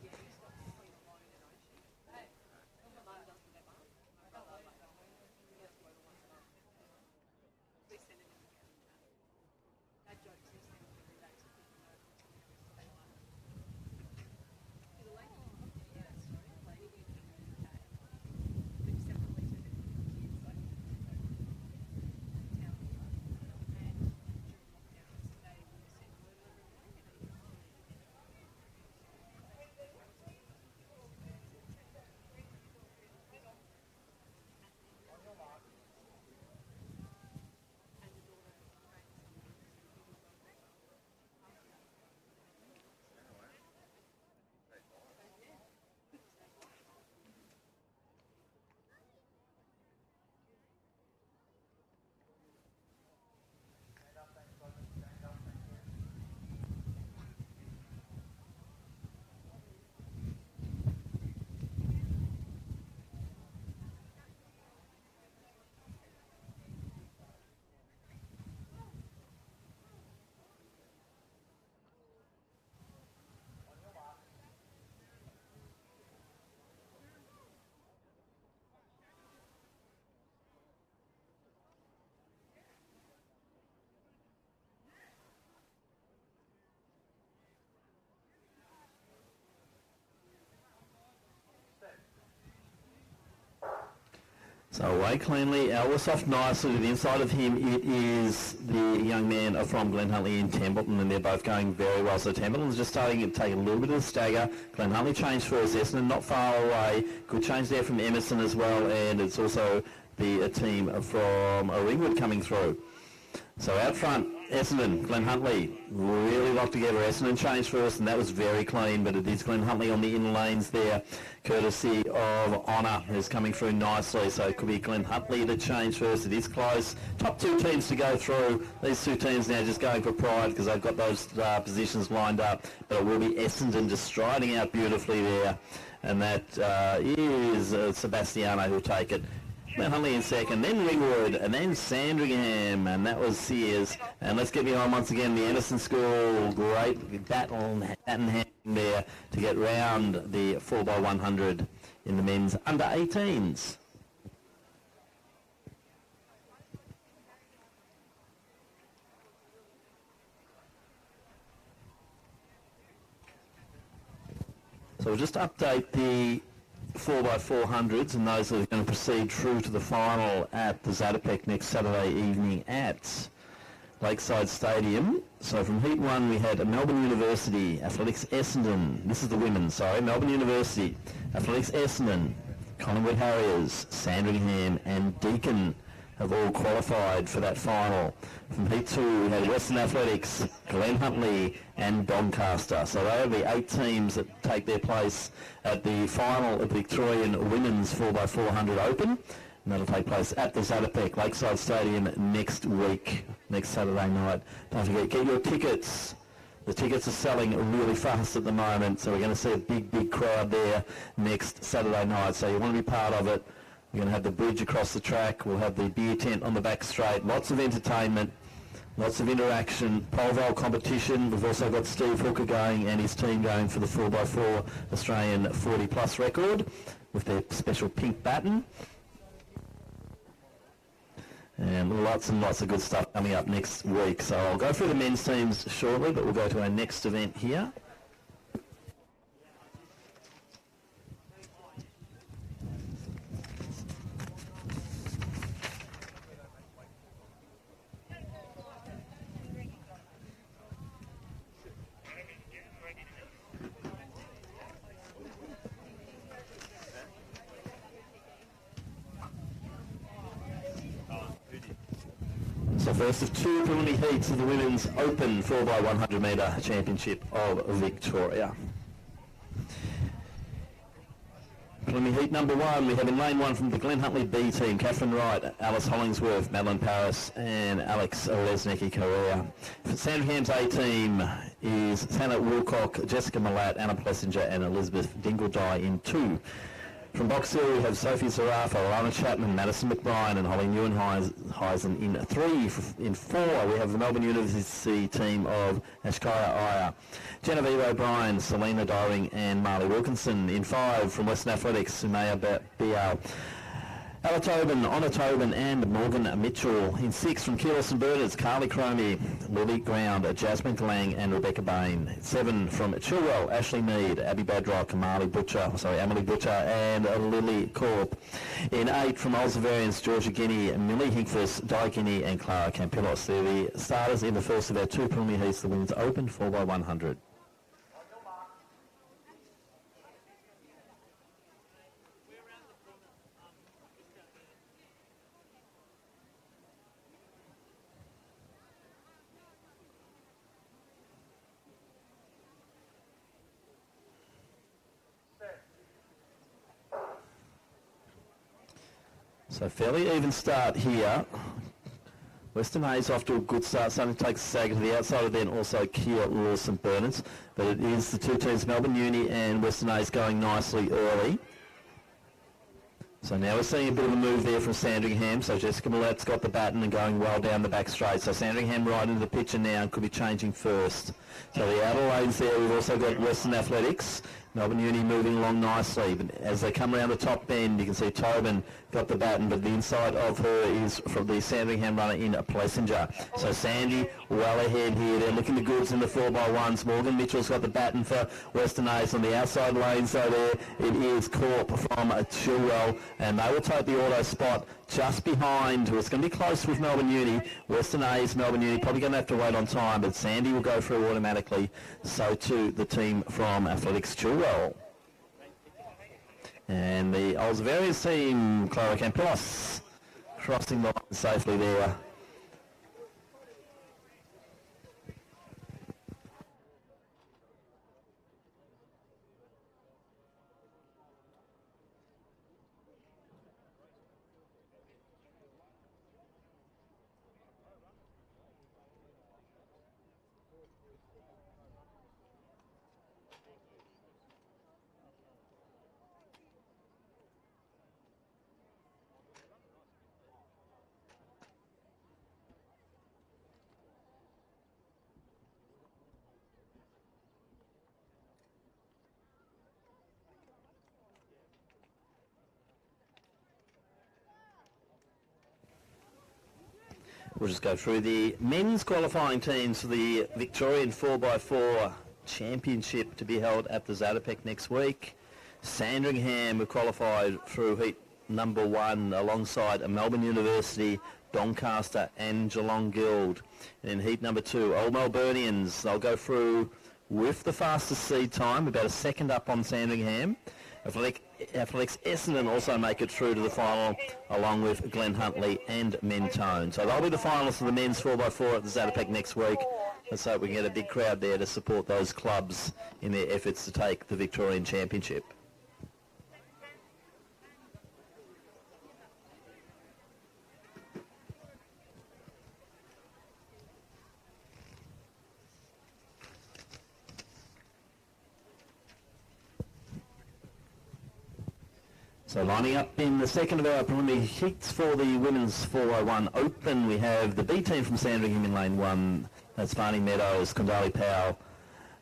So away cleanly, Elwersoft nicely to the inside of him. It is the young man from Glen Huntley in Templeton, and they're both going very well. So Templeton's just starting to take a little bit of the stagger. Glen Huntley changed first, Essendon not far away. Good change there from Emerson as well, and it's also the team from Ringwood coming through. So out front, Essendon, Glenn Huntley, really locked together. Essendon changed first, and that was very clean, but it is Glenn Huntley on the in lanes there, courtesy of Honour, who's coming through nicely. So it could be Glenn Huntley to change first. It is close. Top two teams to go through. These two teams now just going for pride because they've got those positions lined up, but it will be Essendon just striding out beautifully there, and that is Sebastiano who'll take it. Glenn Huntley in second, then Ringwood, and then Sandringham, and that was Sears. And let's get behind once again the Anderson School. Great battle and hand there to get round the 4x100 in the men's under 18s. So we'll just update the 4x400s and those that are going to proceed through to the final at the Zatopek next Saturday evening at Lakeside Stadium. So from Heat 1 we had Melbourne University, Athletics Essendon, this is the women, sorry, Melbourne University, Athletics Essendon, Collingwood Harriers, Sandringham and Deakin have all qualified for that final. From Heat 2 we had Western Athletics, Glenn Huntley and Doncaster. So they are the 8 teams that take their place at the final of the Victorian Women's 4x400 Open. And that'll take place at the Zatopek Lakeside Stadium next week, next Saturday night. Don't forget, get your tickets. The tickets are selling really fast at the moment, so we're going to see a big crowd there next Saturday night. So you want to be part of it. We're going to have the bridge across the track. We'll have the beer tent on the back straight. Lots of entertainment, lots of interaction, pole vault competition. We've also got Steve Hooker going and his team going for the 4x4 Australian 40+ record with their special pink baton. And lots of good stuff coming up next week. So I'll go through the men's teams shortly, but we'll go to our next event here. So first of two preliminary heats of the Women's Open 4x100 metre Championship of Victoria. Preliminary heat number 1, we have in lane 1 from the Glenn Huntley B team, Catherine Wright, Alice Hollingsworth, Madeline Paris and Alex Lesnicki Correa. For Sandringham's A team is Hannah Wilcock, Jessica Malat, Anna Plessinger and Elizabeth Dingledye in 2. From Box Hill we have Sophie Zarafa, Lana Chapman, Madison McBride and Holly Neuenhuizen in 3. In 4 we have the Melbourne University team of Ashkaya Iyer, Genevieve O'Brien, Selena Dyring and Marley Wilkinson. In 5 from Western Athletics, Sumaya Bial, Ella Tobin, Honor Tobin and Morgan Mitchell. In 6 from Keelos and Bernards, Carly Cromie, Lily Ground, Jasmine Glang and Rebecca Bain. 7 from Chilwell, Ashley Mead, Abby Badrock, Emily Butcher and Lily Corp. In 8 from Olseverians, Georgia Guinea, Millie Hinkfus, Di Guinea and Clara Campilos. They're the starters in the first of our 2 preliminary heats, the Women's Open 4x100. So fairly even start here. Western Hayes off to a good start, starting to take a sag to the outside, and then also Kia Lawson Burnett. But it is the two teams, Melbourne Uni and Western Hayes, going nicely early. So now we're seeing a bit of a move there from Sandringham. So Jessica Millet's got the baton and going well down the back straight. So Sandringham right into the picture now and could be changing first. So the outer lanes there, we've also got Western Athletics. Melbourne Uni moving along nicely, but as they come around the top bend, you can see Tobin got the baton, but the inside of her is from the Sandringham runner in Plessinger. So Sandy well ahead here. They're looking the goods in the 4x1s. Morgan Mitchell's got the baton for Western Ace on the outside lane. So there it is Corp from Chilwell, and they will take the auto spot just behind. It's going to be close with Melbourne Uni. Western A's, Melbourne Uni probably going to have to wait on time, but Sandy will go through automatically. So too the team from Athletics Chilwell. And the Olseverians team, Clara Campilos, crossing the line safely there. We'll just go through the men's qualifying teams for the Victorian 4x4 Championship to be held at the Zatopek next week. Sandringham have qualified through heat number 1 alongside Melbourne University, Doncaster and Geelong Guild. And in heat number 2, Old Melburnians, they'll go through with the fastest seed time, about a second up on Sandringham. Athletics Essendon also make it through to the final along with Glen Huntley and Mentone. So they'll be the finalists of the men's 4x4 at the Zatopek next week. Let's hope we can get a big crowd there to support those clubs in their efforts to take the Victorian Championship. So lining up in the second of our preliminary heats for the Women's 401 Open, we have the B team from Sandringham in lane 1. That's Farney Meadows, Kondali Powell,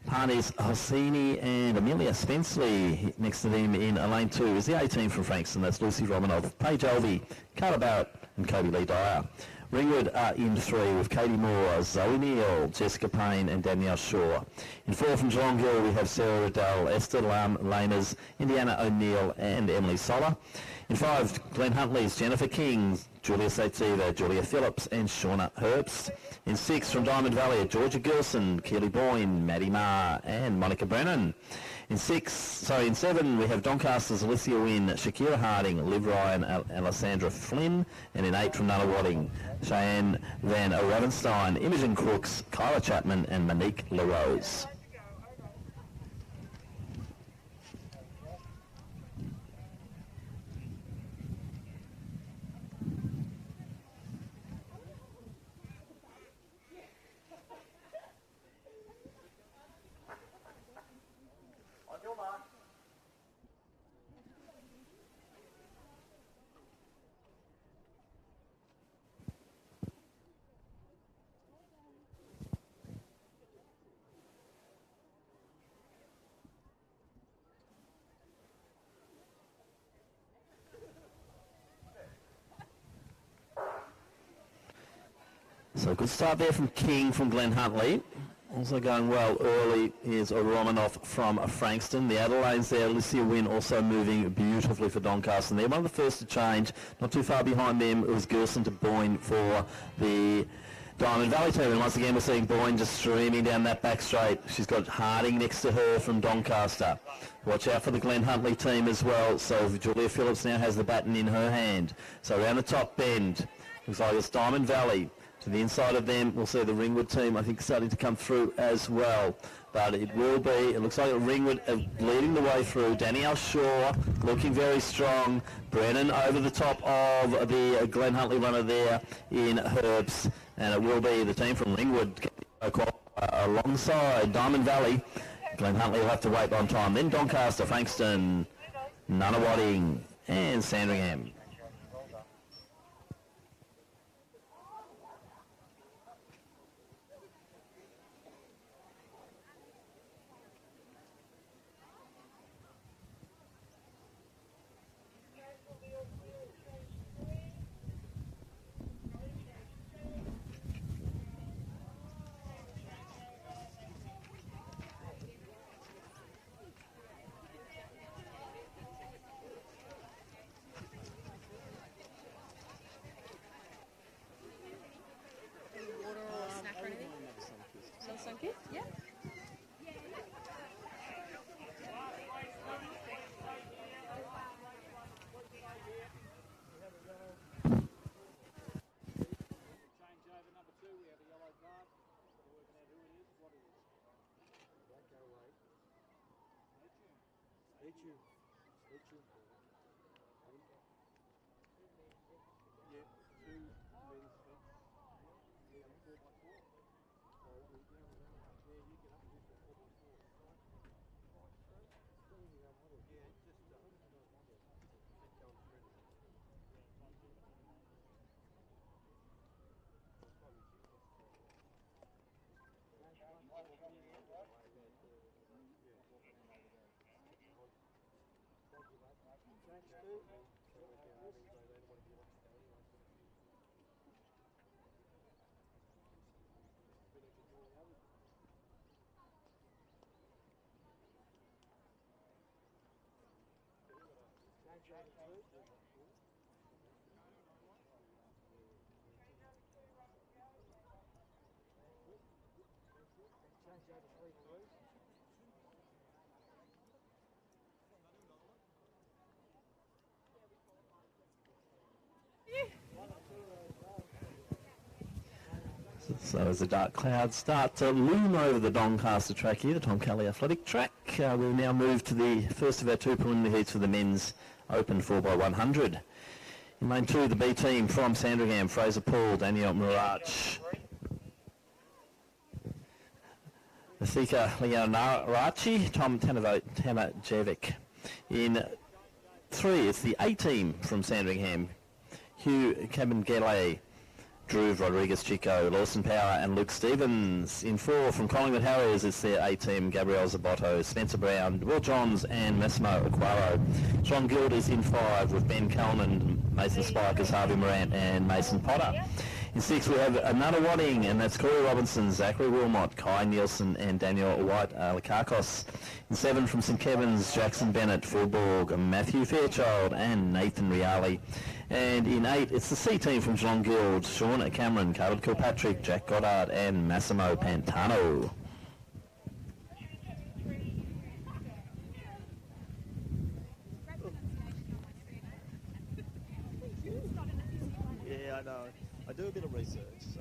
Parnis Hosseini and Amelia Spenceley. Next to them in lane 2 is the A team from Frankston. That's Lucy Romanov, Paige Alvey, Carla Barrett and Kobe Lee Dyer. Ringwood are in 3 with Katie Moore, Zoe Neal, Jessica Payne and Danielle Shaw. In 4 from Geelong Hill we have Sarah Riddell, Esther Lamers, Indiana O'Neill and Emily Soller. In 5, Glen Huntley's Jennifer King, Julia Sativa, Julia Phillips and Shauna Herbst. In 6 from Diamond Valley, Georgia Gilson, Keely Boyne, Maddie Marr and Monica Brennan. In 7, we have Doncaster's Alicia Wynne, Shakira Harding, Liv Ryan, Alessandra Flynn, and in 8 from Nunawading, Cheyenne Van Ravenstein, Imogen Crooks, Kyla Chapman, and Monique LaRose. So good start there from King from Glen Huntley. Also going well early is Romanoff from Frankston. The outer lanes there, Alicia Wynne also moving beautifully for Doncaster. And they're one of the first to change. Not too far behind them, it was Gerson to Boyne for the Diamond Valley team. And once again, we're seeing Boyne just streaming down that back straight. She's got Harding next to her from Doncaster. Watch out for the Glen Huntley team as well. So Julia Phillips now has the baton in her hand. So around the top bend, looks like it's Diamond Valley. To the inside of them, we'll see the Ringwood team, I think, starting to come through as well. But it looks like Ringwood leading the way through. Danielle Shaw looking very strong. Brennan over the top of the Glen Huntley runner there in Herbst. And it will be the team from Ringwood alongside Diamond Valley. Glen Huntley will have to wait on time. Then Doncaster, Frankston, Nunawading and Sandringham. go to 3 blues. So as the dark clouds start to loom over the Doncaster track here, the Tom Kelly Athletic Track, we'll now move to the first of our 2 preliminary heats for the men's Open 4x100. In lane 2, the B team from Sandringham, Fraser Paul, Daniel Mirach, Nasika Leonarachi, Tom Tanajevic. In 3, it's the A team from Sandringham, Hugh Cabangele, Drew Rodriguez Chico, Lawson Power and Luke Stevens. In 4 from Collingwood Harriers, it's their A team, Gabriel Zabotto, Spencer Brown, Will Johns and Massimo Aquaro. John Guild is in 5 with Ben Cullen, Mason Spikers, Harvey Morant and Mason Potter. In 6 we have another Wadding, and that's Corey Robinson, Zachary Wilmot, Kai Nielsen and Daniel White Lakakos. In 7 from St Kevin's, Jackson Bennett, Phil Borg, Matthew Fairchild and Nathan Riali. And in 8, it's the C team from Geelong Guild, Sean Cameron, Caleb Kilpatrick, Jack Goddard and Massimo Pantano. Yeah, I know. I do a bit of research, so...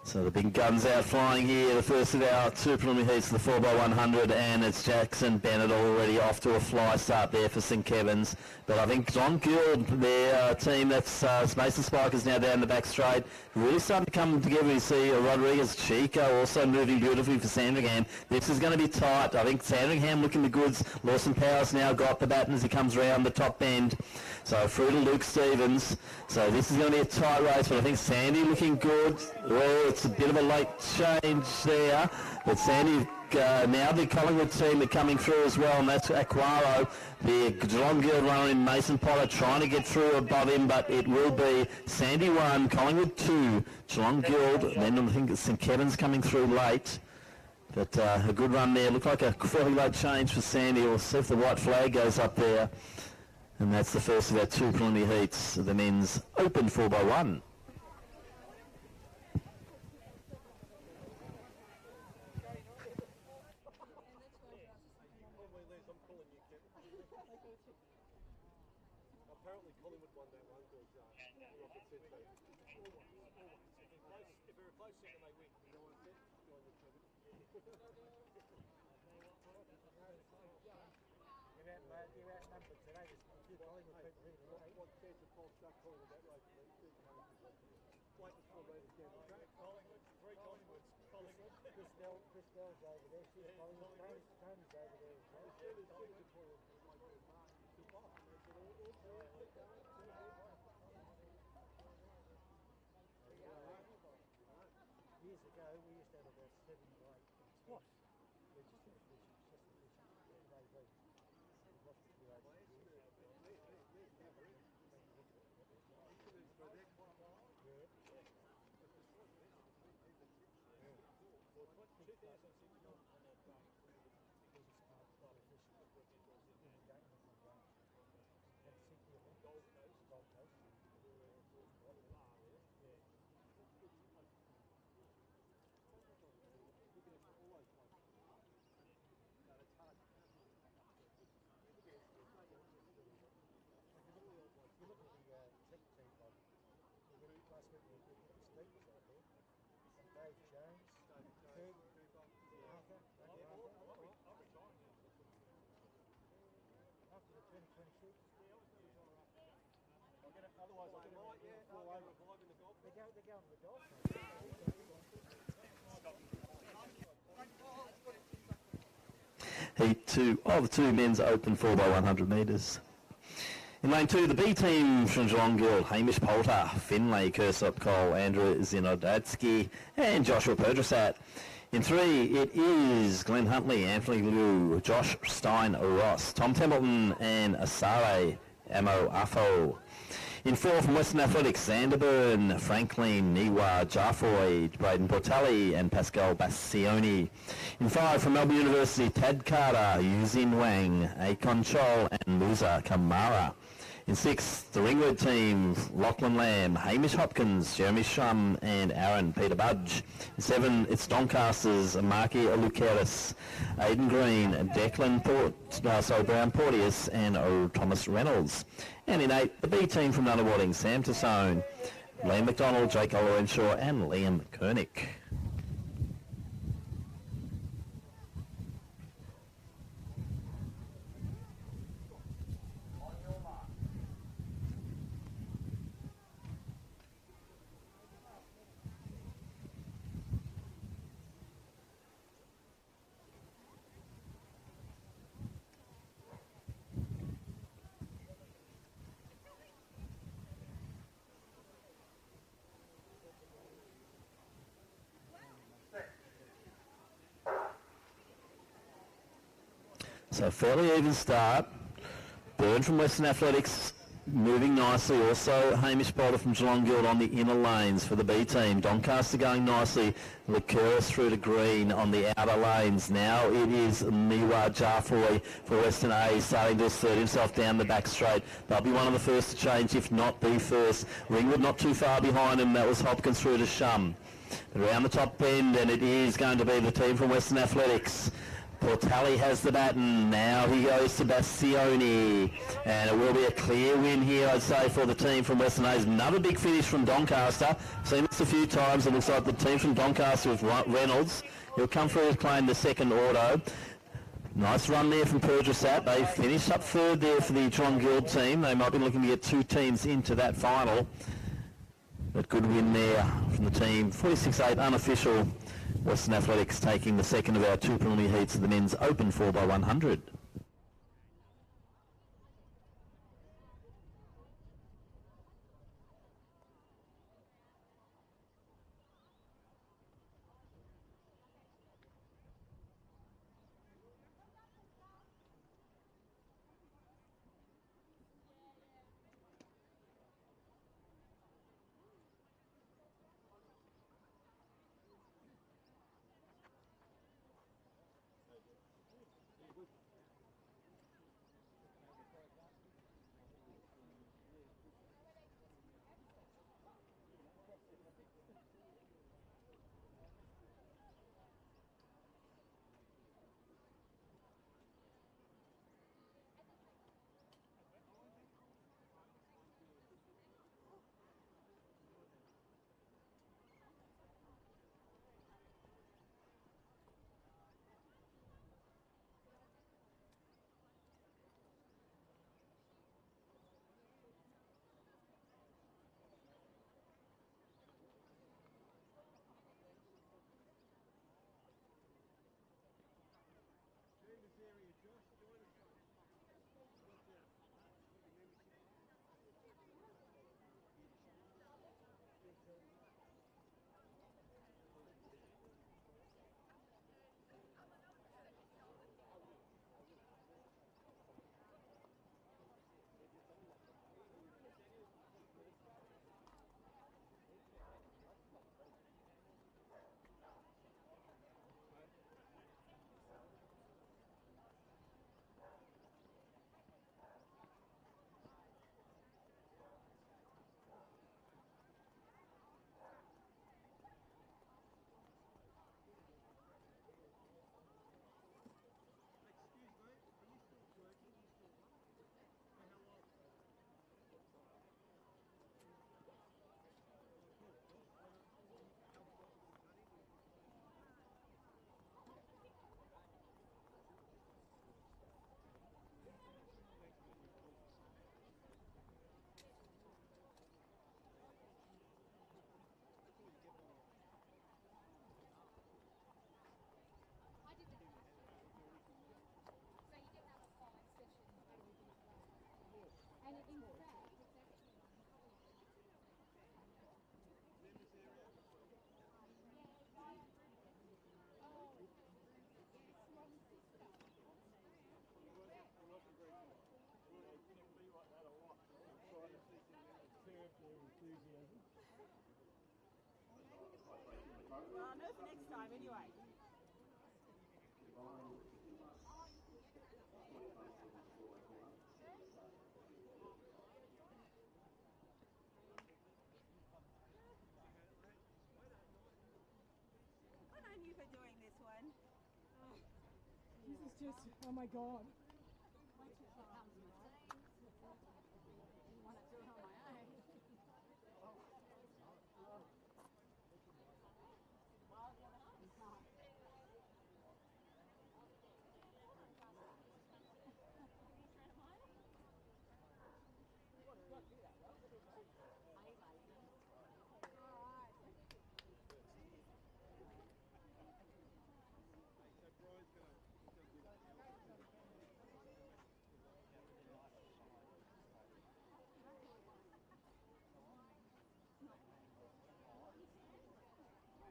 So the big guns out flying here, the first of our 2 preliminary heats, the 4x100, and it's Jackson Bennett already off to a fly start there for St Kevin's. But I think John Guild, their team, that's Mason Spikers now down the back straight, really starting to come together. You see Rodriguez Chico also moving beautifully for Sandringham. This is going to be tight. I think Sandringham looking the goods. Lawson Powers now got the baton as he comes around the top bend. So through to Luke Stevens. So this is going to be a tight race, but I think Sandy looking good. Well, it's a bit of a late change there, but Sandy, now the Collingwood team are coming through as well, and that's Aquaro, the Geelong Guild runner in Mason Potter trying to get through above him, but it will be Sandy 1, Collingwood 2, Geelong Guild, and then I think it's St Kevin's coming through late. But a good run there. Looked like a fairly late change for Sandy. We'll see if the white flag goes up there. And that's the first of our 2 preliminary heats, the men's Open 4x1. Apparently Collingwood won that one because Rocket said so. If they're a close second, they win. You know what I said? You're outnumbered today. There's a few Collingwood people here today. What chance of false start calling that race? Like the 4 metres down the track. Collingwood, 3 Collingwoods. Collingwood. Chris Bell's over there. She's Collingwood. Tony's over there as well. Years ago, we used to have about 7 to 8 what? Registered officials, just officials, AV. We've lost a few over the years. Dave Jones, Peg, Arthur, after the 2026. Otherwise, I might fall over in the golf. They're going to the golf. Heat 2 of 2 men's Open 4x100 metres. In lane 2, the B team from Geelong Guild, Hamish Poulter, Finlay, Kursop Cole, Andrew Zinodadsky and Joshua Perdrasat. In 3, it is Glenn Huntley, Anthony Liu, Josh Stein-Ross, Tom Templeton and Asare Amo-Afo. In 4, from Western Athletics, Xander Byrne, Franklin Niwa Jaffoy, Braden Portelli and Pascal Bassioni. In 5, from Melbourne University, Tad Carter, Yuzin Wang, Akon Chol and Musa Kamara. In 6, the Ringwood team, Lachlan Lamb, Hamish Hopkins, Jeremy Shum and Aaron Peter Budge. In 7, it's Doncaster's Marky Alukeris, Aidan Green, Declan Brown Porteous and Thomas Reynolds. And in 8, the B team from Nunawading, Sam Tassone, Liam McDonald, Jake Olorenshaw and Liam Kernick. So fairly even start. Byrne from Western Athletics moving nicely. Also Hamish Bolter from Geelong Guild on the inner lanes for the B team. Doncaster going nicely. Licuris through to Green on the outer lanes. Now it is Miwa Jaffoy for Western A starting to assert himself down the back straight. They'll be one of the first to change, if not the first. Ringwood not too far behind him. That was Hopkins through to Shum. Around the top end, and it is going to be the team from Western Athletics. Portelli has the baton. Now he goes to Bassioni. And it will be a clear win here, I'd say, for the team from Western A's. Another big finish from Doncaster. Seen this a few times. It looks like the team from Doncaster with Reynolds. He'll come through to claim the second auto. Nice run there from Purgesat. They finished up third there for the Geelong Guild team. They might be looking to get 2 teams into that final. But good win there from the team. 46-8 unofficial. Western Athletics taking the second of our 2 preliminary heats of the men's Open 4x100. enthusiasm. Well, no for next time anyway. Good on you for doing this one. This is just, oh my god. Once it becomes routine, you want to do it on my own. Well, the other half is not. Are you trying to mine it? Alright. So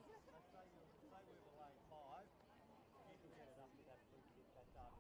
Brian's going to Say we were laying 5, you can get it up to that free kick, that dark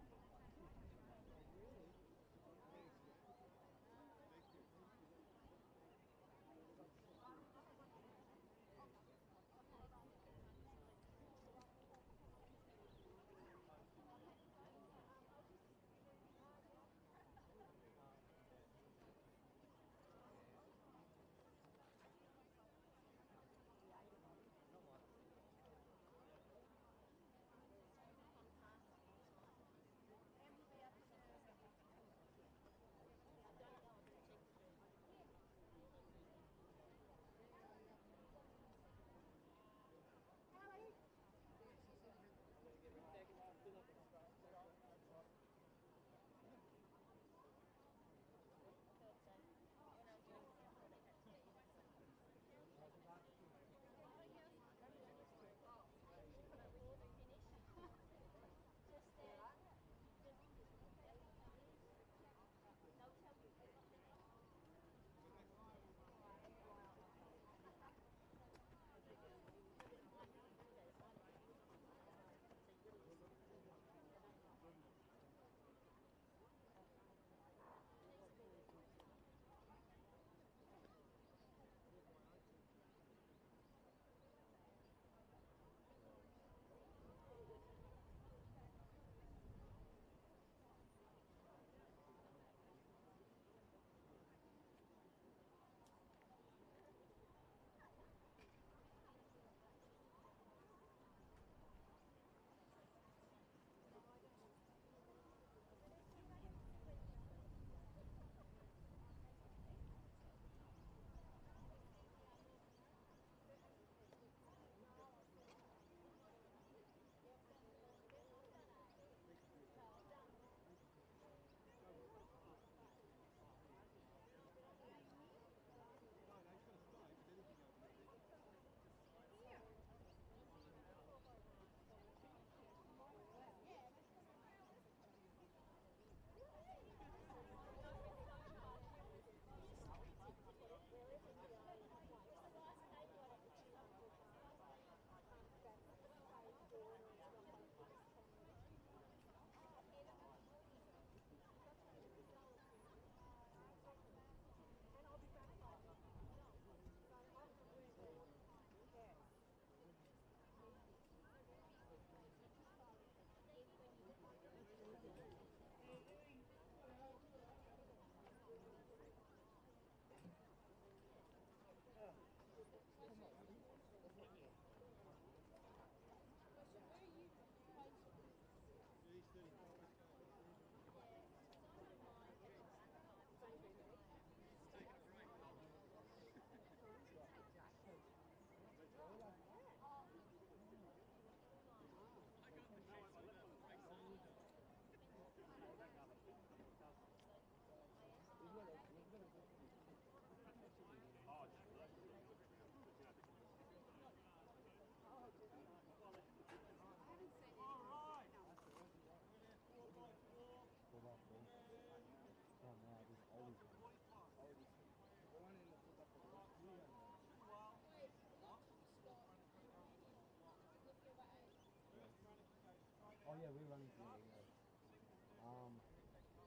Oh yeah, we're running through there.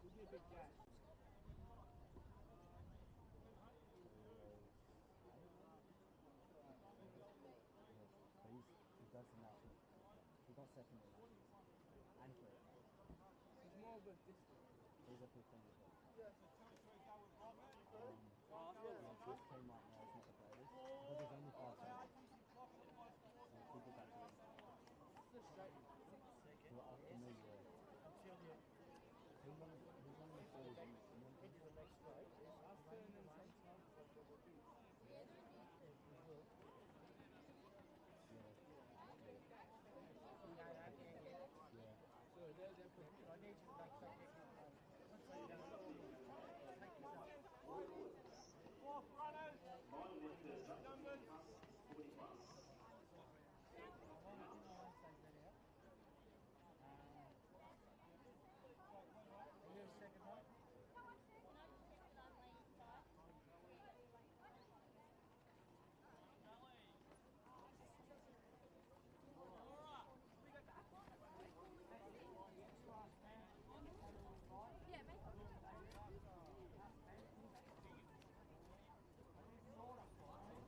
Would be a big gap. second in that. And third. It's more of a distance. He's a 15 as well. Yeah, so 2 or 3 go with Rob. This team right now is not the greatest, but there's only 5 teams. So keep it back to him. It's straight. Well, after me, yeah. Until you He's one of the third. into the next straight. After and then sometimes. So they're I need you to make something. Fourth runners. Numbers. 40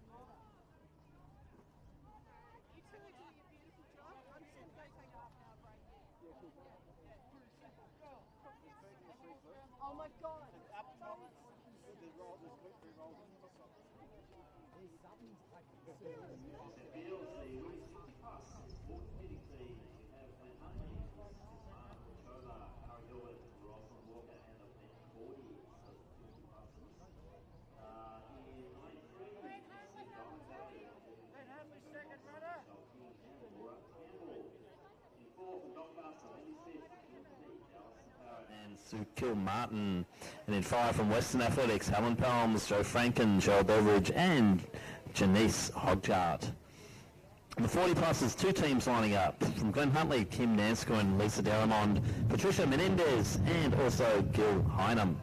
plus. Second one. You two are doing a beautiful job. I'm just going to go take a half an hour break. Oh my god. Second runner. And Sue Kilmartin. And in 5 from Western Athletics, Helen Palms, Joe Franken, Joel Beveridge and Janice Hogchart. The 40 pluses, 2 teams lining up. From Glen Huntley, Kim Nansko and Lisa Deramond, Patricia Menendez and also Gil Hynam.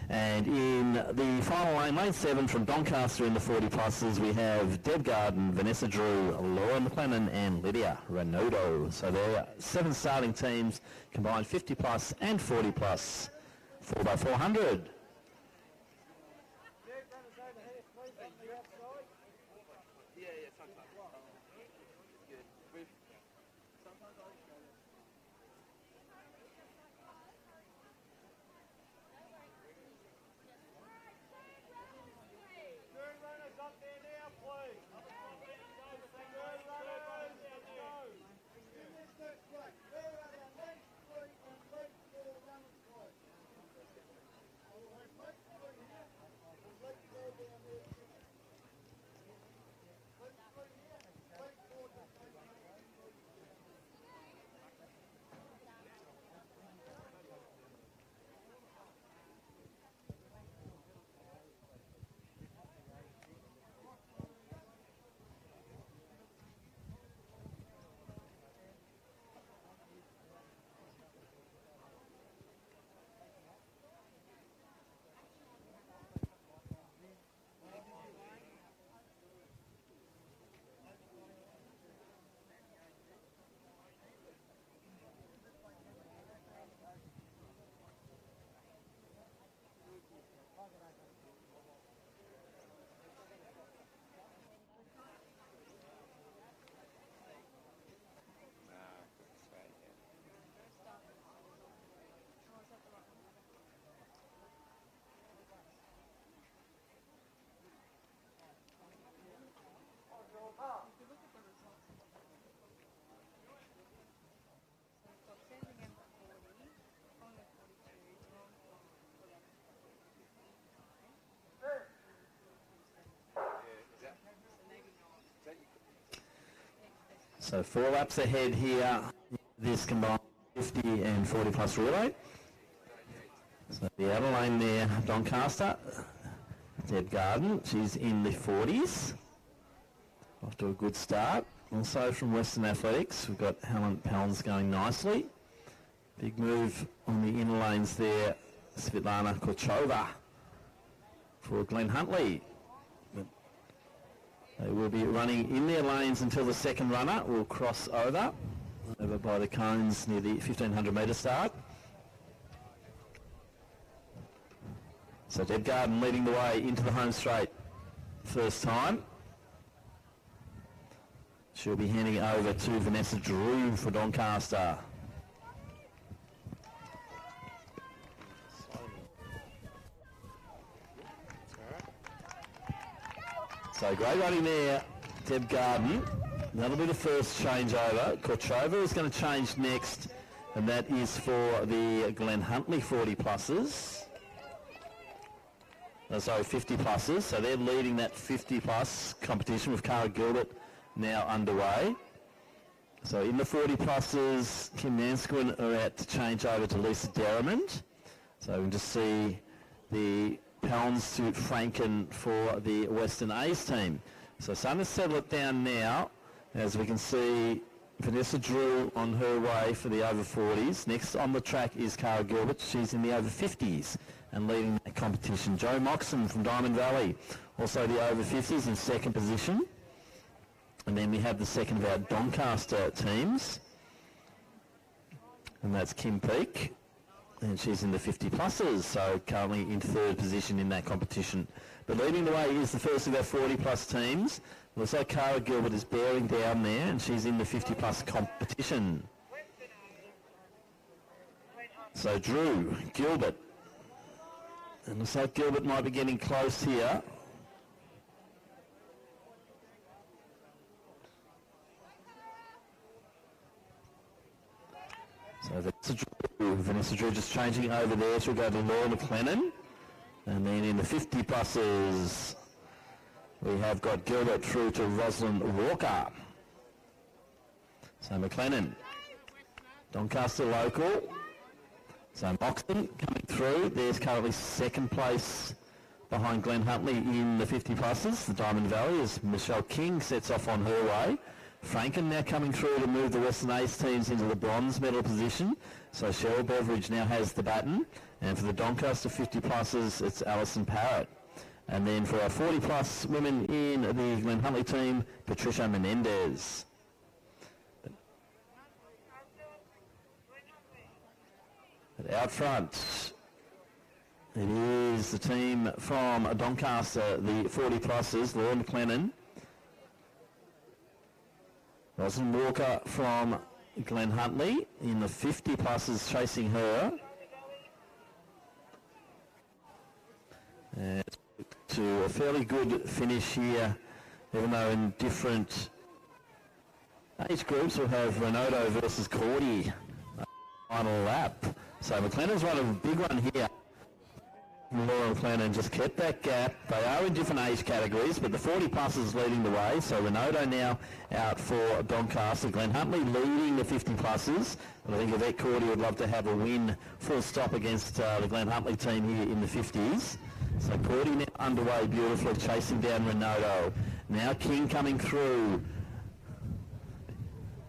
And in the final lane, lane 7 from Doncaster in the 40 pluses, we have Deb Garden, Vanessa Drew, Laura McLennan and Lydia Renodo. So there are 7 starting teams, combined 50 plus and 40 plus, 4x400. Yeah, sometimes. Good. Sometimes I Third runners up there now, please. Third runners, let's go. In this next break, there are our next 3 and late 4 runners close. Late 3 here, and late 4 down there. Late 3 here, late 4 down there. So 4 laps ahead here, this combined 50 and 40 plus relay. So the outer lane there, Doncaster, Deb Garden, she's in the 40s. Off to a good start. Also from Western Athletics, we've got Helen Pelns going nicely. Big move on the inner lanes there, Svetlana Korchova for Glen Huntley. They will be running in their lanes until the second runner will cross over by the cones near the 1500 metre start. So Deb Garden leading the way into the home straight first time. She'll be handing it over to Vanessa Drew for Doncaster. So great running there, Deb Garden. That'll be the first changeover. Korchova is going to change next, and that is for the Glen Huntley 40 pluses. 50 pluses. So they're leading that 50 plus competition with Cara Gilbert now underway. So in the 40 pluses, Kim Nansquin are out to change over to Lisa Derrimond. So we can just see the pounds to Franken for the Western A's team. So starting to settle it down now, as we can see Vanessa Drew on her way for the over 40s. Next on the track is Cara Gilbert. She's in the over 50s and leading that competition. Jo Moxon from Diamond Valley, also the over 50s in second position. And then we have the second of our Doncaster teams, and that's Kim Peake, and she's in the 50 pluses, so currently in third position in that competition. But leading the way is the first of our 40 plus teams. Looks like Cara Gilbert is bearing down there, and she's in the 50 plus competition. So Drew, Gilbert, and looks like Gilbert might be getting close here. So Vanessa Drew just changing over there. She'll go to Laura McLennan. And then in the 50 pluses, we have got Gilbert through to Rosalind Walker. So McLennan, Doncaster local. So Moxon coming through. There's currently second place behind Glen Huntley in the 50 pluses. The Diamond Valley as Michelle King sets off on her way. Franken now coming through to move the Western Ace teams into the bronze medal position. So Cheryl Beveridge now has the baton. And for the Doncaster 50 pluses, it's Alison Parrott. And then for our 40 plus women in the Glen Huntley team, Patricia Menendez. But out front, it is the team from Doncaster, the 40 pluses, Laura McLennan. Rosalind Walker from Glen Huntley in the 50 pluses chasing her. And to a fairly good finish here, even though in different age groups we'll have Renato versus Cordy. Final lap. So McLennan's run a big one here. Laura McLennan just kept that gap. They are in different age categories, but the 40 plus is leading the way. So Renato now out for Doncaster. Glen Huntley leading the 50 pluses. But I think Yvette Cordy would love to have a win full stop against the Glen Huntley team here in the 50s. So Cordy now underway beautifully, chasing down Renato. Now King coming through.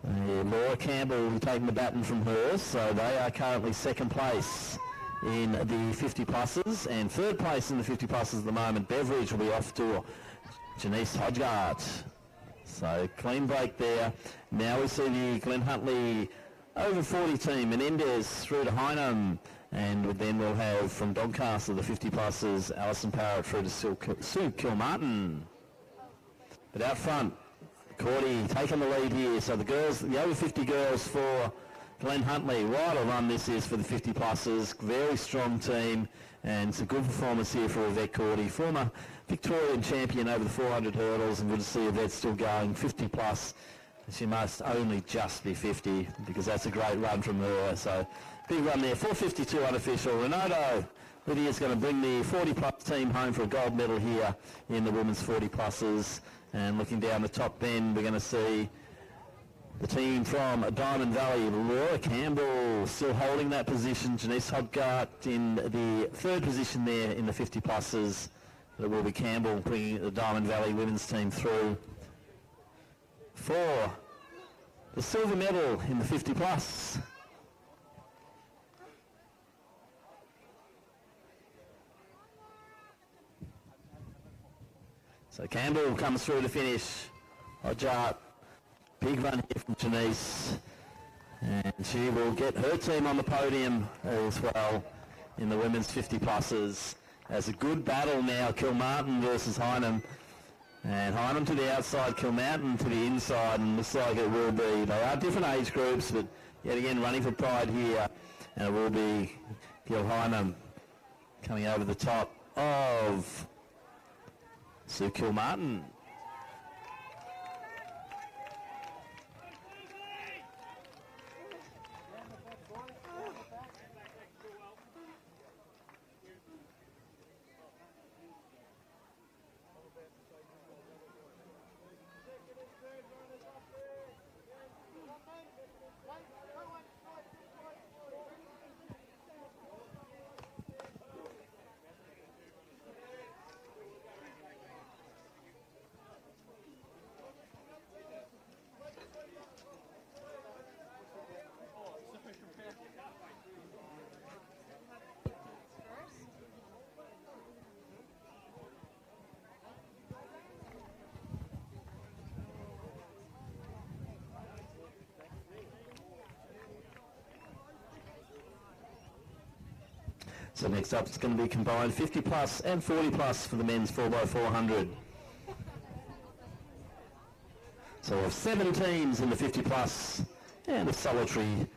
Laura Campbell will be taking the baton from her. So they are currently second place in the 50 pluses, and third place in the 50 pluses at the moment. Beveridge will be off to Janice Hodgart. So clean break there. Now we see the Glen Huntley over 40 team, Menendez through to Hynum, and then we'll have from Doncaster the 50 pluses, Alison Parrott through to Sue Kilmartin. But out front, Cordy taking the lead here. So the girls, the over 50 girls for Glen Huntley, what a run this is for the 50 pluses. Very strong team, and it's a good performance here for Yvette Cordy, former Victorian champion over the 400 hurdles, and good to see Yvette still going 50 plus. She must only just be 50 because that's a great run from her. So big run there, 4:52 unofficial. Renato Lydia's going to bring the 40 plus team home for a gold medal here in the women's 40 pluses. And looking down the top bend, we're going to see the team from Diamond Valley, Laura Campbell still holding that position. Janice Hodgart in the third position there in the 50 pluses. It will be Campbell bringing the Diamond Valley women's team through for the silver medal in the 50 plus. So Campbell comes through to finish. Hodgart, big run here from Janice, and she will get her team on the podium as well in the women's 50 pluses. As a good battle now, Kilmartin versus Hynum. And Hyman to the outside, Kilmountain to the inside, and looks like it will be. They are different age groups, but yet again running for pride here. And it will be Gil Hyman coming over the top of Sue Kilmartin. So next up it's going to be combined 50 plus and 40 plus for the men's 4x400. So we have 7 teams in the 50 plus and a solitary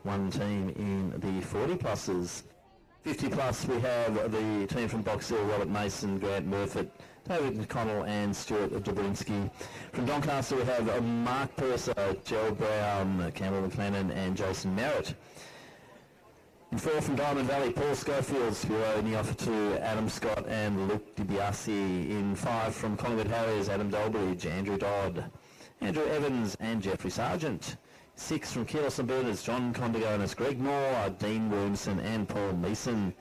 1 team in the 40 pluses. 50 plus we have the team from Box Hill, Robert Mason, Grant Murfitt, David McConnell and Stuart Jabrinsky. From Doncaster we have Mark Purser, Gerald Brown, Campbell McLennan and Jason Merritt. In 4 from Diamond Valley, Paul Schofield, Spiro in the offer to Adam Scott and Luke DiBiase. In 5 from Collingwood Harriers, Adam Dolbridge, Andrew Dodd, Andrew Evans and Jeffrey Sargent. 6 from Keelos and Berners, John Condigonis, Greg Moore, Dean Williamson and Paul Meeson.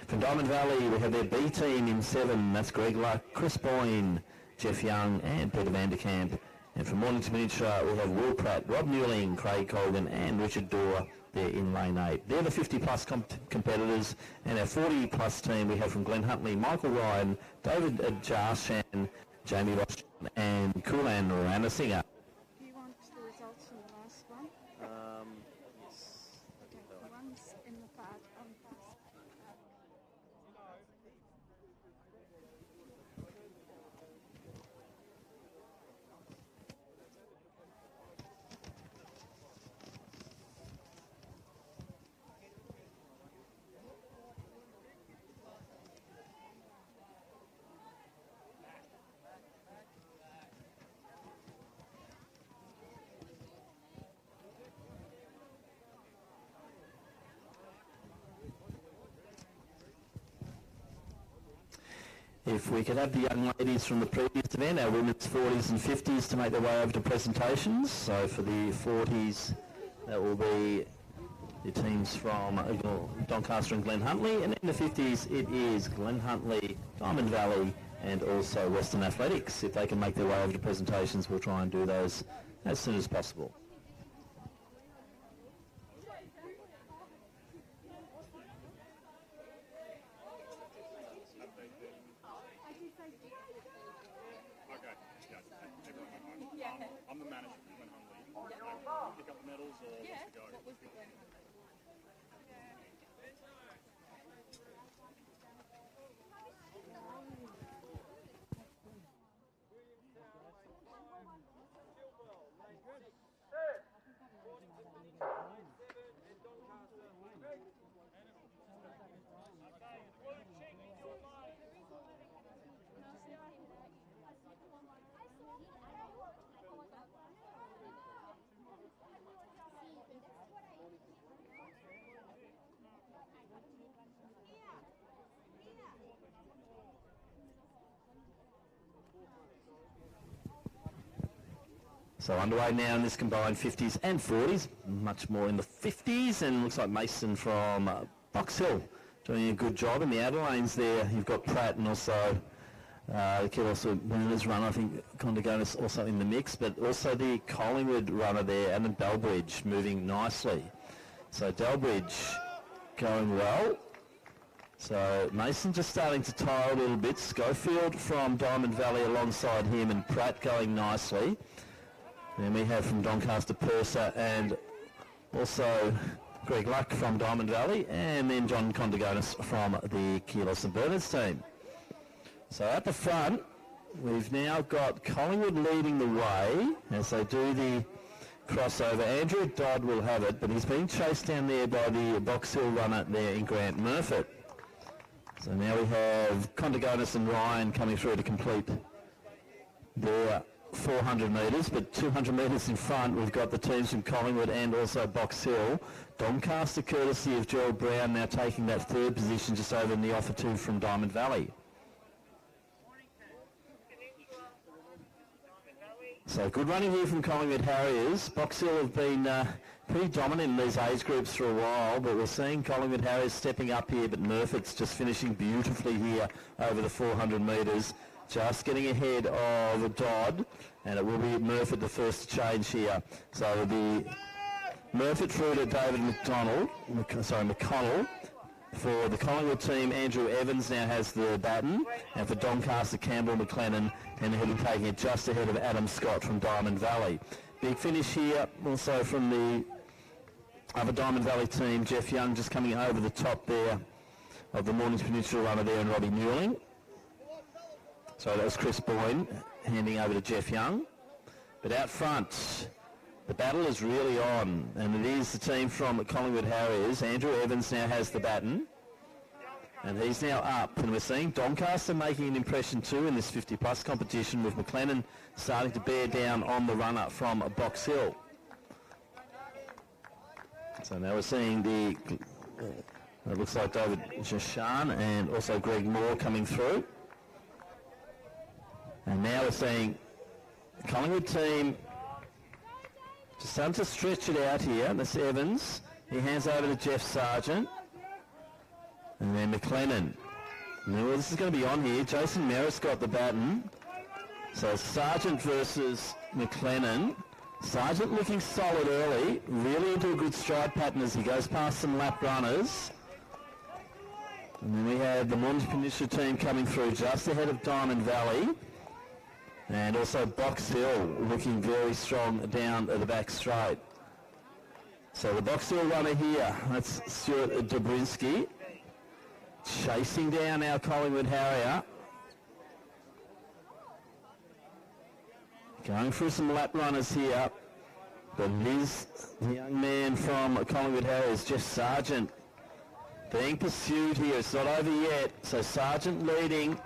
From Diamond Valley, we have their B team in 7. That's Greg Luck, Chris Boyne, Jeff Young and Peter Vanderkamp. And from Mornington Miniature, we have Will Pratt, Rob Newling, Craig Colgan and Richard Dorr. They're in lane 8. They're the 50 plus competitors, and our 40 plus team we have from Glenn Huntley, Michael Ryan, David Jarshan, Jamie Ross and Kulan Ranasinger. Do you want the results from the last one? Yes. Okay, the ones in the far on fast. If we could have the young ladies from the previous event, our women's 40s and 50s, to make their way over to presentations. So for the 40s, that will be the teams from Doncaster and Glen Huntly, and in the 50s, it is Glen Huntly, Diamond Valley, and also Western Athletics. If they can make their way over to presentations, we'll try and do those as soon as possible. I'm the manager for Glen Huntly. Pick up the medals or what's the go? What was the Glen? So underway now in this combined 50s and 40s, much more in the 50s, and looks like Mason from Box Hill doing a good job in the outer lanes there. You've got Pratt and also the kid also Winners runner, I think Condigonis also in the mix, but also the Collingwood runner there, and the Delbridge moving nicely. So Delbridge going well. So Mason just starting to tire a little bit. Schofield from Diamond Valley alongside him, and Pratt going nicely. Then we have from Doncaster Purser and also Greg Luck from Diamond Valley, and then John Condigonis from the Keelos and Berners team. So at the front, we've now got Collingwood leading the way as they do the crossover. Andrew Dodd will have it, but he's being chased down there by the Box Hill runner there in Grant Murfitt. So now we have Condigonis and Ryan coming through to complete their 400 metres, but 200 metres in front we've got the teams from Collingwood and also Box Hill. Doncaster, courtesy of Gerald Brown, now taking that third position just over in the offer two from Diamond Valley. So good running here from Collingwood Harriers. Box Hill have been pretty dominant in these age groups for a while, but we're seeing Collingwood Harriers stepping up here, but Murfitt's just finishing beautifully here over the 400 metres, just getting ahead of Dodd, and it will be Murfitt the first to change here. So it'll be Murfitt through to David McConnell. For the Collingwood team, Andrew Evans now has the baton, and for Doncaster, Campbell McLennan, and he'll be taking it just ahead of Adam Scott from Diamond Valley. Big finish here also from the other Diamond Valley team, Jeff Young just coming over the top there of the Mornings Peninsula runner there, and Robbie Newling. So that was Chris Boyne handing over to Jeff Young. But out front, the battle is really on, and it is the team from Collingwood Harriers. Andrew Evans now has the baton, and he's now up. And we're seeing Doncaster making an impression too in this 50-plus competition, with McLennan starting to bear down on the runner from Box Hill. So now we're seeing it looks like David Jashan and also Greg Moore coming through. And now we're seeing the Collingwood team just starting to stretch it out here. That's Evans. He hands over to Jeff Sargent. And then McLennan. Now this is going to be on here. Jason Merris got the baton. So Sargent versus McLennan. Sargent looking solid early. Really into a good stride pattern as he goes past some lap runners. And then we have the Mornings Peninsula team coming through just ahead of Diamond Valley. And also Box Hill looking very strong down at the back straight. So the Box Hill runner here, that's Stuart Dobrinsky, chasing down our Collingwood Harrier. Going through some lap runners here. But it is the young man from Collingwood Harriers, Jeff Sargent, being pursued here. It's not over yet. So Sargent leading.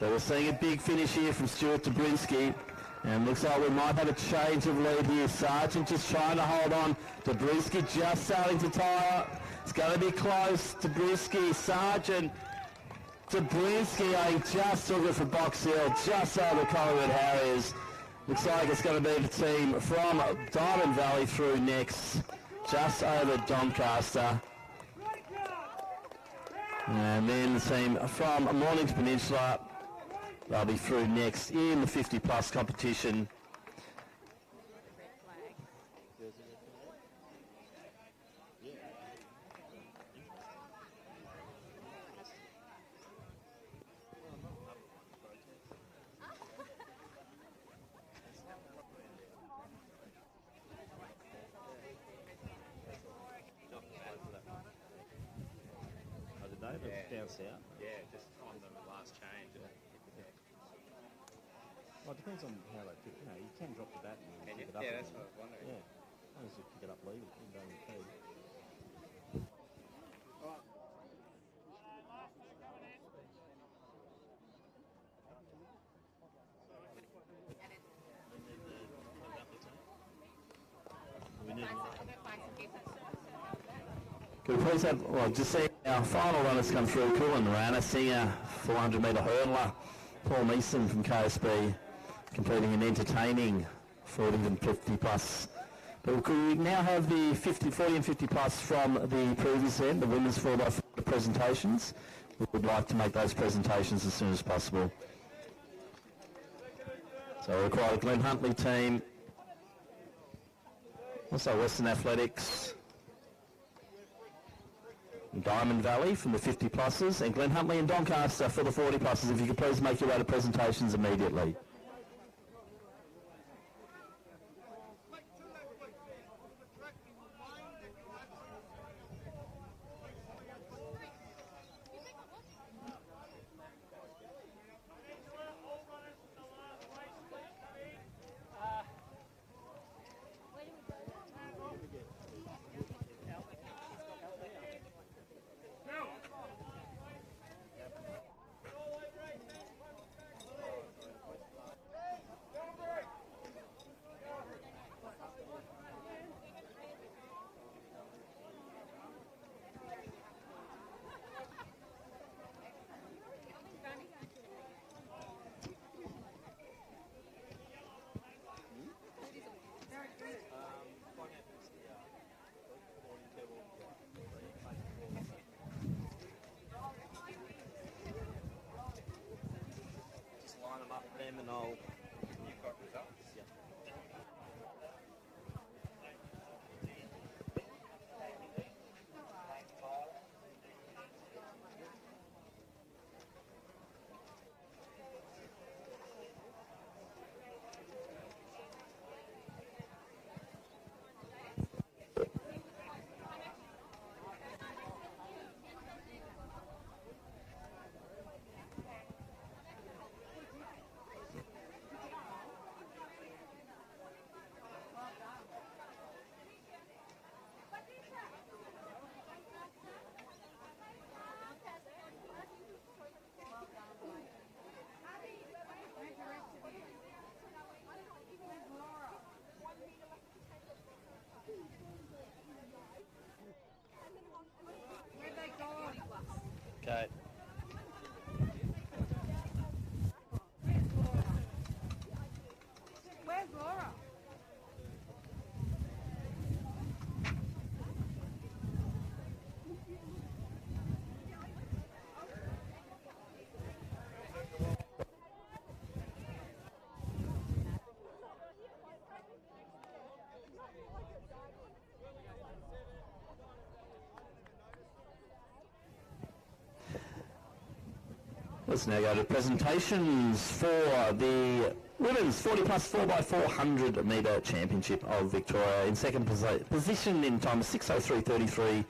But we're seeing a big finish here from Stuart Dobrinsky, and looks like we might have a change of lead here. Sargent just trying to hold on. Dobrinsky just starting to tire. It's going to be close. Dobrinsky, Sargent, Dobrinsky, I just took it for Box Hill, just over Collingwood Harriers. Looks like it's going to be the team from Diamond Valley through next, just over Doncaster. And then the team from Mornings Peninsula, they'll be through next in the 50-plus competition. Down south? Yeah, just on the last change. Well, it depends on how they pick. You know, you can drop the bat and pick it up. Yeah, that's what I was wondering. Yeah, as long as you pick it up legally, you don't impede. Could we please have, well, just see our final runners come through. Cullen Rana, Singer, 400-metre hurdler. Paul Meeson from KSB completing an entertaining 40 and 50-plus. But could we now have the 40 and 50-plus from the previous end, the women's 4x4 presentations? We would like to make those presentations as soon as possible. So we require the Glenn Huntley team, also Western Athletics, Diamond Valley from the 50-pluses, and Glenn Huntley and Doncaster for the 40-pluses. If you could please make your way to presentations immediately. and I'll... You've got results? Yeah. Where'd they go? Okay. Where's Laura? Let's now go to presentations for the women's 40 plus 4x400 metre championship of Victoria. In second position in time 6:03.33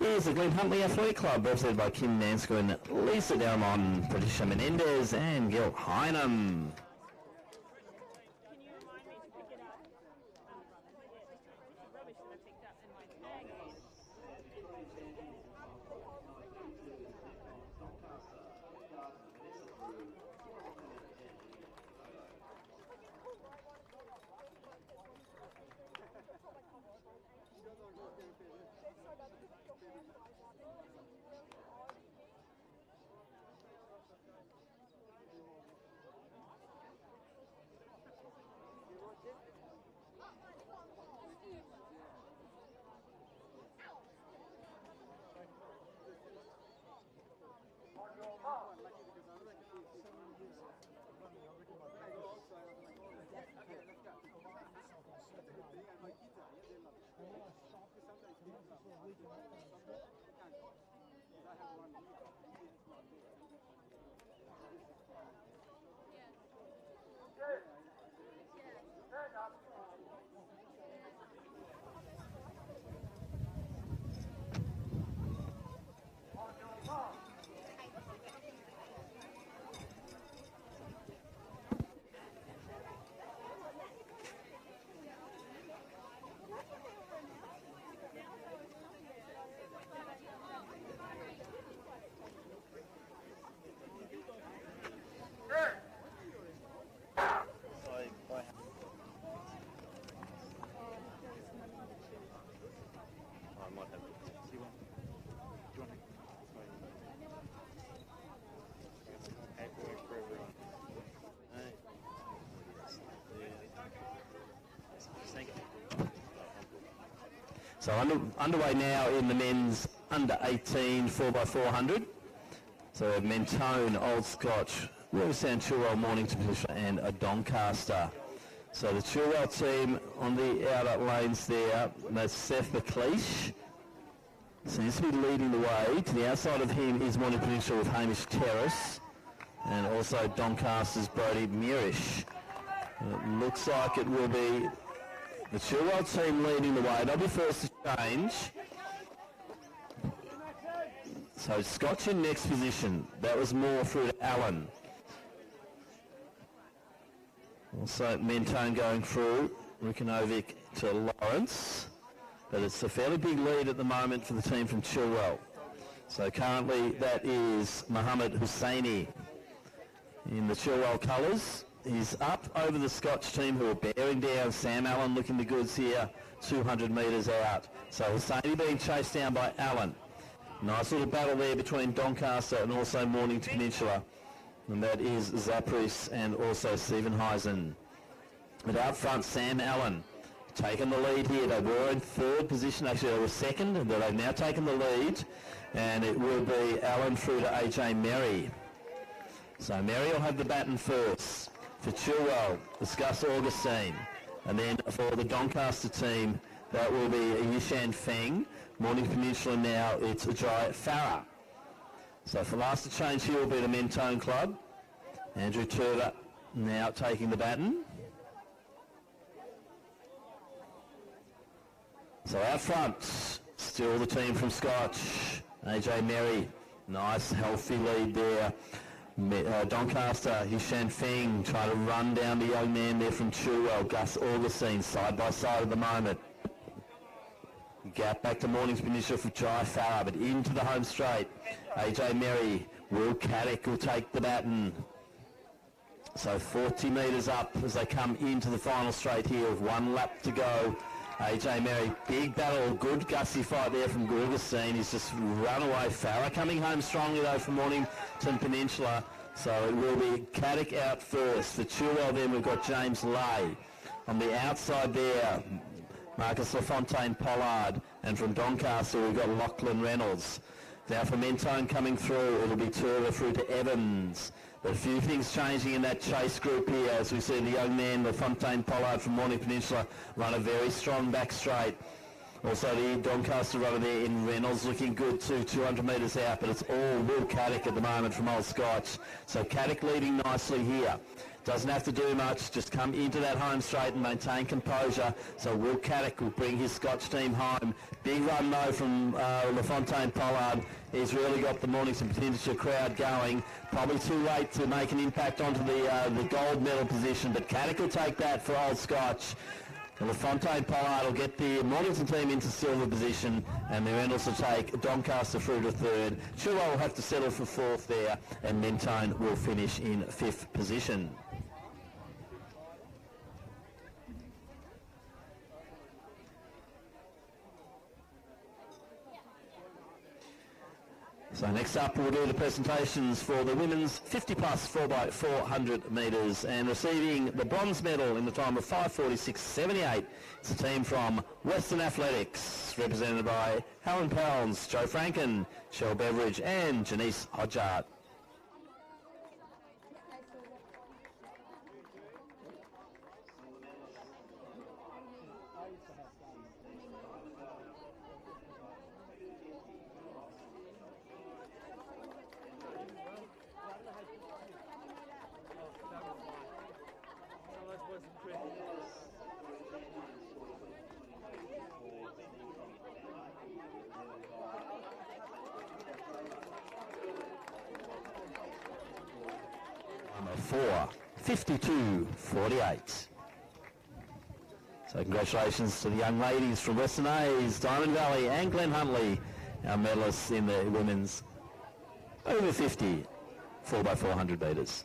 is the Glen Huntley Athletic Club, represented by Kim Manskin, Lisa Delmon, Patricia Menendez and Gil Hynam. So underway now in the men's under 18 4x400. So we have Mentone, Old Scotch, Riversound, Chilwell, Mornington, Patricia and a Doncaster. So the Chilwell team on the outer lanes there, that's Seth McLeish. Seems to be leading the way. To the outside of him is Mornington Peninsula with Hamish Terrace and also Doncaster's Brody Murish. It looks like it will be the Chilwell team leading the way. They'll be first to change. So Scotch in next position. That was more through to Allen. Also Mentone going through. Rukanovic to Lawrence. But it's a fairly big lead at the moment for the team from Chilwell. So currently that is Mohammed Husseini in the Chilwell colours. He's up over the Scotch team who are bearing down. Sam Allen looking the goods here, 200 metres out. So Husseini being chased down by Allen. Nice little battle there between Doncaster and also Mornington Peninsula. And that is Zapris and also Stephen Heisen. But out front, Sam Allen taking the lead here. They were in third position, actually they were second, but they've now taken the lead. And it will be Allen through to AJ Merry. So Merry will have the baton first. For Chilwell, it's Gus Augustine. And then for the Doncaster team, that will be Yishan Feng. Mornings Peninsula now, it's Ajay Farah. So for last to change here will be the Mentone Club. Andrew Turver now taking the baton. So out front, still the team from Scotch. AJ Merry, nice healthy lead there. Doncaster, Hishan Feng trying to run down the young man there from Chilwell. Gus Augustine side by side at the moment. Gap back to Mornings Peninsula for Jai Farah, but into the home straight. AJ Merry, Will Caddick will take the baton. So 40 metres up as they come into the final straight here with 1 lap to go. AJ Merry, big battle, good gutsy fight there from Augustine. He's just run away. Farah coming home strongly though from Mornington Peninsula. So it will be Caddick out first. For Chilwell then we've got James Lay. On the outside there, Marcus LaFontaine Pollard. And from Doncaster we've got Lachlan Reynolds. Now for Mentone coming through, it'll be Turver through to Evans. But a few things changing in that chase group here as we see the young man, LaFontaine Pollard from Morning Peninsula, run a very strong back straight. Also the Doncaster runner there in Reynolds looking good too, 200 metres out, but it's all Will Caddick at the moment from Old Scotch. So Caddick leading nicely here. Doesn't have to do much, just come into that home straight and maintain composure. So Will Caddick will bring his Scotch team home. Big run though from LaFontaine Pollard. He's really got the Mornington Peninsula crowd going. Probably too late to make an impact onto the gold medal position, but Caddick will take that for Old Scotch. And LaFontaine Pollard will get the Mornington team into silver position, and the Reynolds will take Doncaster through to third. Chilwell will have to settle for fourth there, and Mentone will finish in fifth position. So next up we'll do the presentations for the women's 50 plus 4x400 metres, and receiving the bronze medal in the time of 5:46.78. It's a team from Western Athletics represented by Helen Pounds, Joe Franken, Shell Beveridge and Janice Hodgart. Number 4:52.48. So congratulations to the young ladies from Western A's, Diamond Valley and Glen Huntley, our medalists in the women's over 50 4x400 metres.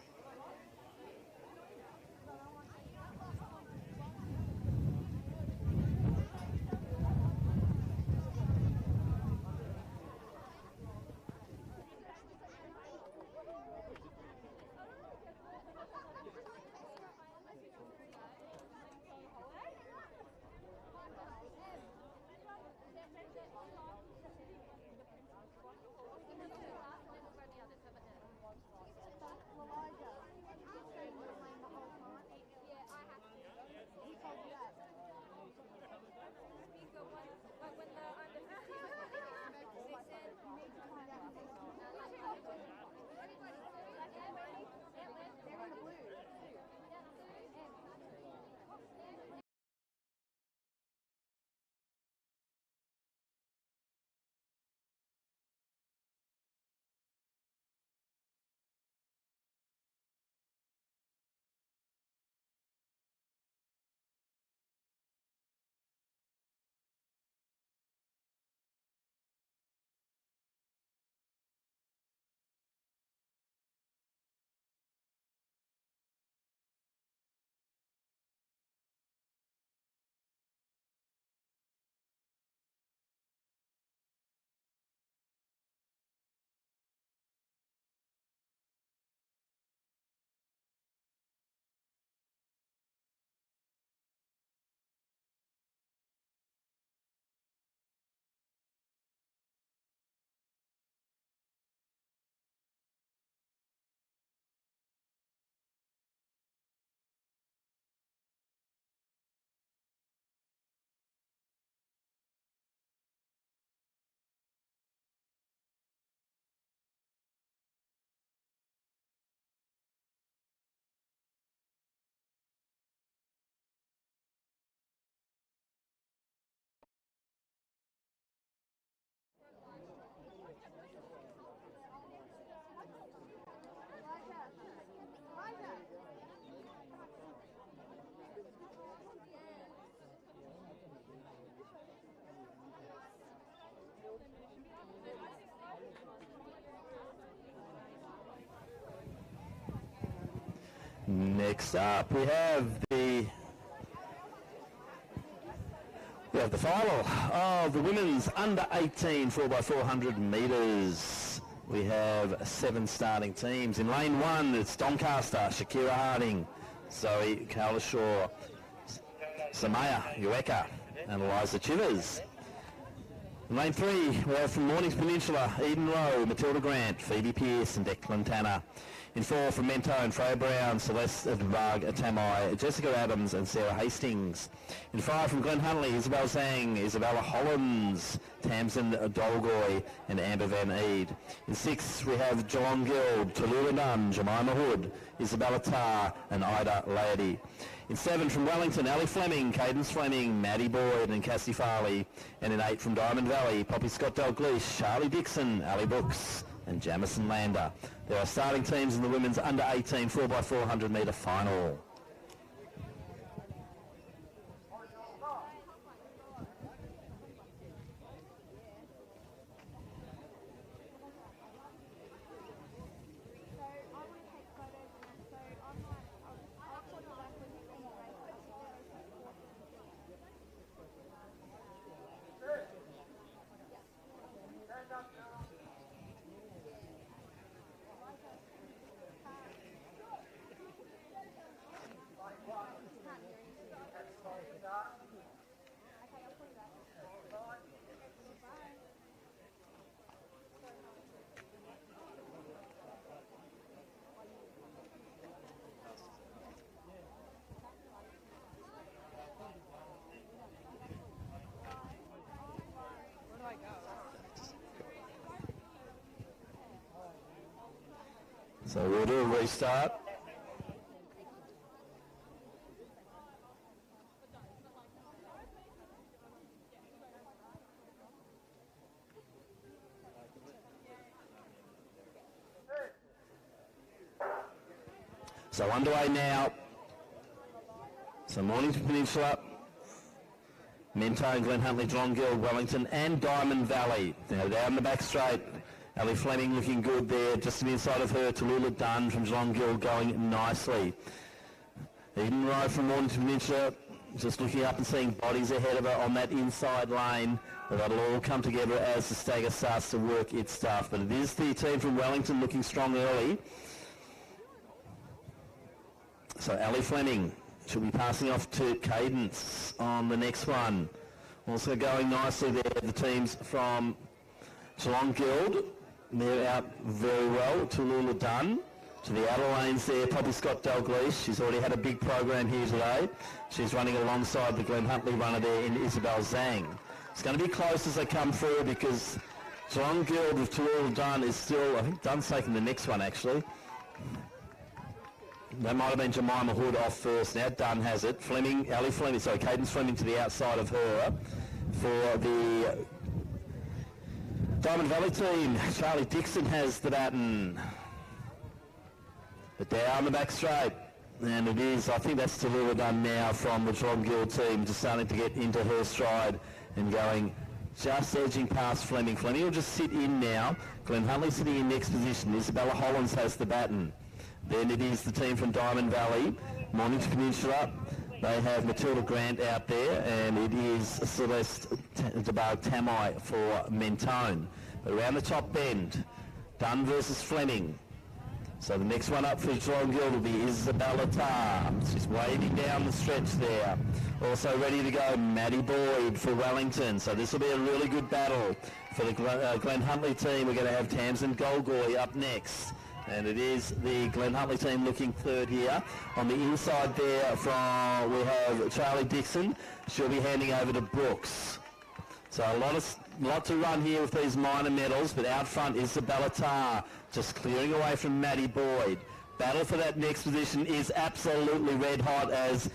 Well, I Next up, we have the final of the women's under 18 4x400 metres. We have 7 starting teams. In lane 1, it's Doncaster, Shakira Harding, Zoe Carlishaw, Samaya Ueka, and Eliza Chivers. In lane 3, we have from Mornings Peninsula, Eden Rowe, Matilda Grant, Phoebe Pearce, and Declan Tanner. In 4, from Mentone, Freya Brown, Celeste Varg Tamai, Jessica Adams, and Sarah Hastings. In 5, from Glen Huntley, Isabel Zhang, Isabella Hollins, Tamsin Dolgoy, and Amber Van Eed. In 6, we have Geelong Guild, Tallulah Nunn, Jemima Hood, Isabella Tarr, and Ida Laity. In 7, from Wellington, Ali Fleming, Cadence Fleming, Maddie Boyd, and Cassie Farley. And in 8, from Diamond Valley, Poppy Scott Dalglish, Charlie Dixon, Ali Brooks, and Jamison Lander. There are starting teams in the women's under 18 4x400 metre final. So we'll do a restart. So underway now. So Mornington Peninsula, Mentone, Glen Huntley, Geelong Guild, Wellington and Diamond Valley. Now down the back straight, Ali Fleming looking good there, just to the inside of her, Tallulah Dunn from Geelong Guild going nicely. Eden Rowe from Mornington Peninsula, just looking up and seeing bodies ahead of her on that inside lane. But that'll all come together as the stagger starts to work its stuff. But it is the team from Wellington looking strong early. So Ali Fleming should be passing off to Cadence on the next one. Also going nicely there, the teams from Geelong Guild. They're out very well. Tallulah Dunn. To the outer lanes there, Poppy Scott Dalglish. She's already had a big program here today. She's running alongside the Glen Huntley runner there in Isabel Zhang. It's going to be close as they come through because Geelong Guild with Tallulah Dunn is still, I think Dunn's taking the next one actually. That might have been Jemima Hood off first. Now Dunn has it. Fleming, Ali Fleming, sorry, Cadence Fleming to the outside of her for the Diamond Valley team. Charlie Dixon has the baton. But down the back straight. And it is, I think that's Tallulah Dunn now from the Geelong Guild team, just starting to get into her stride and going, just edging past Fleming. Fleming will just sit in now. Glen Huntley sitting in next position. Isabella Hollins has the baton. Then it is the team from Diamond Valley, Mornington Peninsula. They have Matilda Grant out there, and it is Celeste Varg Tamai for Mentone. But around the top bend, Dunn versus Fleming. So the next one up for Geelong Guild will be Isabella Tarr. She's waving down the stretch there. Also ready to go, Maddie Boyd for Wellington. So this will be a really good battle for the Glen Huntley team. We're going to have Tamsin Golgoy up next. And it is the Glen Huntley team looking third here. On the inside there we have Charlie Dixon. She'll be handing over to Brooks. So a lot to run here with these minor medals, but out front is Isabella Tarr, just clearing away from Maddie Boyd. Battle for that next position is absolutely red hot as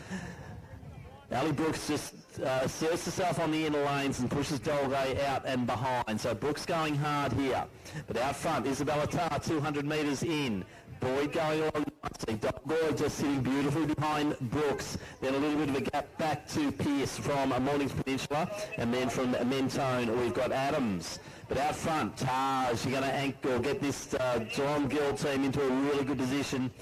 Ali Brooks just asserts herself on the inner lanes and pushes Dolgay out and behind. So Brooks going hard here. But out front, Isabella Tarr, 200 metres in. Boyd going along nicely. Dolgay just sitting beautifully behind Brooks. Then a little bit of a gap back to Pearce from Mornings Peninsula. And then from Mentone, we've got Adams. But out front, Tarr, is she going to get this Geelong Guild team into a really good position.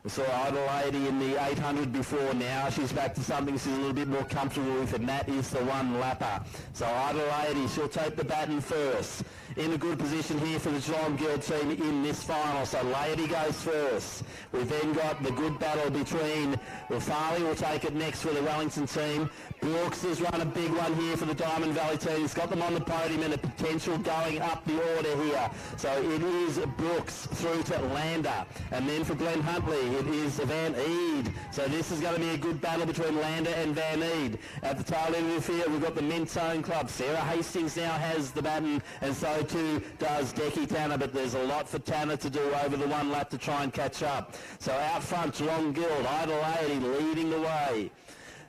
We saw Idle Lady in the 800 before. Now she's back to something she's a little bit more comfortable with, and that is the one lapper. So Idle Lady, she'll take the baton first. In a good position here for the Geelong Guild team in this final. So Lady goes first. We've then got the good battle between, well, Farley will take it next for the Wellington team. Brooks has run a big one here for the Diamond Valley team. He's got them on the podium and a potential going up the order here. So it is Brooks through to Lander. And then for Glenn Huntley, it is Van Eed. So this is going to be a good battle between Lander and Van Eed. At the tail end of the field, we've got the Mentone Club. Sarah Hastings now has the baton, and so too does Decky Tanner, but there's a lot for Tanner to do over the one lap to try and catch up. So out front, Geelong Guild, Idle Lady leading the way.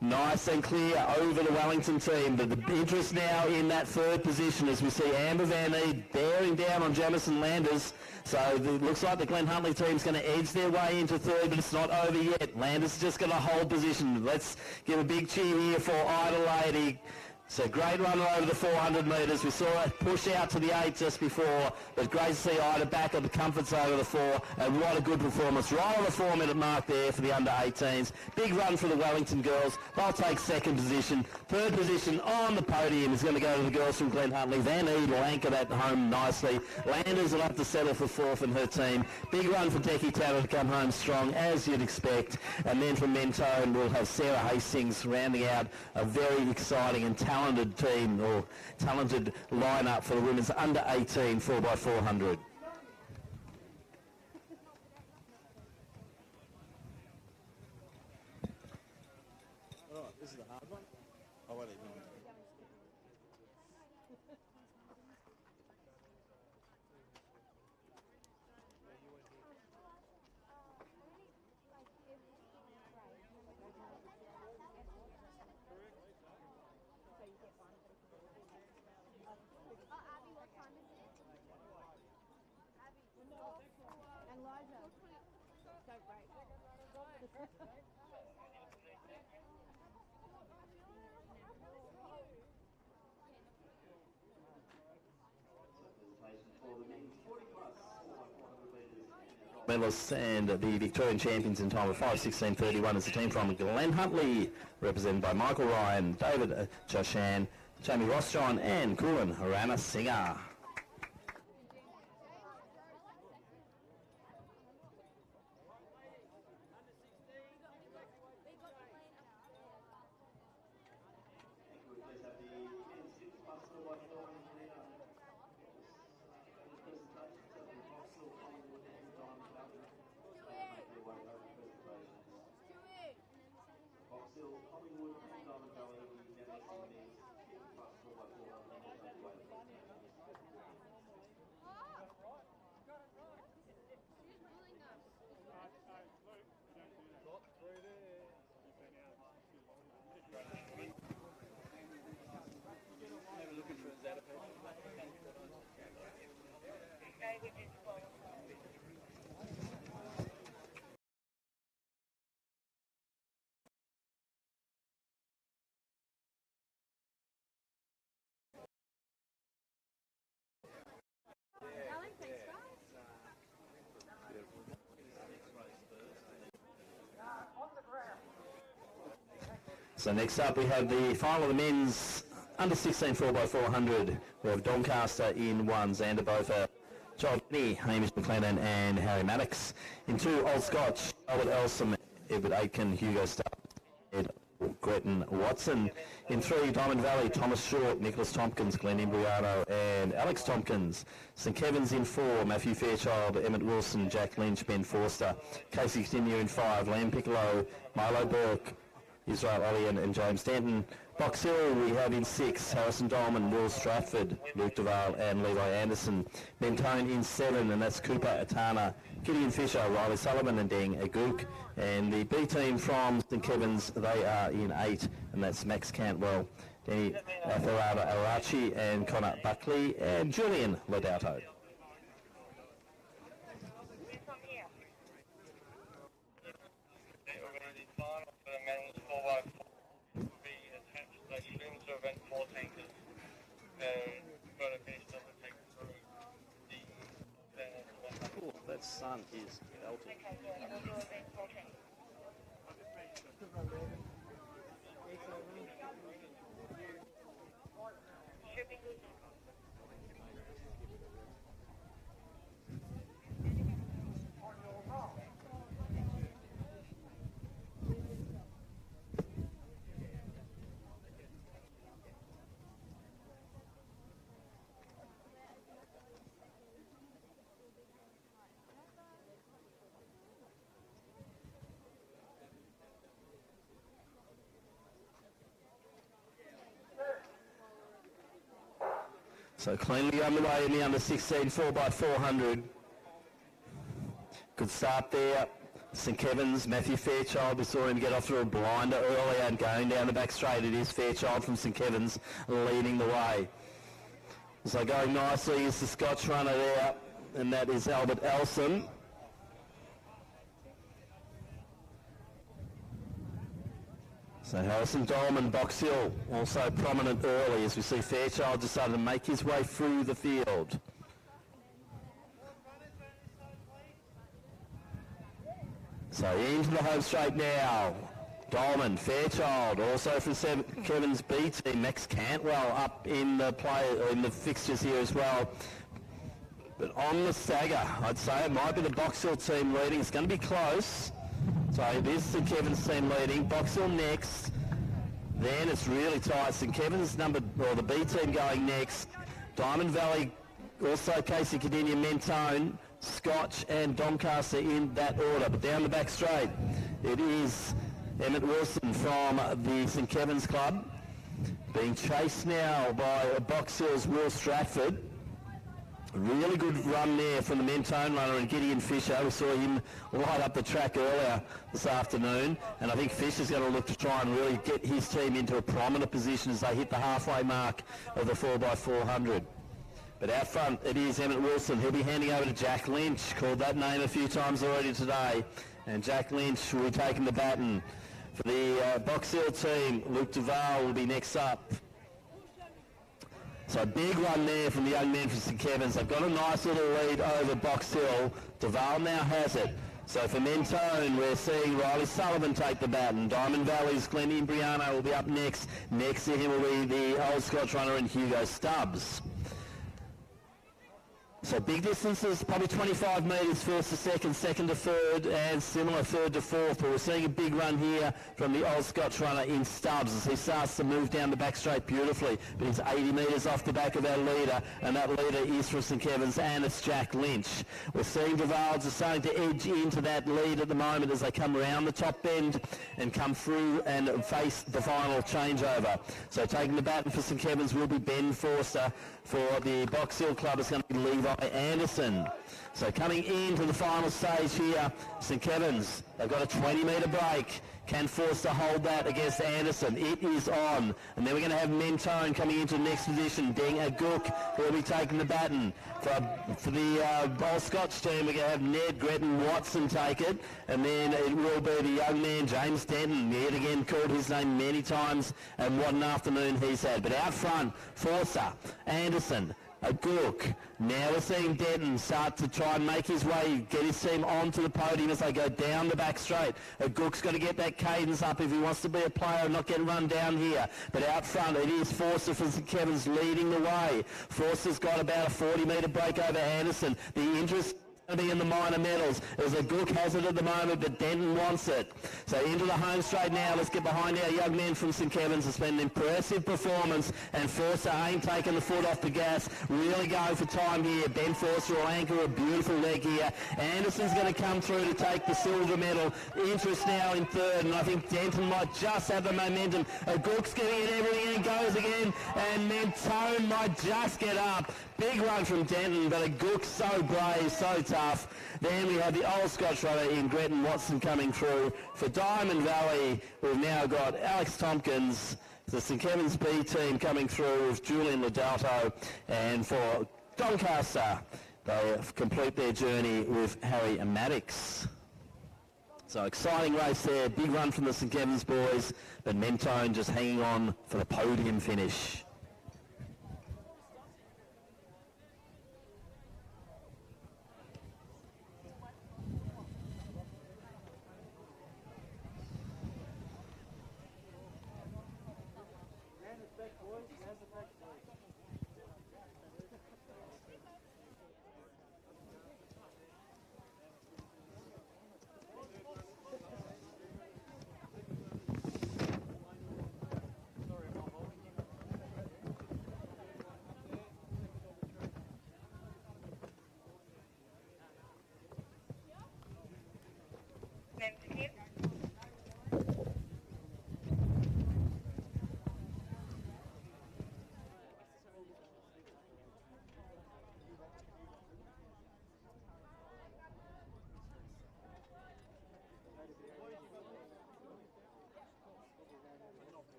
Nice and clear over the Wellington team, but the interest now in that third position as we see Amber Van Eed bearing down on Jamison Landers. So it looks like the Glenn Huntley team's going to edge their way into third, but it's not over yet. Landers just going to hold position. Let's give a big cheer here for Idle Lady. So great run over the 400 metres. We saw a push out to the 8 just before, but great to see Ida back at the comfort zone of the 4, and what a good performance. Right on the 4-minute mark there for the under-18s. Big run for the Wellington girls. They'll take second position. Third position on the podium is going to go to the girls from Glen Huntley. Van Eed will anchor that home nicely. Landers will have to settle for fourth in her team. Big run for Decky Tanner to come home strong, as you'd expect. And then from Mentone, we'll have Sarah Hastings rounding out a very exciting and talented team, or talented lineup for the women's under-18 4x400. Oh, this is the hard one? Oh, wait, no. And Liza. So great. Medalists and the Victorian champions in time of 5:16:31 is the team from Glen Huntley, represented by Michael Ryan, David Joshan, Jamie Rossjohn and Kulan Harana Singer. So next up we have the final of the men's under 16 4x400. We have Doncaster in 1, Xander Bofa, Joel Kenny, Hamish McLennan and Harry Maddox. In 2, Old Scotch, Albert Elsom, Edward Aitken, Hugo Starr, Ed Gretton Watson. In 3, Diamond Valley, Thomas Short, Nicholas Tompkins, Glenn Imbriano and Alex Tompkins. St Kevin's in 4, Matthew Fairchild, Emmett Wilson, Jack Lynch, Ben Forster. Casey Stimner in 5, Liam Piccolo, Milo Burke, Israel Allian and James Stanton. Box Hill we have in 6, Harrison Dolman, Will Stratford, Luke Duval and Levi Anderson. Mentone in 7, and that's Cooper Atana, Gideon Fisher, Riley Sullivan and Deng Aguk. And the B team from St Kevin's, they are in 8, and that's Max Cantwell, Danny Atharada Arachi and Connor Buckley and Julian Lodato. That sun is belting. So cleanly underway in the under 16 4x400. Good start there. St Kevin's, Matthew Fairchild, we saw him get off to a blinder earlier and going down the back straight. It is Fairchild from St Kevin's leading the way. So going nicely is the Scotch runner there, and that is Albert Elson. So Harrison Dolman, Box Hill, also prominent early as we see Fairchild just starting to make his way through the field. So into the home straight now. Dolman, Fairchild, also from St Kevin's B team, Max Cantwell up in the fixtures here as well. But on the stagger, I'd say it might be the Box Hill team leading. It's going to be close. So it is St Kevin's team leading. Box Hill next. Then it's really tight. St Kevin's the B team going next. Diamond Valley, also Casey Cadinia, Mentone, Scotch and Doncaster in that order. But down the back straight, it is Emmett Wilson from the St Kevin's club. Being chased now by Box Hill's Will Stratford. A really good run there from the Mentone runner and Gideon Fisher. We saw him light up the track earlier this afternoon, and I think Fisher's going to look to try and really get his team into a prominent position as they hit the halfway mark of the 4x400. But out front, it is Emmett Wilson. He'll be handing over to Jack Lynch. Called that name a few times already today. And Jack Lynch will be taking the baton. For the Box Hill team, Luke Duval will be next up. So a big run there from the young men from St Kevin's. They've got a nice little lead over Box Hill. Duval now has it. So for Mentone, we're seeing Riley Sullivan take the baton. Diamond Valley's Glenn Imbriano will be up next. Next to him will be the old Scotch runner and Hugo Stubbs. So big distances, probably 25 metres first to second, second to third, and similar third to fourth. But we're seeing a big run here from the old Scotch runner in Stubbs as he starts to move down the back straight beautifully. But he's 80 metres off the back of our leader, and that leader is from St Kevin's, and it's Jack Lynch. We're seeing Duval's are starting to edge into that lead at the moment as they come around the top bend and come through and face the final changeover. So taking the baton for St Kevin's will be Ben Forster. For the Box Hill club, it's going to be Levi Anderson. So coming into the final stage here, St Kevin's, they've got a 20-metre break. Can Forster hold that against Anderson? It is on. And then we're going to have Mentone coming into the next position. Deng Aguk will be taking the baton. For the Bowl Scotch team, we're going to have Ned Gretton Watson take it. And then it will be the young man, James Denton. Yet again, called his name many times, and what an afternoon he's had. But out front, Forster, Anderson, Aguk. Now we're seeing Denton start to try and make his way, get his team onto the podium as they go down the back straight. Aguk's got to get that cadence up if he wants to be a player and not get run down here. But out front, it is Forster from St Kevin's leading the way. Forster's got about a 40-metre break over Anderson. The interest going to be in the minor medals as Aguk has it at the moment, but Denton wants it. So into the home straight now. Let's get behind our young men from St Kevin's. It's been an impressive performance, and Forster ain't taking the foot off the gas. Really going for time here. Ben Forster will anchor a beautiful leg here. Anderson's going to come through to take the silver medal. Interest now in third, and I think Denton might just have the momentum. Aguk's getting it, everything and goes again, and Mentone might just get up. Big run from Denton, but Aguk's so brave, so tough. Then we have the old Scotch runner in Gretton Watson coming through. For Diamond Valley, we've now got Alex Tompkins, the St Kevin's B team coming through with Julian Ladalto, and for Doncaster, they complete their journey with Harry Maddox. So exciting race there, big run from the St Kevin's boys, but Mentone just hanging on for the podium finish.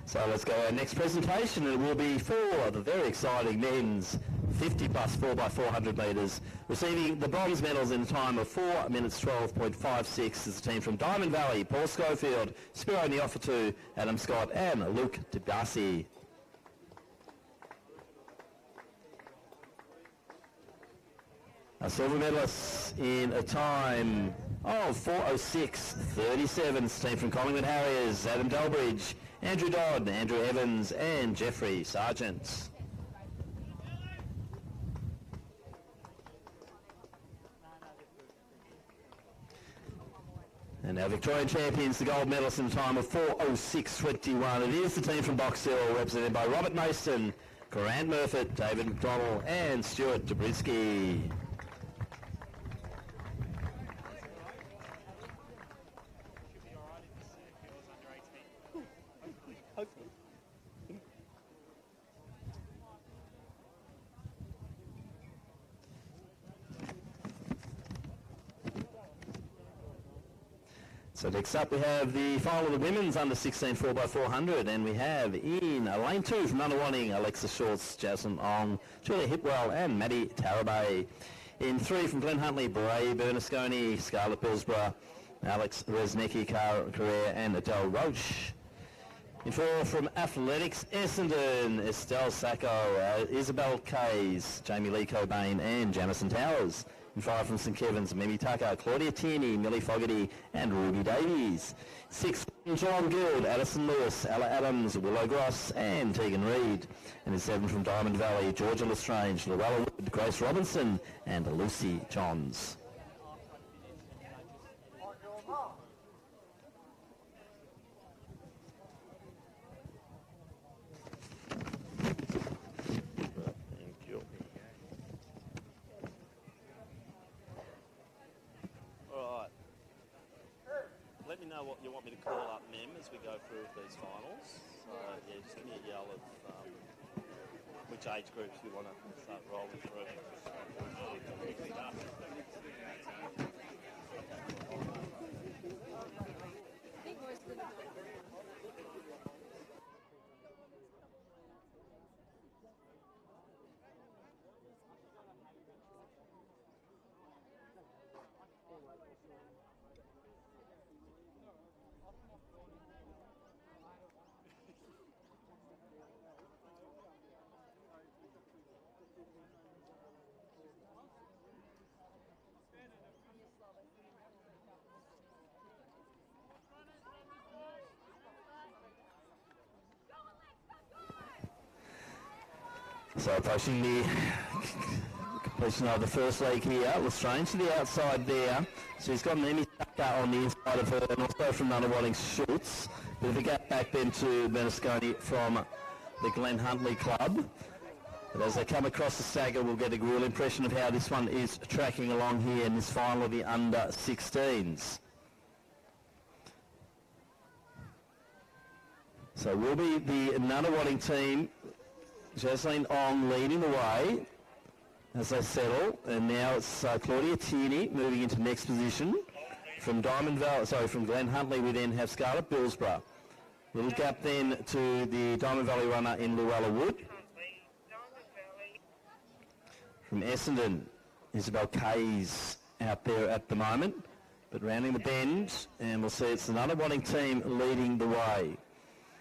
So let's go our next presentation. It will be for the very exciting men's 50 plus 4x400 metres, receiving the bronze medals in a time of 4 minutes 12.56 is the team from Diamond Valley, Paul Schofield, Spiro Neofatu, Adam Scott and Luke DeBarcy. Our silver medalists in a time of 4:06.37 is the team from Collingwood Harriers, Adam Delbridge, Andrew Dodd, Andrew Evans and Jeffrey Sargent. And our Victorian champions, the gold medalists in a time of 4:06.21. It is the team from Box Hill, represented by Robert Mason, Grant Murfitt, David McDonald and Stuart Dobrisky. So next up we have the final of the women's under 16 4x400, and we have in lane 2 from Nunawading, Alexa Shorts, Jasmine Ong, Julia Hipwell and Maddie Tarabay. In 3 from Glen Huntley, Bray Bernasconi, Scarlett Billsborough, Alex Resnicki, Cara Carrere and Adele Roach. In 4 from Athletics, Essendon, Estelle Sacco, Isabel Kays, Jamie Lee Cobain and Jamison Towers. In 5 from St Kevin's, Mimi Tucker, Claudia Tierney, Millie Fogarty and Ruby Davies. 6 from Geelong Guild, Addison Lewis, Ella Adams, Willow Gross and Tegan Reid. And in 7 from Diamond Valley, Georgia Lestrange, Luella Wood, Grace Robinson and Lucy Johns. Let me know what you want me to call up, Mem, as we go through these finals. So, yeah, just give me a yell of which age groups you want to start rolling through. So approaching the completion of the first leg here, Lestrange to the outside there. So he's got an Emmy Tucker on the inside of her, and also from Nunawading Schultz. Bit of a gap back then to Bernasconi from the Glen Huntley club. But as they come across the stagger, we'll get a real impression of how this one is tracking along here in this final of the under 16s. So will be the Nunawading team, Jasleen Ong leading the way as they settle, and now it's Claudia Tierney moving into next position. From from Glen Huntley we then have Scarlett Billsborough. Little gap then to the Diamond Valley runner in Luella Wood. From Essendon, Isabel Kays out there at the moment, but rounding the bend, and we'll see it's the Nunawading team leading the way.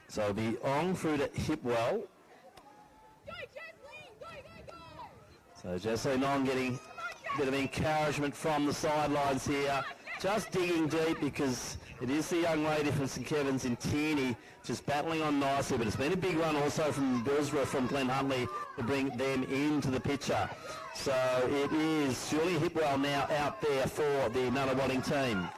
So it'll be Ong through to Hipwell. So Jasleen Ong getting a bit of encouragement from the sidelines here. Just digging deep because it is the young lady from St Kevin's in Tierney just battling on nicely, but it's been a big run also from Billsborough from Glen Huntley to bring them into the picture. So it is Julia Hipwell now out there for the Nunawading team.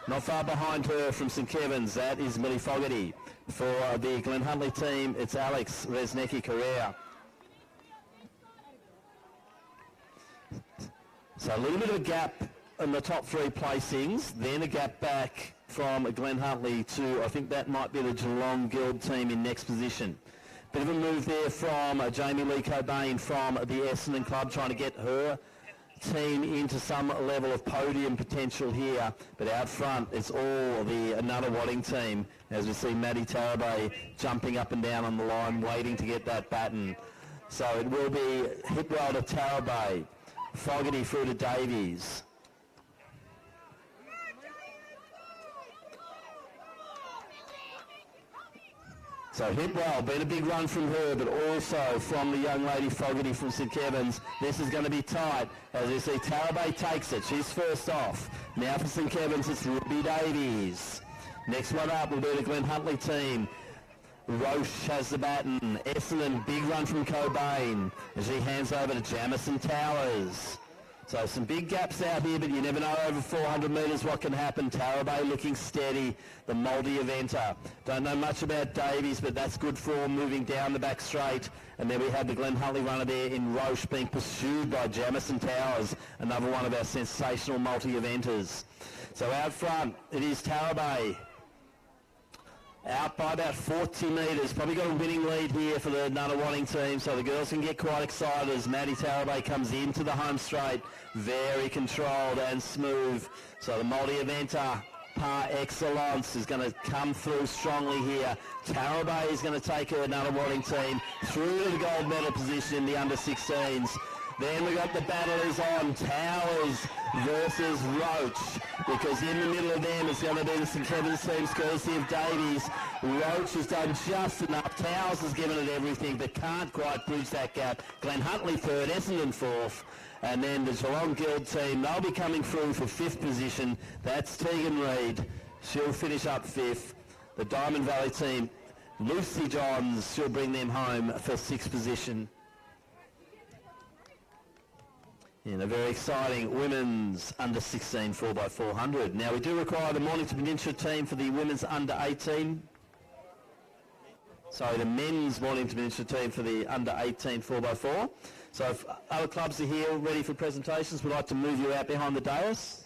Not far behind her from St Kevin's, that is Millie Fogarty. For the Glen Huntley team, it's Alex Resnicki Correa. So a little bit of a gap in the top 3 placings, then a gap back from Glen Huntley to, I think that might be the Geelong Guild team in next position. Bit of a move there from Jamie Lee Cobain from the Essendon club, trying to get her team into some level of podium potential here, but out front it's all the Nunawading team, as we see Maddie Tarabay jumping up and down on the line waiting to get that baton. So it will be Hipwell to Tarabay, Fogarty through to Davies. So Hipwell, been a big run from her, but also from the young lady Fogarty from St Kevin's. This is going to be tight, as you see Tarabay takes it. She's first off. Now for St Kevin's, it's Ruby Davies. Next one up will be the Glen Huntley team. Roche has the baton. Essendon, big run from Cobain, as she hands over to Jamison Towers. So some big gaps out here, but you never know over 400 metres what can happen. Tarabay looking steady, the multi-eventer. Don't know much about Davies, but that's good form moving down the back straight. And then we have the Glen Huntley runner there in Roche being pursued by Jamison Towers, another one of our sensational multi-eventers. So out front, it is Tarabay. Out by about 40 metres. Probably got a winning lead here for the Nunawading team, so the girls can get quite excited as Maddie Tarabay comes into the home straight. Very controlled and smooth. So the multi-eventer par excellence is going to come through strongly here. Tarabay is going to take her Nunawading team through to the gold medal position in the under-16s. Then we got the battle is on, Towers versus Roach, because in the middle of them is going to be the St Kevin's team, courtesy of Davies. Roach has done just enough. Towers has given it everything, but can't quite bridge that gap. Glen Huntley third, Essendon fourth, and then the Geelong Guild team, they'll be coming through for fifth position. That's Tegan Reid. She'll finish up fifth. The Diamond Valley team, Lucy Johns, she'll bring them home for sixth position. In a very exciting women's under-16 4x400. Now we do require the Mornington Peninsula team for the women's under-18. Sorry, the men's Mornington Peninsula team for the under-18 4x4. So if other clubs are here ready for presentations, we'd like to move you out behind the dais.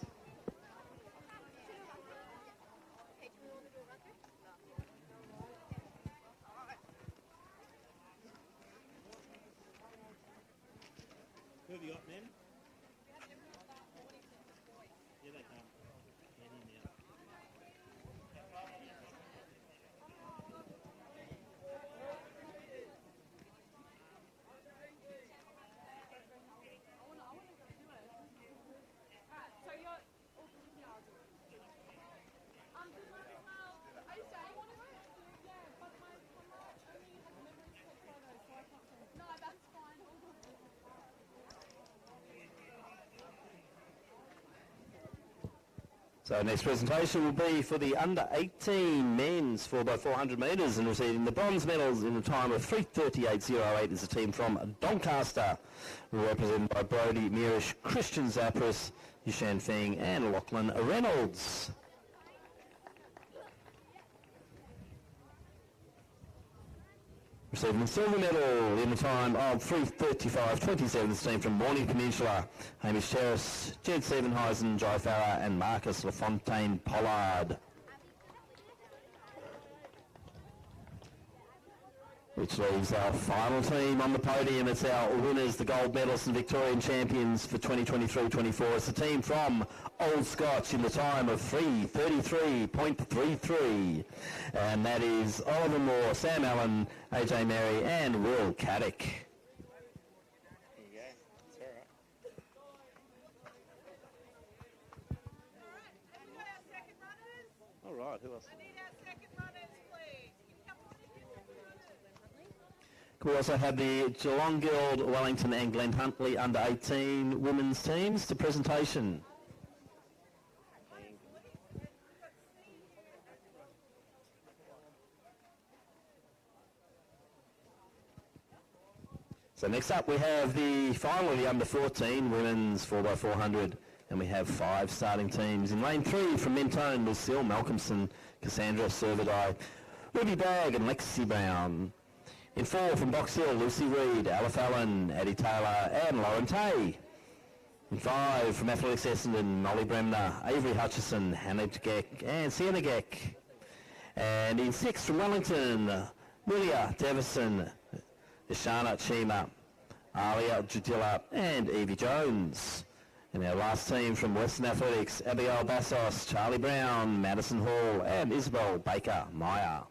Who have you got, men? Yeah, they come. Get in now. So next presentation will be for the under-18 men's 4x400 metres, and receiving the bronze medals in a time of 3:38.08 is a team from Doncaster, represented by Brodie Mirish, Christian Zapris, Yushan Feng and Lachlan Reynolds. Receiving the silver medal in the time of 3:35.27, this team from Morning Peninsula, Hamish Terrace, Jed Stevenheisen, Jai Farah and Marcus LaFontaine Pollard. Which leaves our final team on the podium. It's our winners, the gold medalists and Victorian champions for 2023-24. It's a team from Old Scotch in the time of 3:33.33. And that is Oliver Moore, Sam Allen, AJ Merry and Will Caddick. There you go. It's all right. All right, who else? We also have the Geelong Guild, Wellington and Glen Huntley under-18 women's teams to presentation. So next up we have the final of the under-14 women's 4x400, and we have 5 starting teams. In lane 3 from Mentone, Lucille Malcolmson, Cassandra Servadai, Ruby Bagg and Lexi Brown. In 4 from Box Hill, Lucy Reid, Alice Allen, Addie Taylor and Lauren Tay. In 5 from Athletics Essendon, Molly Bremner, Avery Hutchison, Hannah Geck and Sienna Geck. And in 6 from Wellington, Lilia Devison, Ishana Chima, Alia Judilla and Evie Jones. And our last team from Western Athletics, Abigail Bassos, Charlie Brown, Madison Hall, and Isabel Baker-Meyer.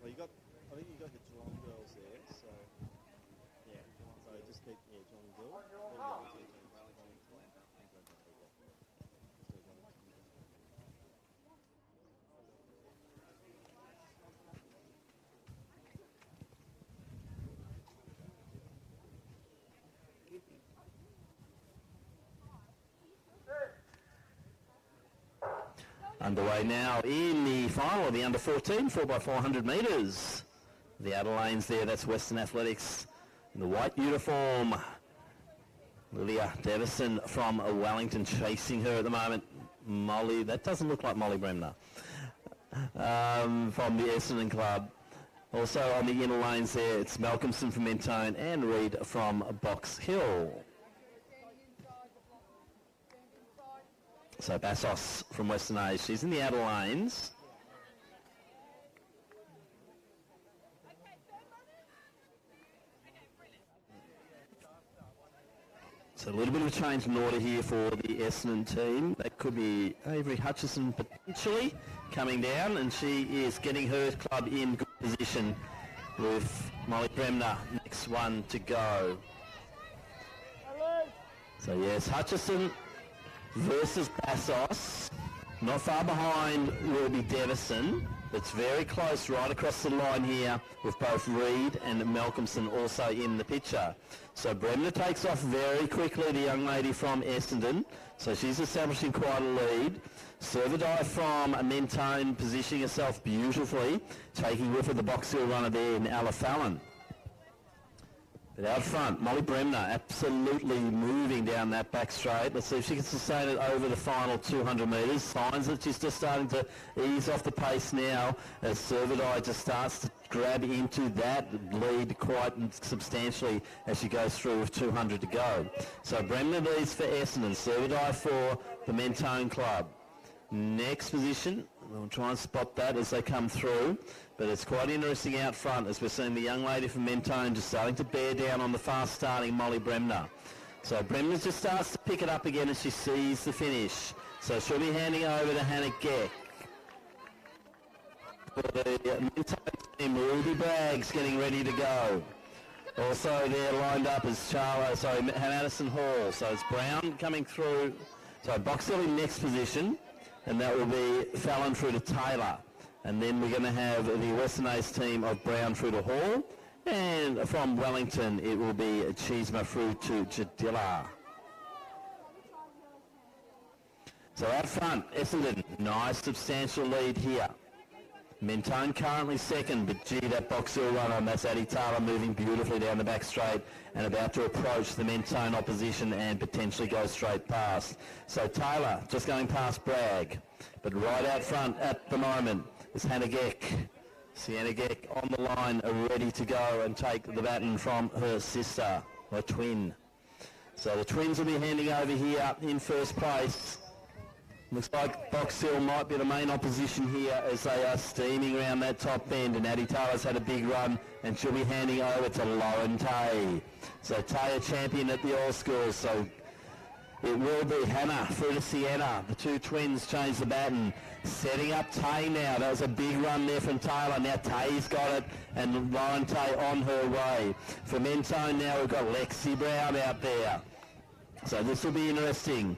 Well, I think you got the Geelong girls there, so yeah. So just keep Geelong girls. There we go. Underway now in the final of the under-14 4x400 metres. The outer lanes there, that's Western Athletics in the white uniform. Lydia Devison from Wellington chasing her at the moment. Molly, that doesn't look like Molly Bremner, from the Essendon Club. Also on the inner lanes there, it's Malcolmson from Mentone and Reid from Box Hill. So Bassos from Western Age, she's in the outer lanes. So a little bit of a change in order here for the Essendon team. That could be Avery Hutchison potentially coming down, and she is getting her club in good position with Molly Bremner, next one to go. So yes, Hutchison versus Bassos. Not far behind will be Devison. It's very close right across the line here with both Reid and Malcolmson also in the picture. So Bremner takes off very quickly, the young lady from Essendon. So she's establishing quite a lead. Servadai from Mentone positioning herself beautifully, taking with her the Box Hill runner there in Ella Fallon. But out front, Molly Bremner absolutely moving down that back straight. Let's see if she can sustain it over the final 200 metres. Signs that she's just starting to ease off the pace now as Servadai just starts to grab into that lead quite substantially as she goes through with 200 to go. So Bremner leads for Essendon, Servadai for the Mentone Club. Next position, we'll try and spot that as they come through, but it's quite interesting out front as we're seeing the young lady from Mentone just starting to bear down on the fast starting Molly Bremner. So Bremner just starts to pick it up again as she sees the finish. So she'll be handing over to Hannah Geck. For the Mentone team, Ruby Braggs getting ready to go. Also there lined up is Madison Hall. So it's Brown coming through. So Box Hill in next position. And that will be Fallon through to Taylor. And then we're going to have the Western Ace team of Brown through to Hall. And from Wellington, it will be Cheesema through to Jadilla. So out front, Essendon, nice substantial lead here. Mentone currently second, but gee, that Box Hill runner, that's Addie Taylor moving beautifully down the back straight and about to approach the Mentone opposition and potentially go straight past. So Taylor just going past Bragg, but right out front at the moment is Hannah Geck. Sienna Geck on the line, ready to go and take the baton from her sister, her twin. So the twins will be handing over here in first place. Looks like Box Hill might be the main opposition here as they are steaming around that top bend, and Addie Taylor's had a big run and she'll be handing over to Lauren Tay. So Tay a champion at the All Schools, so it will be Hannah through to Sienna. The two twins change the baton. Setting up Tay now. That was a big run there from Taylor. Now Tay's got it and Lauren Tay on her way. For Mentone now we've got Lexi Brown out there. So this will be interesting.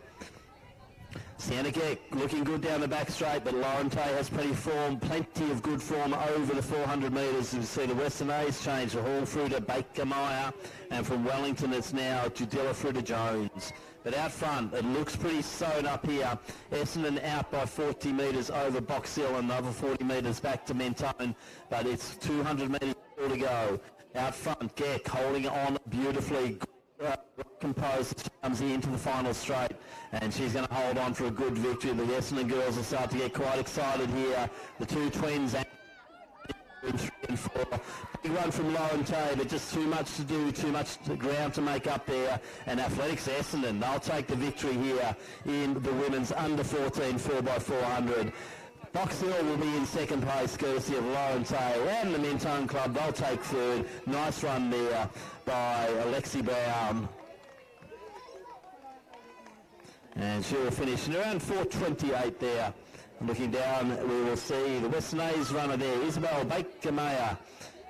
Sienna Geck looking good down the back straight, but Lauren Tay has plenty of good form over the 400 metres. You see the Western A's change the haul through to Baker Meyer, and from Wellington it's now Judilla through to Jones. But out front, it looks pretty sewn up here. Essendon out by 40 metres over Box Hill and another 40 metres back to Mentone, but it's 200 metres still to go. Out front, Geck holding on beautifully. Composed as she comes into the final straight, and she's going to hold on for a good victory. The Essendon girls will start to get quite excited here. The two twins and 3 and 4. Big run from Lauren Tay, but just too much to do, too much ground to make up there. And Athletics Essendon, they'll take the victory here in the women's under 14 4x400. Box Hill will be in second place, courtesy of Lauren Tay, and the Mentone Club, they'll take third. Nice run there by Alexi Brown. And she will finish in around 4:28 there. And looking down, we will see the Western A's runner there, Isabel Baker-Mayer,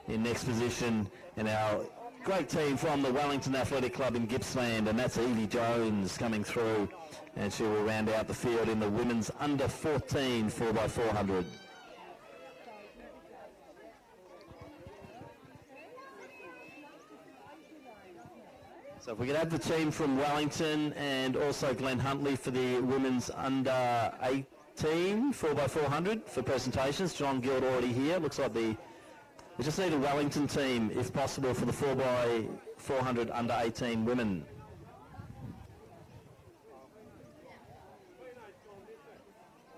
in next position. And our great team from the Wellington Athletic Club in Gippsland, and that's Evie Jones coming through. And she will round out the field in the women's under 14 4x400. So if we could have the team from Wellington and also Glenn Huntley for the women's under 18 4x400 for presentations. John Guild already here. Looks like we just need a Wellington team, if possible, for the 4x400 under 18 women.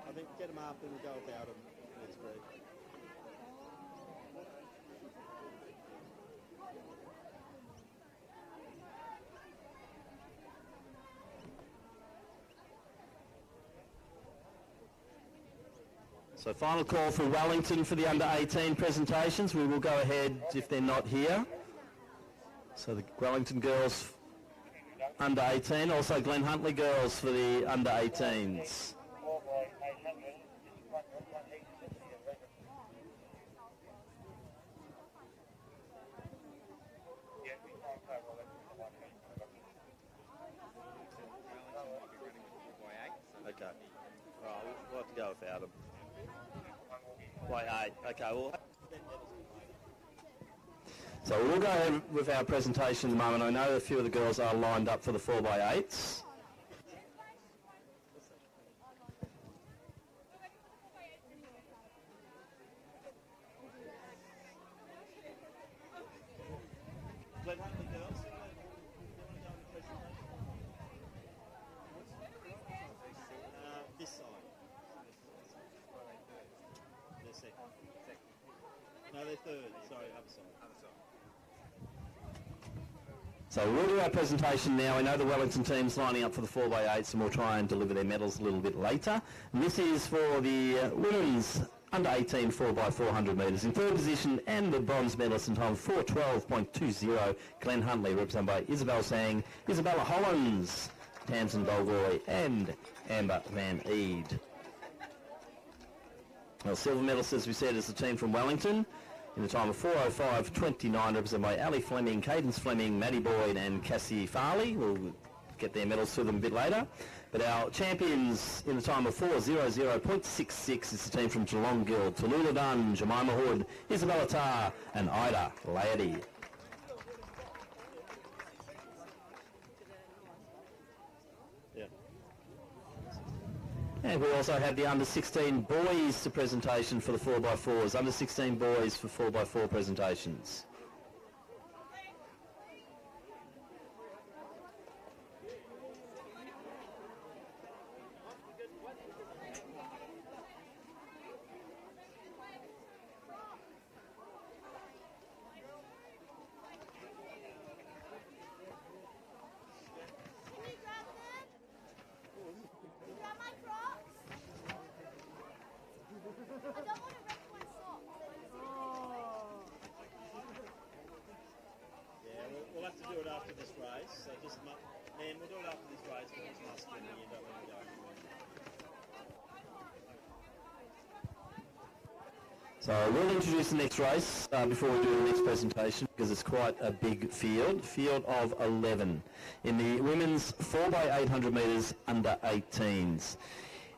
I think get them up and we'll go without them. That's great. So final call for Wellington for the under 18 presentations. We will go ahead if they're not here. So the Wellington girls under 18, also Glenn Huntley girls for the under 18s. Okay. All right, we'll have to go without them. By 8. Okay, well. So we'll go ahead with our presentation at the moment. I know a few of the girls are lined up for the 4x8s. Glenn Huntley girls. This side. They're second. No, they're third. Sorry, other side. So we'll do our presentation now. We know the Wellington team's lining up for the 4x8s, and we'll try and deliver their medals a little bit later. And this is for the women's under 18 4x400 metres. In third position, and the bronze medalist in time 4:12.20, Glenn Huntley, represented by Isabel Sang, Isabella Hollins, Tamsin Bolgoy, and Amber Van Eed. Well, silver medalist, as we said, is the team from Wellington in the time of 4:05.29, represented by Ali Fleming, Cadence Fleming, Maddie Boyd, and Cassie Farley. We'll get their medals to them a bit later. But our champions in the time of 4:00.66 is the team from Geelong Guild, Tallulah Dunn, Jemima Hood, Isabella Tarr, and Ida Laity. And we also have the under-16 boys to presentation for the 4x4s. Under-16 boys for 4x4 presentations. We'll have to do it after this race. So just, man, we'll do it after this race. But it's must win. You don't want to go. So we'll introduce the next race before we do the next presentation because it's quite a big field. Field of 11 in the women's 4x800 metres under 18s.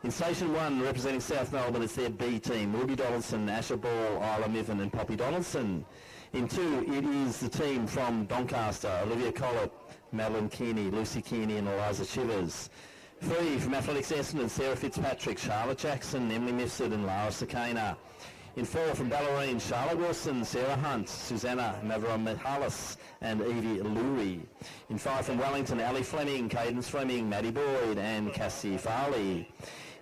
In Station 1, representing South Melbourne, it's their B team, Ruby Donaldson, Asher Ball, Isla Miffin and Poppy Donaldson. In 2, it is the team from Doncaster, Olivia Collett, Madeline Kearney, Lucy Kearney and Eliza Chivers. 3, from Athletics Essendon, Sarah Fitzpatrick, Charlotte Jackson, Emily Mifsud and Lara Sakana. In 4, from Ballerine, Charlotte Wilson, Sarah Hunt, Susanna Navarone Mihalis and Evie Lurie. In 5, from Wellington, Ali Fleming, Cadence Fleming, Maddie Boyd and Cassie Farley.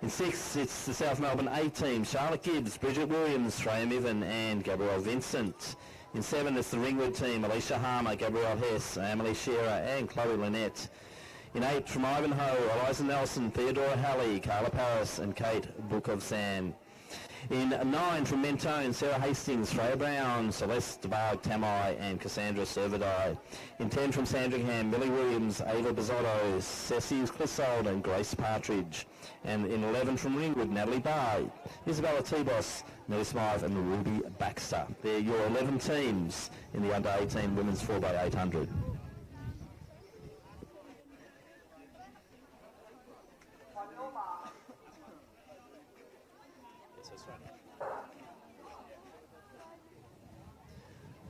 In 6, it's the South Melbourne A team, Charlotte Gibbs, Bridget Williams, Freya Mivan and Gabrielle Vincent. In 7, it's the Ringwood team, Alicia Harmer, Gabrielle Hess, Emily Shearer and Chloe Lynette. In 8, from Ivanhoe, Eliza Nelson, Theodora Halley, Carla Paris and Kate Bukovsan. In 9, from Mentone, Sarah Hastings, Freya Brown, Celeste DeBarg, Tamai and Cassandra Servadai. In 10, from Sandringham, Millie Williams, Ava Bizzotto, Ceci Clissold and Grace Partridge. And in 11, from Ringwood, Natalie Barr, Isabella Tebos, Nellie Smythe and Ruby Baxter. They're your 11 teams in the under-18 women's 4x800.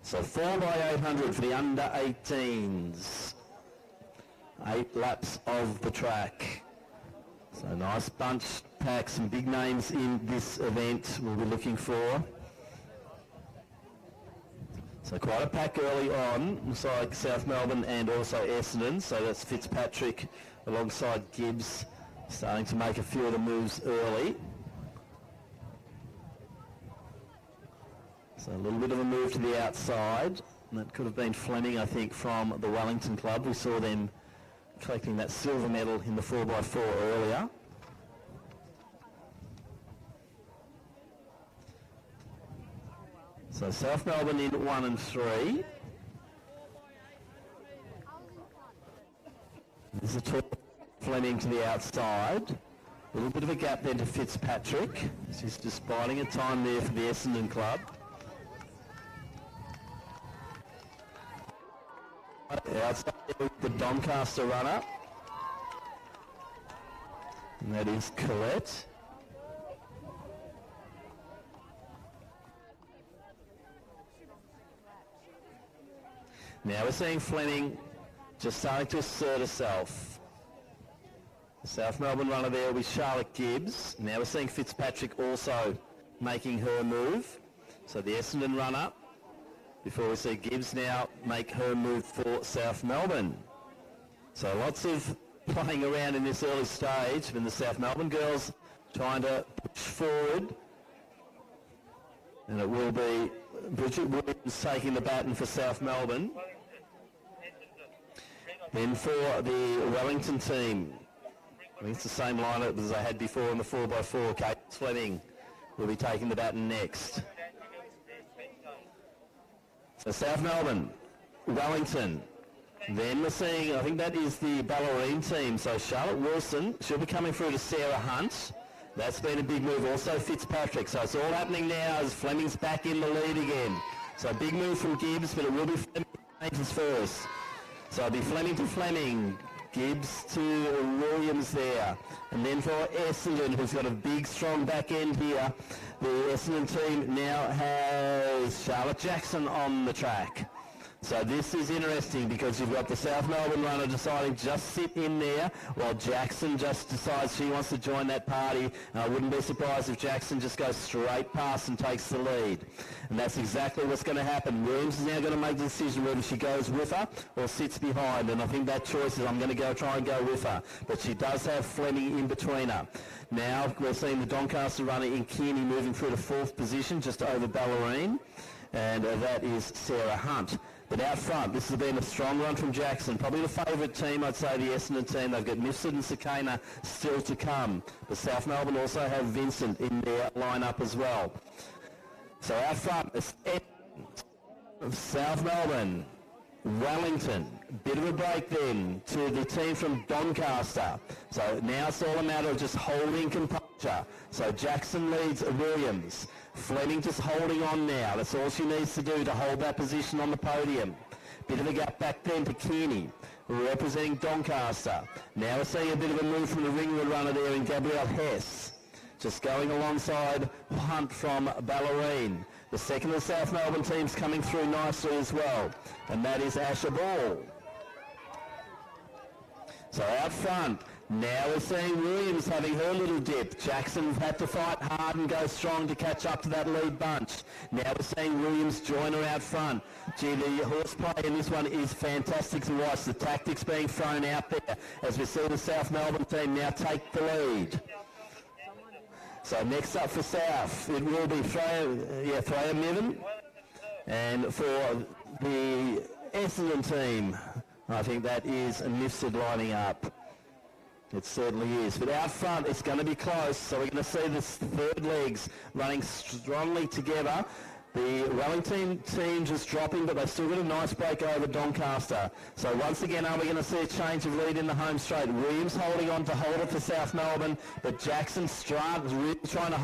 So 4x800 for the under-18s. 8 laps of the track. So nice bunch pack, some big names in this event we'll be looking for. So quite a pack early on, looks like South Melbourne and also Essendon. So that's Fitzpatrick alongside Gibbs, starting to make a few of the moves early. So a little bit of a move to the outside. And that could have been Fleming, I think, from the Wellington Club. We saw them collecting that silver medal in the 4x4 earlier. So South Melbourne in 1 and 3. There's a talk Fleming to the outside. A little bit of a gap then to Fitzpatrick. He's just biding a time there for the Essendon Club. Outside the Doncaster runner. And that is Colette. Now we're seeing Fleming just starting to assert herself. The South Melbourne runner there will be Charlotte Gibbs. Now we're seeing Fitzpatrick also making her move. So the Essendon runner, before we see Gibbs now make her move for South Melbourne. So lots of playing around in this early stage, and the South Melbourne girls trying to push forward. And it will be Bridget Williams taking the baton for South Melbourne. Then for the Wellington team, I think it's the same lineup as I had before in the 4x4. Kate Fleming will be taking the baton next. So South Melbourne, Wellington. Then we're seeing, I think that is the Ballerine team. So Charlotte Wilson, she'll be coming through to Sarah Hunt. That's been a big move. Also Fitzpatrick. So it's all happening now as Fleming's back in the lead again. So a big move from Gibbs, but it will be Fleming first. So it'll be Fleming to Fleming, Gibbs to Williams there. And then for Essendon, who's got a big, strong back end here, the Essendon team now has Charlotte Jackson on the track. So this is interesting because you've got the South Melbourne runner deciding to just sit in there while Jackson just decides she wants to join that party. And I wouldn't be surprised if Jackson just goes straight past and takes the lead. And that's exactly what's going to happen. Williams is now going to make the decision whether she goes with her or sits behind. And I think that choice is I'm going to try and go with her. But she does have Fleming in between her. Now we're seeing the Doncaster runner in Kearney moving through to 4th position just over Ballerine. And that is Sarah Hunt. But out front, this has been a strong run from Jackson. Probably the favourite team, I'd say, the Essendon team. They've got Mifsud and Sakana still to come. But South Melbourne also have Vincent in their lineup as well. So out front, it's South Melbourne, Wellington. Bit of a break then to the team from Doncaster. So now it's all a matter of just holding composure. So Jackson leads Williams. Fleming just holding on now. That's all she needs to do to hold that position on the podium. Bit of a gap back then to Kearney, representing Doncaster. Now we're seeing a bit of a move from the Ringwood runner there in Gabrielle Hess. Just going alongside Hunt from Ballerine. The second of the South Melbourne teams coming through nicely as well. And that is Asher Ball. So out front, now we're seeing Williams having her little dip. Jackson had to fight hard and go strong to catch up to that lead bunch. Now we're seeing Williams join her out front. Gee, the horseplay in this one is fantastic to watch. The tactics being thrown out there as we see the South Melbourne team now take the lead. So next up for South, it will be Freya Niven. And for the Essendon team, I think that is Mifsud lining up. It certainly is. But out front, it's going to be close. So we're going to see the third legs running strongly together. The Wellington team just dropping, but they've still got a nice break over Doncaster. So once again, are we going to see a change of lead in the home straight? Williams holding on to hold it for South Melbourne, but Jackson Strand is really trying to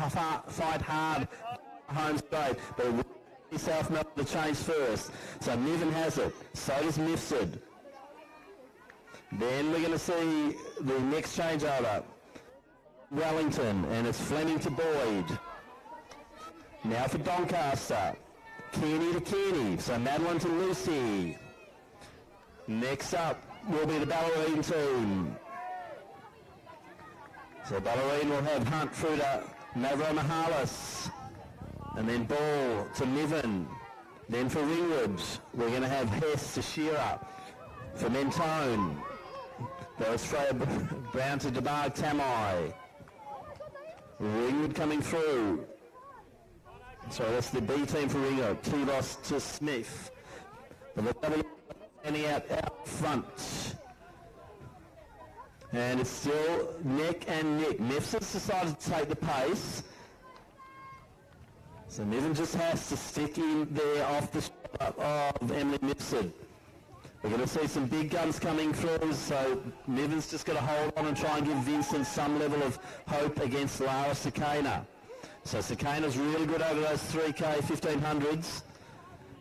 fight hard home straight. But South Melbourne to change first. So Niven has it. So does Mifsud. Then we're going to see the next changeover. Wellington, and it's Fleming to Boyd. Now for Doncaster. Kearney to Kearney. So Madeline to Lucy. Next up will be the Ballerine team. So Ballerine will have Hunt through to Mavro Mahalis. And then Ball to Niven. Then for Ringwood, we're going to have Hess to Shearer. For Mentone, there's Freya Brown to DeBarg Tamai. Ringwood coming through. So that's the B team for Ringwood. T-Loss to Smith. And the double standing out front. And it's still neck and neck. Mifsud's decided to take the pace. So Niven just has to stick in there off the shoulder of Emily Mifsud. We're going to see some big guns coming through, so Niven's just got to hold on and try and give Vincent some level of hope against Lara Sakana. So Sakana's really good over those 3K 1500s.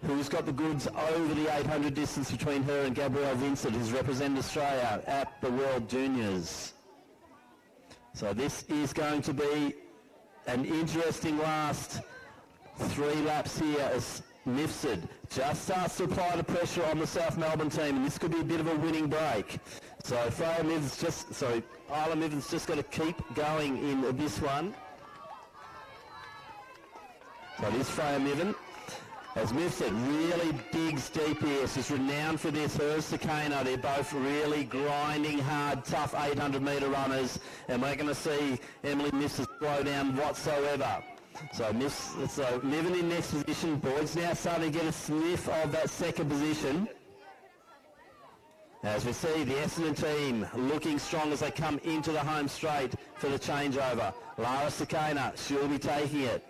Who's got the goods over the 800 distance between her and Gabrielle Vincent, who's represented Australia at the World Juniors. So this is going to be an interesting last 3 laps here as Mifsud just starts to apply the pressure on the South Melbourne team, and this could be a bit of a winning break. So Isla Miven's just got to keep going in this one. So it is Freya Niven. As Mifsud really digs deep here. She's renowned for this. Her and Sakana, they're both really grinding hard, tough 800-metre runners, and we're going to see Emily Mifsud slow down whatsoever. So Niven in next position. Boyd's now starting to get a sniff of that second position. As we see the Essendon team looking strong as they come into the home straight for the changeover. Lara Sakana, she'll be taking it.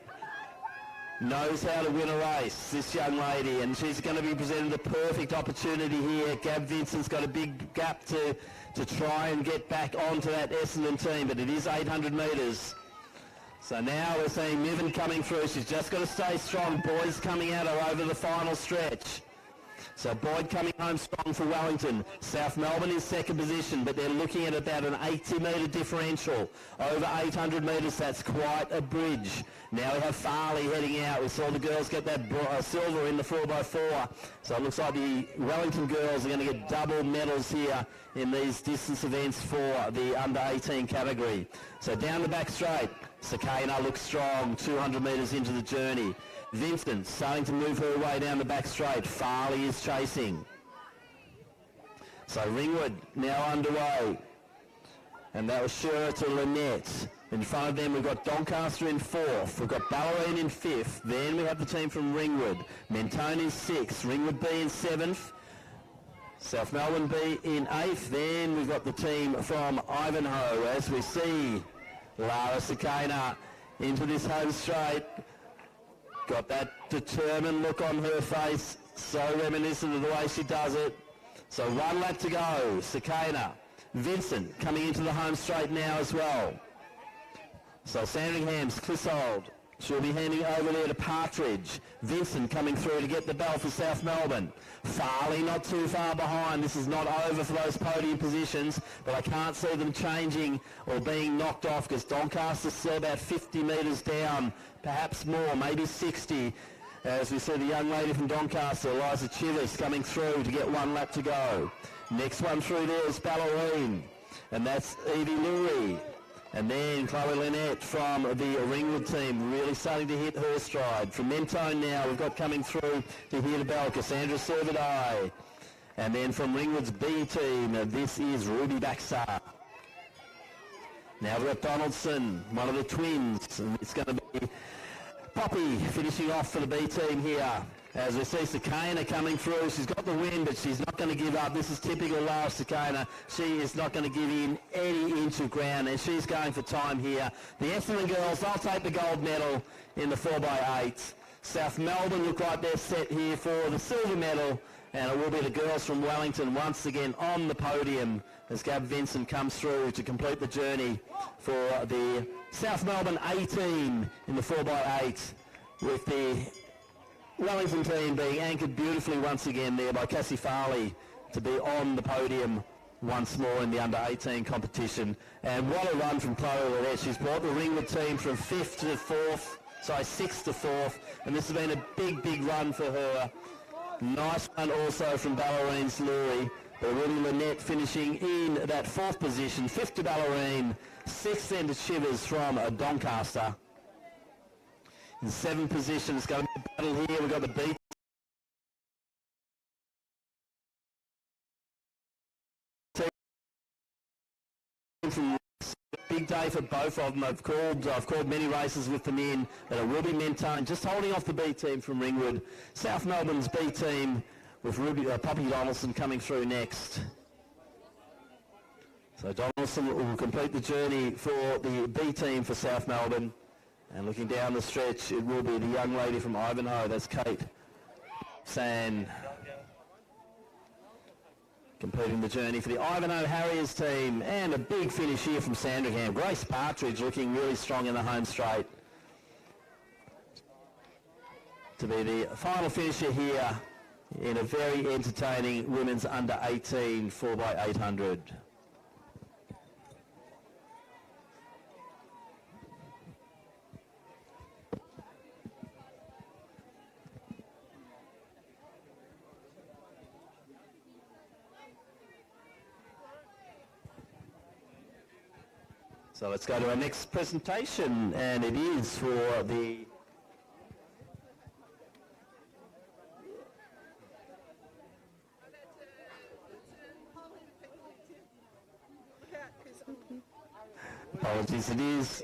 Knows how to win a race, this young lady, and she's going to be presented a perfect opportunity here. Gab Vincent's got a big gap to try and get back onto that Essendon team, but it is 800 metres. So now we're seeing Niven coming through. She's just got to stay strong. Boys coming at her over the final stretch. So Boyd coming home strong for Wellington. South Melbourne is second position, but they're looking at about an 80-metre differential. Over 800 metres, that's quite a bridge. Now we have Farley heading out. We saw the girls get that silver in the 4x4. So it looks like the Wellington girls are going to get double medals here in these distance events for the under-18 category. So down the back straight, Sakana looks strong, 200 metres into the journey. Vincent starting to move her way down the back straight. Farley is chasing. So Ringwood now underway. And that was Shearer to Lynette. In front of them we've got Doncaster in fourth. We've got Ballerine in fifth. Then we have the team from Ringwood. Mentone in sixth. Ringwood B in seventh. South Melbourne B in eighth. Then we've got the team from Ivanhoe as we see Lara Sakana into this home straight. Got that determined look on her face, so reminiscent of the way she does it. So 1 lap to go, Sakana. Vincent coming into the home straight now as well. So Sandringham's Clissold. She'll be handing over there to Partridge. Vincent coming through to get the bell for South Melbourne. Farley not too far behind. This is not over for those podium positions, but I can't see them changing or being knocked off because Doncaster's still about 50 metres down, perhaps more, maybe 60. As we see the young lady from Doncaster, Eliza Chivers, coming through to get 1 lap to go. Next one through there is Ballerine, and that's Evie Lurie. And then Chloe Lynette from the Ringwood team really starting to hit her stride. From Mentone now, we've got coming through to hear the bell, Cassandra Servidai. And then from Ringwood's B team, this is Ruby Baxter. Now we've got Donaldson, one of the twins. And it's going to be Poppy finishing off for the B team here. As we see Sakana coming through, she's got the win, but she's not going to give up. This is typical Lara Sakana. She is not going to give in any inch of ground, and she's going for time here. The Essendon girls, they'll take the gold medal in the 4x8. South Melbourne look like they're set here for the silver medal, and it will be the girls from Wellington once again on the podium as Gab Vincent comes through to complete the journey for the South Melbourne A team in the 4x8, with the Wellington team being anchored beautifully once again there by Cassie Farley to be on the podium once more in the under-18 competition. And what a run from Chloe Lynette. She's brought the Ringwood team from 6th to 4th, and this has been a big, big run for her. Nice run also from Ballerine's Lurie, but Ruby Lynette finishing in that 4th position, 5th to Ballerine, 6th then to Chivers from Doncaster. In 7th position, it's going to be a battle here. We've got the B team. Big day for both of them. I've called many races with them in, but it will be Mentone just holding off the B team from Ringwood. South Melbourne's B team with Poppy Donaldson coming through next. So Donaldson will complete the journey for the B team for South Melbourne. And looking down the stretch, it will be the young lady from Ivanhoe. That's Kate San, completing the journey for the Ivanhoe Harriers team. And a big finish here from Sandringham. Grace Partridge looking really strong in the home straight to be the final finisher here in a very entertaining women's under-18 4x800. So let's go to our next presentation, and it is for the apologies, it is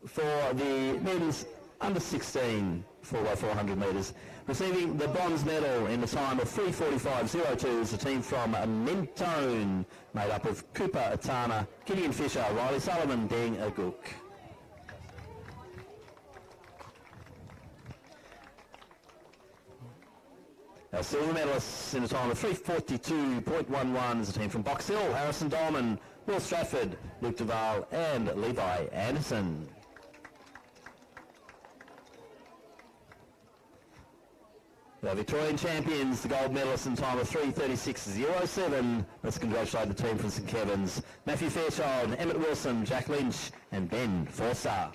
for the men's under 16 4x400 metres. Receiving the bronze medal in the time of 3:45.02 is the team from Mentone, made up of Cooper Atana, Gideon Fisher, Riley Sullivan, Deng Aguk. Our silver medalists in a time of 3:42.11 is the team from Box Hill, Harrison Dolman, Will Stratford, Luke Duval and Levi Anderson. The Victorian champions, the gold medalists in time of 3:36.07. Let's congratulate the team from St Kevin's. Matthew Fairchild, Emmett Wilson, Jack Lynch and Ben Forster.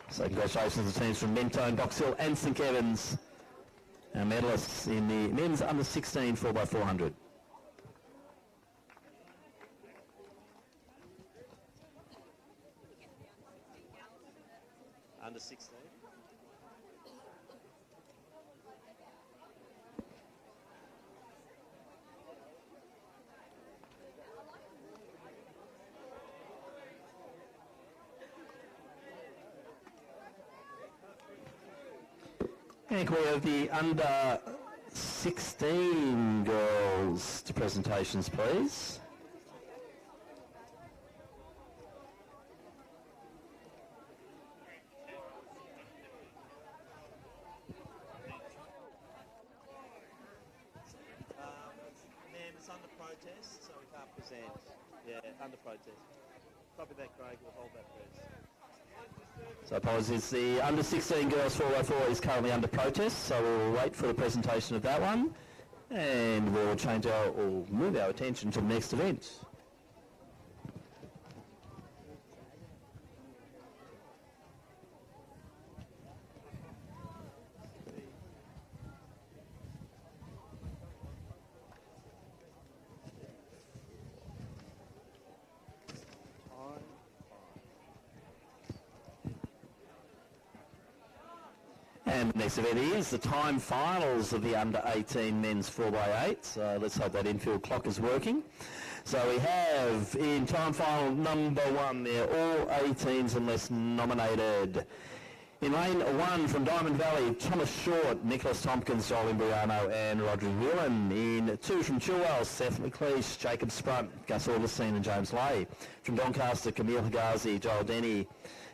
So congratulations to the teams from Mentone, Box Hill and St Kevin's. Our medalists in the men's under 16 4x400. Under 16. And we have the under 16 girls to presentations, please. Ma'am, it's under protest, so we can't present. Yeah, under protest. Copy that, Craig. We'll hold that first. So apologies, the under 16 girls 4x4 is currently under protest, so we'll wait for the presentation of that one, and we'll move our attention to the next event. And the next event is the time finals of the under 18 men's 4x8. So let's hope that infield clock is working. So we have in time final number 1 there, all 18s and less nominated. In lane 1 from Diamond Valley, Thomas Short, Nicholas Tompkins, Joel Imbriano and Roderick Whelan. In 2 from Chilwell, Seth McLeish, Jacob Sprunt, Gus Augustine and James Lay. From Doncaster, Camille Higazi, Joel Denny,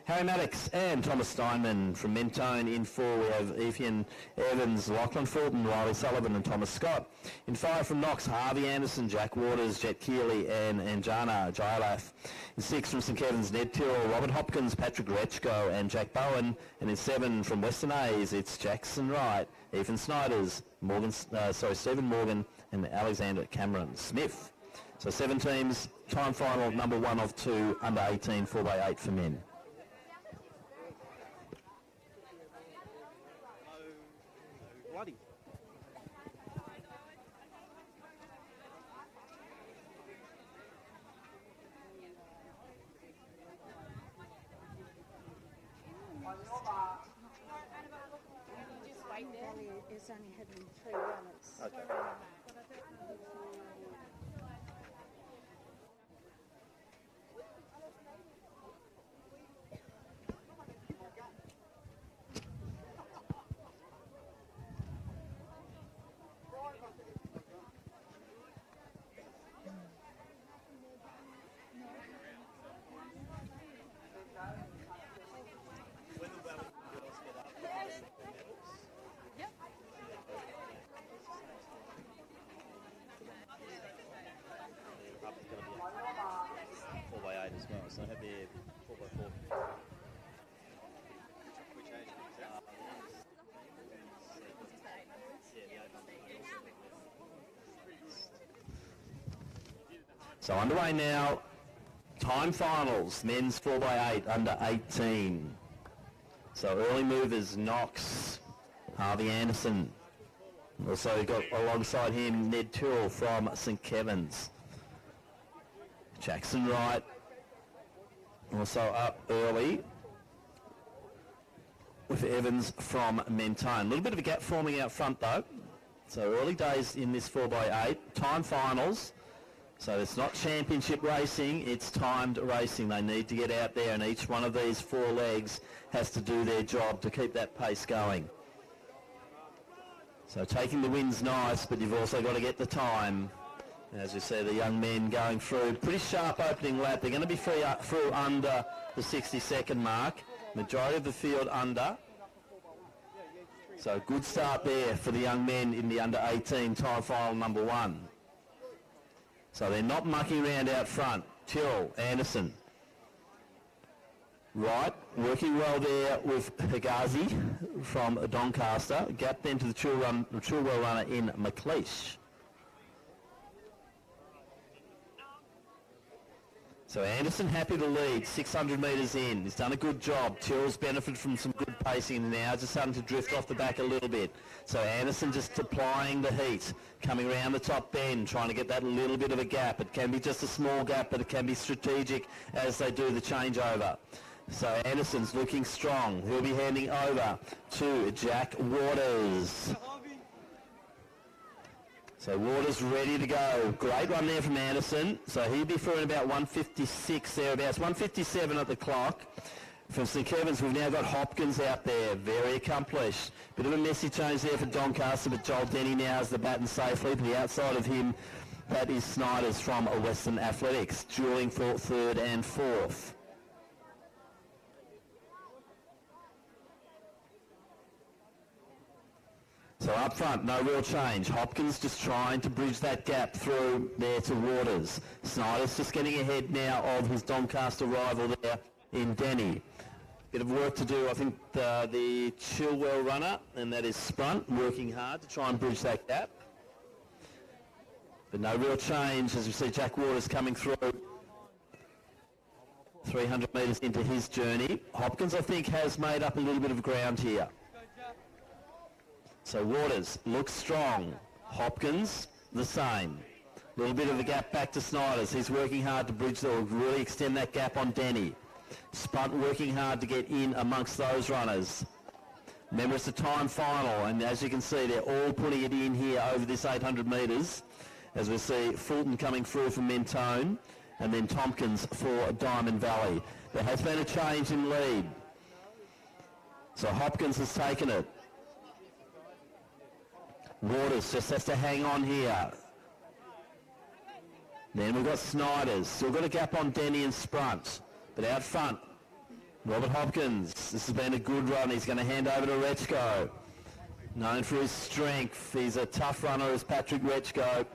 Harry Maddox and Thomas Steinman. From Mentone in 4 we have Ethan Evans, Lachlan Fulton, Riley Sullivan and Thomas Scott. In 5 from Knox, Harvey Anderson, Jack Waters, Jet Keeley and Anjana Jailath. In 6 from St Kevin's, Ned Tyrrell, Robert Hopkins, Patrick Retchko and Jack Bowen. And in 7 from Western A's, it's Jackson Wright, Ethan Snyders, Stephen Morgan and Alexander Cameron Smith. So 7 teams, time final number 1 of 2, under 18 4x8 for men. Bloody. It's only having 3 runners. Okay. As well, so have their 4x4. Which age is that? So underway now, time finals, men's 4x8 under 18. So early movers, Knox, Harvey Anderson. Also got alongside him Ned Tyrrell from St Kevin's. Jackson Wright also up early with Evans from Mentone. A little bit of a gap forming out front though. So early days in this 4x8. Time finals. So it's not championship racing, it's timed racing. They need to get out there and each one of these 4 legs has to do their job to keep that pace going. So taking the win's nice, but you've also got to get the time. As we see the young men going through, pretty sharp opening lap. They're going to be through under the 60-second mark. Majority of the field under. So good start there for the young men in the under 18 time final number 1. So they're not mucking around out front. Tyrrell, Anderson. Right, working well there with Higazi from Doncaster. Gap then to the Chilwell runner in McLeish. So Anderson happy to lead, 600 metres in. He's done a good job. Chilwell's benefited from some good pacing and now just starting to drift off the back a little bit. So Anderson just applying the heat, coming around the top bend, trying to get that little bit of a gap. It can be just a small gap, but it can be strategic as they do the changeover. So Anderson's looking strong. He'll be handing over to Jack Waters. So Waters ready to go. Great run there from Anderson. So he'll be throwing about 156 thereabouts. 157 at the clock. From St Kevin's, we've now got Hopkins out there. Very accomplished. Bit of a messy change there for Doncaster, but Joel Denny now has the baton safely. To the outside of him, that is Snyder's from Western Athletics, dueling for third and fourth. So up front, no real change. Hopkins just trying to bridge that gap through there to Waters. Snyder's just getting ahead now of his Doncaster rival there in Denny. Bit of work to do, I think, the Chilwell runner, and that is Sprunt, working hard to try and bridge that gap. But no real change as we see Jack Waters coming through. 300 metres into his journey. Hopkins, I think, has made up a little bit of ground here. So Waters looks strong. Hopkins, the same. A little bit of a gap back to Snyder's. He's working hard to bridge or really extend that gap on Denny. Spunt working hard to get in amongst those runners. Remember, it's a time final, and as you can see, they're all putting it in here over this 800 metres. As we see Fulton coming through for Mentone, and then Tompkins for Diamond Valley. There has been a change in lead. So Hopkins has taken it. Waters just has to hang on here. Then we've got Snyder's. Still got a gap on Denny and Sprunt. But out front, Robert Hopkins. This has been a good run. He's going to hand over to Rechko. Known for his strength. He's a tough runner as Patrick Rechko.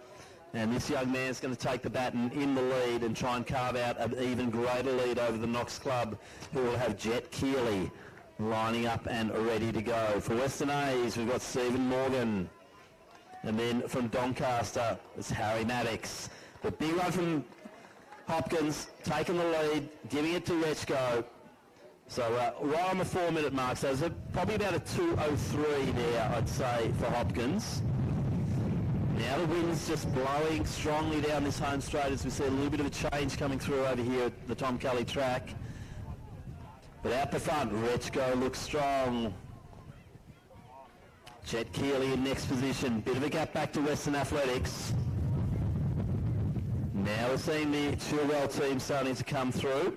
And this young man's going to take the baton in the lead and try and carve out an even greater lead over the Knox Club, who will have Jet Keeley lining up and ready to go. For Western A's, we've got Stephen Morgan. And then from Doncaster, it's Harry Maddox. The big run from Hopkins, taking the lead, giving it to Rechko. So right on the 4-minute mark, so there's probably about a 2:03 there, I'd say, for Hopkins. Now the wind's just blowing strongly down this home straight as we see a little bit of a change coming through over here at the Tom Kelly track. But out the front, Rechko looks strong. Jet Keeley in next position. Bit of a gap back to Western Athletics. Now we're seeing the Chilwell team starting to come through.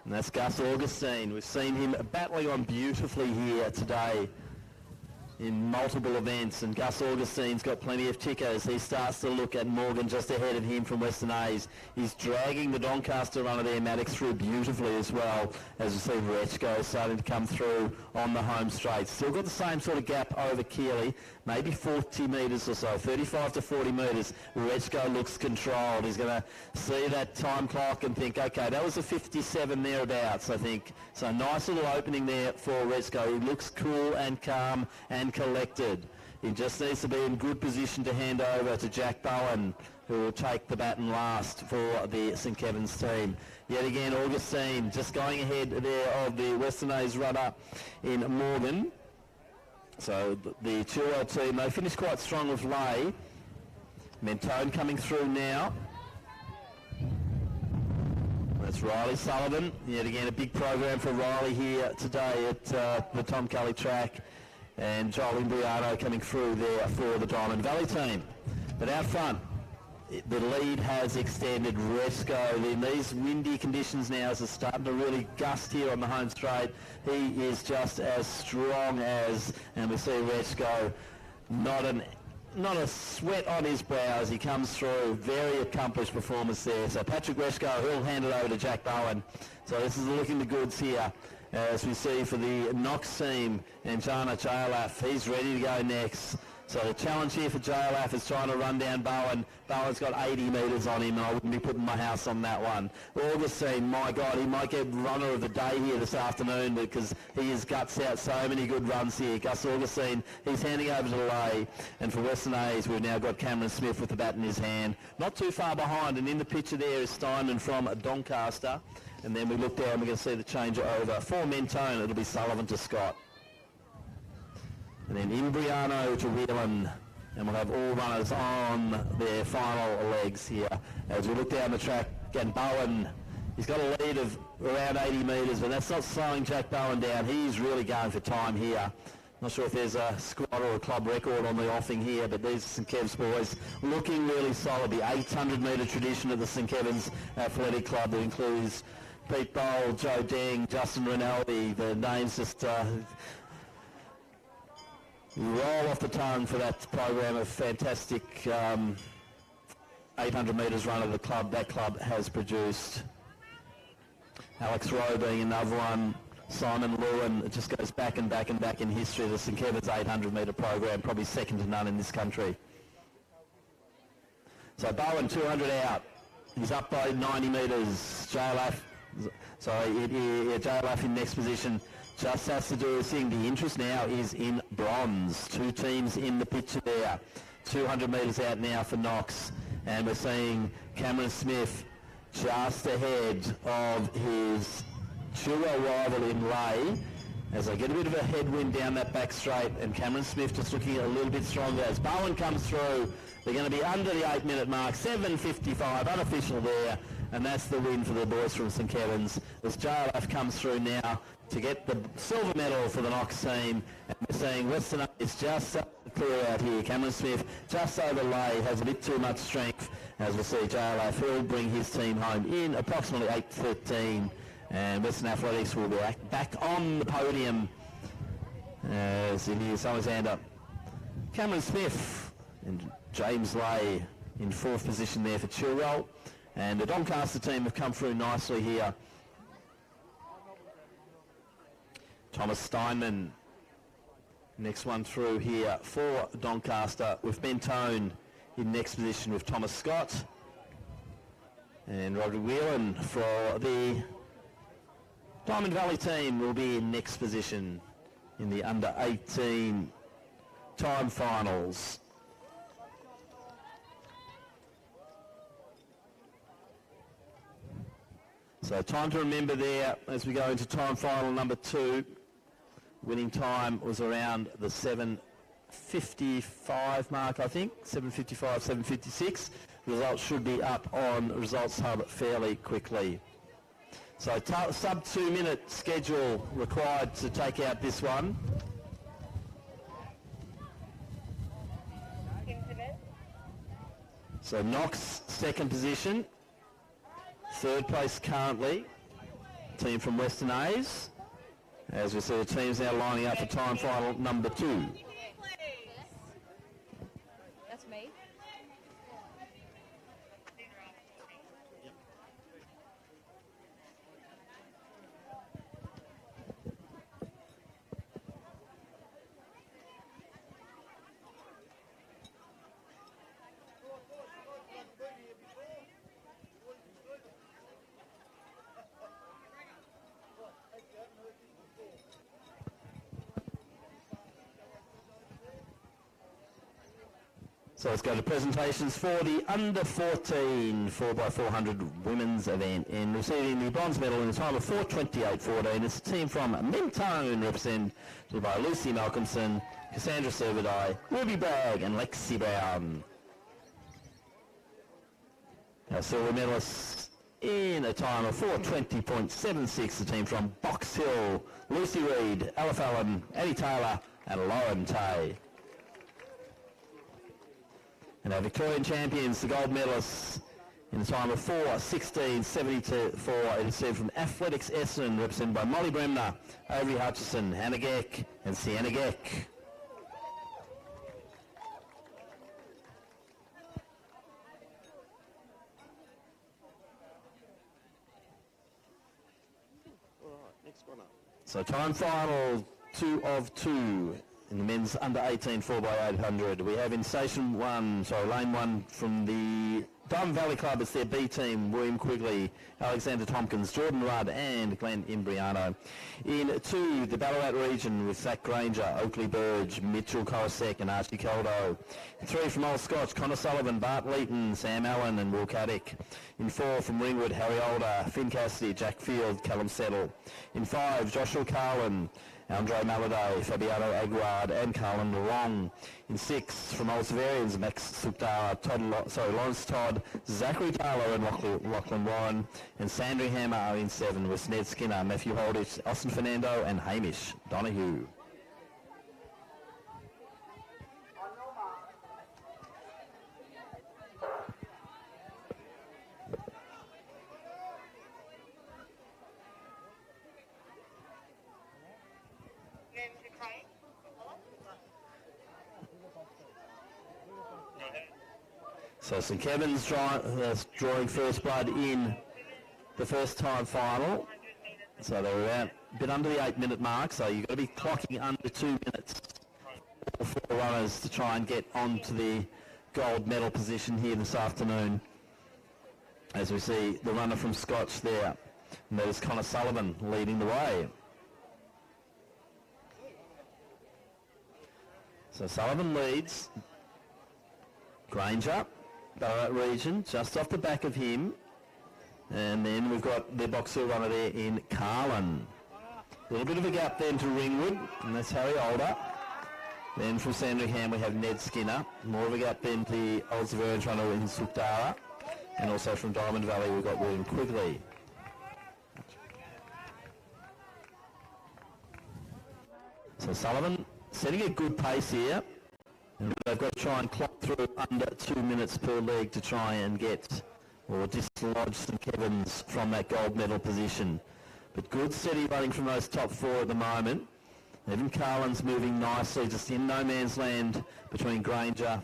And that's Gus Augustine. We've seen him battling on beautifully here today in multiple events, and Gus Augustine's got plenty of tickers. He starts to look at Morgan just ahead of him from Western A's. He's dragging the Doncaster runner there, Maddox, through beautifully as well, as you see Rechko starting to come through on the home straight. Still got the same sort of gap over Keeley, maybe 40 metres or so, 35 to 40 metres. Rechko looks controlled. He's going to see that time clock and think, okay, that was a 57 thereabouts, I think. So nice little opening there for Rechko. He looks cool and calm and collected. He just needs to be in good position to hand over to Jack Bowen, who will take the baton last for the St Kevin's team. Yet again, Augustine just going ahead there of the Western A's runner in Morgan. So the Chilwell team, they finished quite strong with Lay. Mentone coming through now. That's Riley Sullivan. Yet again, a big program for Riley here today at the Tom Kelly track. And Joel Imbriano coming through there for the Diamond Valley team. But out front, the lead has extended. Rechko, in these windy conditions now, as it's starting to really gust here on the home straight, he is just as strong as, and we see Rechko, not a sweat on his brow as he comes through. Very accomplished performance there. So Patrick Rechko, he'll hand it over to Jack Bowen. So this is looking the goods here. As we see for the Knox team, and Jana Chalaf, he's ready to go next. So the challenge here for JLF is trying to run down Bowen. Bowen's got 80 metres on him, and I wouldn't be putting my house on that one. Augustine, my God, he might get runner of the day here this afternoon because he has guts out so many good runs here. Gus Augustine, he's handing over to Lay. And for Western A's, we've now got Cameron Smith with the bat in his hand. Not too far behind, and in the picture there is Steinman from Doncaster. And then we look down, we're going to see the change over. For Mentone, it'll be Sullivan to Scott. And then Imbriano to Whelan, and we'll have all runners on their final legs here. As we look down the track, and Bowen, he's got a lead of around 80 metres, but that's not slowing Jack Bowen down. He's really going for time here. Not sure if there's a squad or a club record on the offing here, but these are St Kev's boys looking really solid. The 800-metre tradition of the St Kevin's Athletic Club that includes Pete Bowl, Joe Deng, Justin Rinaldi. The names just roll off the tongue for that program of fantastic 800 metres run of the club that club has produced. Alex Rowe being another one. Simon Lewin, it just goes back and back and back in history of the St Kevin's 800 metre program, probably second to none in this country. So Bowen 200 out. He's up by 90 metres. JLF in next position. Just has to do his thing. The interest now is in bronze. Two teams in the picture there. 200 metres out now for Knox. And we're seeing Cameron Smith just ahead of his Churro rival in Lay. As they get a bit of a headwind down that back straight, and Cameron Smith just looking a little bit stronger. As Bowen comes through, they're going to be under the 8-minute mark. 7:55, unofficial there. And that's the win for the boys from St Kevin's. As JLF comes through now to get the silver medal for the Knox team. And we're seeing Western is just clear out here. Cameron Smith just over Lay, has a bit too much strength. As we'll see, JLF will bring his team home in approximately 8:13. And Western Athletics will be back on the podium. As in here, someone's hand up. Cameron Smith and James Lay in fourth position there for Chilwell. And the Doncaster team have come through nicely here. Thomas Steinman, next one through here for Doncaster, with Mentone in next position with Thomas Scott. And Roderick Whelan for the Diamond Valley team will be in next position in the under 18 time finals. So time to remember there as we go into time final number 2. Winning time was around the 7:55 mark, I think. 7:55, 7:56. Results should be up on Results Hub fairly quickly. So sub 2 minute schedule required to take out this one. So Knox second position. Third place currently, team from Western A's. As we see the teams now lining up for time final number 2. That's me. So let's go to presentations for the under 14 4x400 women's event. And receiving the bronze medal in a time of 4:28.14, it's a team from Mentone, represented by Lucy Malcolmson, Cassandra Servadai, Ruby Bragg and Lexi Brown. Our silver medalists in a time of 4:20.76, the team from Box Hill, Lucy Reid, Ella Fallon, Addie Taylor and Lauren Tay. And our Victorian champions, the gold medalists, in the time of 4:16.74, it is seen from Athletics Essendon, represented by Molly Bremner, Avery Hutchison, Hannah Geck and Sienna Geck. All right, next one up. So time final 2 of 2 in the men's under 18 4x800. We have in lane 1 from the Diamond Valley Club, it's their B team, William Quigley, Alexander Tompkins, Jordan Rudd and Glenn Imbriano. In 2, the Ballarat region with Zach Granger, Oakley Burge, Mitchell Korosek and Archie Caldo. 3 from Old Scotch, Connor Sullivan, Bart Leeton, Sam Allen and Will Caddick. In 4 from Ringwood, Harry Older, Finn Cassidy, Jack Field, Callum Settle. In 5, Joshua Carlin, Andre Maladay, Fabiano Aguard and Carlin Long. In 6, from Old Severians, Max Sukdara, Lawrence Todd, Zachary Taylor and Lachlan Warren. And Sandringham are in 7 with Ned Skinner, Matthew Holditch, Austin Fernando and Hamish Donahue. So St Kevin's drawing first blood in the first time final. So they're about a bit under the 8-minute mark, so you've got to be clocking under 2 minutes for 4 runners to try and get onto the gold medal position here this afternoon. As we see the runner from Scotch there, and that is Connor Sullivan leading the way. So Sullivan leads. Granger, Ballarat region, just off the back of him. And then we've got the Box Hill runner there in Carlin. A little bit of a gap then to Ringwood, and that's Harry Older. Then from Sandringham we have Ned Skinner. More of a gap then to the Old Severians runner in Sukdara. And also from Diamond Valley we've got William Quigley. So Sullivan setting a good pace here. And they've got to try and clock through under 2 minutes per leg to try and get or dislodge St Kevin's from that gold medal position. But good steady running from those top 4 at the moment. Even Carlin's moving nicely, just in no man's land between Granger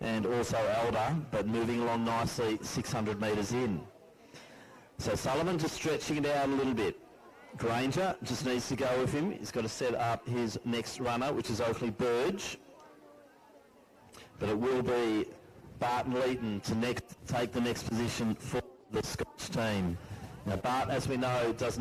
and also Elder, but moving along nicely 600 metres in. So Sullivan just stretching it out a little bit. Granger just needs to go with him. He's got to set up his next runner, which is Oakley Burge. But it will be Bart Leeton to take the next position for the Scotch team. Now Bart, as we know, he's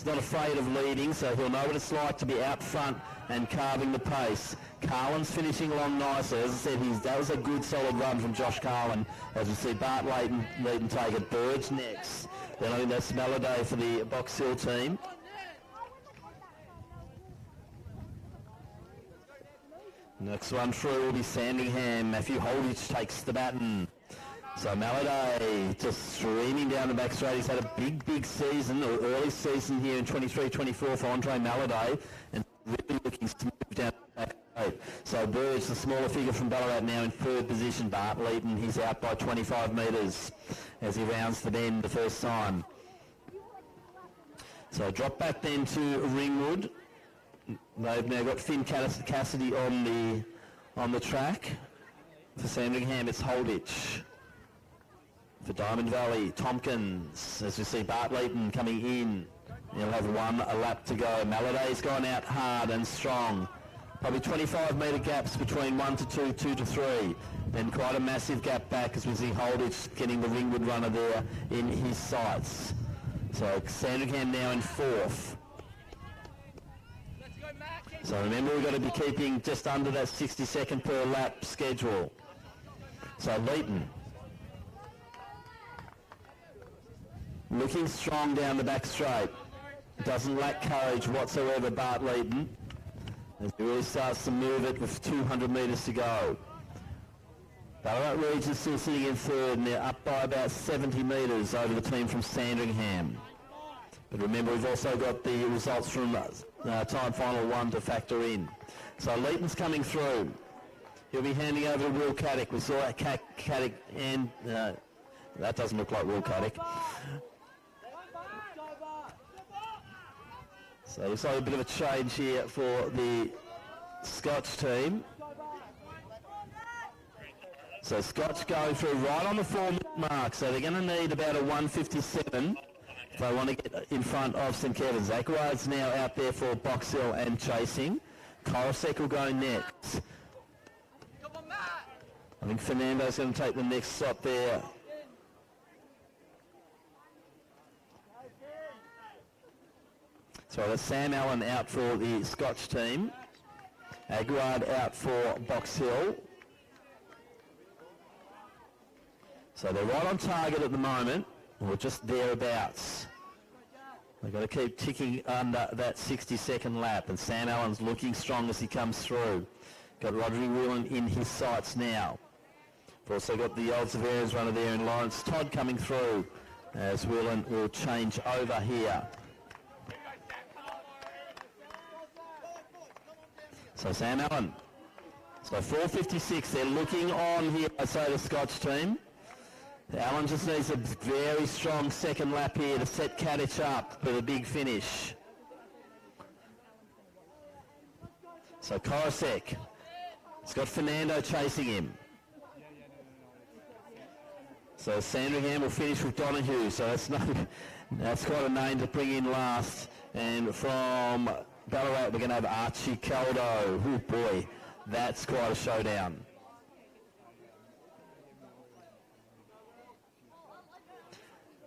not afraid of leading, so he'll know what it's like to be out front and carving the pace. Carlin's finishing along nicely. As I said, that was a good solid run from Josh Carlin. As we see Bart Leeton take it. Burge next. Then I think that's Maladay for the Box Hill team. Next one through will be Sandringham. Matthew Holditch takes the baton. So Maladay just streaming down the back straight. He's had a big season, or early season here in 23-24 for Andre Maladay, and really looking smooth down the back straight. So Burge, the smaller figure from Ballarat, now in 3rd position. Bart Leeton, he's out by 25 metres as he rounds the bend the first time. So drop back then to Ringwood. They've now got Finn Cassidy on the track. For Sandringham, it's Holditch. For Diamond Valley, Tompkins. As we see Bart Leeton coming in. He'll have a lap to go. Maladay's gone out hard and strong. Probably 25 metre gaps between 1 to 2, 2 to 3. Then quite a massive gap back as we see Holditch getting the Ringwood runner there in his sights. So Sandringham now in 4th. So remember, we've got to be keeping just under that 60-second per lap schedule. So Leeton looking strong down the back straight. Doesn't lack courage whatsoever, Bart Leeton, as he really starts to move it with 200 metres to go. Ballarat region still sitting in 3rd, and they're up by about 70 metres over the team from Sandringham. But remember, we've also got the results from time final 1 to factor in. So Leeton's coming through. He'll be handing over to Will Caddick. We saw Caddick, and that doesn't look like Will Caddick. So it looks like a bit of a change here for the Scotch team. So Scotch going through right on the 4-minute mark. So they're going to need about a 1:57 if they want to get in front of St Kevin's. Ackroyd's now out there for Box Hill and chasing. Korosek will go next. I think Fernando's going to take the next slot there. So that's Sam Allen out for the Scotch team. Aguard out for Box Hill. So they're right on target at the moment, or just thereabouts. They've got to keep ticking under that 60-second lap, and Sam Allen's looking strong as he comes through. Got Rodri Whelan in his sights now. We've also got the Old Severus runner there in Lawrence Todd coming through as Whelan will change over here. So Sam Allen. So 4:56, they're looking on here, so the Scotch team. Allen just needs a very strong second lap here to set Kadich up for the big finish. So Korosek. He's got Fernando chasing him. So Sandringham will finish with Donahue. So that's quite a name to bring in last. And from Ballarat, we're going to have Archie Caldo. Oh boy, that's quite a showdown.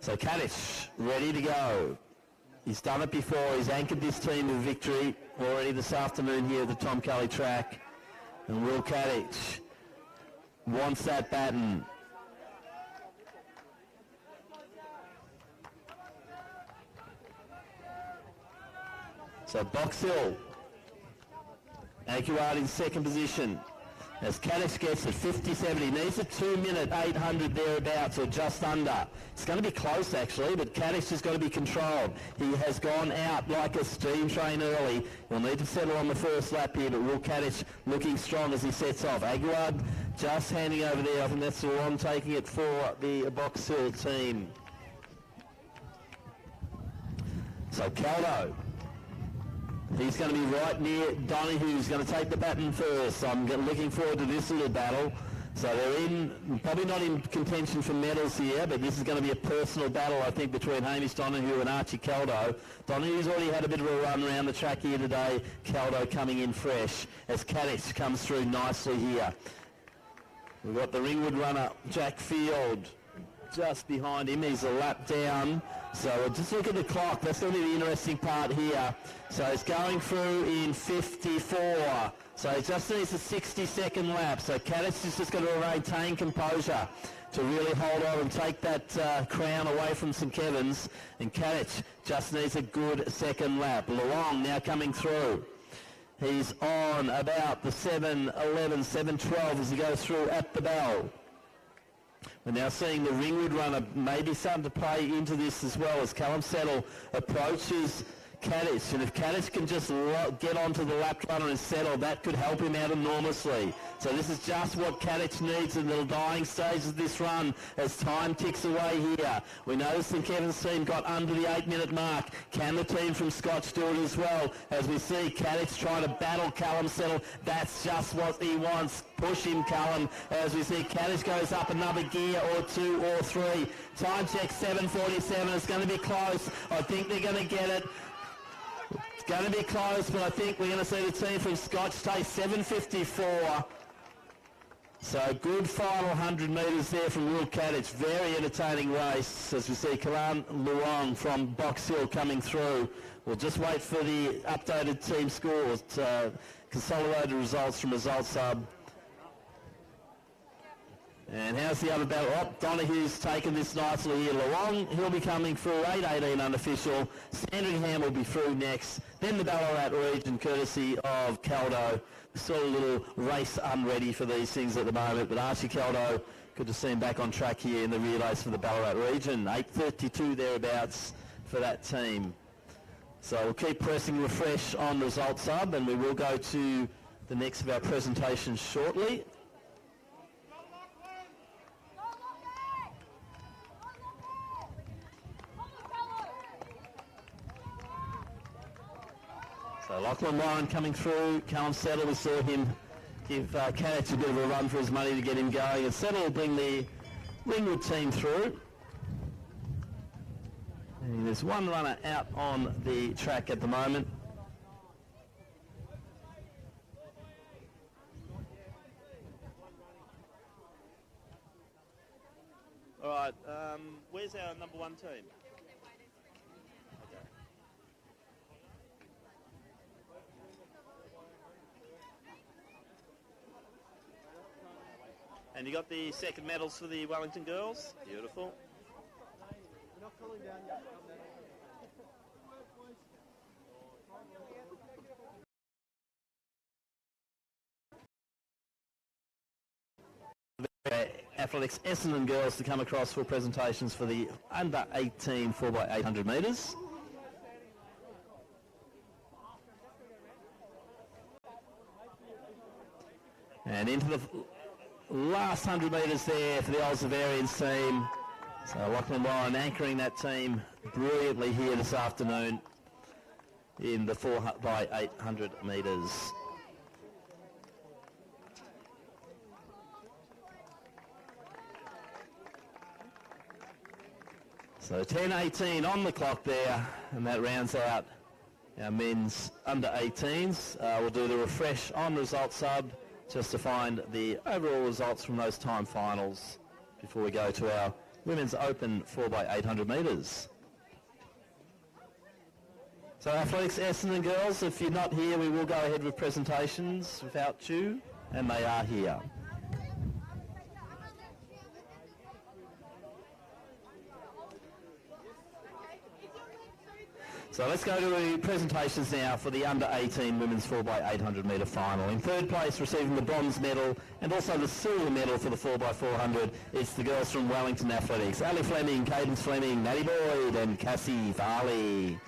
So Kadich, ready to go. He's done it before. He's anchored this team with victory already this afternoon here at the Tom Kelly track. And Will Kadich wants that baton. So Box Hill, Aguard in second position. As Kadich gets it, 57, he needs a 2-minute 800 thereabouts, or just under. It's going to be close actually, but Kadich has got to be controlled. He has gone out like a steam train early. He'll need to settle on the first lap here, but Will Kadich looking strong as he sets off. Aguard just handing over there. I think that's the one taking it for the Box Hill team. So Caldo. He's going to be right near Donahue, who's going to take the baton first. I'm looking forward to this little battle. So they're probably not in contention for medals here, but this is going to be a personal battle, I think, between Hamish Donahue and Archie Caldo. Donahue's already had a bit of a run around the track here today. Caldo coming in fresh as Kadich comes through nicely here. We've got the Ringwood runner, Jack Field, just behind him. He's a lap down. So just look at the clock. That's going to be the interesting part here. So it's going through in 54. So it just needs a 60-second lap. So Kadich is just going to maintain composure to really hold on and take that crown away from St Kevin's. And Kadich just needs a good second lap. Luong now coming through. He's on about the 7:11, 7:12 as he goes through at the bell. We're now seeing the Ringwood runner maybe starting to play into this as well as Callum Settle approaches Kadich. And if Kadich can just get onto the lap runner and settle, that could help him out enormously. So this is just what Kadich needs in the dying stages of this run as time ticks away here. We noticed St Kevin's team got under the 8-minute mark. Can the team from Scotch do it as well? As we see Kadich trying to battle Callum Settle. That's just what he wants. Push him, Callum. As we see Kadich goes up another gear or two or three. Time check 7:47. It's going to be close. I think they're going to get it. It's going to be close, but I think we're going to see the team from Scotch take 7:54. So good final 100 metres there from Will Kadich. Very entertaining race as we see Kalan Luong from Box Hill coming through. We'll just wait for the updated team scores, consolidated results from Results Hub. And how's the other battle? Oh, Donahue's taken this nicely here. Luong, he'll be coming through, 8:18 unofficial. Sandringham will be through next. Then the Ballarat region, courtesy of Caldo. Sort of a little race unready for these things at the moment, but Archie Caldo, good to see him back on track here in the relays for the Ballarat region. 8:32 thereabouts for that team. So we'll keep pressing refresh on Results Hub, and we will go to the next of our presentations shortly. So Lachlan Warren coming through. Callum Settle, we saw him give Kadich a bit of a run for his money to get him going. And Settle will bring the Ringwood team through. And there's one runner out on the track at the moment. All right, where's our number one team? Okay. And you got the second medals for the Wellington girls? Beautiful. We're not calling down yet. Athletics Essendon girls to come across for presentations for the under 18 4x800 metres. And into the last 100 metres there for the Elsevierians team. So Lachlan Warren anchoring that team brilliantly here this afternoon in the 4x800 metres. So 10:18 on the clock there, and that rounds out our men's under 18s. We'll do the refresh on results sub just to find the overall results from those time finals before we go to our women's open 4x800 metres. So Athletics Essendon girls, if you're not here, we will go ahead with presentations without you, and they are here. So let's go to the presentations now for the under 18 women's 4x800 metre final. In third place, receiving the bronze medal and also the silver medal for the 4x400, it's the girls from Wellington Athletics. Ali Fleming, Cadence Fleming, Maddie Boyd and Cassie Farley.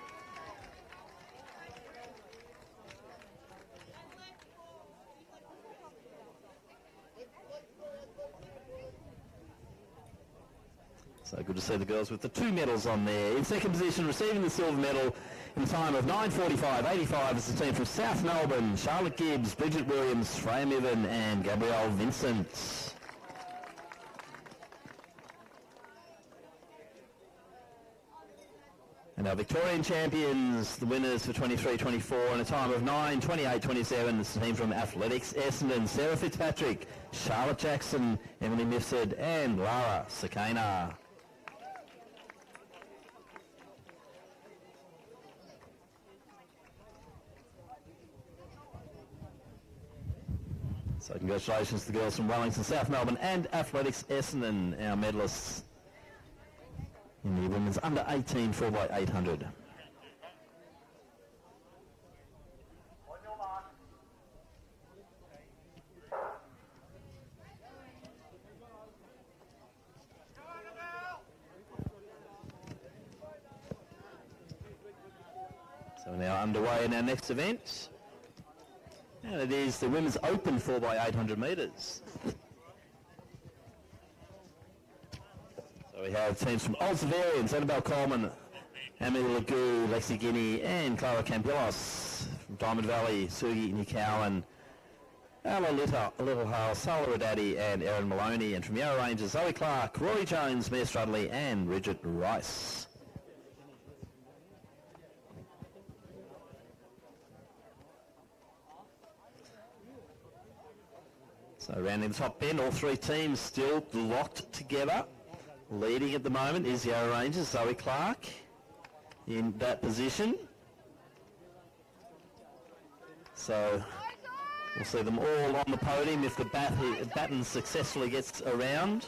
So good to see the girls with the two medals on there. In second position, receiving the silver medal in the time of 9:45.85 is the team from South Melbourne, Charlotte Gibbs, Bridget Williams, Freya Mivan and Gabrielle Vincent. And our Victorian champions, the winners for 23-24 in a time of 9:28.27, is the team from Athletics Essendon, Sarah Fitzpatrick, Charlotte Jackson, Emily Mifsud and Lara Sakana. So congratulations to the girls from Wellington, South Melbourne and Athletics Essendon, our medalists in the women's under 18 4x800. So we're now underway in our next event. And it is the women's open 4x800 metres. So we have teams from Elsevierians, Annabelle Coleman, Emily Legoo, Lexi Guinea and Clara Campilos. From Diamond Valley, Sugi Nikowan, Ella Littlehale, Sala Radaddy and Erin Maloney. And from Yarra Rangers, Zoe Clark, Rory Jones, Mia Strudley and Bridget Rice. So rounding the top bend, all three teams still locked together. Leading at the moment is Yarra Rangers, Zoe Clark in that position. So we'll see them all on the podium if the baton successfully gets around.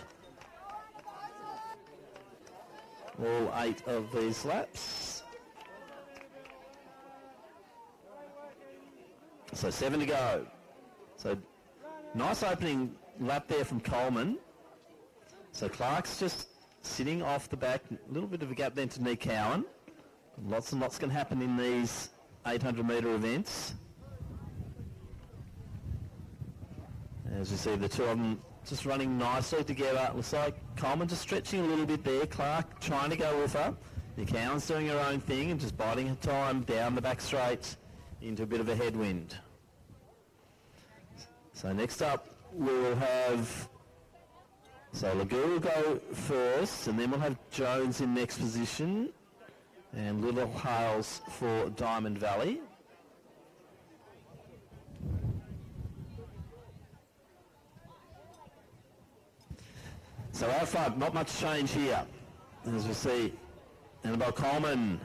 All 8 of these laps. So 7 to go. So nice opening lap there from Coleman. So Clark's just sitting off the back, a little bit of a gap then to Nikowan. Lots and lots can happen in these 800 metre events. As you see, the two of them just running nicely together. Looks like Coleman just stretching a little bit there. Clark trying to go with her. Nikowan's doing her own thing and just biding her time down the back straight into a bit of a headwind. So next up we'll have, so Legoo will go first and then we'll have Jones in next position and Little Hales for Diamond Valley. So out front, not much change here. As we see, Annabelle Coleman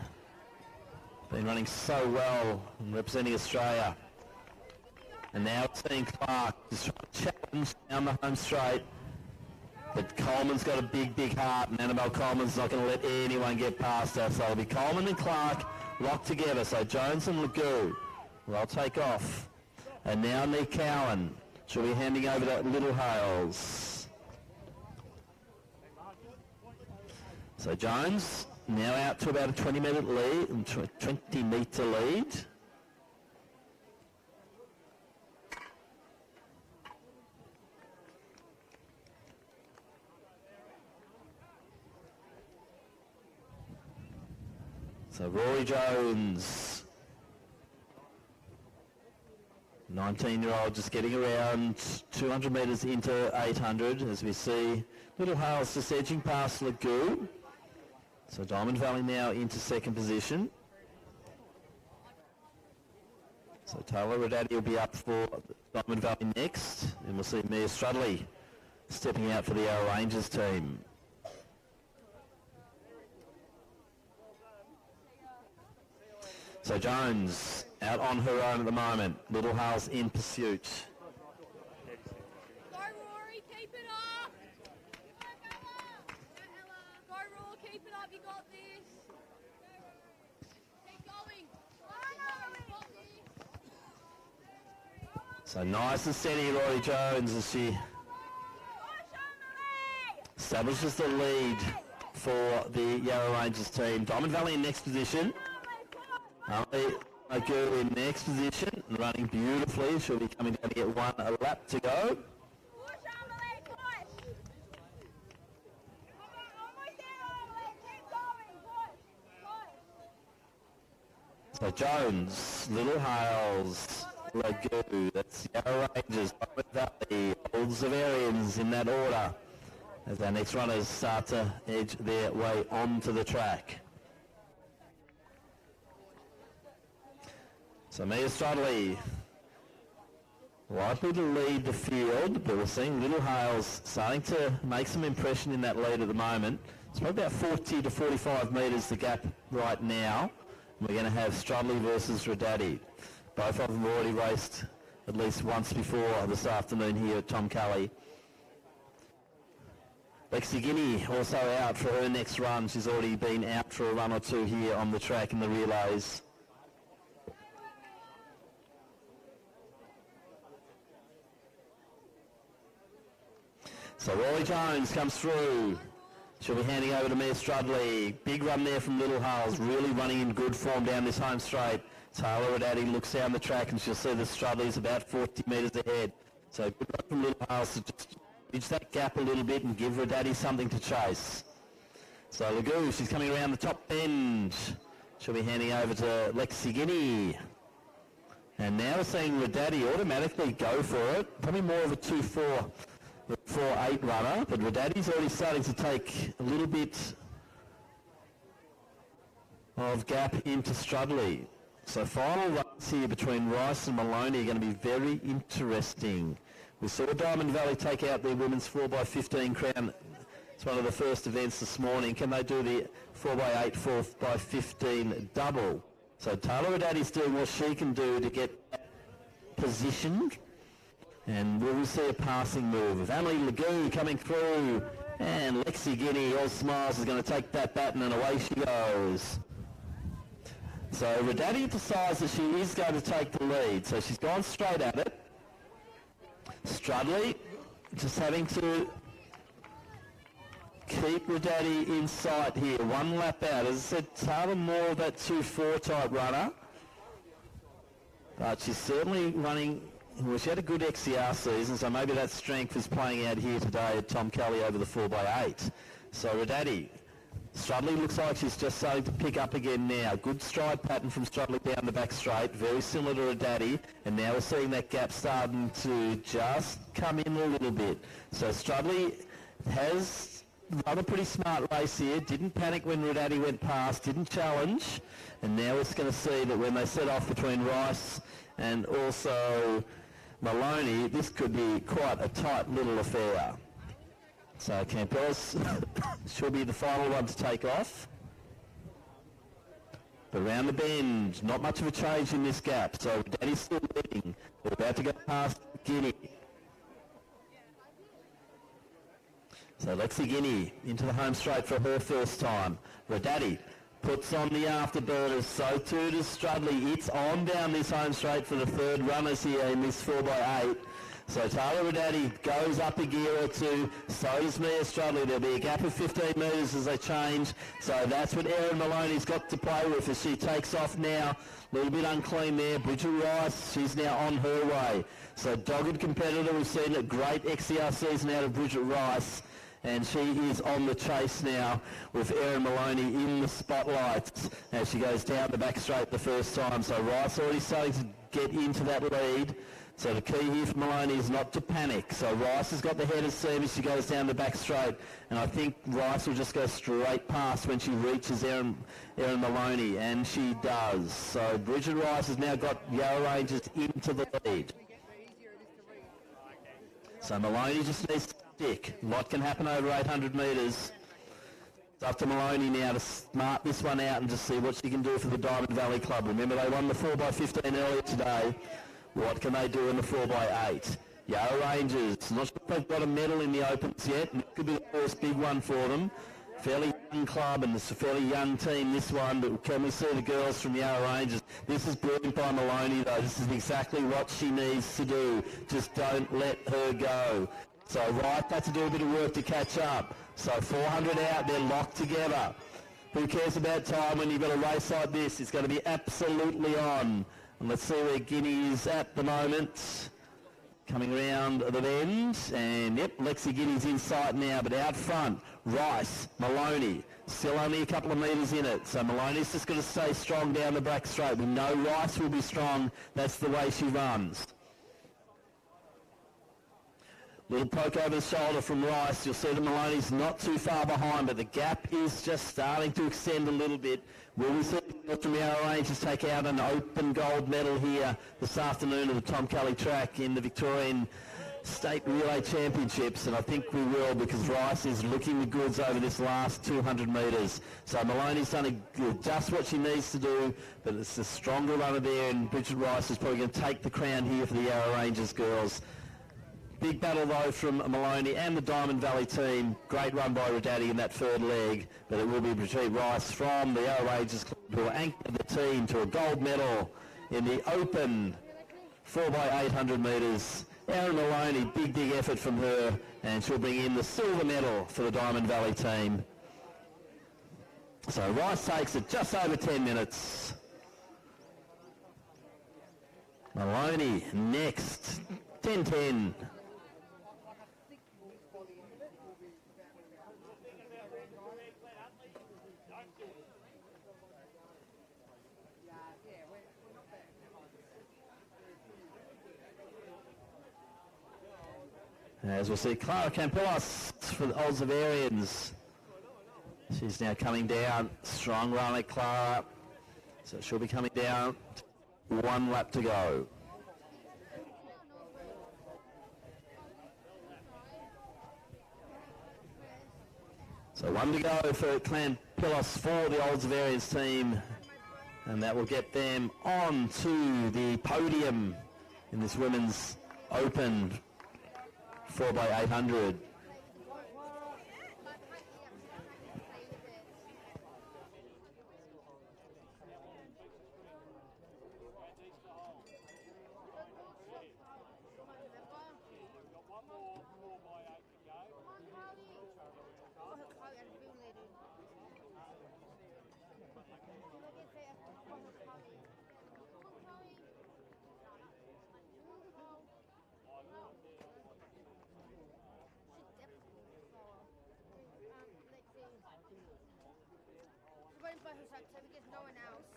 been running so well and representing Australia. And now seeing Clark just trying to challenge down the home straight. But Coleman's got a big, big heart, and Annabelle Coleman's not going to let anyone get past her. So it'll be Coleman and Clark locked together. So Jones and Legoo, they'll take off. And now Nick Cowan. She'll be handing over to Little Hales. So Jones now out to about a 20-metre lead, 20-metre lead. So Rory Jones, 19-year-old, just getting around 200 metres into 800 as we see Little Hales just edging past Legoo. So Diamond Valley now into second position. So Taylor Rodati will be up for Diamond Valley next, and we'll see Mia Strudley stepping out for the Yarra Rangers team. So Jones out on her own at the moment. Little Hales in pursuit. Go Rory, keep it up. Go Rory, keep it up. You got this. Keep going. So nice and steady, Rory Jones, as she establishes the lead for the Yarra Rangers team. Diamond Valley in next position. Legoo in next position, running beautifully. She'll be coming down to get a lap to go. So Jones, Little Hales, Legoo, that's Yarra Rangers, Diamond Valley, Old Zavarians in that order as our next runners start to edge their way onto the track. So Mia Strudley likely to lead the field, but we're seeing Little Hales starting to make some impression in that lead at the moment. It's probably about 40 to 45 metres the gap right now. We're going to have Strudley versus Rodati. Both of them already raced at least once before this afternoon here at Tom Cully. Lexi Guinea also out for her next run. She's already been out for a run or two here on the track in the relays. So Rory Jones comes through. She'll be handing over to Mia Strudley. Big run there from Little Hales, really running in good form down this home straight. Taylor Rodati looks down the track and she'll see that Strudley's about 40 metres ahead. So good run from Little Hales to just bridge that gap a little bit and give Rodati something to chase. So Legoo, she's coming around the top bend. She'll be handing over to Lexi Guinea. And now we're seeing Rodati automatically go for it. Probably more of a 2-4. The 4-8 runner, but Rodati's already starting to take a little bit of gap into Strudley. So final runs here between Rice and Maloney are going to be very interesting. We saw Diamond Valley take out their women's 4x15 crown. It's one of the first events this morning. Can they do the 4x8, 4x15 double? So Taylor Rodati's doing what she can do to get positioned. And will we see a passing move of Emily Legoo coming through, and Lexi Guinea, all smiles, is going to take that baton and away she goes. So Rodati decides that she is going to take the lead, so she's gone straight at it. Strudley just having to keep Rodati in sight here, one lap out. As I said, Taylor more of that 2-4 type runner, but she's certainly running. Well, she had a good XCR season, so maybe that strength is playing out here today at Tom Kelly over the 4x8. So Rodati, Strudley looks like she's just starting to pick up again now. Good stride pattern from Strudley down the back straight, very similar to Rodati, and now we're seeing that gap starting to just come in a little bit. So Strudley has run a pretty smart race here, didn't panic when Rodati went past, didn't challenge, and now we're going to see that when they set off between Rice and also Maloney, this could be quite a tight little affair. So Campelos should be the final one to take off. But around the bend, not much of a change in this gap. So Daddy's still leading. They're about to go past Guinea. So Lexi Guinea into the home straight for her first time. Radaddy puts on the afterburners, so too does Strudley. It's on down this home straight for the third runners here in this 4x8. So Taylor Radaddy goes up a gear or two, so does Mia Strudley. There'll be a gap of 15 metres as they change. So that's what Erin Maloney's got to play with as she takes off now. A little bit unclean there. Bridget Rice, she's now on her way. So dogged competitor, we've seen a great XCR season out of Bridget Rice. And she is on the chase now with Erin Maloney in the spotlights as she goes down the back straight the first time. So Rice already starting to get into that lead. So the key here for Maloney is not to panic. So Rice has got the head of steam as she goes down the back straight. And I think Rice will just go straight past when she reaches Erin Maloney. And she does. So Bridget Rice has now got Yarra Rangers into the lead. So Maloney just needs to stick. A lot can happen over 800 metres. It's up to Maloney now to smart this one out and just see what she can do for the Diamond Valley Club. Remember, they won the 4x15 earlier today. What can they do in the 4x8? Yarra Rangers, not sure if they've got a medal in the Opens yet. It could be the first big one for them. Fairly young club and it's a fairly young team, this one, but can we see the girls from Yarra Rangers? This is brilliant by Maloney though. This is exactly what she needs to do. Just don't let her go. So Rice had to do a bit of work to catch up. So 400 out, they're locked together. Who cares about time when you've got a race like this? It's going to be absolutely on. And let's see where Guinea is at the moment. Coming round the bend, and yep, Lexi Guinea's in sight now, but out front, Rice, Maloney, still only a couple of metres in it, so Maloney's just going to stay strong down the back straight. We know Rice will be strong, that's the way she runs. Little poke over the shoulder from Rice. You'll see that Maloney's not too far behind, but the gap is just starting to extend a little bit. Will we see from Yarra Rangers take out an open gold medal here this afternoon at the Tom Kelly track in the Victorian State Relay Championships? And I think we will, because Rice is looking the goods over this last 200 metres. So Maloney's done just what she needs to do, but it's a stronger runner there, and Bridget Rice is probably going to take the crown here for the Yarra Rangers girls. Big battle though from Maloney and the Diamond Valley team. Great run by Radaddy in that third leg, but it will be Bridget Rice from the Yarra Rangers Club who will anchor the team to a gold medal in the open 4x800 metres. Erin Maloney, big effort from her, and she'll bring in the silver medal for the Diamond Valley team. So Rice takes it just over 10 minutes. Maloney next, 10:10. As we'll see, Clara Campelos for the Oldsavarians. She's now coming down. Strong runner, Clara. So she'll be coming down. 1 lap to go. So 1 to go for Campelos for the Oldsavarians team. And that will get them on to the podium in this women's open 4x800. By herself, so we get no one else.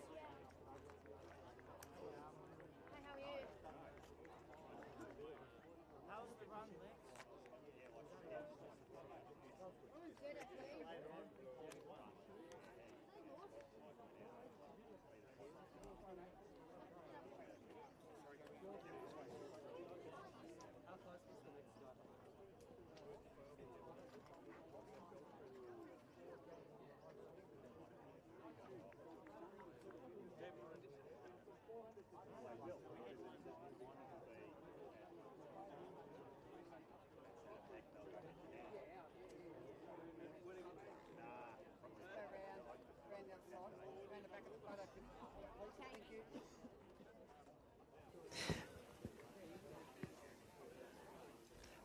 Hi, how are you? How's the run, Lex? Good, actually. How close was the next start?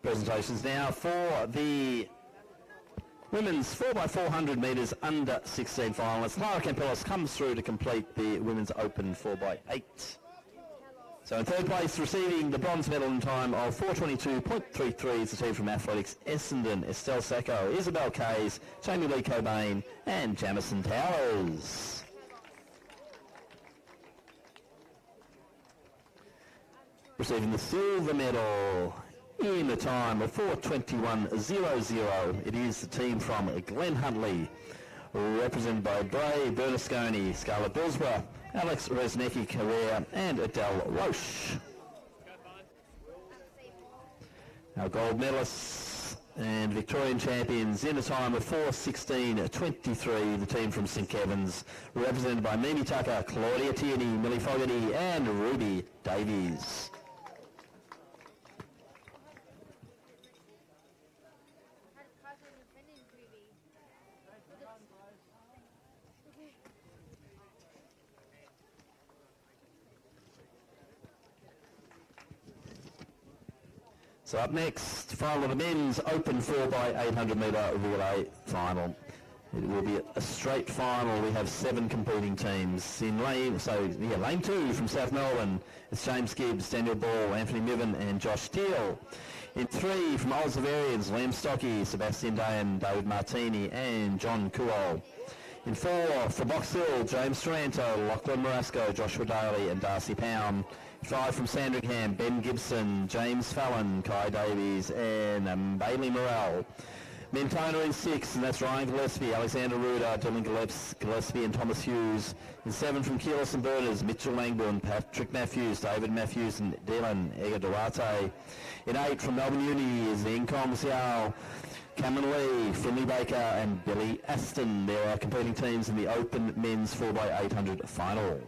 Presentations now for the women's 4x400 metres under 16 finalists. Lara Campellos comes through to complete the women's open 4x8. So in third place, receiving the bronze medal in time of 4:22.33 is the team from Athletics Essendon, Estelle Sacco, Isabel Kays, Jamie Lee Cobain and Jamison Towers. Receiving the silver medal in the time of 4:21.00. It is the team from Glen Huntley, represented by Bray Bernasconi, Scarlett Billsborough, Alex Resnicki Carrera and Adele Roche. Our gold medalists and Victorian champions in a time of 4:16.23, the team from St Kevin's, represented by Mimi Tucker, Claudia Tierney, Millie Fogarty and Ruby Davies. So up next, final of the men's open 4x800 metre relay final. It will be a straight final. We have 7 competing teams. In lane 2 from South Melbourne, it's James Gibbs, Daniel Ball, Anthony Mivan and Josh Teal. In 3 from Oldsavarians, Liam Stocky, Sebastian Dayan, David Martini and John Kuol. In 4 for Box Hill, James Taranto, Lachlan Marasco, Joshua Daly and Darcy Pound. 5 from Sandringham, Ben Gibson, James Fallon, Kai Davies and Bailey Morrell. Mentona in 6, and that's Ryan Gillespie, Alexander Ruda, Dylan Gillespie and Thomas Hughes. In 7 from Keyless and Burners, Mitchell Langbourne, Patrick Matthews, David Matthews and Dylan Ega Duarte. In 8 from Melbourne Uni is Incom Xiao, Cameron Lee, Finley Baker and Billy Aston. There are competing teams in the open men's 4x800 final.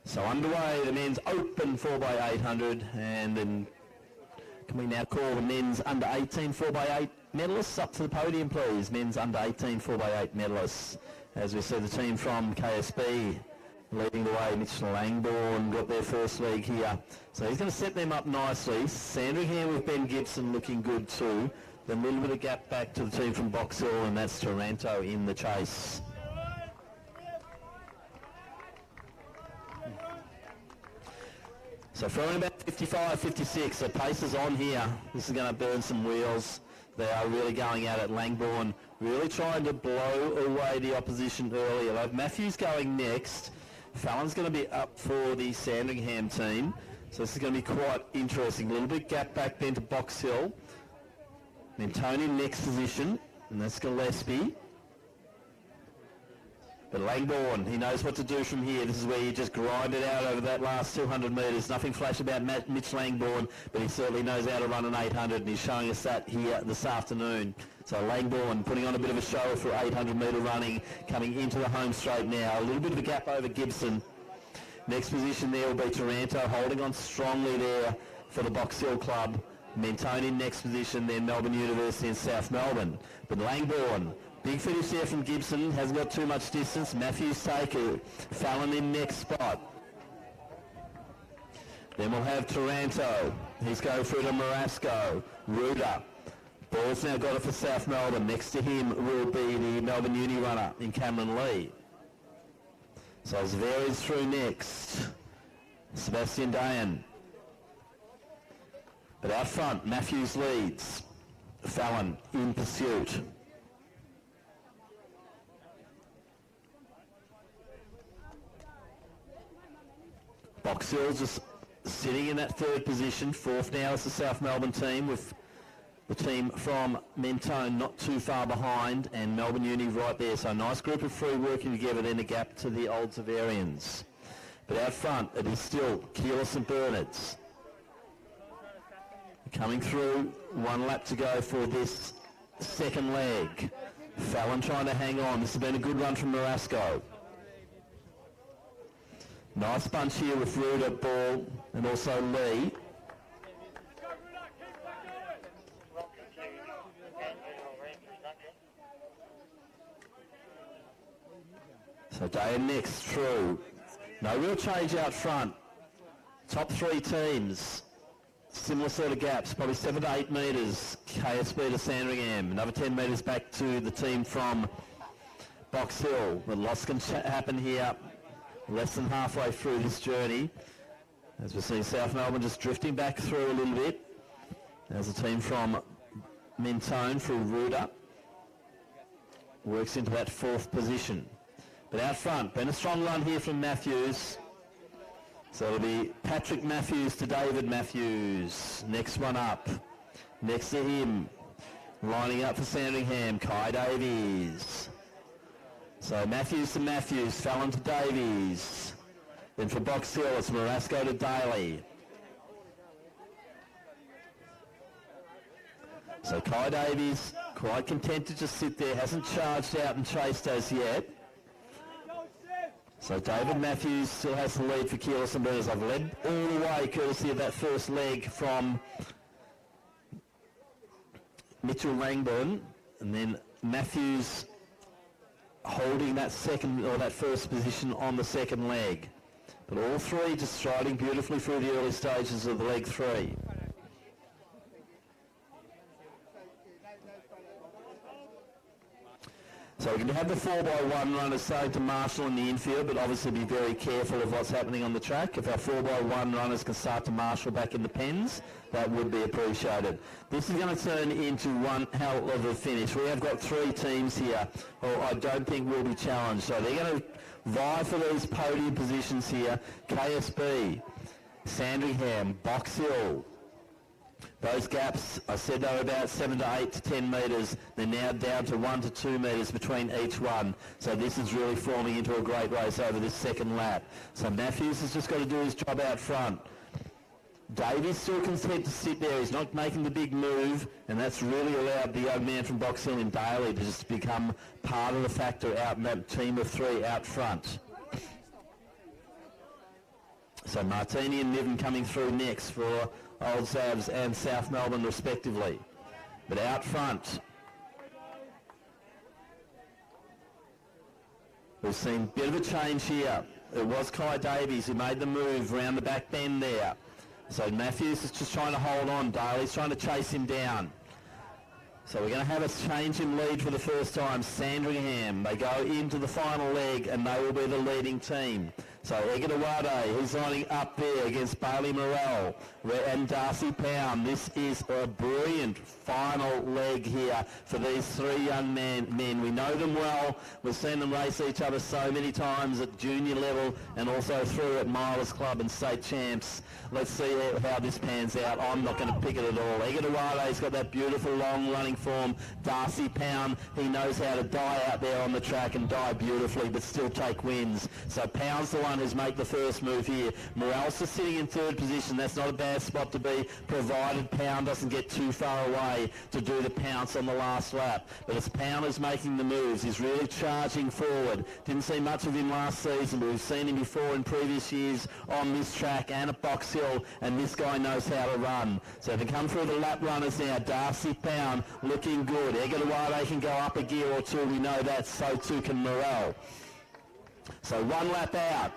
So underway, the men's open 4x800, and then can we now call the men's under 18 4x8 medalists up to the podium, please? Men's under 18 4x8 medalists. As we see the team from KSB leading the way. Mitchell Langbourne got their first league here. So he's going to set them up nicely. Sandringham with Ben Gibson looking good too. Then a little bit of gap back to the team from Box Hill, and that's Taranto in the chase. So throwing about 55, 56, so pace is on here. This is going to burn some wheels. They are really going at it. Langbourne really trying to blow away the opposition early. They'll have Matthews going next. Fallon's going to be up for the Sandringham team. So this is going to be quite interesting. A little bit gap back then to Box Hill. Then Tony next position, and that's Gillespie. But Langbourne, he knows what to do from here. This is where you just grind it out over that last 200 metres. Nothing flash about Mitch Langbourne, but he certainly knows how to run an 800, and he's showing us that here this afternoon. So Langbourne putting on a bit of a show for 800 metre running, coming into the home straight now. A little bit of a gap over Gibson. Next position there will be Taranto, holding on strongly there for the Box Hill Club. Mentone in next position, then Melbourne University in South Melbourne. But Langbourne, big finish there from Gibson, hasn't got too much distance. Matthews take it. Fallon in next spot. Then we'll have Taranto. He's going through to Marasco. Ruda. Ball's now got it for South Melbourne. Next to him will be the Melbourne Uni runner in Cameron Lee. So Zveri's through next. Sebastian Dayan. But out front, Matthews leads. Fallon in pursuit. Box Hill just sitting in that third position. Fourth now is the South Melbourne team, with the team from Mentone not too far behind, and Melbourne Uni right there. So a nice group of three working together, then a gap to the Oldsavarians. But out front, it is still Keilor St Bernard's. Coming through, 1 lap to go for this second leg. Fallon trying to hang on. This has been a good run from Marasco. Nice bunch here with Ruda, Ball, and also Lee. So Day and next, True. No real change out front. Top 3 teams. Similar sort of gaps, probably 7 to 8 metres. KSB to Sandringham. Another 10 metres back to the team from Box Hill. The loss can happen here less than halfway through this journey. As we're seeing South Melbourne just drifting back through a little bit. There's a team from Mentone through Ruda. Works into that 4th position. But out front, been a strong run here from Matthews. So it'll be Patrick Matthews to David Matthews. Next one up. Next to him, lining up for Sandringham, Kai Davies. So Matthews to Matthews, Fallon to Davies. Then for Box Hill, it's Marasco to Daly. So Kai Davies, quite content to just sit there, hasn't charged out and chased us yet. So David Matthews still has the lead for Keilor St Bernard's. I've led all the way courtesy of that first leg from Mitchell Langburn, and then Matthews holding that second or that first position on the second leg. But all 3 just striding beautifully through the early stages of the leg 3. So we can have the 4x1 runners starting to marshal in the infield, but obviously be very careful of what's happening on the track. If our 4x1 runners can start to marshal back in the pens, that would be appreciated. This is going to turn into one hell of a finish. We have got 3 teams here who I don't think will be challenged. So they're going to vie for these podium positions here. KSB, Sandringham, Box Hill. Those gaps, I said they were about 7 to 8 to 10 metres. They're now down to 1 to 2 metres between each one. So this is really forming into a great race over this second lap. So Matthews has just got to do his job out front. Davies still content to sit there. He's not making the big move, and that's really allowed the young man from Box Hill in Daly to just become part of the factor out in that team of 3 out front. So Martini and Niven coming through next for Old Sabs and South Melbourne respectively. But out front, we've seen a bit of a change here. It was Kai Davies who made the move around the back bend there. So Matthews is just trying to hold on. Daly's trying to chase him down. So we're going to have a change in lead for the first time. Sandringham, they go into the final leg and they will be the leading team. So Egadawade, he's lining up there against Bailey Morrell and Darcy Pound. This is a brilliant final leg here for these 3 young men. We know them well. We've seen them race each other so many times at junior level and also through at Milers Club and state champs. Let's see how this pans out. I'm not going to pick it at all. Egadawade's got that beautiful long running form. Darcy Pound, he knows how to die out there on the track and die beautifully but still take wins. So Pound's the one who's made the first move here. Morales is sitting in 3rd position. That's not a bad spot to be, provided Pound doesn't get too far away to do the pounce on the last lap. But it's Pound who's making the moves. He's really charging forward. Didn't see much of him last season, but we've seen him before in previous years on this track and at Box Hill, and this guy knows how to run. So they come through the lap runners now. Darcy Pound looking good. Egadawade can go up a gear or 2. We know that. So too can Morrell. So 1 lap out.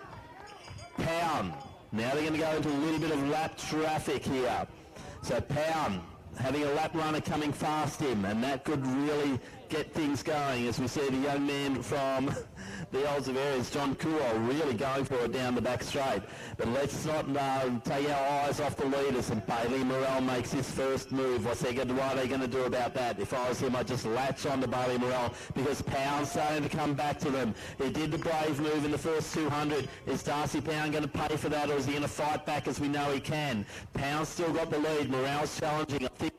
Pound. Now they're going to go into a little bit of lap traffic here. So Pound having a lap runner coming past him, and that could really get things going as we see the young man from the Old Zavarians, John Cool, really going for it down the back straight. But let's not take our eyes off the leaders, and Bailey Morrell makes his first move. What's they going to do about that? If I was him, I'd just latch on to Bailey Morrell because Pound's starting to come back to them. He did the brave move in the first 200. Is Darcy Pound going to pay for that, or is he going to fight back as we know he can? Pound's still got the lead. Morrell's challenging. I think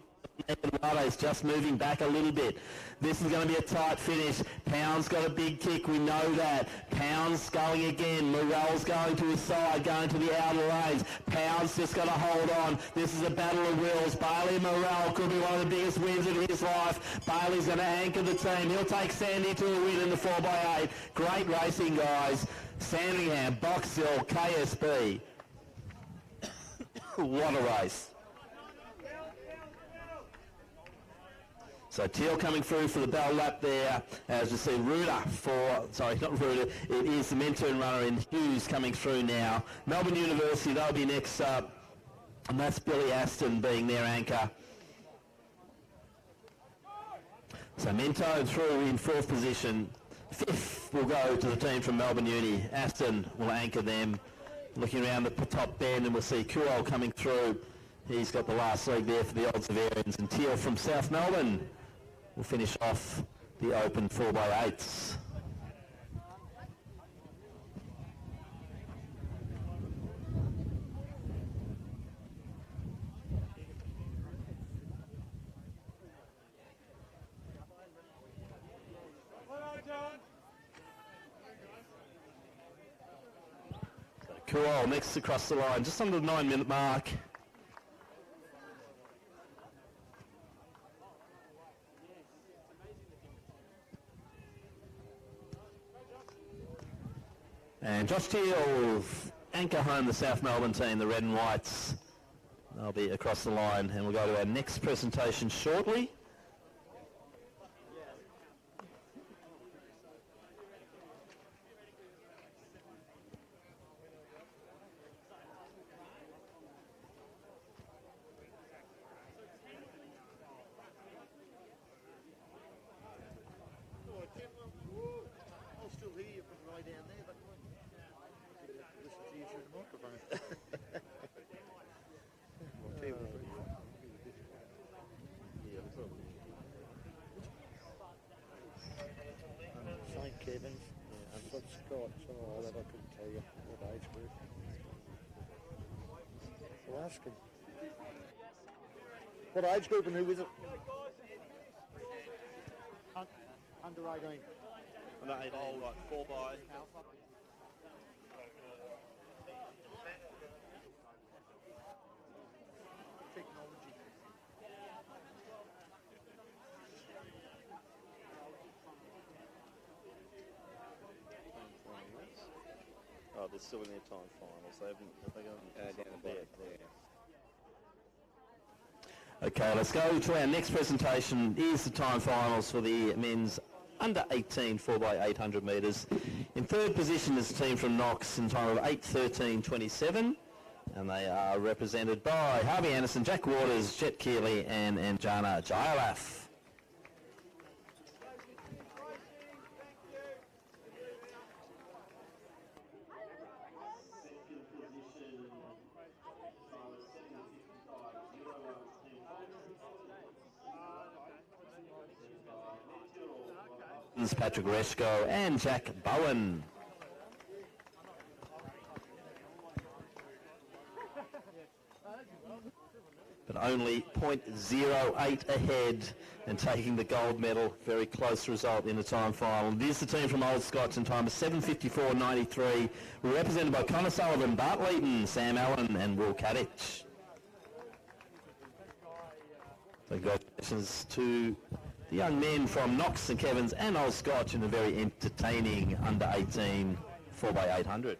Eduardo's just moving back a little bit. This is going to be a tight finish. Pound's got a big kick, we know that. Pound's going again. Morell's going to his side, going to the outer lanes. Pound's just got to hold on. This is a battle of wills. Bailey Morell could be one of the biggest wins of his life. Bailey's going to anchor the team. He'll take Sandy to a win in the 4x8. Great racing, guys. Sandringham, Box Hill, KSB. What a race. So Teal coming through for the bell lap there, as you see Ruder not Ruder, it is the Mentoon runner in Hughes coming through now. Melbourne University, they'll be next up, and that's Billy Aston being their anchor. So Mentoon through in 4th position. 5th will go to the team from Melbourne Uni. Aston will anchor them. Looking around the top bend, and we'll see Kuol coming through. He's got the last leg there for the odds of Arians, and Teal from South Melbourne will finish off the open 4x8s. Cool, next across the line, just under the 9-minute mark. And Josh Teal anchor home the South Melbourne team, the Red and Whites. They'll be across the line, and we'll go to our next presentation shortly. I'll still hear you from right down there, but listen to you through the microphone. St. Kevin's, I've got Scots and all that, I couldn't tell you what age group. I'll ask him. What age group and who is it? Under 18. Under 18, like 4x. Technology. Oh, they're still in their time finals. They haven't down the back there. Okay, let's go to our next presentation. Here's the time finals for the men's under 18 4x800 metres. In 3rd position is the team from Knox in time of 8:13.27, and they are represented by Harvey Anderson, Jack Waters, Jet Keeley and Anjana Jayalaf. Patrick Reschko and Jack Bowen. But only 0.08 ahead and taking the gold medal. Very close result in the time final. This is the team from Old Scots in time of 7:54.93, represented by Connor Sullivan, Bart Leeton, Sam Allen and Will Kadich. So congratulations to the young men from Knox, St Kevin's and Old Scotch in a very entertaining under 18 4x800.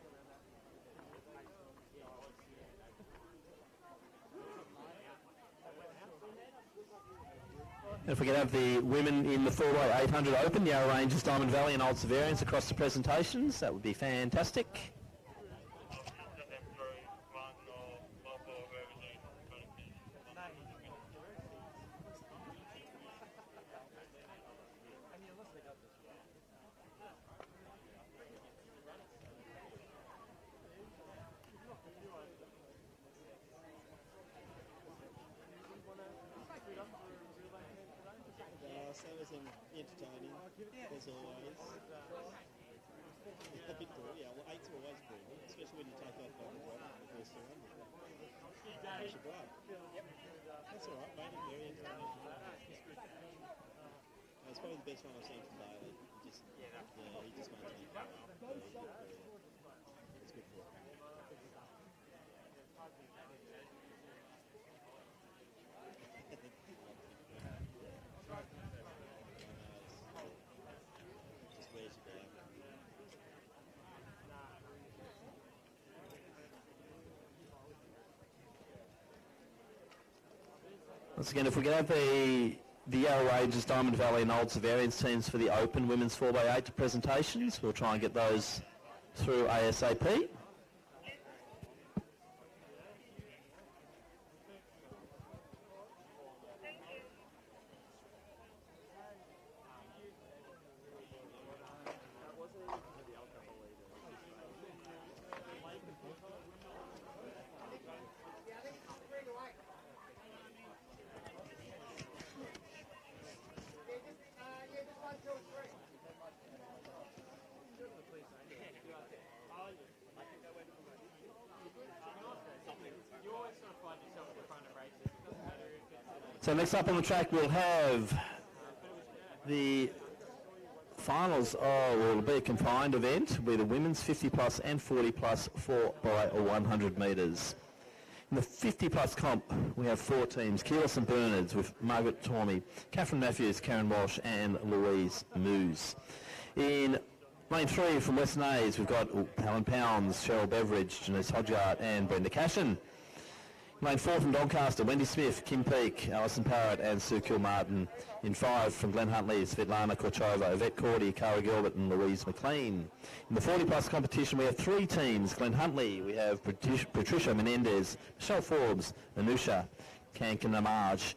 And if we could have the women in the 4x800 open, Yarra Ranges, Diamond Valley and Old Severians across the presentations, that would be fantastic. Entertaining, as always. A bit brutal, yeah. Well, 8's always brutal, especially when you take off on the drop in the first 200. Push your blood. That's all right, mate. Very entertaining. It's probably the best one I've seen from Bailey. He just maintained that up. It's good for him. Just wears you down. Once again, if we could have the Yarra Ranges, Diamond Valley and Old Severians teams for the Open Women's 4x8 presentations, we'll try and get those through ASAP. So next up on the track we'll have the finals will be a confined event with the women's 50 plus and 40 plus 4 by 100 metres. In the 50 plus comp we have 4 teams, Keeler St Bernard's with Margaret Tormey, Catherine Matthews, Karen Walsh and Louise Moose. In lane 3 from Western A's we've got Helen Pounds, Cheryl Beveridge, Janice Hodgart and Brenda Cashin. Lane 4 from Doncaster, Wendy Smith, Kim Peake, Alison Parrott and Sue Kilmartin. In 5 from Glen Huntly, Svetlana Korchova, Yvette Cordy, Cara Gilbert and Louise McLean. In the 40 plus competition we have 3 teams. Glen Huntly, we have Patricia Menendez, Michelle Forbes, Anusha Kankanamaj,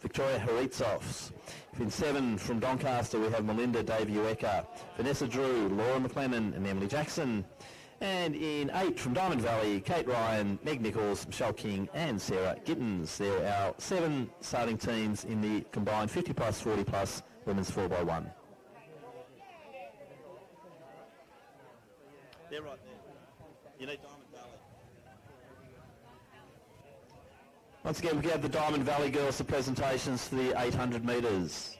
Victoria Haritsovs. In 7 from Doncaster we have Melinda Davey-Ueka, Vanessa Drew, Laura McLennan and Emily Jackson. And in 8 from Diamond Valley, Kate Ryan, Meg Nichols, Michelle King and Sarah Gittins. They're our 7 starting teams in the combined 50 plus, 40 plus women's 4x1. They're right there. You need Diamond Valley. Once again, we have the Diamond Valley girls for presentations for the 800 metres.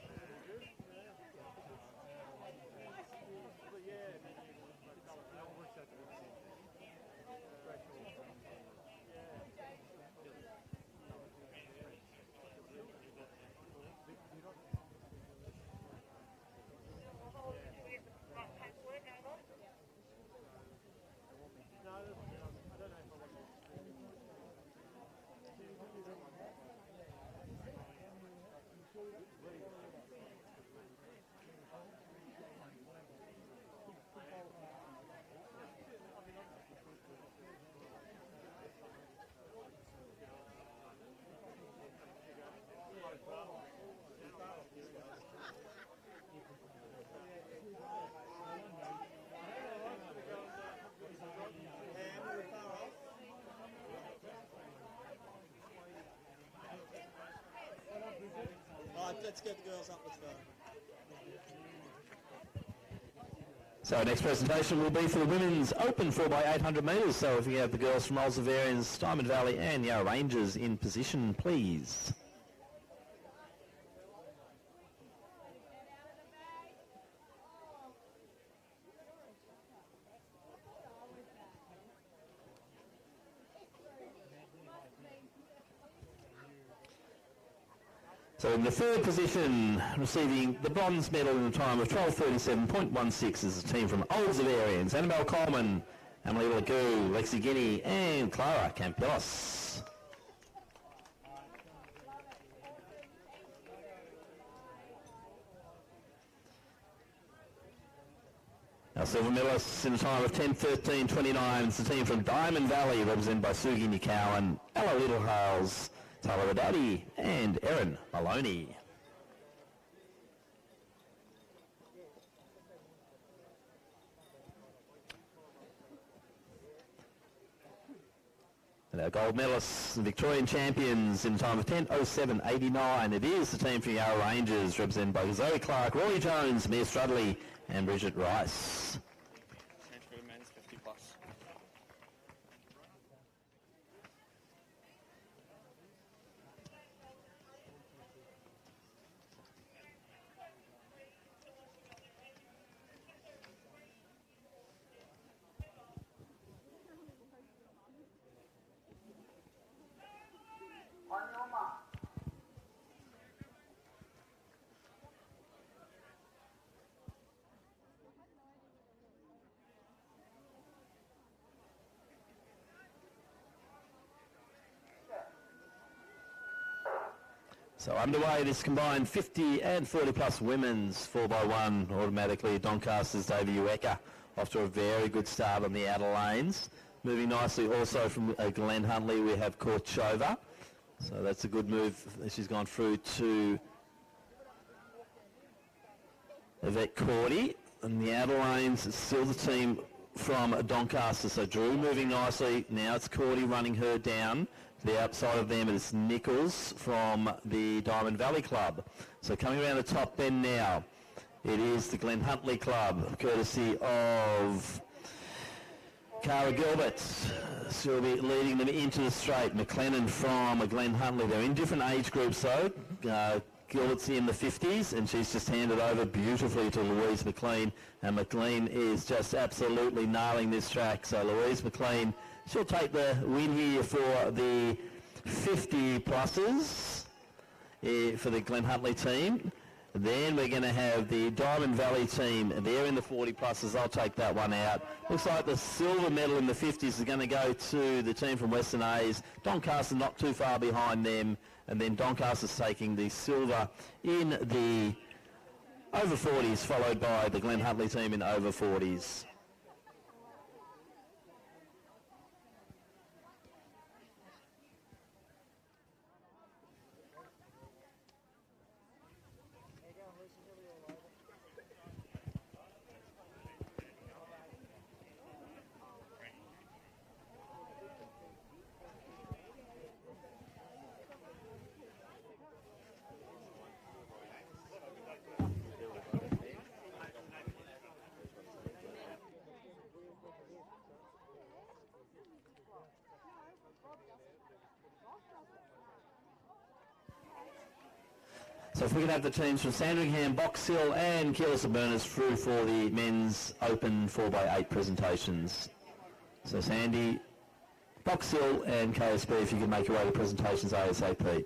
Let's get the girls up, let's go. So our next presentation will be for the women's open 4x800 metres. So if you have the girls from Old Severians, Diamond Valley and Yarra Rangers in position, please. So in the third position, receiving the bronze medal in a time of 12:37.16 is a team from Old Severians, Annabelle Coleman, Emily Lagoo, Lexi Guinea and Clara Campilos. Our silver medalists in a time of 10:13.29 is the team from Diamond Valley, represented by Sugi Nikowan, Ella Littlehales, Tyler Adadi and Erin Maloney. And our gold medalists and Victorian champions in a time of 10:07.89. It is the team from Yarra Rangers, represented by Zoe Clark, Rory Jones, Mia Strudley and Bridget Rice. Change for the men's 50 plus. So underway, this combined 50 and 40 plus women's 4x1 automatically. Doncaster's Davey Ueka off to a very good start on the outer lanes. Moving nicely also from Glen Huntley, we have Korchova. So that's a good move. She's gone through to Yvette Cordy. And the outer lanes is still the team from Doncaster. So Drew moving nicely. Now it's Cordy running her down. To the outside of them is Nichols from the Diamond Valley Club. So coming around the top bend now, it is the Glen Huntley Club, courtesy of Cara Gilbert. She'll be leading them into the straight. McLennan from Glen Huntley. They're in different age groups though. Gilbert's in the 50s and she's just handed over beautifully to Louise McLean, and McLean is just absolutely nailing this track. So Louise McLean, she'll take the win here for the 50 pluses for the Glen Huntley team. Then we're going to have the Diamond Valley team. They're in the 40 pluses. I'll take that one out. Looks like the silver medal in the 50s is going to go to the team from Western A's. Doncaster not too far behind them. And then Doncaster's taking the silver in the over 40s, followed by the Glen Huntley team in over 40s. So if we could have the teams from Sandringham, Box Hill and Keolis and Burners through for the men's open 4x8 presentations. So Sandy, Box Hill and KSB, if you can make your way to presentations ASAP.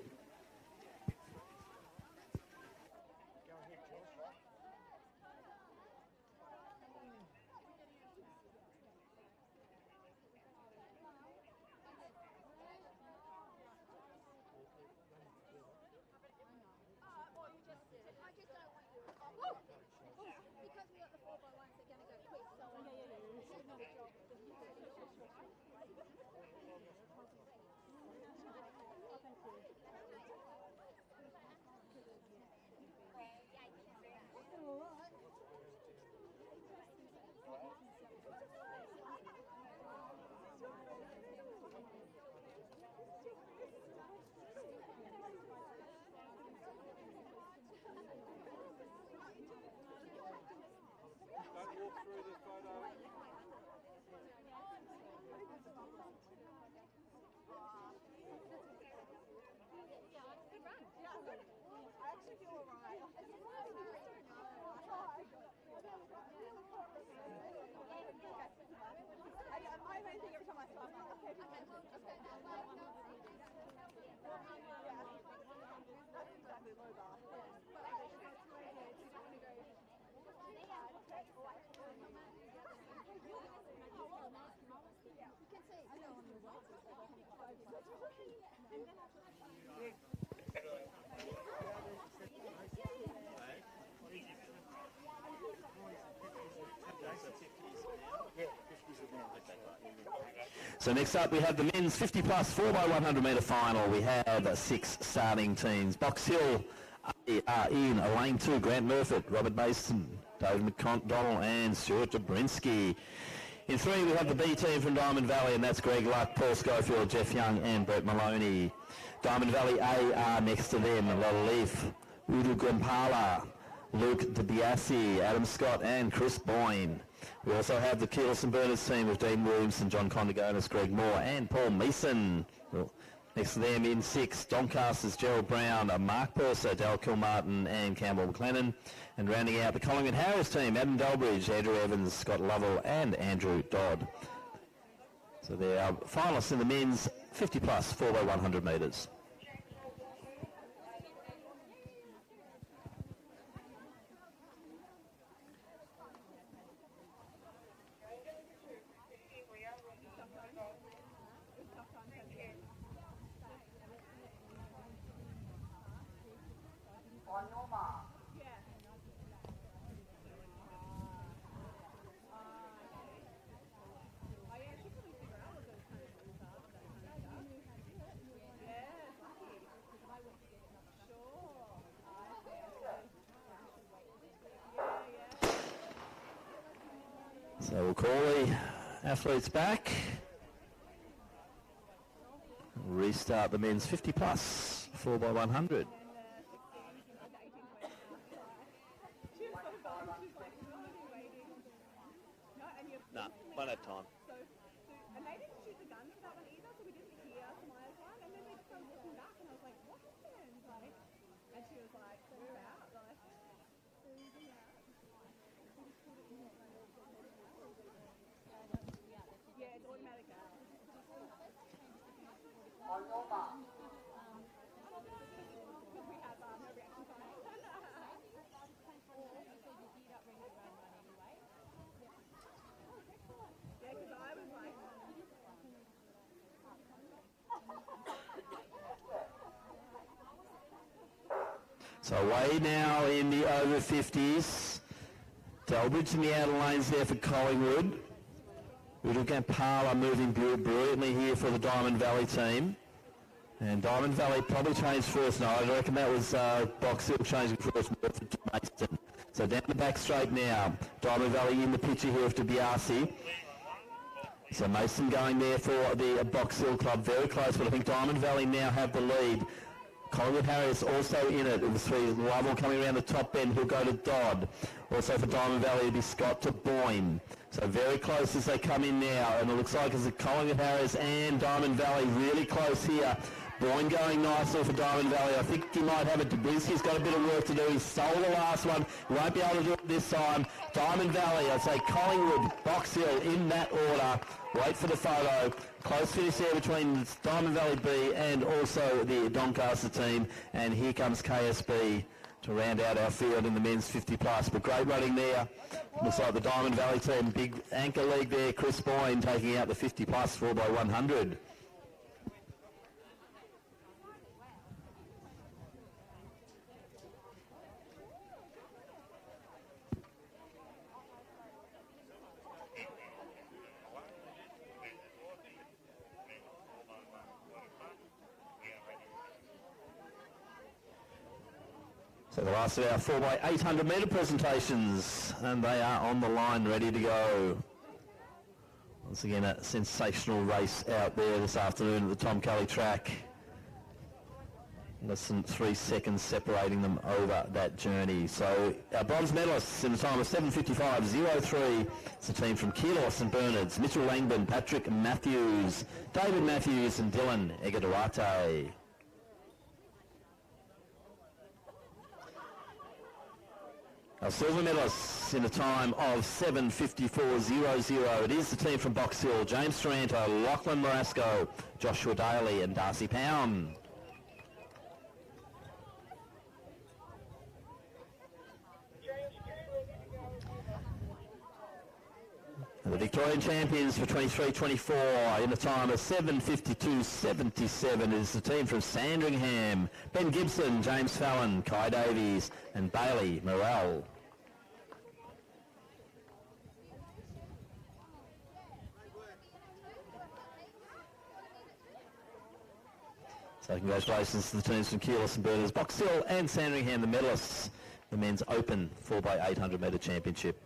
So next up we have the men's 50 plus 4x100 metre final. We have 6 starting teams. Box Hill are in lane 2, Grant Murfitt, Robert Mason, David McDonald and Stuart Dobrinsky. In 3 we have the B team from Diamond Valley, and that's Greg Luck, Paul Schofield, Jeff Young and Brett Maloney. Diamond Valley A are next to them, Lola Leaf, Udo Gumpala, Luke DiBiase, Adam Scott and Chris Boyne. We also have the Keolis and Burners team with Dean Williamson, John Condigonis, Greg Moore and Paul Mason. Next to them in 6, Doncaster's Gerald Brown, Mark Purser, Dale Kilmartin and Campbell McLennan. And rounding out the Collingwood Harris team, Adam Delbridge, Andrew Evans, Scott Lovell and Andrew Dodd. So they are finalists in the men's 50 plus 4x100 metres. So we'll call the athletes back. Restart the men's 50 plus 4x100. Nah, won't have time. And they didn't shoot the gun for that one either, so we didn't hear Samaya's one. And then they just started looking back, and I was like, what happened? Like, and she was like, we're out. Like, yeah, it's automatic out. On your mark. Because we have no reaction time. Yeah, because I was like... So away now in the over 50s. Delbridge in the outer lanes there for Collingwood. We look at Parler moving brilliantly here for the Diamond Valley team. And Diamond Valley probably changed first. No, I reckon that was Box Hill changing first for Mason. So down the back straight now. Diamond Valley in the picture here of Biasi. So Mason going there for the Box Hill club. Very close, but I think Diamond Valley now have the lead. Collingwood Harris also in it. It was three. Lovell coming around the top end. He'll go to Dodd. Also for Diamond Valley, it'll be Scott to Boyne. So very close as they come in now. And it looks like it's Collingwood Harris and Diamond Valley really close here. Boyne going nicely for Diamond Valley. I think he might have it. Dubinsky's got a bit of work to do. He stole the last one. He won't be able to do it this time. Diamond Valley, I'd say Collingwood, Box Hill in that order. Wait for the photo. Close finish there between Diamond Valley B and also the Doncaster team. And here comes KSB to round out our field in the men's 50 plus. But great running there. Looks like the Diamond Valley team. Big anchor league there. Chris Boyne taking out the 50 plus 4x100. So the last of our 4x800 metre presentations, and they are on the line ready to go. Once again, a sensational race out there this afternoon at the Tom Kelly track. Less than 3 seconds separating them over that journey. So our bronze medalists in the time of 7:55.03. It's a team from Keilor, St Bernard's, Mitchell Langdon, Patrick Matthews, David Matthews and Dylan Egadorate. Our silver medalists in a time of 7:54.00. It is the team from Box Hill, James Taranto, Lachlan Marasco, Joshua Daly and Darcy Pound. And the Victorian champions for 23-24 in a time of 7:52.77 is the team from Sandringham, Ben Gibson, James Fallon, Kai Davies and Bailey Morell. So congratulations to the teams from Keilor, St Bernard's, Box Hill and Sandringham, the medalists, the men's open 4x800 metre championship.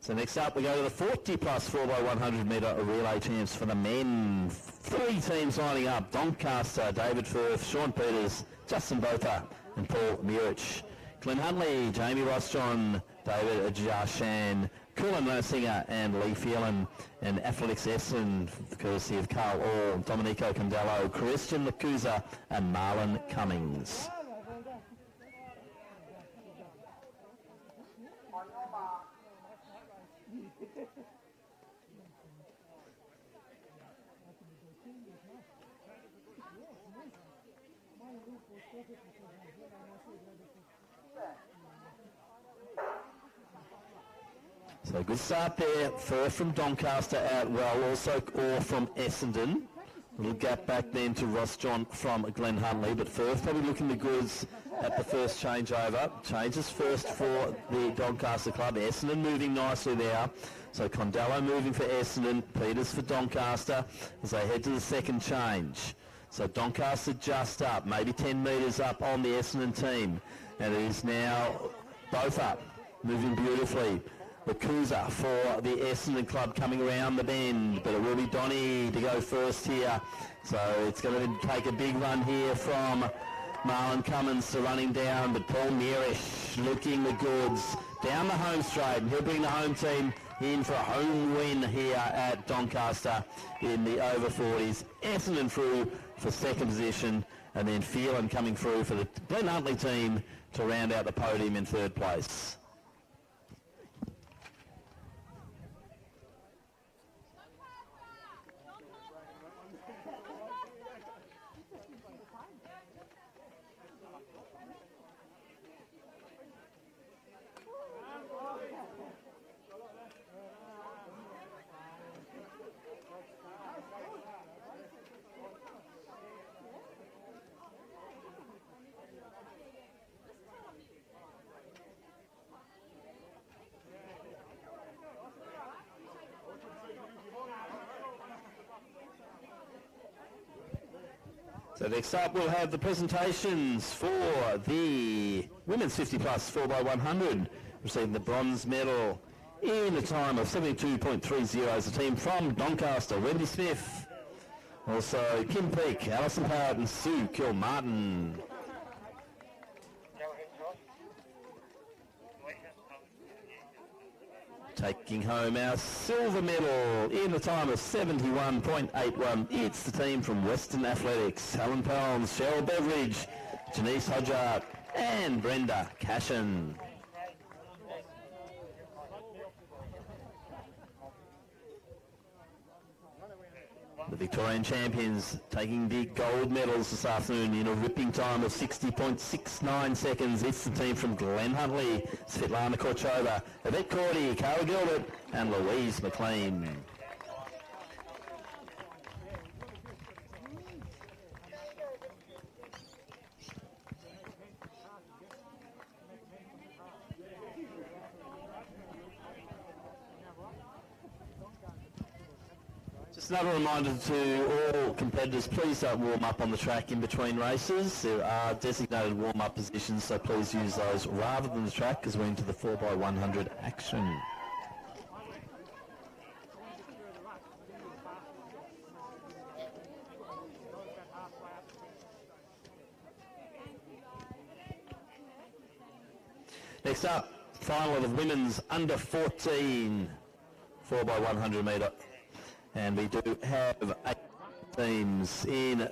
So next up we go to the 40 plus 4x100 metre relay champs for the men. 3 teams lining up: Doncaster, David Firth, Sean Peters, Justin Botha and Paul Murich. Glenn Huntley, Jamie Rossjohn, David Jarshan, Cullen Mersinger and Lee Phelan, and Athletics Essen, courtesy of Carl Orr, Domenico Condello, Christian Lacusa and Marlon Cummings. So good start there. Firth from Doncaster out well, also Orr from Essendon. Little gap back then to Ross John from Glen Huntley, but first probably looking the goods at the first changeover. Changes first for the Doncaster club. Essendon moving nicely there. So Condello moving for Essendon, Peters for Doncaster as they head to the second change. So Doncaster just up, maybe 10 metres up on the Essendon team. And it is now both up, moving beautifully. Bakuza for the Essendon club coming around the bend, but it will be Donny to go first here. So it's going to take a big run here from Marlon Cummins to running down, but Paul Mirish looking the goods down the home straight, and he'll bring the home team in for a home win here at Doncaster in the over 40s. Essendon through for second position, and then Phelan coming through for the Glen Huntley team to round out the podium in third place. So next up we'll have the presentations for the women's 50 plus 4x100, receiving the bronze medal in a time of 72.30 as a team from Doncaster, Wendy Smith. Also Kim Peake, Alison Parrott and Sue Kilmartin. Taking home our silver medal in a time of 71.81. It's the team from Western Athletics. Helen Pelms, Cheryl Beveridge, Janice Hodgart and Brenda Cashin. The Victorian champions taking the gold medals this afternoon in a ripping time of 60.69 seconds. It's the team from Glen Huntley, Svetlana Korchova, Yvette Cordy, Carla Gilbert and Louise McLean. Just another reminder to all competitors, please don't warm up on the track in between races. There are designated warm-up positions, so please use those rather than the track as we're into the 4x100 action. Next up, final of the women's under 14 4x100 metre. And we do have 8 teams in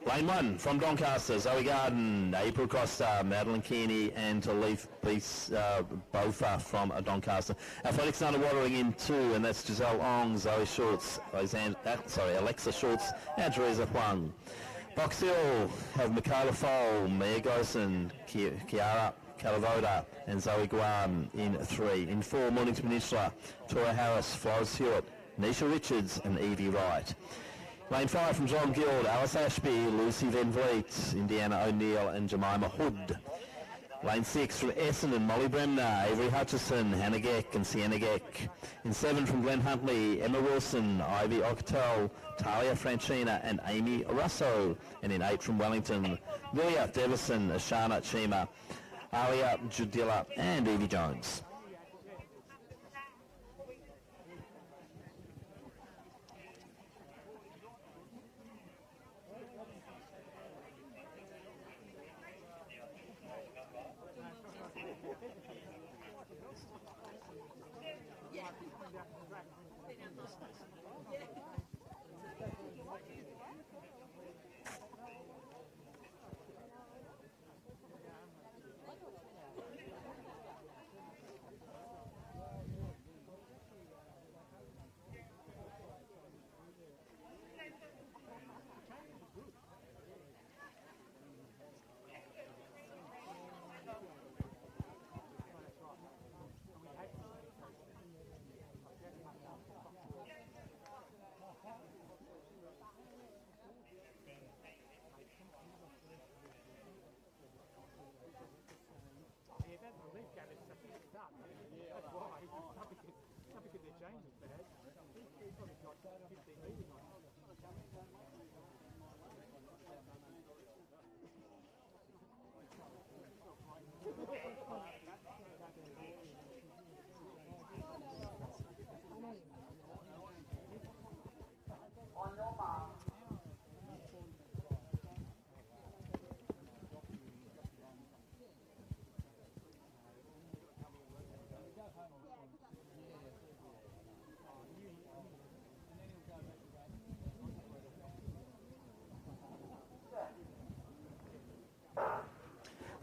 lane 1 from Doncaster, Zoe Garden, April Costa, Madeline Kearney and Talith Peace, both are from Doncaster. Athletics underwatering in 2, and that's Giselle Ong, Zoe Schultz, Alexa Schultz and Teresa Huang. Box Hill have Michaela Foal, Mia Gosen, Kiara Calavoda and Zoe Guam in 3. In 4, Mornington Peninsula, Tora Harris, Flores Hewitt, Nisha Richards and Evie Wright. Lane 5 from John Guild, Alice Ashby, Lucy Van Vliet, Indiana O'Neill and Jemima Hood. Lane 6 from Essendon, Molly Bremner, Avery Hutchison, Hannah Geck and Sienna Geck. In 7 from Glen Huntley, Emma Wilson, Ivy Octel, Talia Francina and Amy Russo. And in 8 from Wellington, Lilia Devison, Ashana Chima, Alia Judilla and Evie Jones.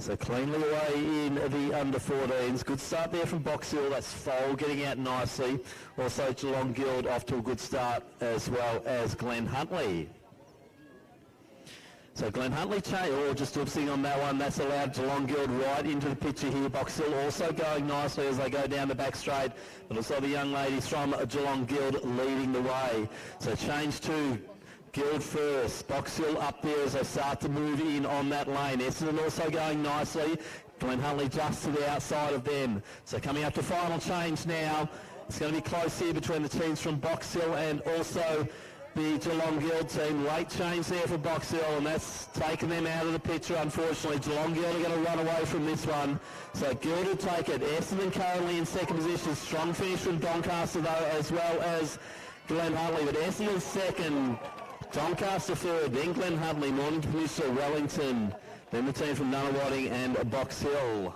So cleanly away in the under-14s. Good start there from Box Hill. That's Foal getting out nicely. Also Geelong Guild off to a good start, as well as Glen Huntley. So Glen Huntley, just oopsing on that one. That's allowed Geelong Guild right into the picture here. Box Hill also going nicely as they go down the back straight. But also the young ladies from Geelong Guild leading the way. So change to Guild first. Box Hill up there as they start to move in on that lane. Essendon also going nicely. Glen Huntley just to the outside of them. So coming up to final change now. It's going to be close here between the teams from Box Hill and also the Geelong Guild team. Late change there for Box Hill, and that's taken them out of the picture, unfortunately. Geelong Guild are going to run away from this one. So Guild will take it. Essendon currently in second position. Strong finish from Doncaster, though, as well as Glen Huntley. But Essendon second. Doncaster third, then Glen Huntley, Mornington Peninsula, Wellington, then the team from Nunawading and Box Hill.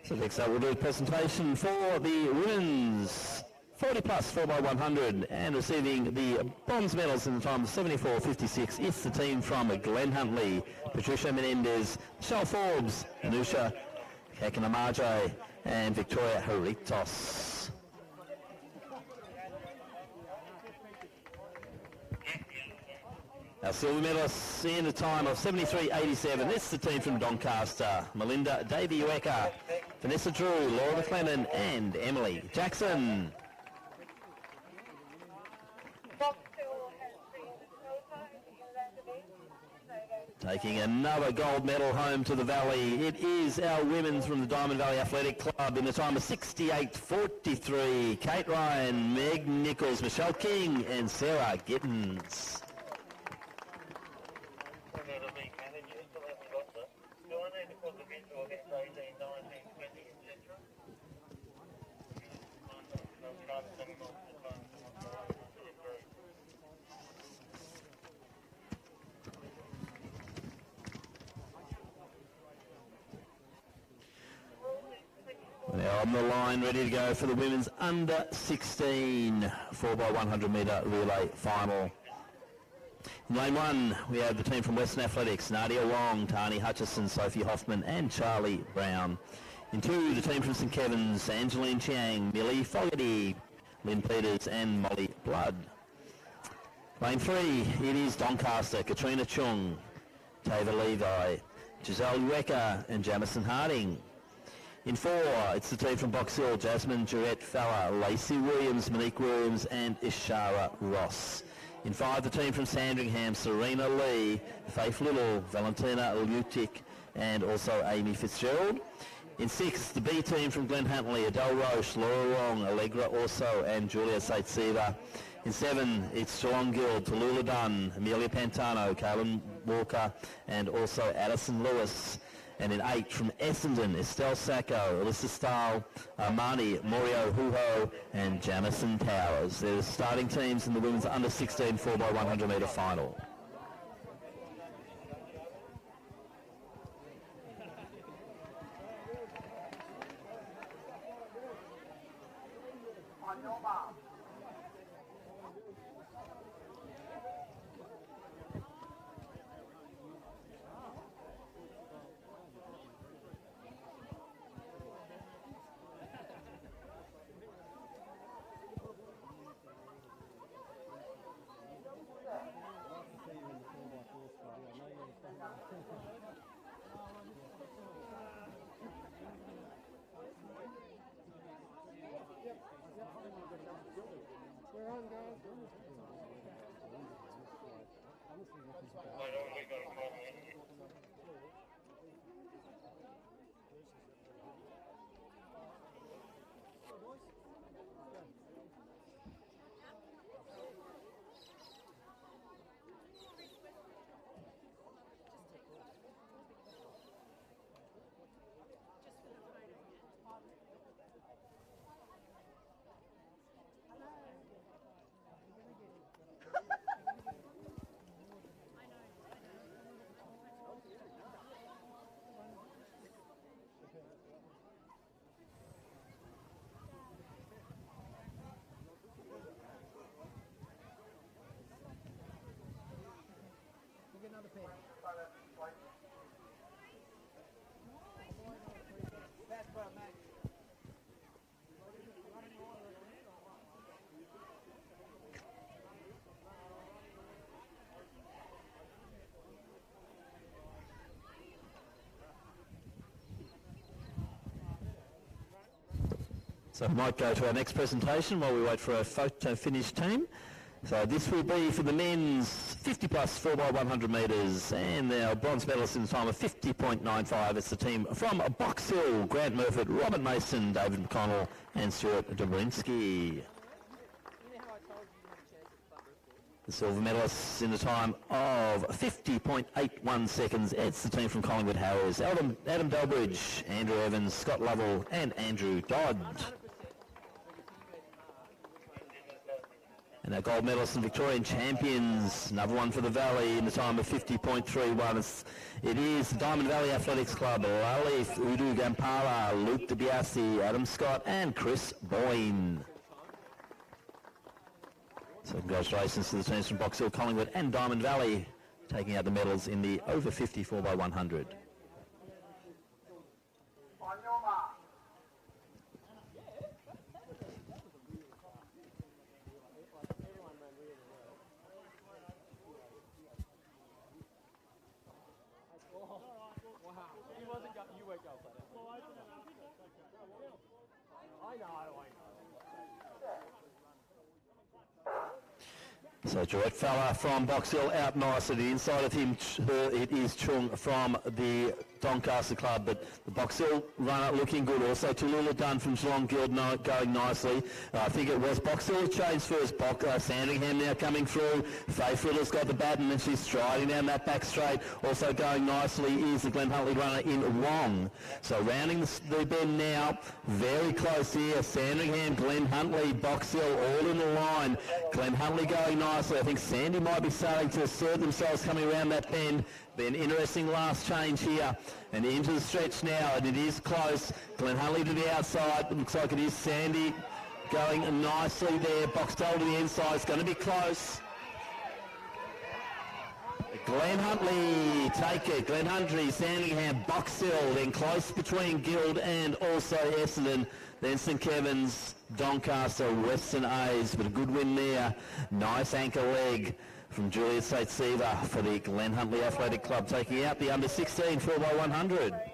So next up we'll do a presentation for the women's 40 plus 4x100 and receiving the bronze medals in the time of 74.56. It's the team from Glen Huntley, Patricia Menendez, Michelle Forbes, Anusha Kakinamaje and Victoria Haritos. Our silver medalists in a time of 73.87. It's the team from Doncaster. Melinda Davey-Ueka, Vanessa Drew, Laura McLennan and Emily Jackson. Taking another gold medal home to the Valley. It is our women's from the Diamond Valley Athletic Club in the time of 68.43. Kate Ryan, Meg Nichols, Michelle King and Sarah Gittins. Now on the line, ready to go for the women's under 16 4x100 metre relay final. In lane one, we have the team from Western Athletics, Nadia Wong, Tani Hutchison, Sophie Hoffman and Charlie Brown. In two, the team from St Kevin's, Angeline Chiang, Millie Fogarty, Lynn Peters and Molly Blood. Lane three, it is Doncaster, Katrina Chung, Tava Levi, Giselle Ueka and Jamison Harding. In four, it's the team from Box Hill, Jasmine Jarrett Fella, Lacey Williams, Monique Williams and Ishara Ross. In five, the team from Sandringham, Serena Lee, Faith Little, Valentina Lutic and also Amy Fitzgerald. In six, the B team from Glen Huntley, Adele Roche, Laura Wong, Allegra Orso and Julia Saitsiva. In seven, it's Geelong Guild, Tallulah Dunn, Amelia Pantano, Kaylin Walker and also Addison Lewis. And in eight, from Essendon, Estelle Sacco, Alyssa Stahl, Armani, Morio Huho, and Jamison Towers. They're the starting teams in the women's under 16 4x100 metre final. So we might go to our next presentation while we wait for our photo finish team. So this will be for the men's 50 plus 4x100 metres, and our bronze medalists in the time of 50.95. It's the team from Box Hill: Grant Murphy, Robert Mason, David McConnell and Stuart Dobrinsky. The silver medalists in the time of 50.81 seconds. It's the team from Collingwood Harriers: Adam Delbridge, Andrew Evans, Scott Lovell and Andrew Dodd. And our gold medalists and Victorian champions, another one for the Valley in the time of 50.31. It is the Diamond Valley Athletics Club: Lalif Udu Gampala, Luke DiBiase, Adam Scott and Chris Boyne. So congratulations to the teams from Box Hill, Collingwood and Diamond Valley taking out the medals in the over 50 4x100. So Duet Fella from Box Hill out nice to the inside of him. It is Chung from the Doncaster Club, but the Box Hill runner looking good. Also Tallulah Dunn from Geelong Guild going nicely. I think it was Box Hill changed first. Sandringham now coming through. Faye Fiddler's got the baton and she's striding down that back straight. Also going nicely is the Glen Huntley runner in Wong. So rounding the bend now, very close here. Sandringham, Glen Huntley, Box Hill all in the line. Glen Huntley going nicely. I think Sandy might be starting to assert themselves coming around that bend. Be an interesting last change here. And into the stretch now, and it is close. Glen Huntley to the outside. It looks like it is Sandy going nicely there. Box Dole to the inside. It's going to be close. Glen Huntley take it. Glen Huntley, Sandringham, Box Hill, then close between Guild and also Essendon. Then St Kevin's, Doncaster, Western A's, but a good win there. Nice anchor leg from Julius St Seaver for the Glen Huntley Athletic Club, taking out the under 16 4x100.